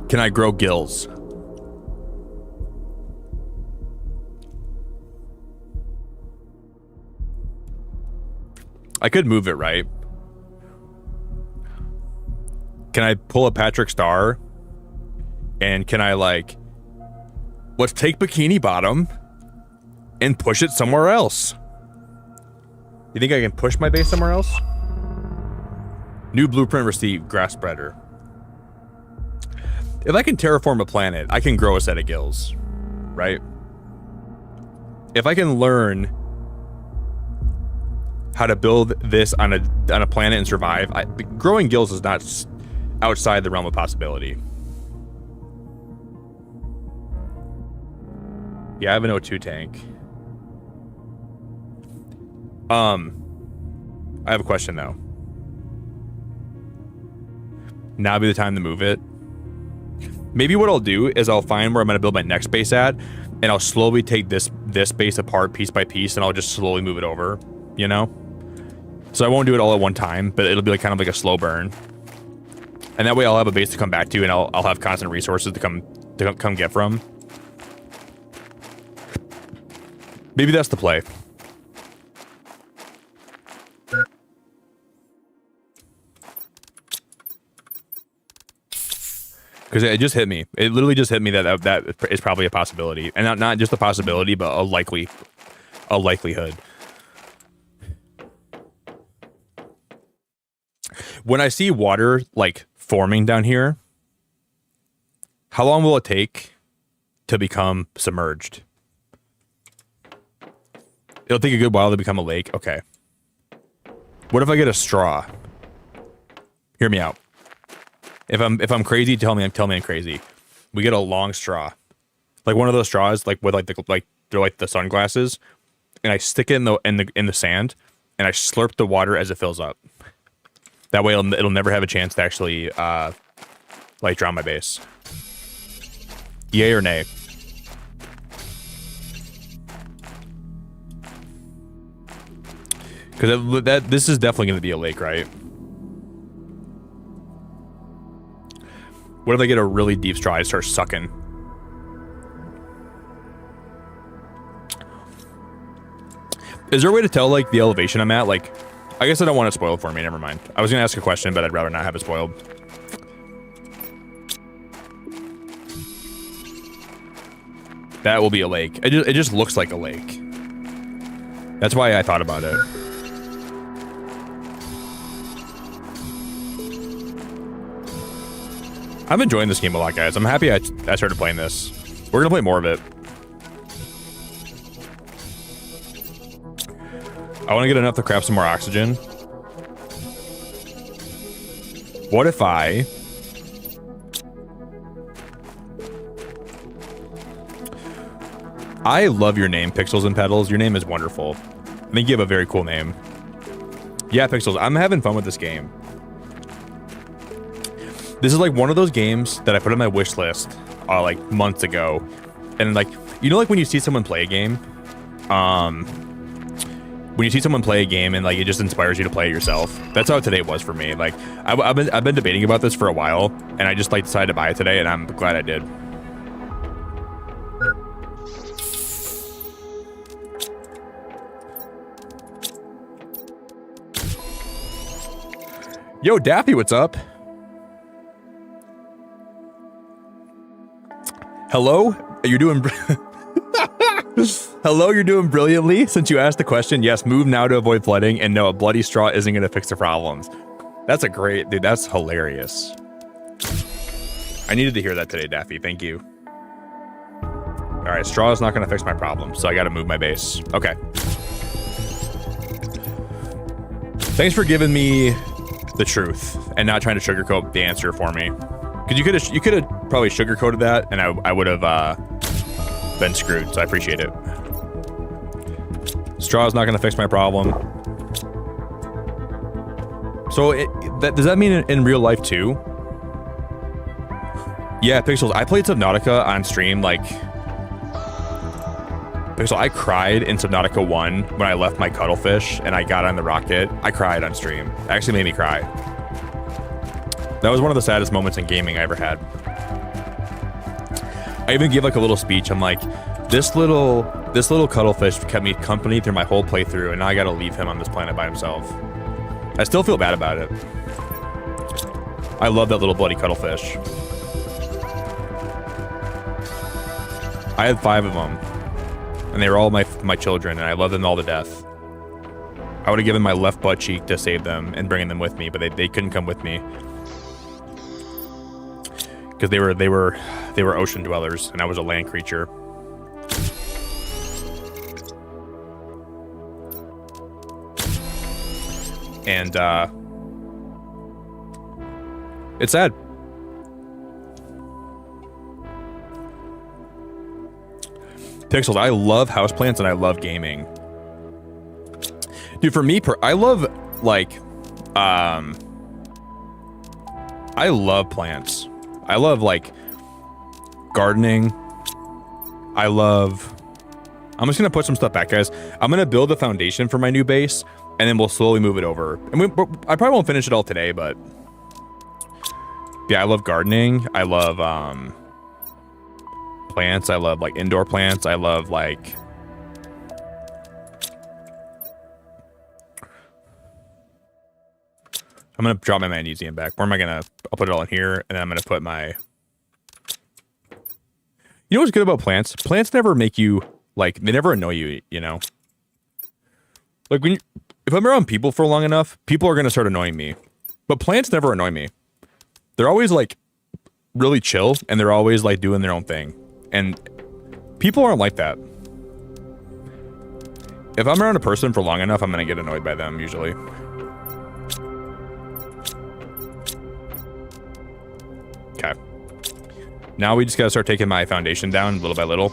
Can I grow gills? I could move it, right? Can I pull a Patrick Star? And can I like... Let's take Bikini Bottom and push it somewhere else. You think I can push my base somewhere else? New blueprint received, grass spreader. If I can terraform a planet, I can grow a set of gills, right? If I can learn how to build this on a planet and survive, growing gills is not outside the realm of possibility. Yeah, I have an O2 tank. I have a question though. Now be the time to move it. Maybe what I'll do is I'll find where I'm gonna build my next base at, and I'll slowly take this base apart piece by piece, and I'll just slowly move it over, you know? So I won't do it all at one time, but it'll be like kind of like a slow burn. And that way I'll have a base to come back to, and I'll have constant resources to come get from. Maybe that's the play. Because it just hit me. It literally just hit me that is probably a possibility, and not just a possibility, but a likelihood. When I see water like forming down here, how long will it take to become submerged? It'll take a good while to become a lake. Okay. What if I get a straw? Hear me out. If I'm crazy, tell me I'm crazy. We get a long straw, like one of those straws, like with they're like the sunglasses, and I stick it in the sand, and I slurp the water as it fills up. That way, it'll never have a chance to actually like drown my base. Yay or nay? Because this is definitely going to be a lake, right? What if I get a really deep straw? I start sucking. Is there a way to tell like the elevation I'm at? Like, I guess I don't want it spoiled for me. Never mind. I was gonna ask a question, but I'd rather not have it spoiled. That will be a lake. It just looks like a lake. That's why I thought about it. I'm enjoying this game a lot, guys. I'm happy I started playing this. We're gonna play more of it. I want to get enough to craft some more oxygen. What if I... I love your name, Pixels and Petals. Your name is wonderful. I think you have a very cool name. Yeah, Pixels, I'm having fun with this game. This is like one of those games that I put on my wish list like months ago. And like, you know, like when you see someone play a game, when you see someone play a game and like it just inspires you to play it yourself. That's how today was for me. Like I've been debating about this for a while, and I just like decided to buy it today, and I'm glad I did. Yo, Daffy, what's up? Hello? You're doing... Hello, you're doing brilliantly. Since you asked the question, yes, move now to avoid flooding, and no, a bloody straw isn't going to fix the problems. That's a great... Dude, that's hilarious. I needed to hear that today, Daffy. Thank you. All right, straw is not going to fix my problem, so I got to move my base. Okay. Thanks for giving me the truth and not trying to sugarcoat the answer for me. Because you could have probably sugarcoated that, and I would have been screwed. So I appreciate it. Straw is not going to fix my problem. So does that mean in real life too? Yeah, Pixels. I played Subnautica on stream. Like, Pixel, I cried in Subnautica 1 when I left my cuttlefish and I got on the rocket. I cried on stream. It actually made me cry. That was one of the saddest moments in gaming I ever had. I even gave like a little speech. I'm like, this little cuttlefish kept me company through my whole playthrough, and now I gotta leave him on this planet by himself. I still feel bad about it. I love that little bloody cuttlefish. I had 5 of them, and they were all my children, and I love them all to death. I would have given my left butt cheek to save them and bring them with me, but they couldn't come with me. because they were ocean dwellers, and I was a land creature. And it's sad. Pixels, I love houseplants and I love gaming. Dude, for me, I love, like, I love plants. I love, like, gardening. I'm just going to put some stuff back, guys. I'm going to build the foundation for my new base, and then we'll slowly move it over. And I probably won't finish it all today, but yeah, I love gardening. I love, plants. I love, like, indoor plants. I love, like, I'm gonna drop my magnesium back. Where am I gonna? I'll put it all in here, and then I'm gonna put my. You know what's good about plants? Plants never make you, like, they never annoy you. You know, like if I'm around people for long enough, people are gonna start annoying me. But plants never annoy me. They're always, like, really chill, and they're always, like, doing their own thing. And people aren't like that. If I'm around a person for long enough, I'm gonna get annoyed by them usually. Okay. Now we just gotta start taking my foundation down little by little.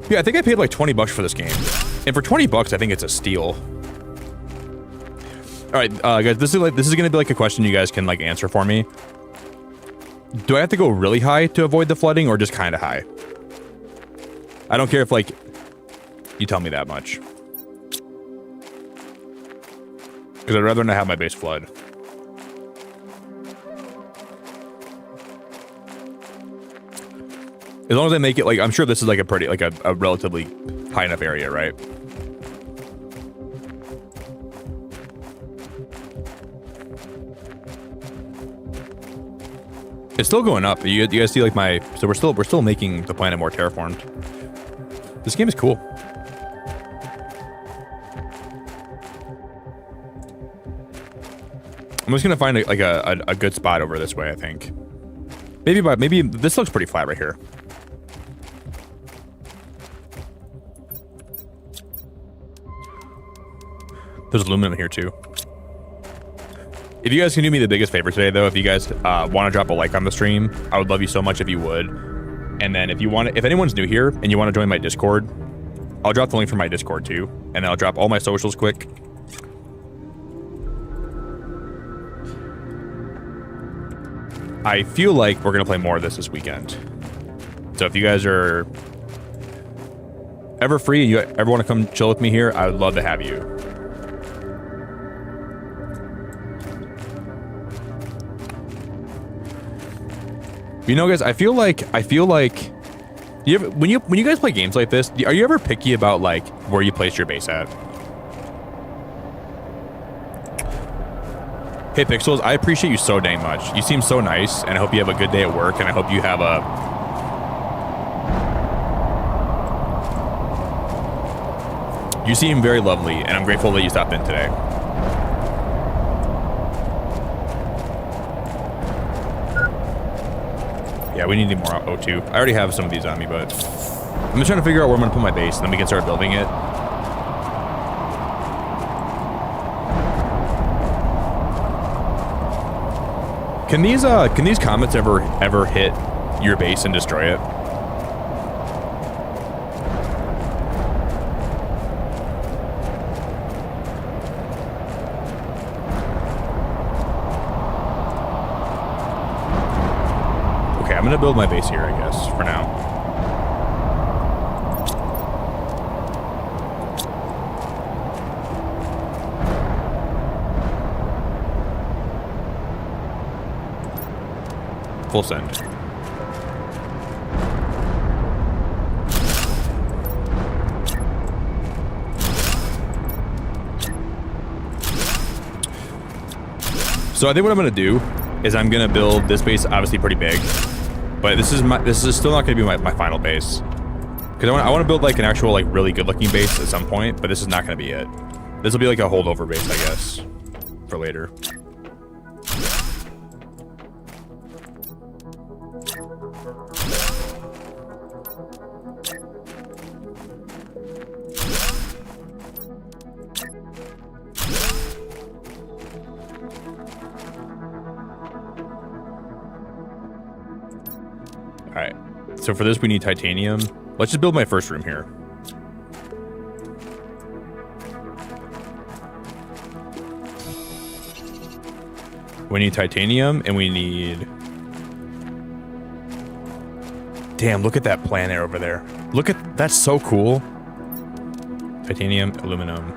Yeah, I think I paid like $20 for this game. And for $20, I think it's a steal. Alright, guys, this is gonna be like a question you guys can, like, answer for me. Do I have to go really high to avoid the flooding, or just kind of high? I don't care if, like, you tell me that much. Because I'd rather not have my base flood. As long as I make it, like, I'm sure this is, like, a pretty, like, a relatively high enough area, right? It's still going up. You guys see, like, my... So we're still making the planet more terraformed. This game is cool. I'm just gonna find a good spot over this way, I think. Maybe this looks pretty flat right here. There's aluminum here too. If you guys can do me the biggest favor today, though, if you guys want to drop a like on the stream, I would love you so much if you would. And then if anyone's new here and you want to join my Discord, I'll drop the link for my Discord too, and then I'll drop all my socials quick. I feel like we're gonna play more of this weekend. So if you guys are ever free and you ever want to come chill with me here, I would love to have you. You know, guys, I feel like when you guys play games like this, are you ever picky about, like, where you place your base at? Hey, Pixels, I appreciate you so dang much. You seem so nice, and I hope you have a good day at work, and I hope you have a... You seem very lovely, and I'm grateful that you stopped in today. Yeah, we need more O2. I already have some of these on me, but I'm just trying to figure out where I'm going to put my base, and then we can start building it. Can these comets ever hit your base and destroy it? Okay, I'm gonna build my base here, I guess, for now. Full send. So I think what I'm gonna do is I'm gonna build this base obviously pretty big, but this is still not gonna be my final base, because Because I want to build like an actual like really good looking base at some point, but this is not going to be it. This will be like a holdover base, I guess, for later. All right. So for this, we need titanium. Let's just build my first room here. We need titanium, and we need... Damn, look at that planet over there. Look at... That's so cool. Titanium, aluminum.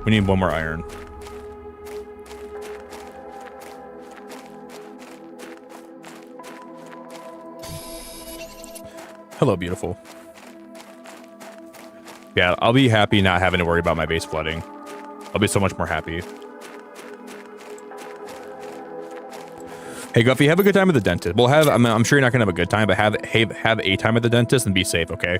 We need one more iron. Hello, beautiful. Yeah, I'll be happy not having to worry about my base flooding. I'll be so much more happy. Hey, Guffy, have a good time at the dentist. Well, I'm sure you're not gonna have a good time, but have a time at the dentist and be safe, okay?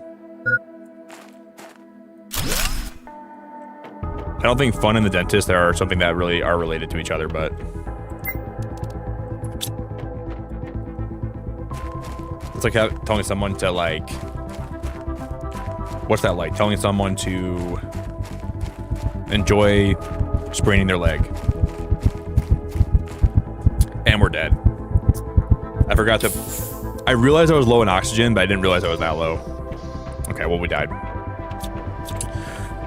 I don't think fun and the dentist are something that really are related to each other, but it's like telling someone to like, what's that like? Telling someone to enjoy spraining their leg. And we're dead. I realized I was low in oxygen, but I didn't realize I was that low. Okay, well, we died.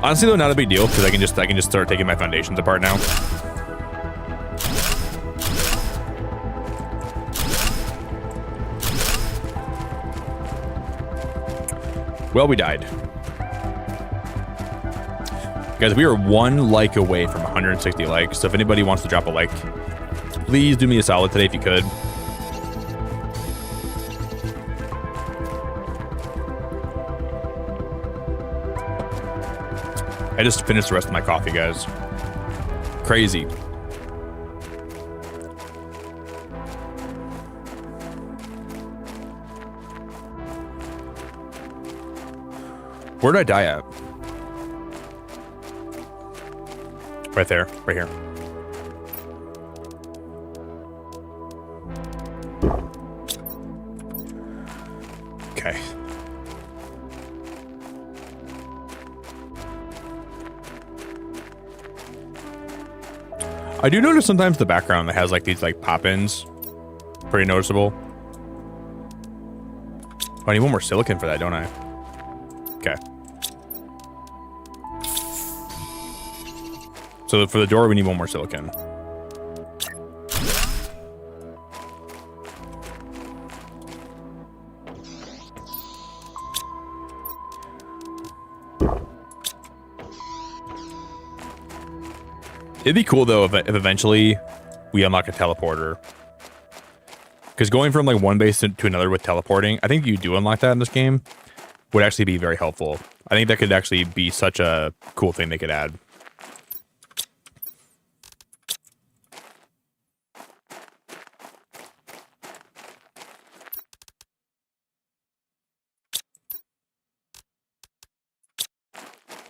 Honestly, though, not a big deal, because I can just start taking my foundations apart now. Well, we died. Guys, we are 1 like away from 160 likes, so if anybody wants to drop a like, please do me a solid today if you could. I just finished the rest of my coffee, guys. Crazy. Where did I die at? Right there, right here. Okay. I do notice sometimes the background that has like these like pop-ins. Pretty noticeable. Oh, I need one more silicon for that, don't I? Okay. So for the door, we need one more silicon. It'd be cool though if eventually we unlock a teleporter. Because going from like one base to another with teleporting, I think you do unlock that in this game, would actually be very helpful. I think that could actually be such a cool thing they could add.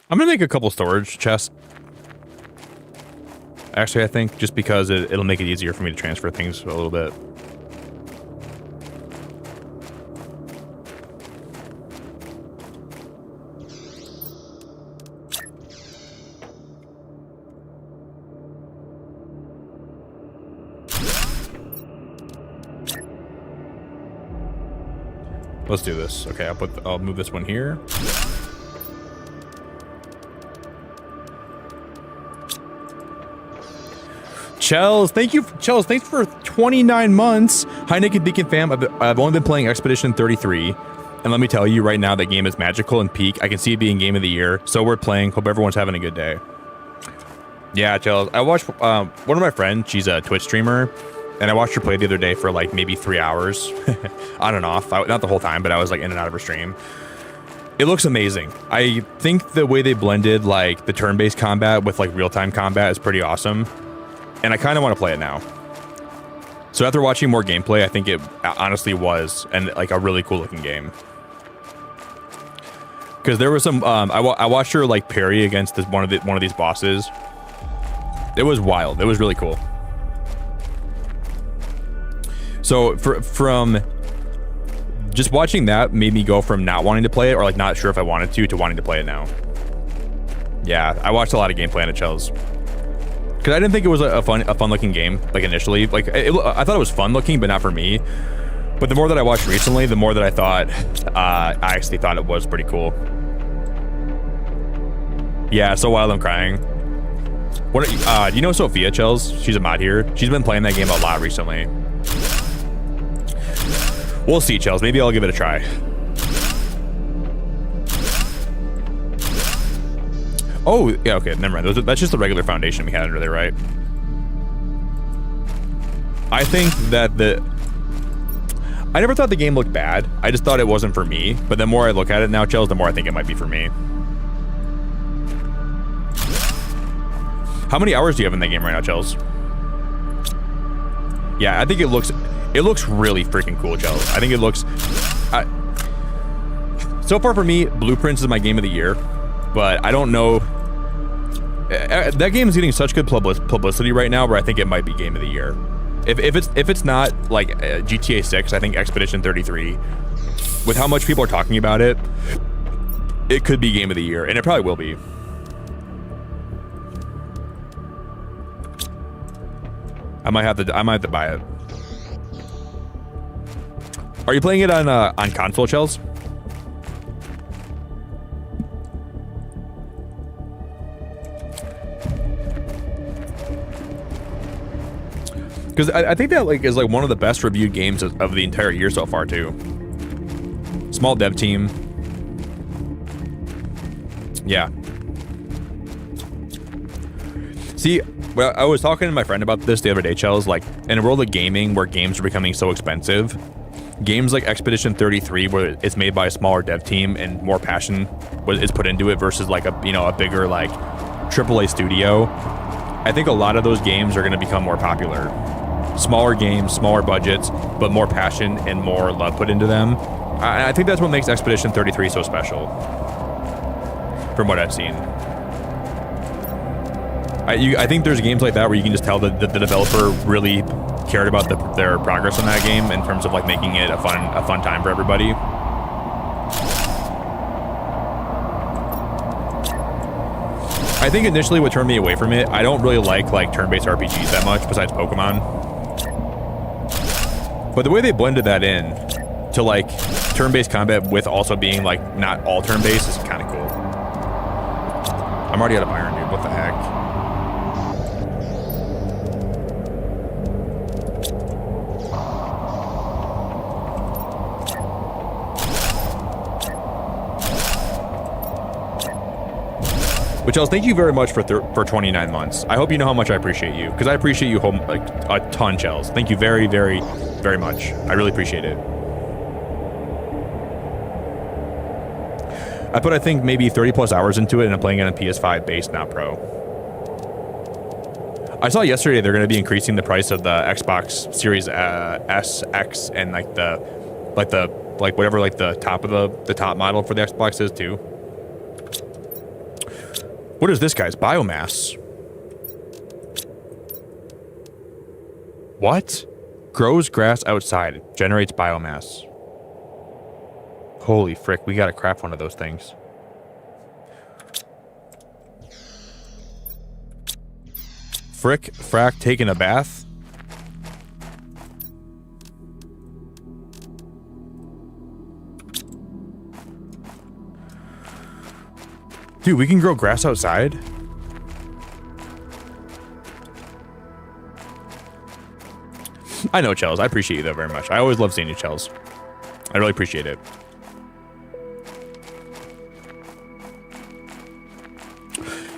I'm gonna make a couple storage chests. Actually, I think just because it'll make it easier for me to transfer things a little bit. Let's do this. Okay, I'll move this one here. Chels, thank you. Chels, thanks for 29 months. Hi, Naked Beacon fam. I've only been playing Expedition 33. And let me tell you right now, that game is magical and peak. I can see it being game of the year. So we're playing. Hope everyone's having a good day. Yeah, Chels. I watched one of my friends. She's a Twitch streamer. And I watched her play the other day for like maybe 3 hours. On and off. Not the whole time, but I was like in and out of her stream. It looks amazing. I think the way they blended like the turn-based combat with like real-time combat is pretty awesome. And I kind of want to play it now. So after watching more gameplay, I think it honestly was like a really cool looking game. Because there was some, I watched her like parry against one of these bosses. It was wild. It was really cool. So from just watching that made me go from not wanting to play it or like not sure if I wanted to wanting to play it now. Yeah, I watched a lot of gameplay on it, Chels. Because I didn't think it was a fun looking game like initially. Like I thought it was fun looking, but not for me. But the more that I watched recently, the more that I thought I actually thought it was pretty cool. Yeah, so wild I'm crying. What do you know Sophia, Chels? She's a mod here. She's been playing that game a lot recently. We'll see, Chels. Maybe I'll give it a try. Oh, yeah, okay, never mind. That's just the regular foundation we had under there, right? I think that I never thought the game looked bad. I just thought it wasn't for me. But the more I look at it now, Chels, the more I think it might be for me. How many hours do you have in that game right now, Chels? Yeah, I think it looks really freaking cool, Chels. I think it looks... so far for me, Blueprints is my game of the year. But I don't know... that game is getting such good publicity right now where I think it might be game of the year. If it's not like GTA 6, I think Expedition 33, with how much people are talking about it, it could be game of the year, and it probably will be. I might have to buy it. Are you playing it on console, Chels? Because I think that like is like one of the best reviewed games of the entire year so far too. Small dev team. Yeah. See, well, I was talking to my friend about this the other day, Chels. Like in a world of gaming where games are becoming so expensive, games like Expedition 33, where it's made by a smaller dev team and more passion is put into it versus like a bigger like AAA studio. I think a lot of those games are going to become more popular. Smaller games, smaller budgets, but more passion and more love put into them. I think that's what makes Expedition 33 so special, from what I've seen. I think there's games like that where you can just tell that the developer really cared about their progress on that game in terms of like making it a fun time for everybody. I think initially what turned me away from it, I don't really like turn-based RPGs that much besides Pokemon. But the way they blended that in to like turn-based combat with also being like not all turn-based is kind of cool. I'm already out of iron, dude. What the heck? Which else, thank you very much for 29 months. I hope you know how much I appreciate you, because I appreciate you like a ton, Chels. Thank you very, very, very much. I really appreciate it. I put, I think, maybe 30 plus hours into it, and I'm playing it on PS5 base, not Pro. I saw yesterday they're going to be increasing the price of the Xbox Series S, X, and like whatever like the top model for the Xbox is too. What is this, guys? Biomass. What? Grows grass outside. Generates biomass. Holy frick, we gotta craft one of those things. Frick, frack, taking a bath. Dude, we can grow grass outside? I know, Chels. I appreciate you, though, very much. I always love seeing you, Chels. I really appreciate it.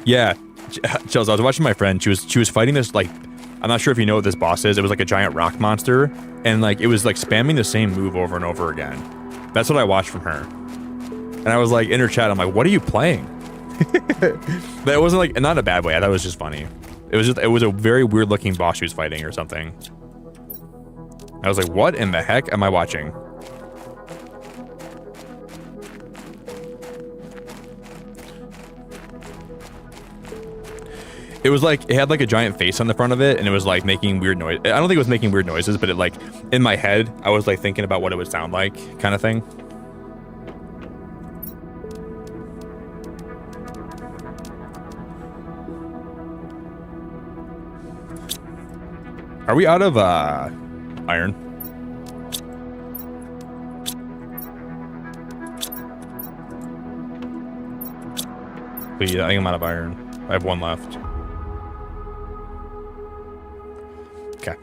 Yeah, Chels, I was watching my friend. She was fighting this, like, I'm not sure if you know what this boss is. It was like a giant rock monster. And, like, it was, like, spamming the same move over and over again. That's what I watched from her. And I was, like, in her chat, I'm like, what are you playing? But it wasn't like, not in a bad way. I thought it was just funny. It was a very weird looking boss she was fighting or something. I was like, what in the heck am I watching? It was like, it had like a giant face on the front of it, and it was like making weird noise. I don't think it was making weird noises, but it like, in my head, I was like thinking about what it would sound like, kind of thing. Are we out of iron? But yeah, I think I'm out of iron. I have one left. Okay.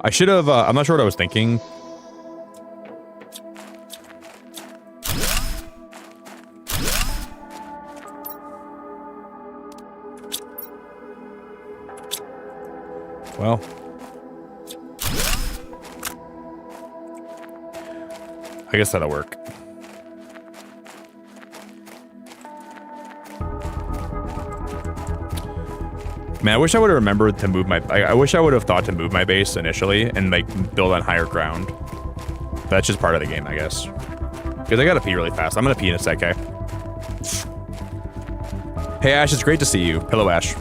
I should have, I'm not sure what I was thinking. Well. I guess that'll work. Man, I wish I would have remembered to move my... I wish I would have thought to move my base initially and, like, build on higher ground. That's just part of the game, I guess. Because I gotta pee really fast. I'm gonna pee in a sec, okay? Hey, Ash, it's great to see you. Hello, Ash.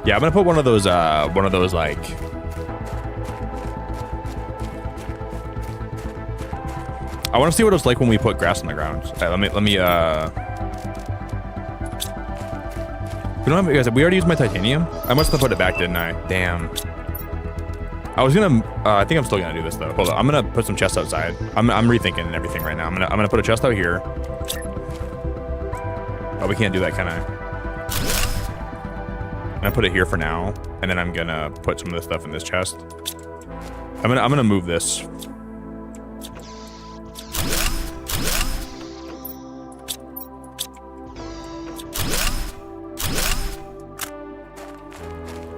Yeah, I'm gonna put one of those like... I want to see what it's like when we put grass on the ground. Let me. We don't have, guys. We already used my titanium. I must have put it back, didn't I? Damn. I was gonna. I think I'm still gonna do this though. Hold on. I'm gonna put some chests outside. I'm rethinking everything right now. I'm gonna put a chest out here. Oh, we can't do that, can I? I'm gonna put it here for now, and then I'm gonna put some of this stuff in this chest. I'm gonna move this.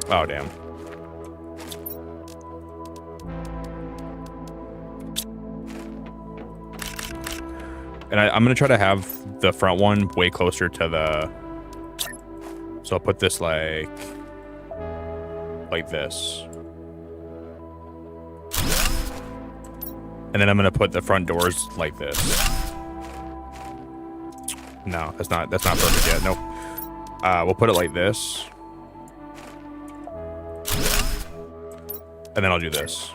Oh damn. And I'm gonna try to have the front one way closer to the... So I'll put this like this. And then I'm gonna put the front doors like this. No, that's not perfect yet. Nope. We'll put it like this. And then I'll do this.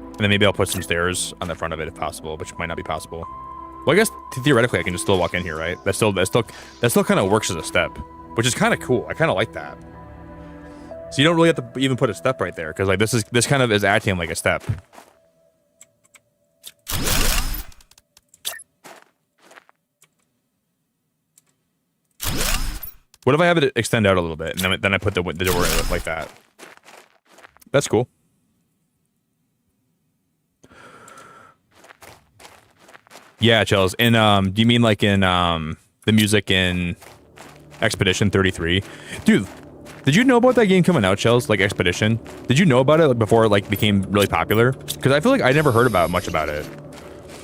And then maybe I'll put some stairs on the front of it if possible, which might not be possible. Well, I guess theoretically I can just still walk in here, right? That still kind of works as a step, which is kind of cool. I kind of like that. So you don't really have to even put a step right there, because like this kind of is acting like a step. What if I have it extend out a little bit, and then I put the door in like that? That's cool. Yeah, Chels. And do you mean like in the music in Expedition 33? Dude, did you know about that game coming out, Chels? Like Expedition? Did you know about it before it like became really popular? Because I feel like I never heard much about it.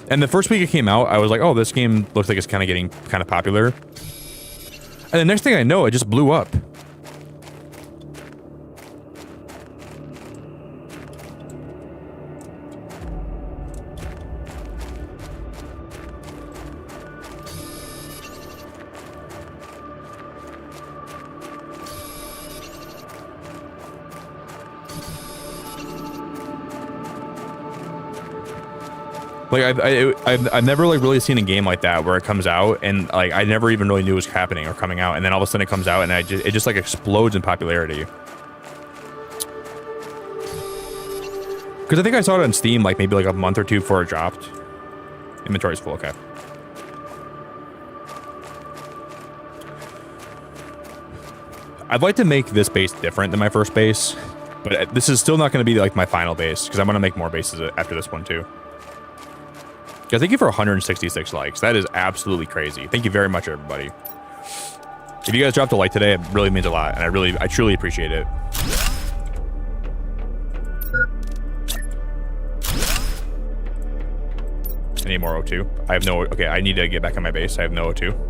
And the first week it came out, I was like, oh, this game looks like it's kind of getting kind of popular. And the next thing I know, it just blew up. Like I've never like really seen a game like that where it comes out and like I never even really knew it was happening or coming out, and then all of a sudden it comes out and it just like explodes in popularity. Because I think I saw it on Steam like maybe like a month or two before it dropped. Inventory's full, okay. I'd like to make this base different than my first base, but this is still not going to be like my final base because I'm going to make more bases after this one too. Yeah, thank you for 166 likes. That is absolutely crazy. Thank you very much, everybody. If you guys dropped a like today, it really means a lot, and I truly appreciate it. I need more O2. I have no... Okay, I need to get back on my base. I have no O2.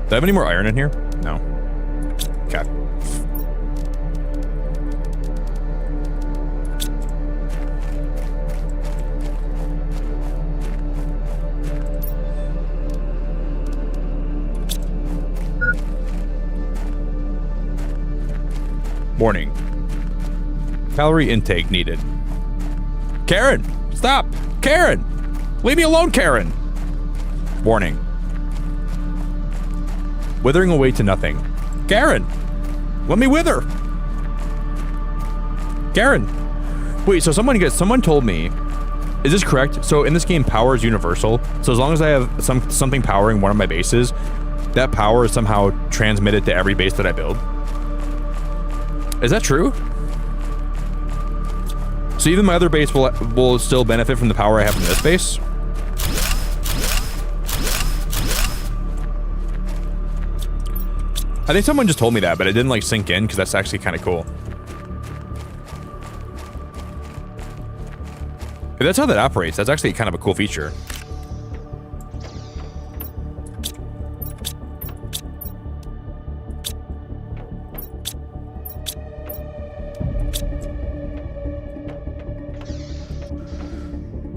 Do I have any more iron in here? No. Okay. Warning. Calorie intake needed. Karen! Stop! Karen! Leave me alone, Karen! Warning. Withering away to nothing. Karen! Let me wither! Karen! Wait, so someone told me... Is this correct? So in this game, power is universal. So as long as I have something powering one of my bases, that power is somehow transmitted to every base that I build. Is that true? So even my other base will still benefit from the power I have from this base? I think someone just told me that, but it didn't like sink in because that's actually kind of cool. If that's how that operates, that's actually kind of a cool feature.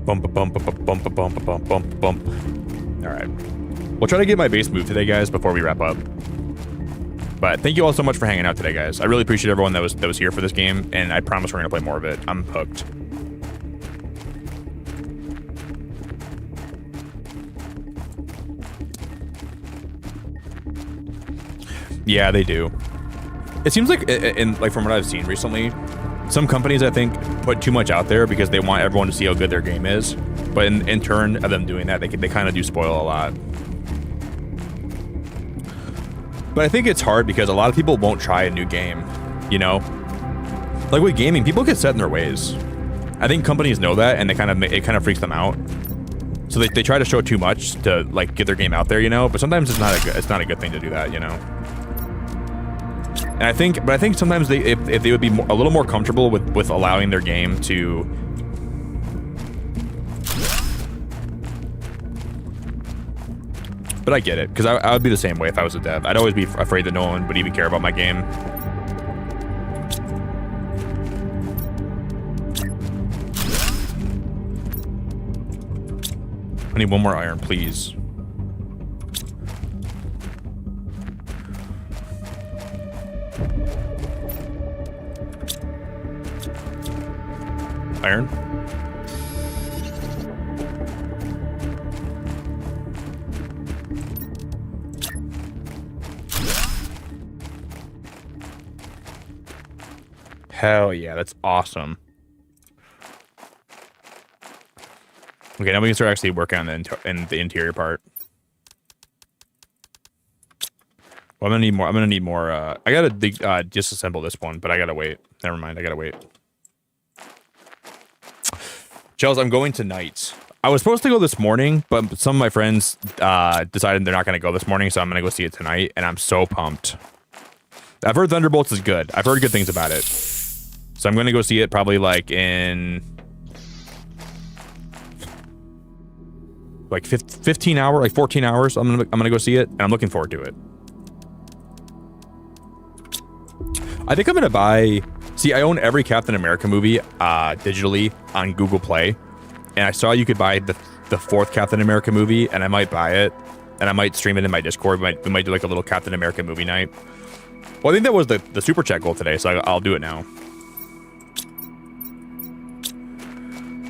Bump, bump, bump, bump, bump, bump, bump, bump. All right. We'll try to get my base moved today, guys, before we wrap up. But thank you all so much for hanging out today, guys. I really appreciate everyone that was here for this game, and I promise we're gonna play more of it. I'm hooked. Yeah, they do. It seems like, like from what I've seen recently, some companies, I think, put too much out there because they want everyone to see how good their game is. But in turn of them doing that, they kind of do spoil a lot. But I think it's hard because a lot of people won't try a new game, you know? Like with gaming, people get set in their ways. I think companies know that, and it kind of freaks them out. So they try to show too much to like get their game out there, you know? But sometimes it's not a good thing to do that, you know? And I think sometimes if they would be a little more comfortable with allowing their game to But I get it, because I would be the same way if I was a dev. I'd always be afraid that no one would even care about my game. I need one more iron, please. Iron. Hell yeah, that's awesome. Okay, now we can start actually working on the interior part. Well, I'm gonna need more. I'm gonna need more. I gotta disassemble this one, but I gotta wait. Never mind, I gotta wait. Chels, I'm going tonight. I was supposed to go this morning, but some of my friends decided they're not gonna go this morning, so I'm gonna go see it tonight, and I'm so pumped. I've heard Thunderbolts is good. I've heard good things about it. So I'm gonna go see it probably like in like 15 hours, like 14 hours. I'm gonna go see it, and I'm looking forward to it. I think I'm gonna buy. See, I own every Captain America movie digitally on Google Play, and I saw you could buy the fourth Captain America movie, and I might buy it, and I might stream it in my Discord. We might do like a little Captain America movie night. Well, I think that was the super chat goal today, so I'll do it now.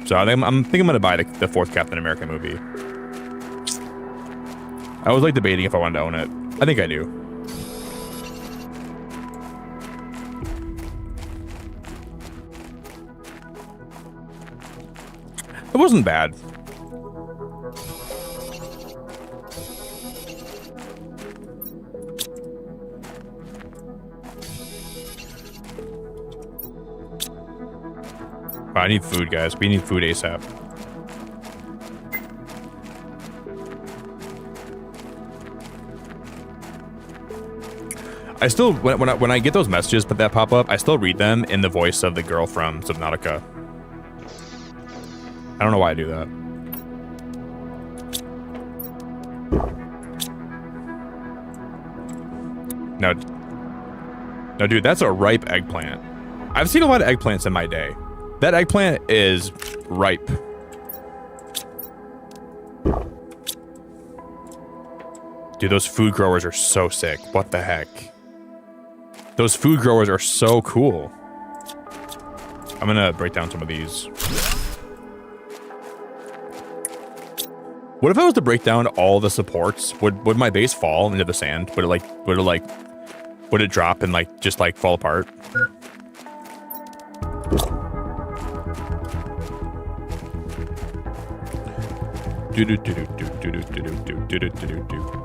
So I think I'm gonna buy the fourth Captain America movie. I was like debating if I wanted to own it. I think I do. It wasn't bad. I need food, guys. We need food ASAP. I still when I get those messages that pop up, I still read them in the voice of the girl from Subnautica. I don't know why I do that. No, dude, that's a ripe eggplant. I've seen a lot of eggplants in my day. That eggplant is ripe. Dude, those food growers are so sick. What the heck? Those food growers are so cool. I'm gonna break down some of these. What if I was to break down all the supports? Would my base fall into the sand? Would it drop and like just like fall apart? Do do do do do do do do do do do do.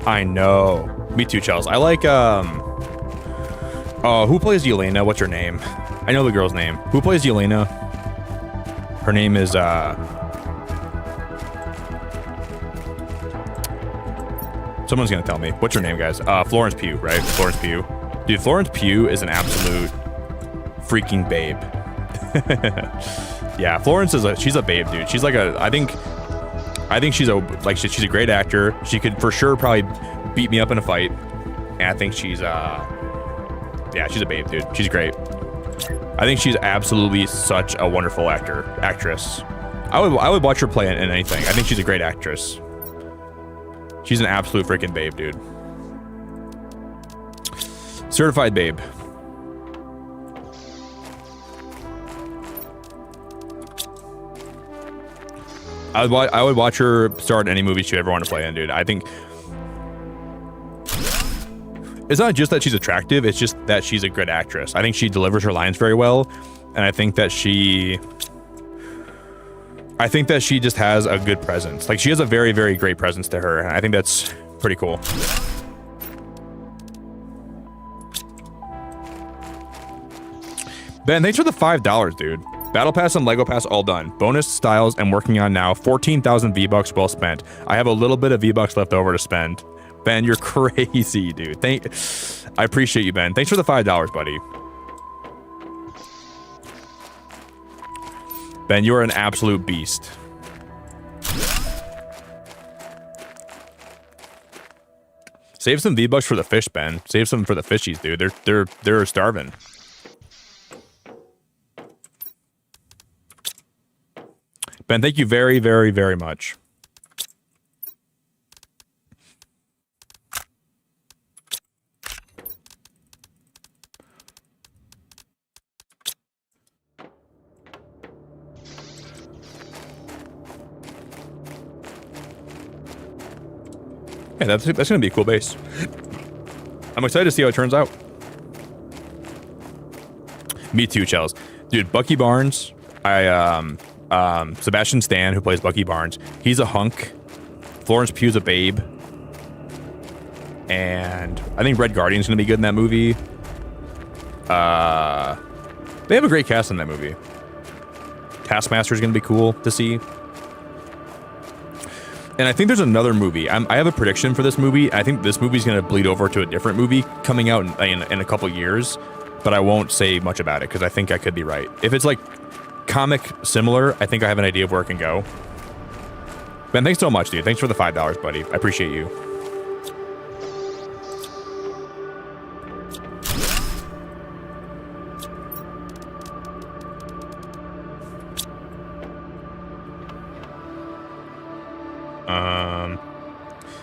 I know. Me too, Chels. I like who plays Yelena? What's her name? I know the girl's name. Who plays Yelena? Her name is someone's gonna tell me. What's her name, guys? Florence Pugh, right? Florence Pugh. Dude, Florence Pugh is an absolute freaking babe. Yeah, Florence is she's a babe, dude. She's like I think she's a great actor. She could for sure probably beat me up in a fight. And I think she's yeah, she's a babe, dude. She's great. I think she's absolutely such a wonderful actress. I would watch her play in anything. I think she's a great actress. She's an absolute freaking babe, dude. Certified babe. I would watch her star in any movie she ever want to play in, dude. I think it's not just that she's attractive, it's just that she's a good actress. I think she delivers her lines very well, and I think that she just has a good presence. Like, she has a very, very great presence to her, and I think that's pretty cool. Ben, thanks for the $5, dude. Battle Pass and Lego Pass all done. Bonus styles I'm working on now. 14,000 V-Bucks well spent. I have a little bit of V-Bucks left over to spend. Ben, you're crazy, dude. I appreciate you, Ben. Thanks for the $5, buddy. Ben, you are an absolute beast. Save some V-Bucks for the fish, Ben. Save some for the fishies, dude. They're starving. Ben, thank you very, very, very much. Yeah, that's gonna be a cool base. I'm excited to see how it turns out. Me too, Chels. Dude, Bucky Barnes. Sebastian Stan, who plays Bucky Barnes, he's a hunk. Florence Pugh's a babe. And I think Red Guardian's gonna be good in that movie. They have a great cast in that movie. Taskmaster's gonna be cool to see. And I think there's another movie. I have a prediction for this movie. I think this movie's going to bleed over to a different movie coming out in a couple years, but I won't say much about it because I think I could be right. If it's like comic similar, I think I have an idea of where it can go. Ben, thanks so much, dude. Thanks for the $5, buddy. I appreciate you.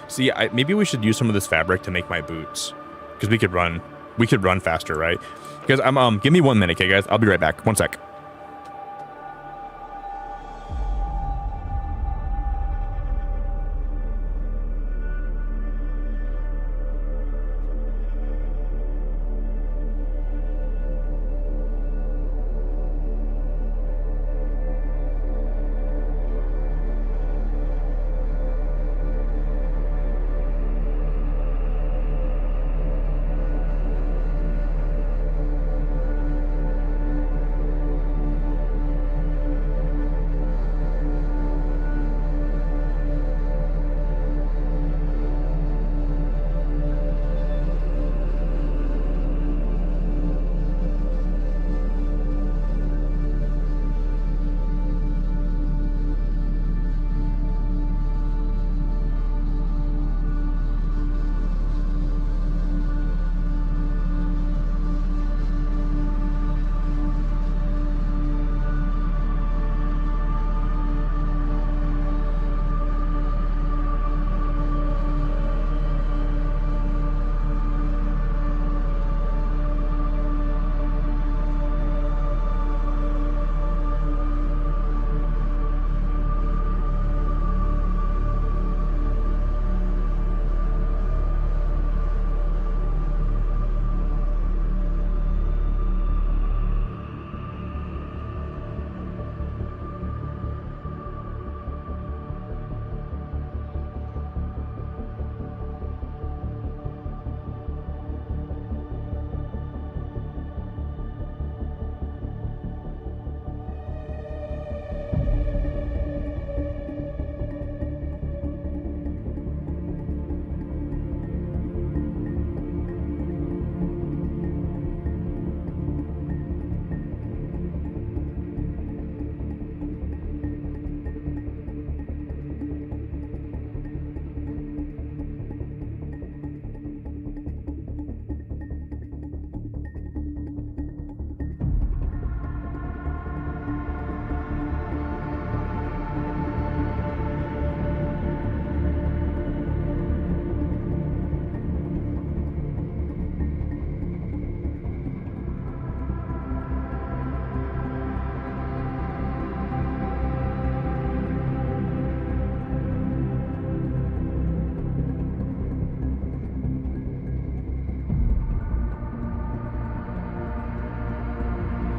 See, maybe we should use some of this fabric to make my boots, because we could run faster, right? Because give me 1 minute, okay, guys? I'll be right back. 1 sec.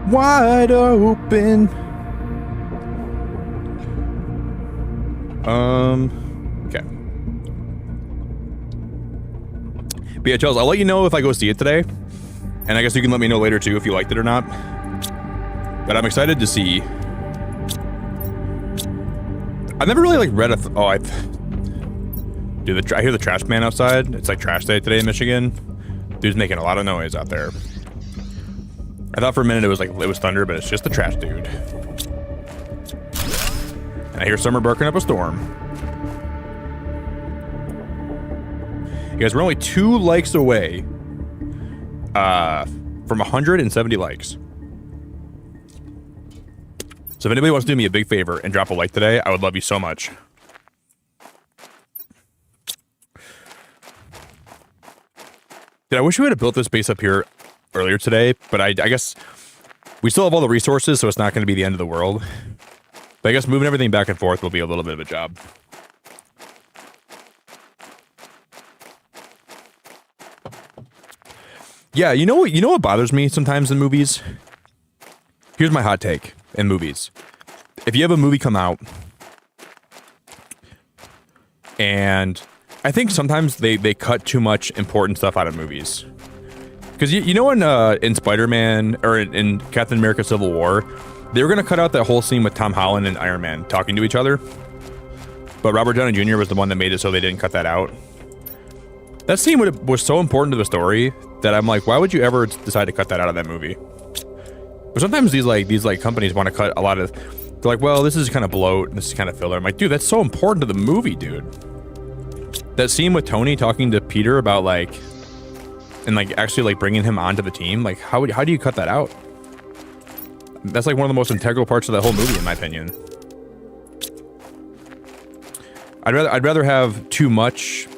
Wide open. Okay. But yeah, Charles, I'll let you know if I go see it today. And I guess you can let me know later too if you liked it or not. But I'm excited to see. I've never really like read dude, I hear the trash man outside. It's like trash day today in Michigan. Dude's making a lot of noise out there. I thought for a minute it was thunder, but it's just the trash dude. And I hear Summer barking up a storm. You guys, we're only 2 likes away from 170 likes. So if anybody wants to do me a big favor and drop a like today, I would love you so much. Dude, I wish we would have built this base up here earlier today, but I guess we still have all the resources, so it's not going to be the end of the world. But I guess moving everything back and forth will be a little bit of a job. Yeah, you know what bothers me sometimes in movies? Here's my hot take in movies. If you have a movie come out, and I think sometimes they cut too much important stuff out of movies. Because you know in Spider-Man, or in Captain America Civil War, they were going to cut out that whole scene with Tom Holland and Iron Man talking to each other. But Robert Downey Jr. was the one that made it so they didn't cut that out. That scene was so important to the story that I'm like, why would you ever decide to cut that out of that movie? But sometimes these companies want to cut a lot of. They're like, well, this is kind of bloat, and this is kind of filler. I'm like, dude, that's so important to the movie, dude. That scene with Tony talking to Peter about actually bringing him onto the team. Like, how do you cut that out? That's like one of the most integral parts of that whole movie, in my opinion. I'd rather have too much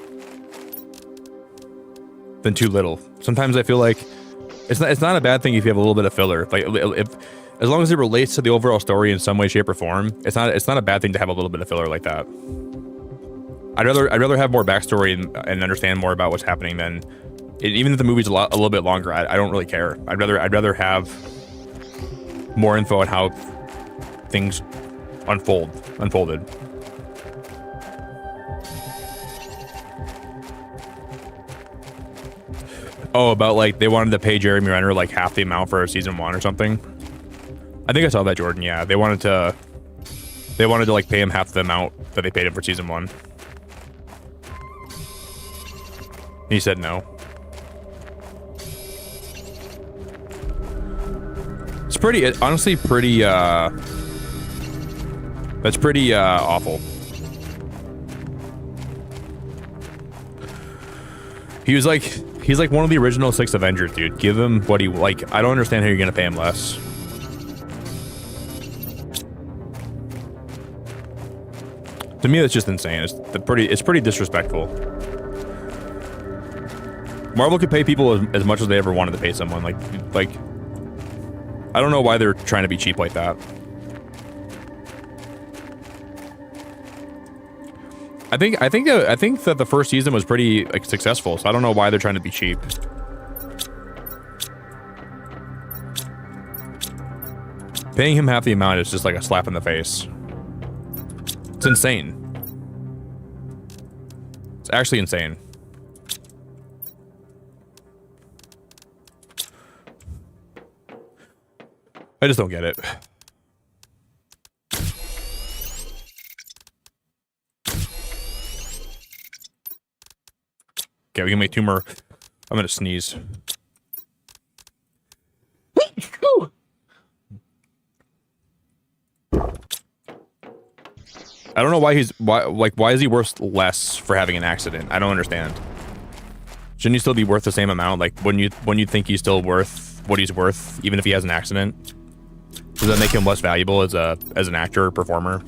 than too little. Sometimes I feel like it's not a bad thing if you have a little bit of filler. Like, as long as it relates to the overall story in some way, shape, or form, it's not a bad thing to have a little bit of filler like that. I'd rather have more backstory and understand more about what's happening than even if the movie's a little bit longer. I don't really care. I'd rather have more info on how things unfolded. Oh, about they wanted to pay Jeremy Renner half the amount for season 1 or something. I think I saw that, Jordan. Yeah, they wanted to pay him half the amount that they paid him for season 1. He said no. It's honestly pretty that's pretty awful. He's like one of the original 6 Avengers, dude. Give him what he I don't understand how you're gonna pay him less. To me, that's just insane. It's pretty disrespectful. Marvel could pay people as much as they ever wanted to pay someone. I don't know why they're trying to be cheap like that. I think that the first season was pretty successful, so I don't know why they're trying to be cheap. Paying him half the amount is just like a slap in the face. It's insane. It's actually insane. I just don't get it. Okay, we can make 2 more. I'm gonna sneeze. I don't know why why is he worth less for having an accident? I don't understand. Shouldn't he still be worth the same amount? When you think he's still worth what he's worth, even if he has an accident? Does that make him less valuable as an actor or performer?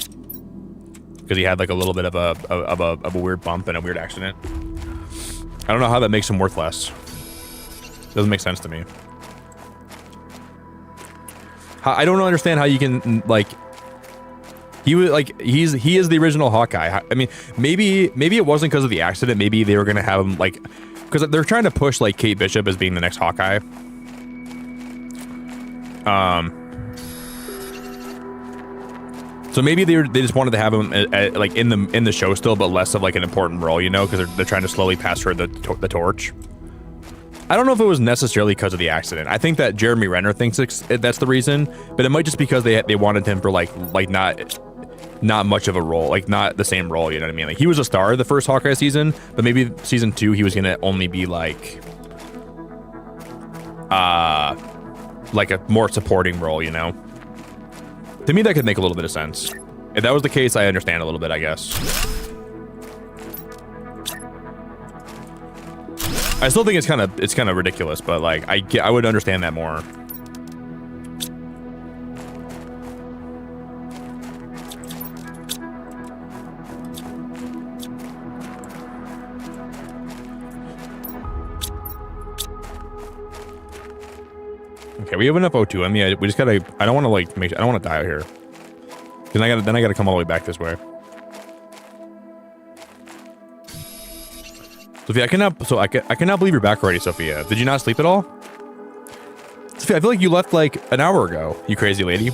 Because he had a little bit of a weird bump and a weird accident. I don't know how that makes him worth less. Doesn't make sense to me. I don't understand how you can he is the original Hawkeye. I mean, maybe it wasn't because of the accident. Maybe they were gonna have him because they're trying to push Kate Bishop as being the next Hawkeye. So maybe they just wanted to have him like in the show still, but less of like an important role, you know, because they're trying to slowly pass her the torch. I don't know if it was necessarily because of the accident. I think that Jeremy Renner thinks that's the reason, but it might just because they wanted him for like not much of a role, like not the same role. You know what I mean? Like he was a star the first Hawkeye season, but maybe season 2 he was gonna only be like a more supporting role. You know? To me, that could make a little bit of sense. If that was the case, I understand a little bit, I guess. I still think it's kind of ridiculous, but like I would understand that more. Okay, we have enough O2. Yeah, we just gotta. I don't want to like I don't want to die out here. Then I gotta come all the way back this way. Sophia, I cannot believe you're back already, Sophia. Did you not sleep at all? Sophia, I feel like you left like an hour ago, you crazy lady.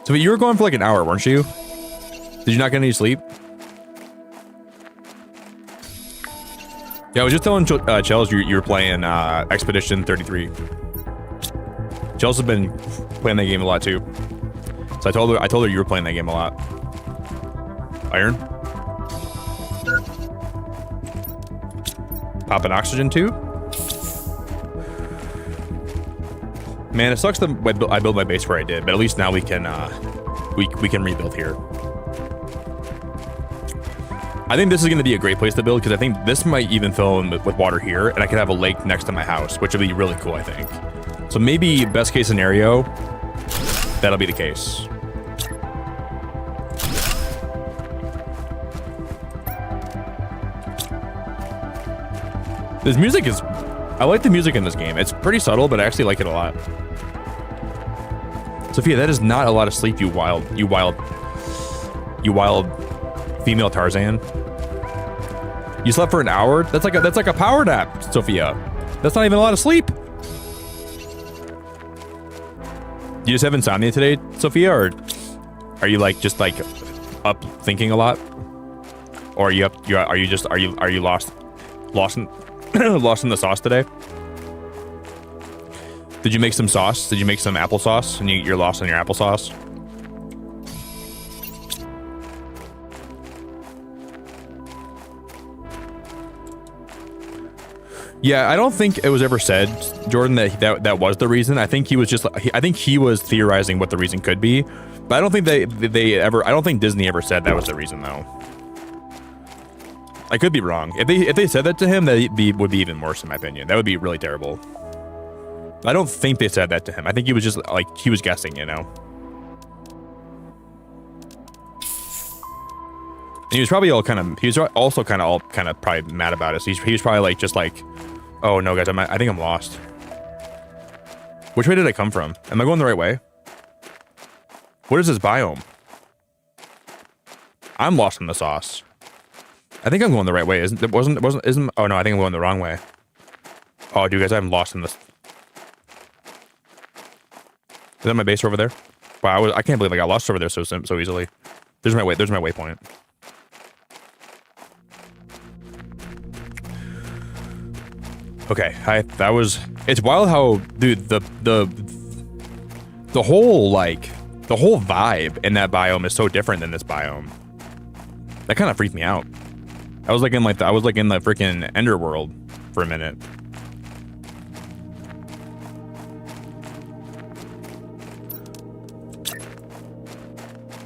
Sophia, you were gone for like an hour, weren't you? Did you not get any sleep? Yeah, I was just telling Chels you were playing Expedition 33. Chels has been playing that game a lot too. So I told her you were playing that game a lot. Iron. Pop an oxygen too. Man, it sucks that I built my base where I did, but at least now we can rebuild here. I think this is going to be a great place to build because I think this might even fill in with water here, and I could have a lake next to my house, which would be really cool, I think. So maybe best case scenario, that'll be the case. This music is... I like the music in this game. It's pretty subtle, but I actually like it a lot. Sophia, that is not a lot of sleep, you wild female Tarzan. You slept for an hour? That's like a power nap, Sophia. That's not even a lot of sleep. You just have insomnia today, Sophia, or are you like just like up thinking a lot? Or are you up? Are you lost in lost in the sauce today? Did you make some sauce? Did you make some applesauce and you're lost in your applesauce? Yeah, I don't think it was ever said, Jordan, that was the reason. I think he was just. I think he was theorizing what the reason could be, but I don't think they ever. I don't think Disney ever said that was the reason, though. I could be wrong. If they said that to him, that would be even worse, in my opinion. That would be really terrible. I don't think they said that to him. I think he was just like he was guessing, you know. And he was probably all kind of. He was also kind of probably mad about it. So he was probably like just like. Oh no, guys! I think I'm lost. Which way did I come from? Am I going the right way? What is this biome? I'm lost in the sauce. I think I'm going the right way. Isn't? Oh no, I think I'm going the wrong way. Oh, dude, guys, I'm lost in this. Is that my base over there? Wow, I can't believe I got lost over there so easily. There's my way. There's my waypoint. Okay, that was. It's wild how, dude, the whole vibe in that biome is so different than this biome. That kind of freaked me out. I was like in the freaking Ender world for a minute.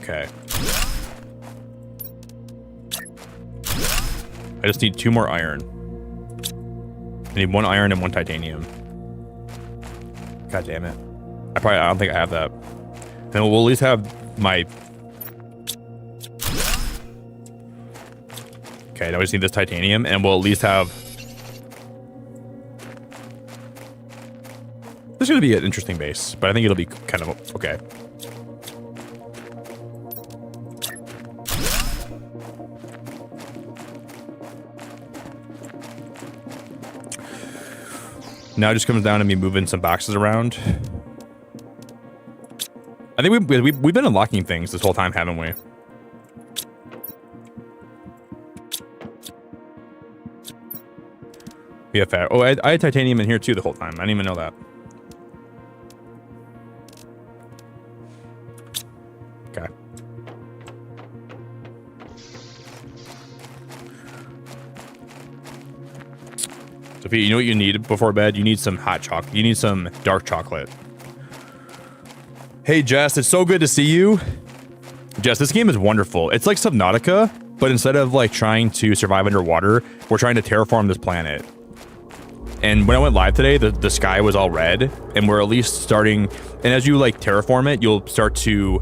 Okay. I just need 2 more iron. I need 1 iron and 1 titanium. God damn it. I don't think I have that. Then we'll at least have my... Okay, now we just need this titanium, and we'll at least have... This is going to be an interesting base, but I think it'll be kind of... Okay. Now it just comes down to me moving some boxes around. I think we've been unlocking things this whole time, haven't we? We have fat. Oh, I had titanium in here too the whole time. I didn't even know that. Okay. Sophia, you know what you need before bed? You need some hot chocolate. You need some dark chocolate. Hey, Jess, it's so good to see you. Jess, this game is wonderful. It's like Subnautica, but instead of like trying to survive underwater, we're trying to terraform this planet. And when I went live today, the sky was all red, and we're at least starting. And as you like terraform it, you'll start to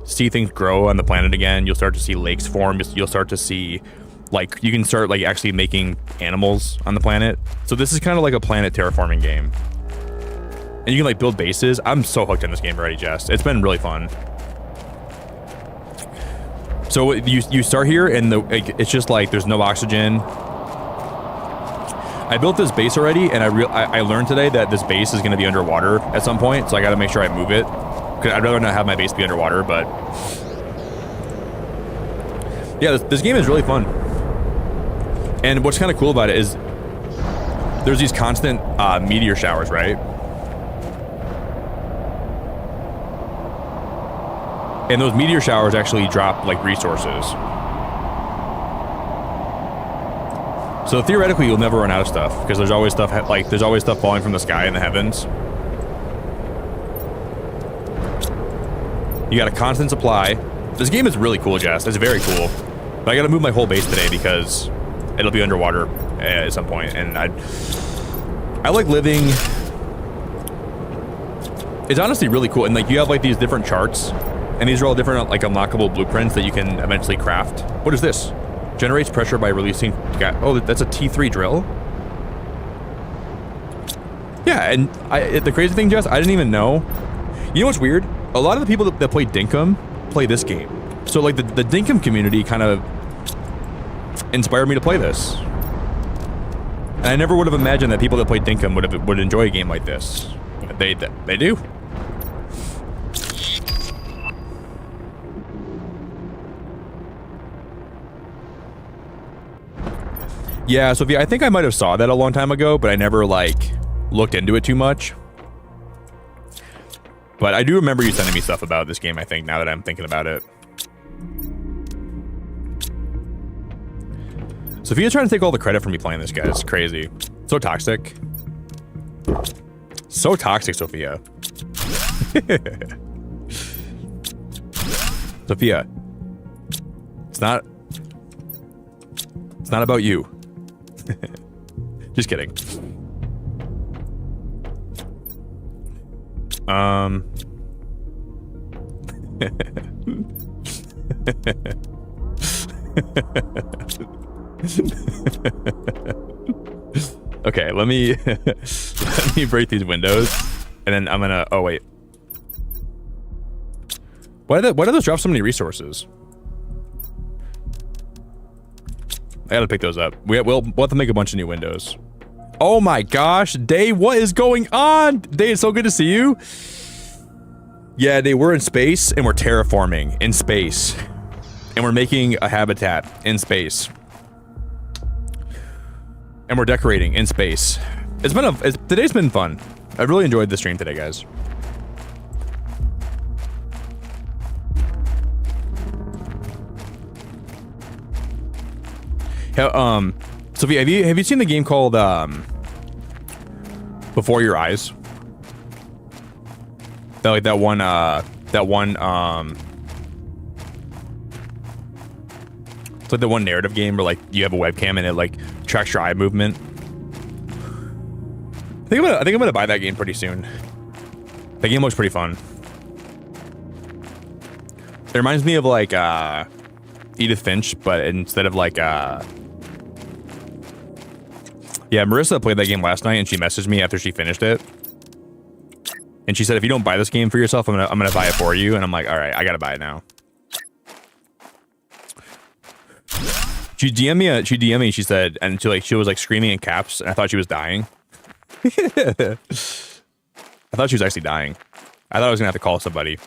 see things grow on the planet again. You'll start to see lakes form. You'll start to see, like, you can start like actually making animals on the planet. So this is kind of like a planet terraforming game. And you can like build bases. I'm so hooked in this game already, Jess. It's been really fun. So you start here, and it's just like there's no oxygen. I built this base already, and I learned today that this base is going to be underwater at some point, so I got to make sure I move it. Cause I'd rather not have my base be underwater, but yeah, this game is really fun. And what's kind of cool about it is there's these constant meteor showers, right? And those meteor showers actually drop like resources. So theoretically, you'll never run out of stuff because there's always stuff falling from the sky in the heavens. You got a constant supply. This game is really cool, Jess. It's very cool. But I got to move my whole base today because it'll be underwater at some point, and I like living. It's honestly really cool, and like you have like these different charts, and these are all different like unlockable blueprints that you can eventually craft. What is this? Generates pressure by releasing. Oh, that's a T3 drill. Yeah, and the crazy thing, Jess, I didn't even know. You know what's weird? A lot of the people that play Dinkum play this game. So like the Dinkum community kind of inspired me to play this. And I never would have imagined that people that play Dinkum would enjoy a game like this. But they do. Yeah, Sophia, I think I might have saw that a long time ago, but I never like looked into it too much. But I do remember you sending me stuff about this game, I think, now that I'm thinking about it. Sophia's trying to take all the credit for me playing this, guy. It's crazy. So toxic. So toxic, Sophia. Sophia. It's not about you. Just kidding. Okay, let me let me break these windows, and then I'm gonna. Oh wait, why do those drop so many resources? I gotta pick those up. We'll have to make a bunch of new windows. Oh my gosh, Day, what is going on? Day, it's so good to see you. Yeah, Day, we're in space and we're terraforming in space. And we're making a habitat in space. And we're decorating in space. Today's been fun. I've really enjoyed the stream today, guys. Sophia, have you seen the game called Before Your Eyes? That one it's like the one narrative game where like you have a webcam and it like tracks your eye movement. I think I'm gonna buy that game pretty soon. That game looks pretty fun. It reminds me of like Edith Finch, but instead of like yeah, Marissa played that game last night and she messaged me after she finished it. And she said, if you don't buy this game for yourself, I'm gonna buy it for you. And I'm like, all right, I gotta buy it now. She DM'd me. She said, and she was like screaming in caps, and I thought she was dying. I thought she was actually dying. I thought I was gonna have to call somebody.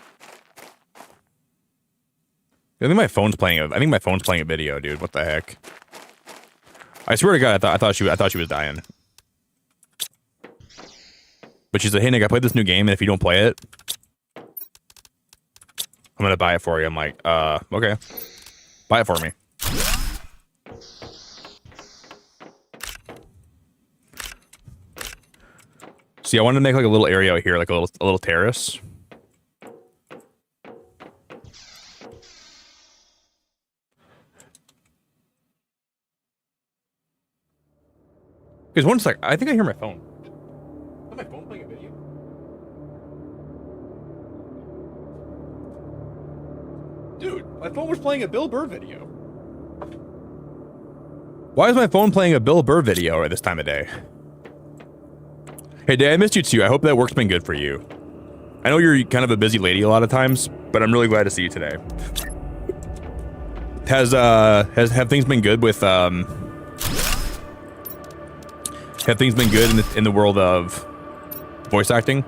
I think my phone's playing a video, dude. What the heck? I swear to God, I thought she was dying. But she's like, hey Nick, I played this new game, and if you don't play it, I'm gonna buy it for you. I'm like, okay. Buy it for me. See, I wanted to make like a little area out here, like a little terrace. Because one sec, I think I hear my phone. Is my phone playing a video? Dude, my phone was playing a Bill Burr video. Why is my phone playing a Bill Burr video at this time of day? Hey, Day, I missed you too. I hope that work's been good for you. I know you're kind of a busy lady a lot of times, but I'm really glad to see you today. Have things been good with have things been good in the world of voice acting?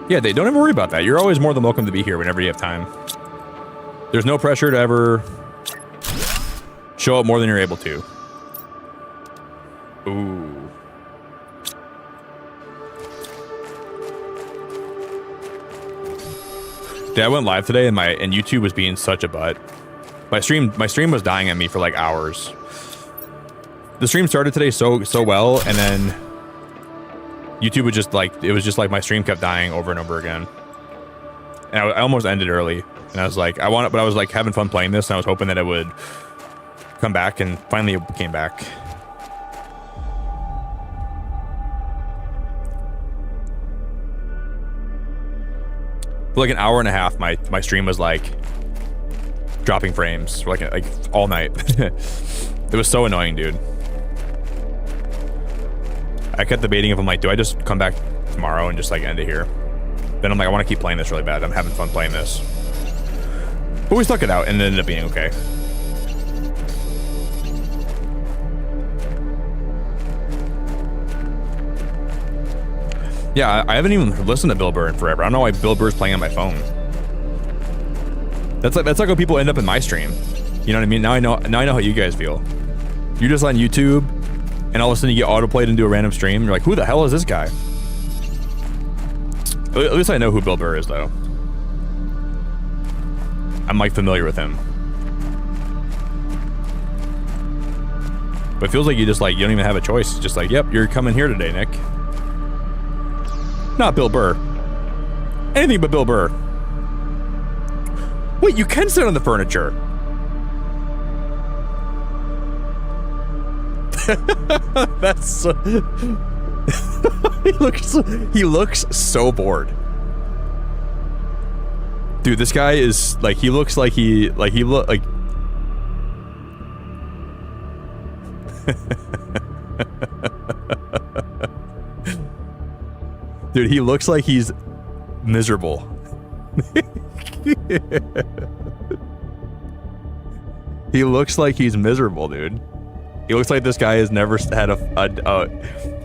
Yeah, they don't ever worry about that. You're always more than welcome to be here whenever you have time. There's no pressure to ever show up more than you're able to. Ooh. Dude, I went live today and YouTube was being such a butt. My stream was dying at me for like hours. The stream started today so well, and then YouTube was just like my stream kept dying over and over again. And I almost ended early, and I was like, but I was like having fun playing this, and I was hoping that it would come back, and finally it came back. For like an hour and a half, my stream was like dropping frames for like all night. It was so annoying, dude. I kept debating if I'm like, do I just come back tomorrow and just like end it here? Then I'm like, I want to keep playing this really bad. I'm having fun playing this. But we stuck it out and it ended up being okay. Yeah, I haven't even listened to Bill Burr in forever. I don't know why Bill Burr's playing on my phone. That's like how people end up in my stream. You know what I mean? Now I know how you guys feel. You're just on YouTube, and all of a sudden you get autoplayed into a random stream. You're like, who the hell is this guy? At least I know who Bill Burr is, though. I'm like familiar with him. But it feels like you don't even have a choice. It's just like, yep, you're coming here today, Nick. Not Bill Burr. Anything but Bill Burr. Wait, you can sit on the furniture. That's so... he looks so bored. Dude, this guy is like, he looks like dude, he looks like he's miserable. He looks like he's miserable, dude. He looks like this guy has never had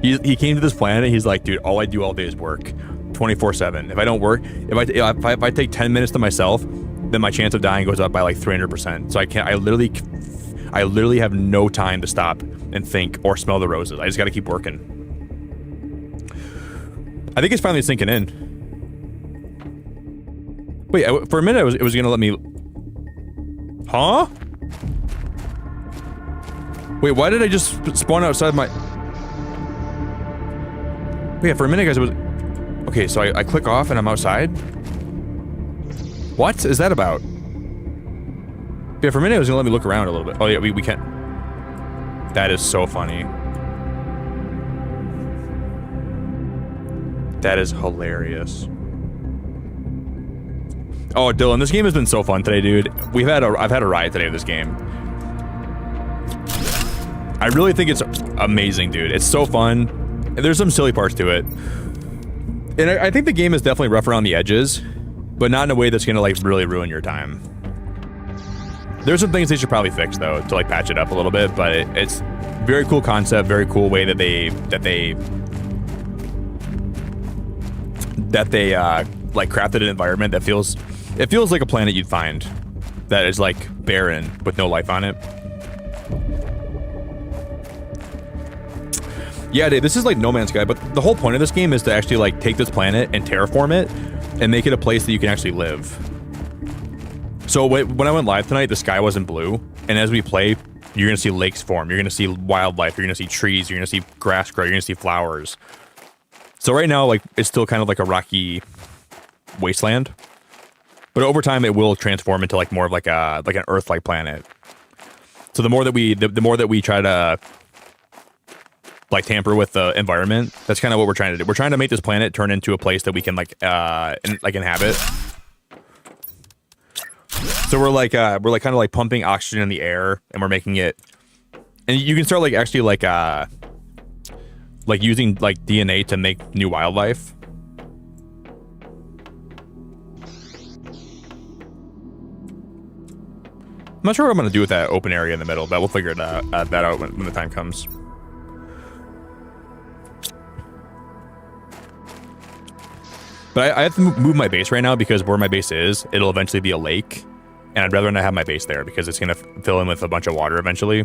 he came to this planet, he's like, dude, all I do all day is work. 24/7. If I don't work, if I take 10 minutes to myself, then my chance of dying goes up by like 300%. So I literally have no time to stop and think or smell the roses. I just gotta keep working. I think it's finally sinking in. Wait, for a minute it was gonna let me... Huh? Wait, why did I just spawn outside my... Wait, for a minute, guys, it was... Okay, so I click off and I'm outside? What is that about? Yeah, for a minute it was gonna let me look around a little bit. Oh yeah, we can't... That is so funny. That is hilarious. Oh, Dylan, this game has been so fun today, dude. I've had a riot today with this game. I really think it's amazing, dude. It's so fun. There's some silly parts to it. And I think the game is definitely rough around the edges, but not in a way that's gonna like really ruin your time. There's some things they should probably fix though to like patch it up a little bit, but it's very cool concept, very cool way that they like crafted an environment that feels like a planet you'd find that is like barren with no life on it. Yeah, dude, this is like No Man's Sky, but the whole point of this game is to actually like take this planet and terraform it and make it a place that you can actually live. So when I went live tonight, the sky wasn't blue, and as we play, you're gonna see lakes form, you're gonna see wildlife, you're gonna see trees, you're gonna see grass grow, you're gonna see flowers. So right now, like, it's still kind of like a rocky wasteland, but over time it will transform into like more of like an Earth-like planet. So the more that we try to like tamper with the environment, that's kind of what we're trying to do. We're trying to make this planet turn into a place that we can like inhabit. So we're kind of like pumping oxygen in the air, and we're making it, and you can start like actually like using like DNA to make new wildlife. I'm not sure what I'm gonna do with that open area in the middle, but we'll figure that out when the time comes. But I have to move my base right now because where my base is, it'll eventually be a lake. And I'd rather not have my base there because it's going to fill in with a bunch of water eventually.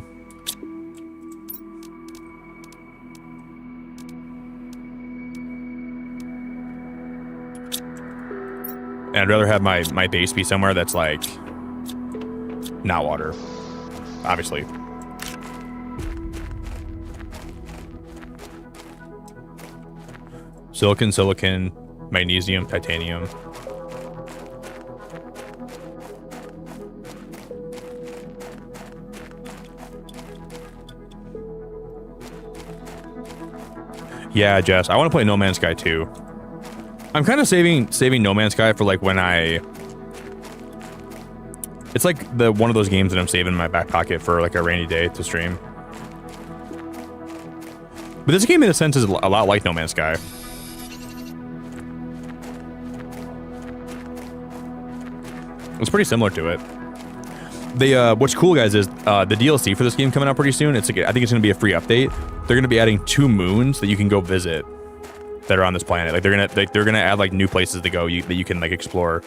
And I'd rather have my base be somewhere that's like not water, obviously. Silicon, magnesium, titanium. Yeah, Jess, I want to play No Man's Sky too. I'm kind of saving No Man's Sky for like when it's like one of those games that I'm saving in my back pocket for like a rainy day to stream. But this game in a sense is a lot like No Man's Sky. It's pretty similar to it. What's cool, guys, is the DLC for this game coming out pretty soon. I think it's going to be a free update. They're going to be adding 2 moons that you can go visit that are on this planet. Like they're gonna add like new places to go that you can like explore.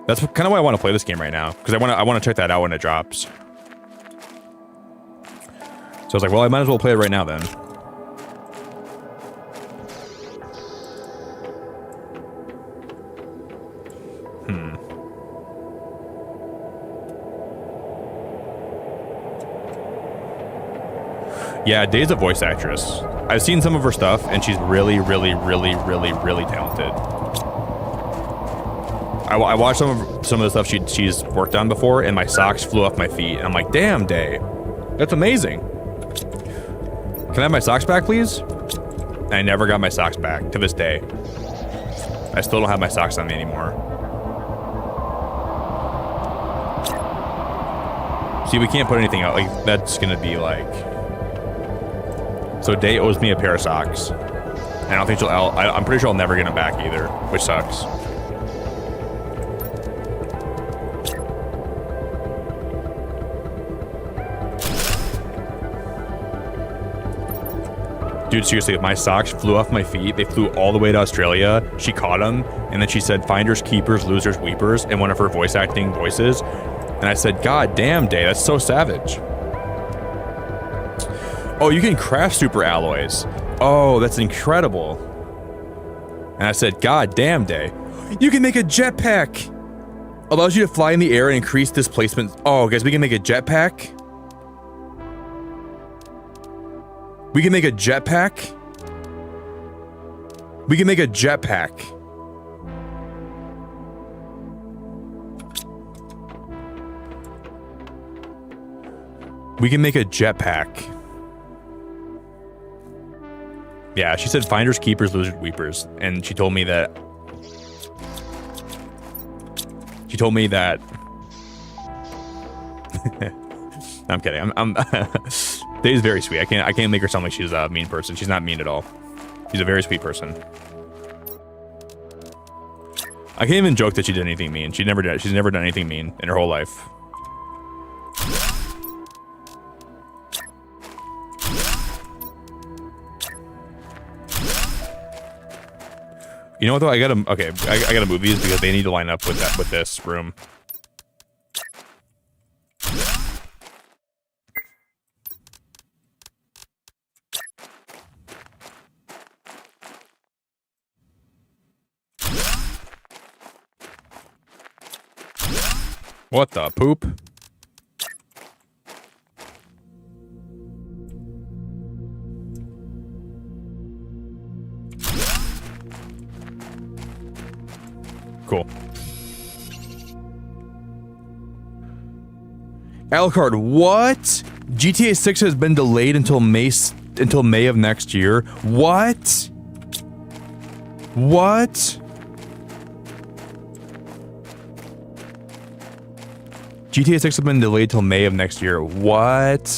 That's kind of why I want to play this game right now, because I want to check that out when it drops. So I was like, well, I might as well play it right now then. Yeah, Day's a voice actress. I've seen some of her stuff, and she's really, really, really, really, really talented. I watched some of the stuff she's worked on before, and my socks flew off my feet. And I'm like, damn, Day, that's amazing. Can I have my socks back, please? And I never got my socks back to this day. I still don't have my socks on me anymore. See, we can't put anything out. Like, that's gonna be like... So Day owes me a pair of socks. And I don't think I'm pretty sure I'll never get them back either, which sucks. Dude, seriously, my socks flew off my feet. They flew all the way to Australia. She caught them, and then she said, finders, keepers, losers, weepers, in one of her voice acting voices. And I said, God damn, Day, that's so savage. Oh, you can craft super alloys. Oh, that's incredible. And I said, God damn, Day. You can make a jetpack. Allows you to fly in the air and increase displacement. Oh, guys, we can make a jetpack. We can make a jetpack. We can make a jetpack. We can make a jetpack. Yeah, she said finders, keepers, losers, weepers. And she told me that... I'm kidding. I'm Day's very sweet. I can't make her sound like she's a mean person. She's not mean at all. She's a very sweet person. I can't even joke that she did anything mean. She's never done anything mean in her whole life. You know what though? I gotta move these because they need to line up with that with this room. What the poop? Cool. Alucard, what? GTA 6 has been delayed until May of next year. What? What? GTA 6 has been delayed till May of next year. What?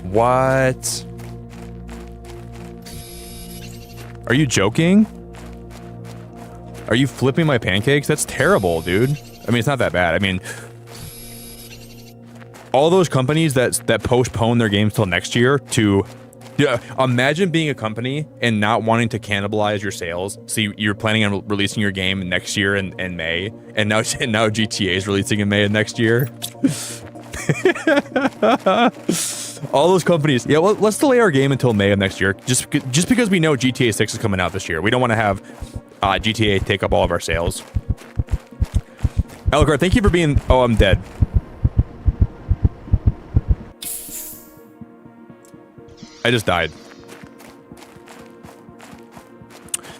What? Are you joking? Are you flipping my pancakes? That's terrible, dude. I mean, it's not that bad. I mean, all those companies that postpone their games till next year to... Yeah, imagine being a company and not wanting to cannibalize your sales. So you're planning on releasing your game next year in May, and now GTA is releasing in May of next year. All those companies, yeah. Well, let's delay our game until May of next year, just because we know GTA 6 is coming out this year. We don't want to have GTA take up all of our sales. Alucard, thank you for being... Oh, I'm dead. I just died.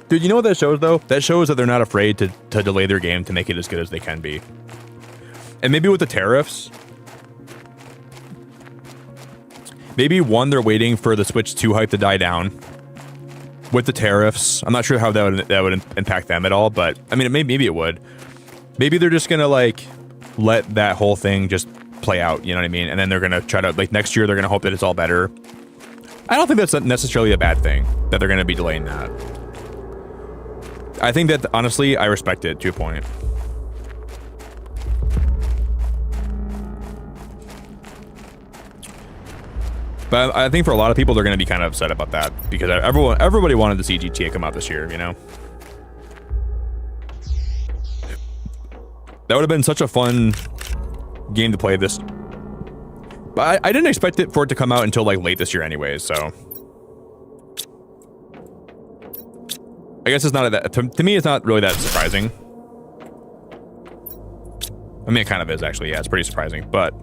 Dude, you know what that shows, though? That shows that they're not afraid to delay their game to make it as good as they can be. And maybe with the tariffs... Maybe, one, they're waiting for the Switch 2 hype to die down. With the tariffs. I'm not sure how that would impact them at all, but... I mean, maybe it would. Maybe they're just gonna, like, let that whole thing just play out, you know what I mean? And then they're gonna try to... Like, next year, they're gonna hope that it's all better. I don't think that's necessarily a bad thing, that they're going to be delaying that. I think that, honestly, I respect it to a point. But I think for a lot of people, they're going to be kind of upset about that, because everybody wanted to see GTA come out this year, you know? That would have been such a fun game to play this... But I didn't expect it for it to come out until, like, late this year anyways, so... I guess it's not that... To me, it's not really that surprising. I mean, it kind of is, actually. Yeah, it's pretty surprising, but...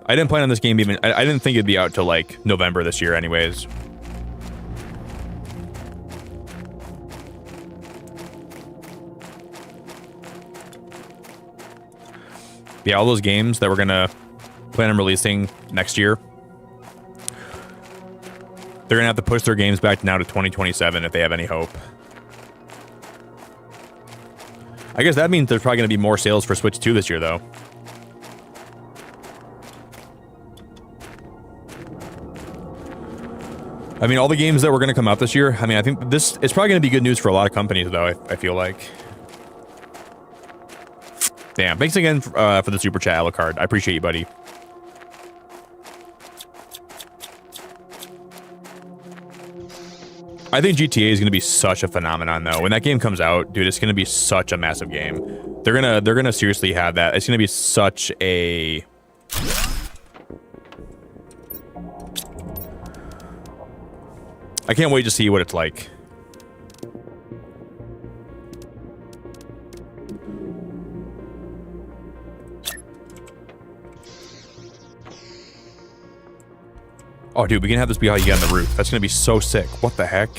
I didn't plan on this game even... I didn't think it'd be out till, like, November this year anyways. Yeah, all those games that we're gonna plan on releasing next year, they're gonna have to push their games back now to 2027 if they have any hope. I guess that means there's probably gonna be more sales for Switch 2 this year, though. I mean, all the games that were gonna come out this year, I mean, I think this is probably gonna be good news for a lot of companies, though, I feel like. Damn, thanks again for the super chat, Alucard. I appreciate you, buddy. I think GTA is going to be such a phenomenon, though. When that game comes out, dude, it's going to be such a massive game. They're gonna seriously have that. It's going to be such a... I can't wait to see what it's like. Oh, dude, we can have this be how you get on the roof. That's gonna be so sick. What the heck?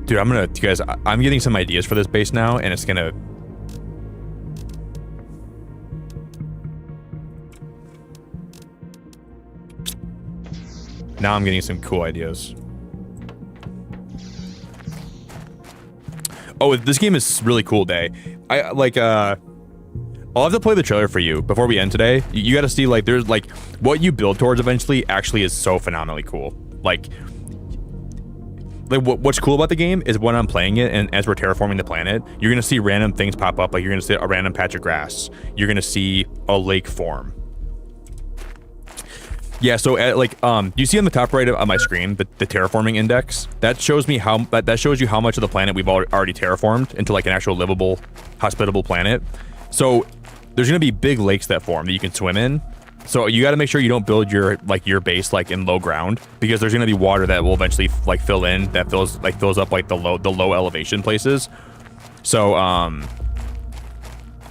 Dude, you guys, I'm getting some ideas for this base now, and it's gonna... Now I'm getting some cool ideas. Oh, this game is really cool, Day. I'll have to play the trailer for you before we end today. You got to see, like, there's, like, what you build towards eventually actually is so phenomenally cool. Like what's cool about the game is when I'm playing it and as we're terraforming the planet, you're going to see random things pop up. Like, you're going to see a random patch of grass. You're going to see a lake form. Yeah, so you see on the top right of my screen the terraforming index. That shows me that shows you how much of the planet we've already terraformed into like an actual livable, hospitable planet. So there's gonna be big lakes that form that you can swim in. So you got to make sure you don't build your base like in low ground, because there's gonna be water that will eventually like fill in, that fills up like the low elevation places. So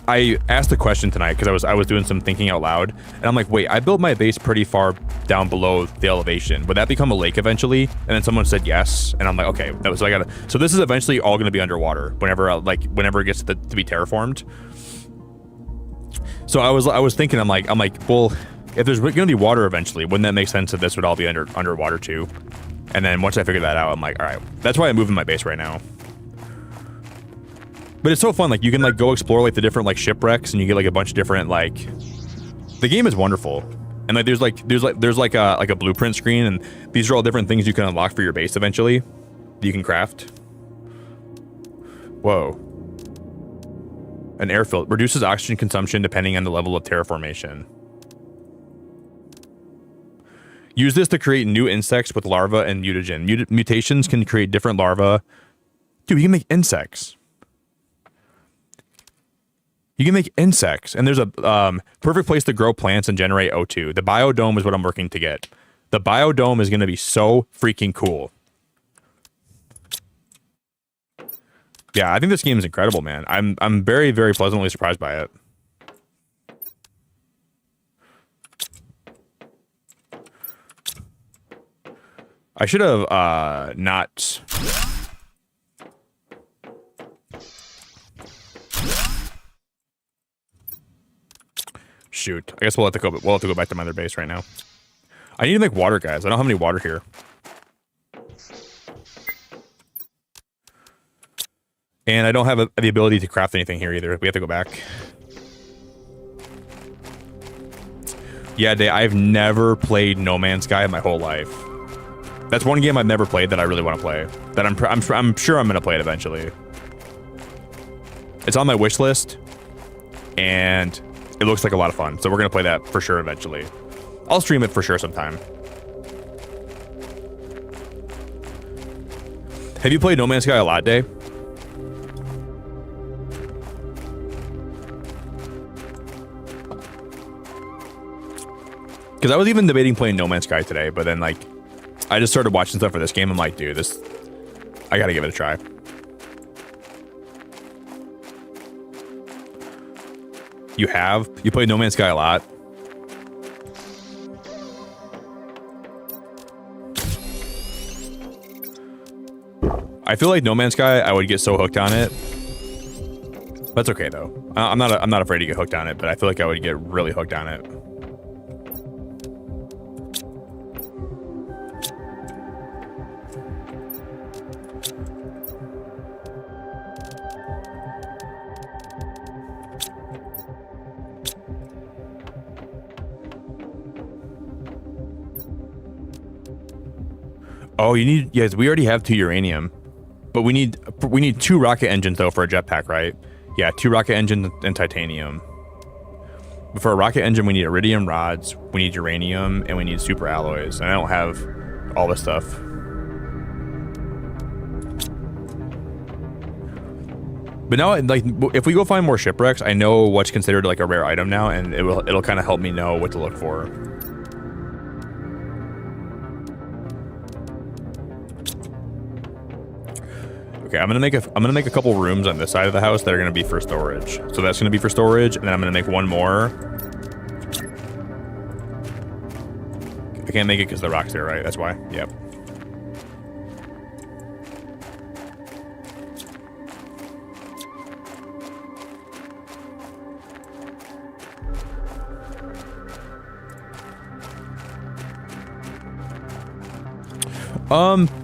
I asked the question tonight because I was doing some thinking out loud, and I'm like, wait, I built my base pretty far down below the elevation. Would that become a lake eventually? And then someone said yes, and I'm like, okay, no. So this is eventually all going to be underwater whenever it gets to be terraformed. So I was thinking, I'm like, well, if there's going to be water eventually, wouldn't that make sense that this would all be underwater too? And then once I figured that out, I'm like, all right, that's why I'm moving my base right now. But it's so fun, like you can like go explore like the different like shipwrecks, and you get like a bunch of different like. The game is wonderful, and like there's like a blueprint screen, and these are all different things you can unlock for your base eventually. That you can craft. Whoa. An air filter reduces oxygen consumption depending on the level of terraformation. Use this to create new insects with larvae and mutagen. Mutations can create different larvae. Dude, you can make insects. You can make insects, and there's a perfect place to grow plants and generate O2. The biodome is what I'm working to get. The biodome is going to be so freaking cool. Yeah, I think this game is incredible, man. I'm very, very pleasantly surprised by it. I should have not. Shoot, I guess we'll have to go back to my other base right now. I need to make water, guys. I don't have any water here. And I don't have the ability to craft anything here either. We have to go back. Yeah, I've never played No Man's Sky in my whole life. That's one game I've never played that I really want to play. That I'm sure I'm gonna play it eventually. It's on my wish list, and it looks like a lot of fun. So we're gonna play that for sure eventually. I'll stream it for sure sometime. Have you played No Man's Sky a lot, Day? Because I was even debating playing No Man's Sky today, but then like I just started watching stuff for this game. I'm like, dude, I gotta give it a try. You played No Man's Sky a lot? I feel like No Man's Sky, I would get so hooked on it. That's okay though. I'm not afraid to get hooked on it, but I feel like I would get really hooked on it. Oh, yes, we already have 2 uranium. But we need 2 rocket engines though for a jetpack, right? Yeah, 2 rocket engines and titanium. But for a rocket engine, we need iridium rods, we need uranium, and we need super alloys. And I don't have all this stuff. But now, like, if we go find more shipwrecks, I know what's considered like a rare item now, and it'll kind of help me know what to look for. Okay, I'm gonna make a couple rooms on this side of the house that are gonna be for storage. So that's gonna be for storage, and then I'm gonna make one more. I can't make it because the rock's there, right? That's why. Yep.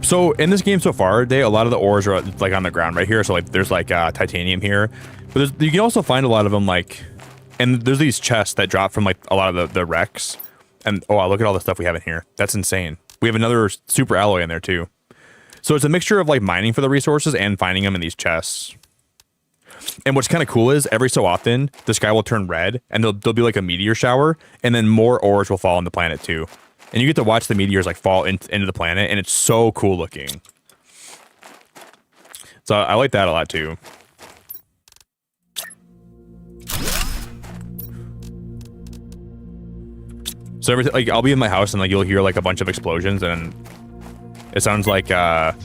So in this game so far, a lot of the ores are like on the ground right here. So like there's like titanium here, but you can also find a lot of them like, and there's these chests that drop from like a lot of the wrecks. And oh wow, look at all the stuff we have in here. That's insane. We have another super alloy in there too. So it's a mixture of like mining for the resources and finding them in these chests. And what's kind of cool is every so often the sky will turn red and there'll be like a meteor shower, and then more ores will fall on the planet too. And you get to watch the meteors like fall into the planet, and it's so cool looking. So I like that a lot too. So every like I'll be in my house and like you'll hear like a bunch of explosions and it sounds like you have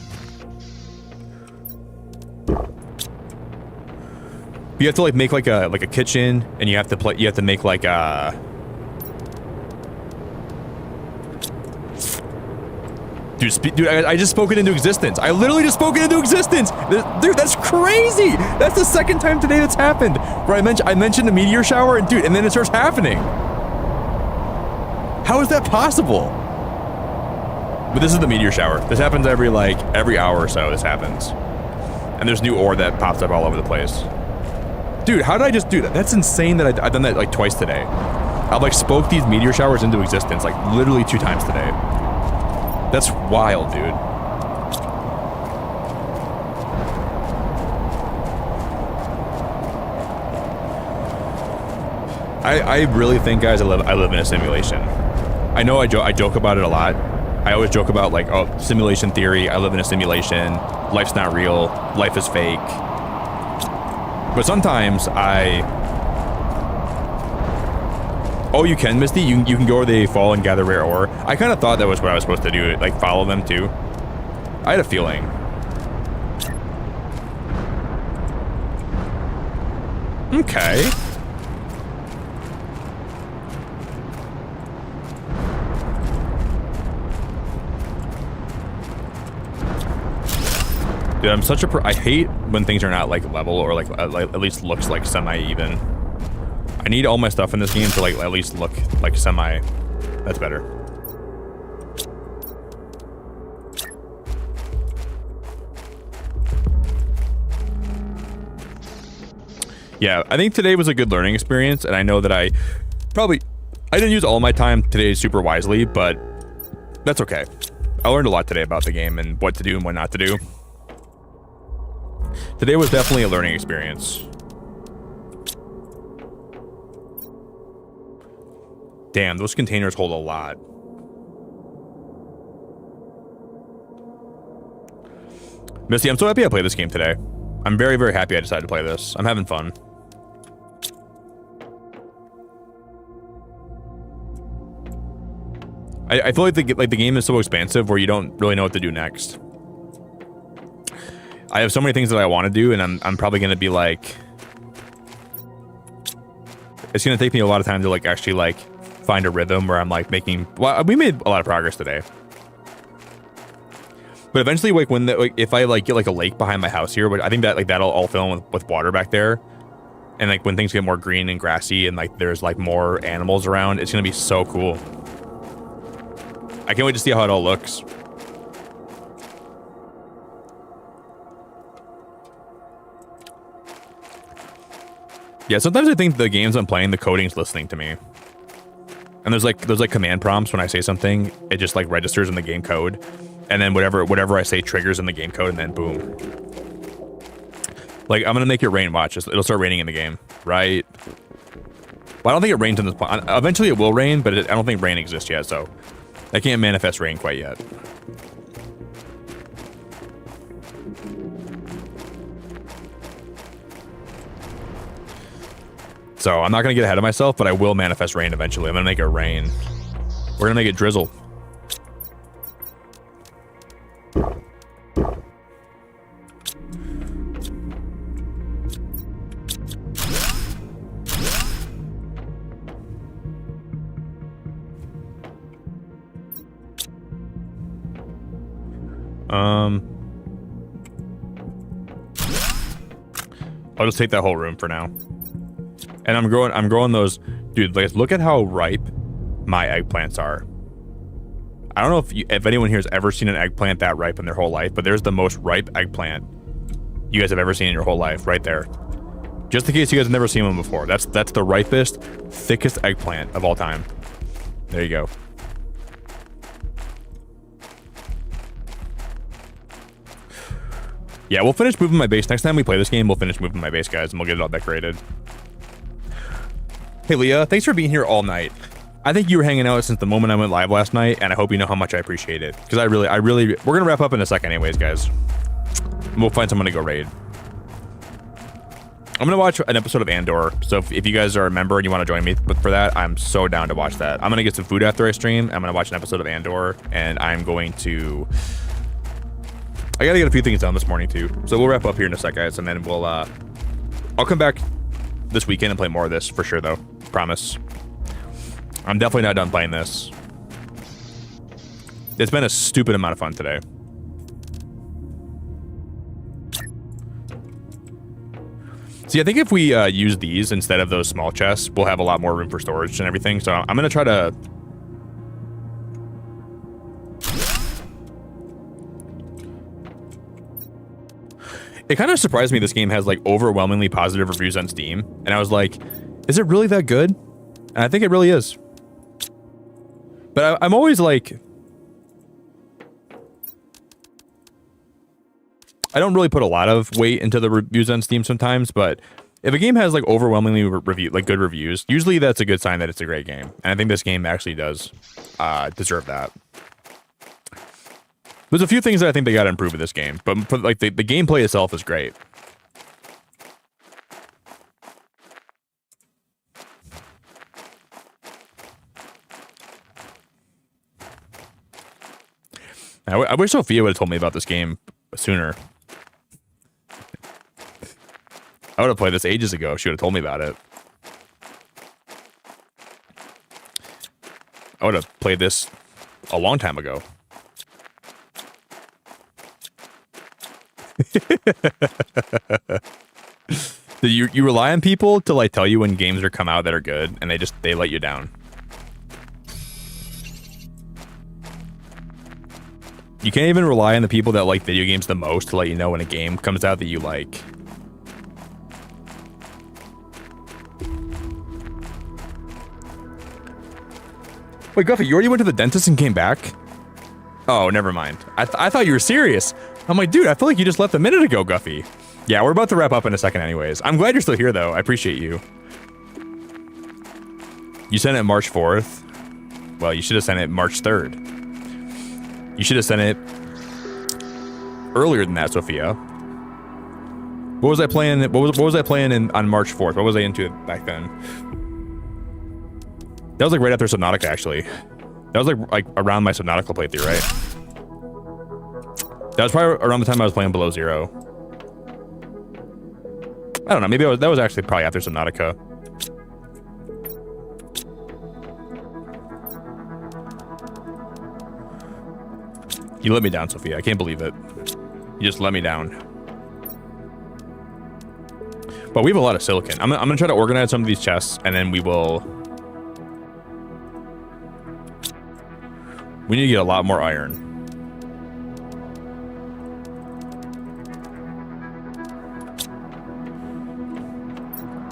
to like make like a kitchen and you have to make like a dude, I just spoke it into existence. I literally just spoke it into existence. Dude, that's crazy. That's the second time today that's happened. Where I mentioned the meteor shower and dude, and then it starts happening. How is that possible? But this is the meteor shower. This happens every hour or so. This happens, and there's new ore that pops up all over the place. Dude, how did I just do that? That's insane that I've done that like twice today. I've like spoke these meteor showers into existence like literally 2 times today. That's wild, dude. I really think, guys, I live in a simulation. I know I joke about it a lot. I always joke about like, oh, simulation theory. I live in a simulation. Life's not real. Life is fake. But sometimes oh, you can, Misty? You can go where they fall and gather rare ore. I kind of thought that was what I was supposed to do, like follow them too. I had a feeling. Okay. Dude, I'm such a I hate when things are not like level or like at least looks like semi-even. I need all my stuff in this game to like at least look like semi. That's better. Yeah, I think today was a good learning experience, and I know that I didn't use all my time today super wisely, but that's okay. I learned a lot today about the game and what to do and what not to do. Today was definitely a learning experience. Damn, those containers hold a lot. Misty, I'm so happy I played this game today. I'm very, very happy I decided to play this. I'm having fun. I feel like the game is so expansive where you don't really know what to do next. I have so many things that I want to do, and I'm probably going to be like... It's going to take me a lot of time to like actually like find a rhythm where I'm like making... Well, we made a lot of progress today. But eventually, like when if I like get like a lake behind my house here, but I think that like that'll all fill in with water back there. And like when things get more green and grassy and like there's like more animals around, it's going to be so cool. I can't wait to see how it all looks. Yeah, sometimes I think the games I'm playing, the coding's listening to me. And there's like command prompts when I say something, it just like registers in the game code. And then whatever I say triggers in the game code, and then boom. Like, I'm gonna make it rain, watch. It'll start raining in the game, right? Well, I don't think it rains in this point. Eventually it will rain, but I don't think rain exists yet, so I can't manifest rain quite yet. So I'm not gonna get ahead of myself, but I will manifest rain eventually. I'm gonna make it rain. We're gonna make it drizzle. I'll just take that whole room for now. And I'm growing those, dude, like look at how ripe my eggplants are. I don't know if anyone here has ever seen an eggplant that ripe in their whole life, but there's the most ripe eggplant you guys have ever seen in your whole life right there. Just in case you guys have never seen one before. That's the ripest, thickest eggplant of all time. There you go. Yeah, we'll finish moving my base. Next time we play this game, we'll finish moving my base, guys, and we'll get it all decorated. Hey, Leah, thanks for being here all night. I think you were hanging out since the moment I went live last night, and I hope you know how much I appreciate it. Because I really, we're gonna wrap up in a second, anyways, guys. We'll find someone to go raid. I'm gonna watch an episode of Andor, so if you guys are a member and you want to join me for that, I'm so down to watch that. I'm gonna get some food after I stream. I'm gonna watch an episode of Andor, and I'm going to. I gotta get a few things done this morning too, so we'll wrap up here in a sec, guys, and then we'll. I'll come back this weekend and play more of this for sure, though. Promise. I'm definitely not done playing this. It's been a stupid amount of fun today. See, I think if we use these instead of those small chests, we'll have a lot more room for storage and everything. So I'm going to try to... It kind of surprised me this game has like overwhelmingly positive reviews on Steam. And I was like, is it really that good? And I think it really is. But I'm always like... I don't really put a lot of weight into the reviews on Steam sometimes, but if a game has like overwhelmingly good reviews, usually that's a good sign that it's a great game. And I think this game actually does deserve that. There's a few things that I think they got to improve with this game, but for, like the gameplay itself is great. I wish Sophia would have told me about this game sooner. I would have played this ages ago if she would have told me about it. I would have played this a long time ago. You rely on people to like tell you when games are come out that are good, and they let you down. You can't even rely on the people that like video games the most to let you know when a game comes out that you like. Wait, Guffy, you already went to the dentist and came back? Oh, never mind. I thought you were serious. I'm like, dude, I feel like you just left a minute ago, Guffy. Yeah, we're about to wrap up in a second anyways. I'm glad you're still here, though. I appreciate you. You sent it March 4th. Well, you should have sent it March 3rd. You should have sent it earlier than that, Sophia. What was I playing? What was I playing on March 4th? What was I into back then? That was like right after Subnautica, actually. That was like around my Subnautica playthrough, right? That was probably around the time I was playing Below Zero. I don't know. Maybe that was actually probably after Subnautica. You let me down, Sophia. I can't believe it. You just let me down. But we have a lot of silicon. I'm gonna try to organize some of these chests, and then we will... We need to get a lot more iron.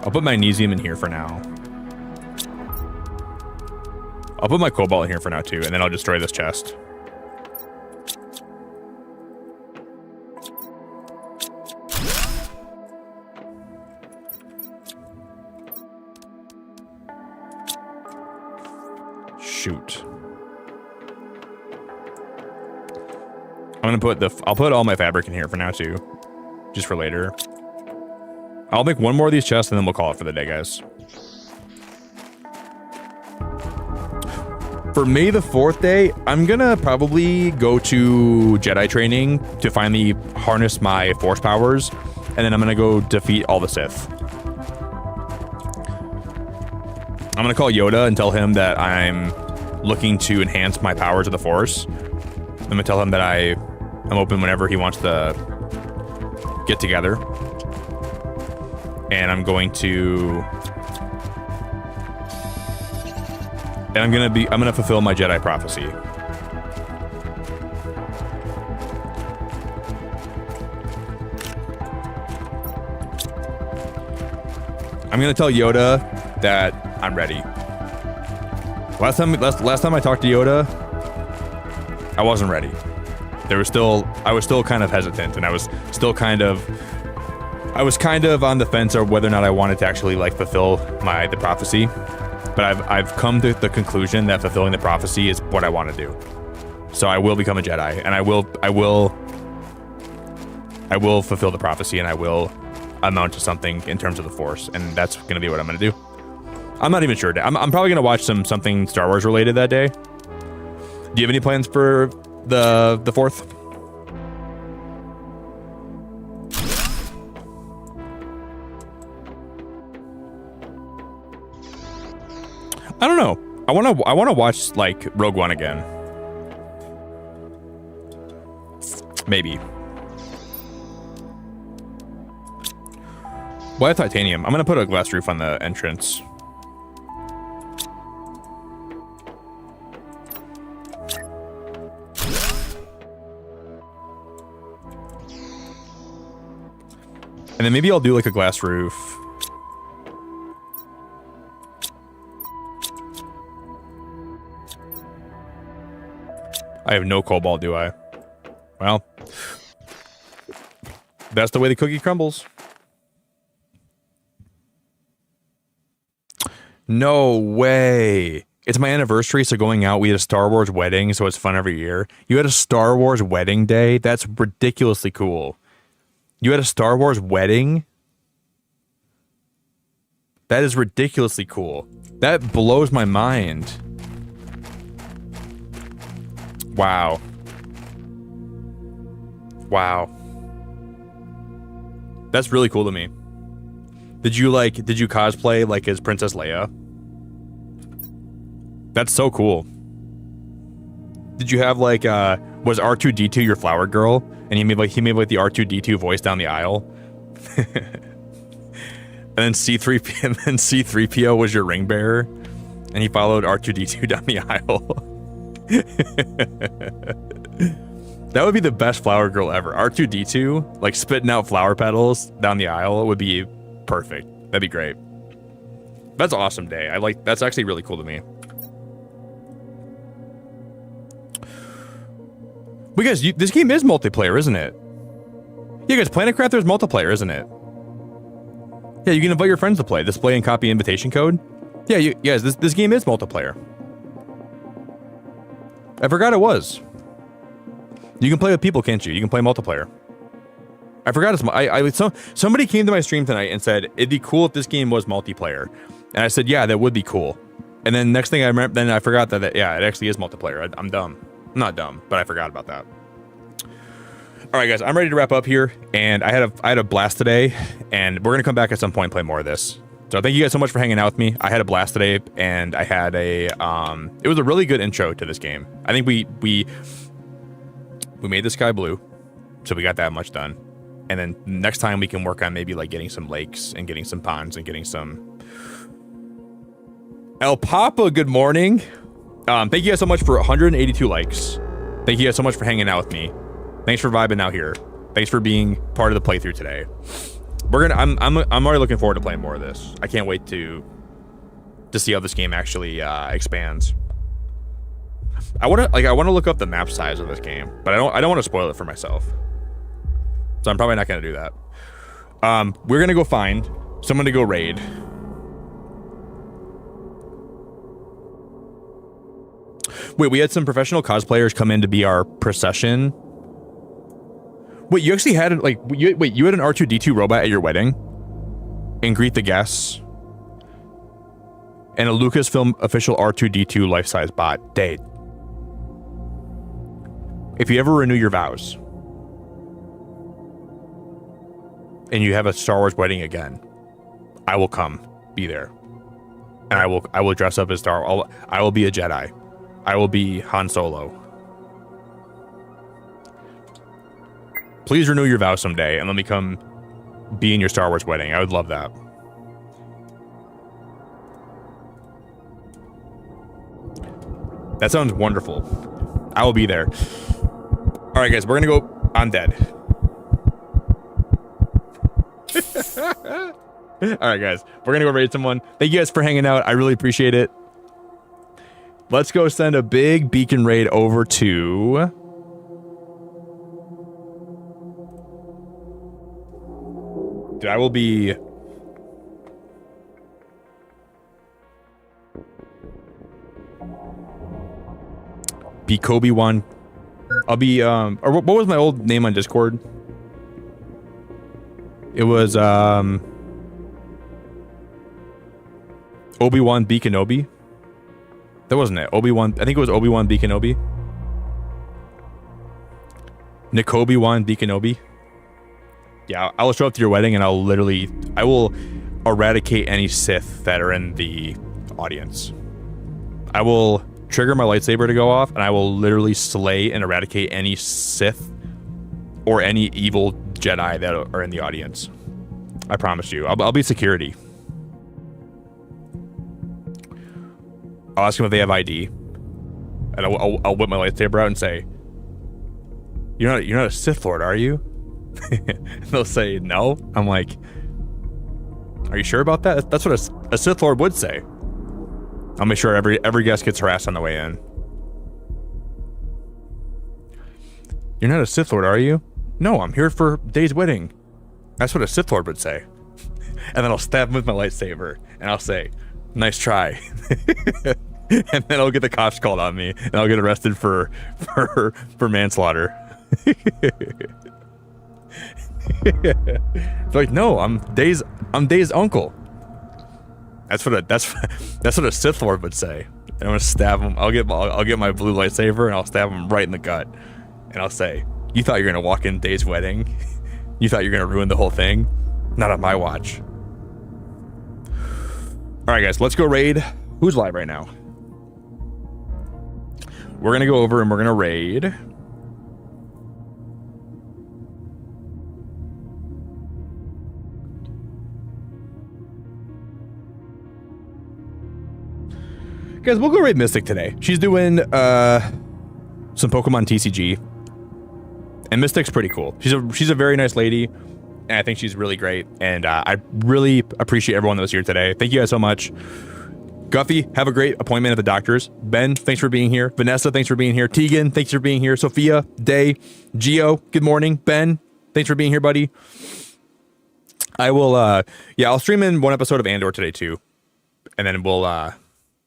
I'll put magnesium in here for now. I'll put my cobalt in here for now too, and then I'll destroy this chest. Shoot. I'll put all my fabric in here for now too, just for later. I'll make one more of these chests and then we'll call it for the day, guys. For May the 4th day, I'm gonna probably go to Jedi training to finally harness my force powers, and then I'm gonna go defeat all the Sith. I'm gonna call Yoda and tell him that I'm looking to enhance my powers of the Force. I'm gonna tell him that I'm open whenever he wants to get together. And I'm going to... And I'm gonna fulfill my Jedi prophecy. I'm gonna tell Yoda that I'm ready. Last time I talked to Yoda, I wasn't ready. I was still kind of hesitant, and I was kind of on the fence of whether or not I wanted to actually like fulfill the prophecy. but I've come to the conclusion that fulfilling the prophecy is what I want to do. So I will become a Jedi, and I will fulfill the prophecy, and I will amount to something in terms of the Force, and that's going to be what I'm going to do. I'm not even sure. I'm probably going to watch something Star Wars related that day. Do you have any plans for the 4th? I don't know. I want to watch like Rogue One again. Maybe. Why titanium? I'm gonna put a glass roof on the entrance. And then maybe I'll do like a glass roof. I have no cobalt, do I? Well, that's the way the cookie crumbles. No way. It's my anniversary, so going out, we had a Star Wars wedding, so it's fun every year. You had a Star Wars wedding day? That's ridiculously cool. You had a Star Wars wedding? That is ridiculously cool. That blows my mind. Wow. Wow. That's really cool to me. Did you cosplay like as Princess Leia? That's so cool. Did you have like was R2-D2 your flower girl? And he made like the R2-D2 voice down the aisle? And then C3PO was your ring bearer, and he followed R2-D2 down the aisle. That would be the best flower girl ever. R2-D2 like spitting out flower petals down the aisle would be perfect. That'd be great. That's an awesome day. That's actually really cool to me. Because this game is multiplayer, isn't it? Yeah, guys, Planet Crafter's multiplayer, isn't it? Yeah, you can invite your friends to play. Display and copy invitation code. Yeah, yes, this game is multiplayer. I forgot it was. You can play with people, can't you? You can play multiplayer. I forgot somebody came to my stream tonight and said it'd be cool if this game was multiplayer, and I said, yeah, that would be cool. And then next thing I remember, then I forgot that yeah, it actually is multiplayer. I'm dumb. I'm not dumb, but I forgot about that. All right, guys, I'm ready to wrap up here, and I had a blast today, and we're gonna come back at some point and play more of this. So thank you guys so much for hanging out with me. I had a blast today, and I had it was a really good intro to this game. I think we made the sky blue, so we got that much done. And then next time we can work on maybe like getting some lakes and getting some ponds and getting some. El Papa, good morning. Thank you guys so much for 182 likes. Thank you guys so much for hanging out with me. Thanks for vibing out here. Thanks for being part of the playthrough today. I'm already looking forward to playing more of this. I can't wait to see how this game actually expands. I want to look up the map size of this game, but I don't want to spoil it for myself. So I'm probably not going to do that. We're going to go find someone to go raid. Wait, we had some professional cosplayers come in to be our procession. Wait, you actually had you had an R2-D2 robot at your wedding and greet the guests, and a Lucasfilm official R2-D2 life-size bot. Date. If you ever renew your vows and you have a Star Wars wedding again, I will come be there, and I will dress up as I will be a Jedi. I will be Han Solo. Please renew your vows someday and let me come be in your Star Wars wedding. I would love that. That sounds wonderful. I will be there. All right, guys, we're gonna go. I'm dead. All right, guys, we're gonna go raid someone. Thank you guys for hanging out. I really appreciate it. Let's go send a big beacon raid over to. Dude, I will be. Be Kobe1. I'll be or what was my old name on Discord? It was Obi-Wan B Kenobi. That wasn't it. Obi-Wan. I think it was Obi-Wan B Kenobi. Nikobi-Wan B Kenobi. Yeah, I will show up to your wedding and I will eradicate any Sith that are in the audience. I will trigger my lightsaber to go off and I will literally slay and eradicate any Sith or any evil Jedi that are in the audience. I promise you. I'll be security. I'll ask them if they have ID, and I'll whip my lightsaber out and say, "You're not a Sith Lord, are you?" And they'll say no. I'm like, "Are you sure about that?" That's what a Sith Lord would say. I'll make sure every guest gets harassed on the way in. You're not a Sith Lord, are you? No, I'm here for Day's wedding. That's what a Sith Lord would say. And then I'll stab him with my lightsaber, and I'll say, "Nice try." And then I'll get the cops called on me, and I'll get arrested for manslaughter. It's like, no, I'm Day's uncle. That's what a Sith Lord would say. And I'm gonna stab him. I'll get my blue lightsaber and I'll stab him right in the gut. And I'll say, "You thought you were gonna walk in Day's wedding? You thought you were gonna ruin the whole thing? Not on my watch." All right, guys, let's go raid. Who's live right now? We're gonna go over and we're gonna raid. Guys, we'll go raid Mystic today. She's doing some Pokemon TCG. And Mystic's pretty cool. She's a very nice lady, and I think she's really great. And I really appreciate everyone that was here today. Thank you guys so much. Guffy, have a great appointment at the doctor's. Ben, thanks for being here. Vanessa, thanks for being here. Tegan, thanks for being here. Sophia, Day, Gio, good morning. Ben, thanks for being here, buddy. I will, I'll stream in one episode of Andor today too, and then we'll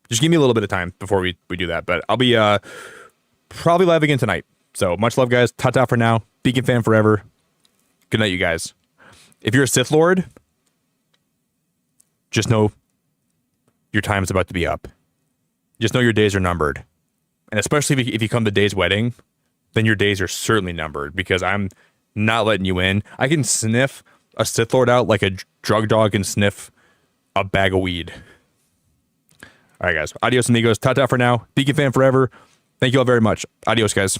just give me a little bit of time before we do that. But I'll be probably live again tonight. So much love, guys. Ta-ta for now. Beacon fan forever. Good night, you guys. If you're a Sith Lord, just know your time is about to be up. Just know your days are numbered. And especially if you come to Day's wedding, then your days are certainly numbered, because I'm not letting you in. I can sniff a Sith Lord out like a drug dog can sniff a bag of weed. All right, guys. Adios, amigos. Ta-ta for now. Beacon fan forever. Thank you all very much. Adios, guys.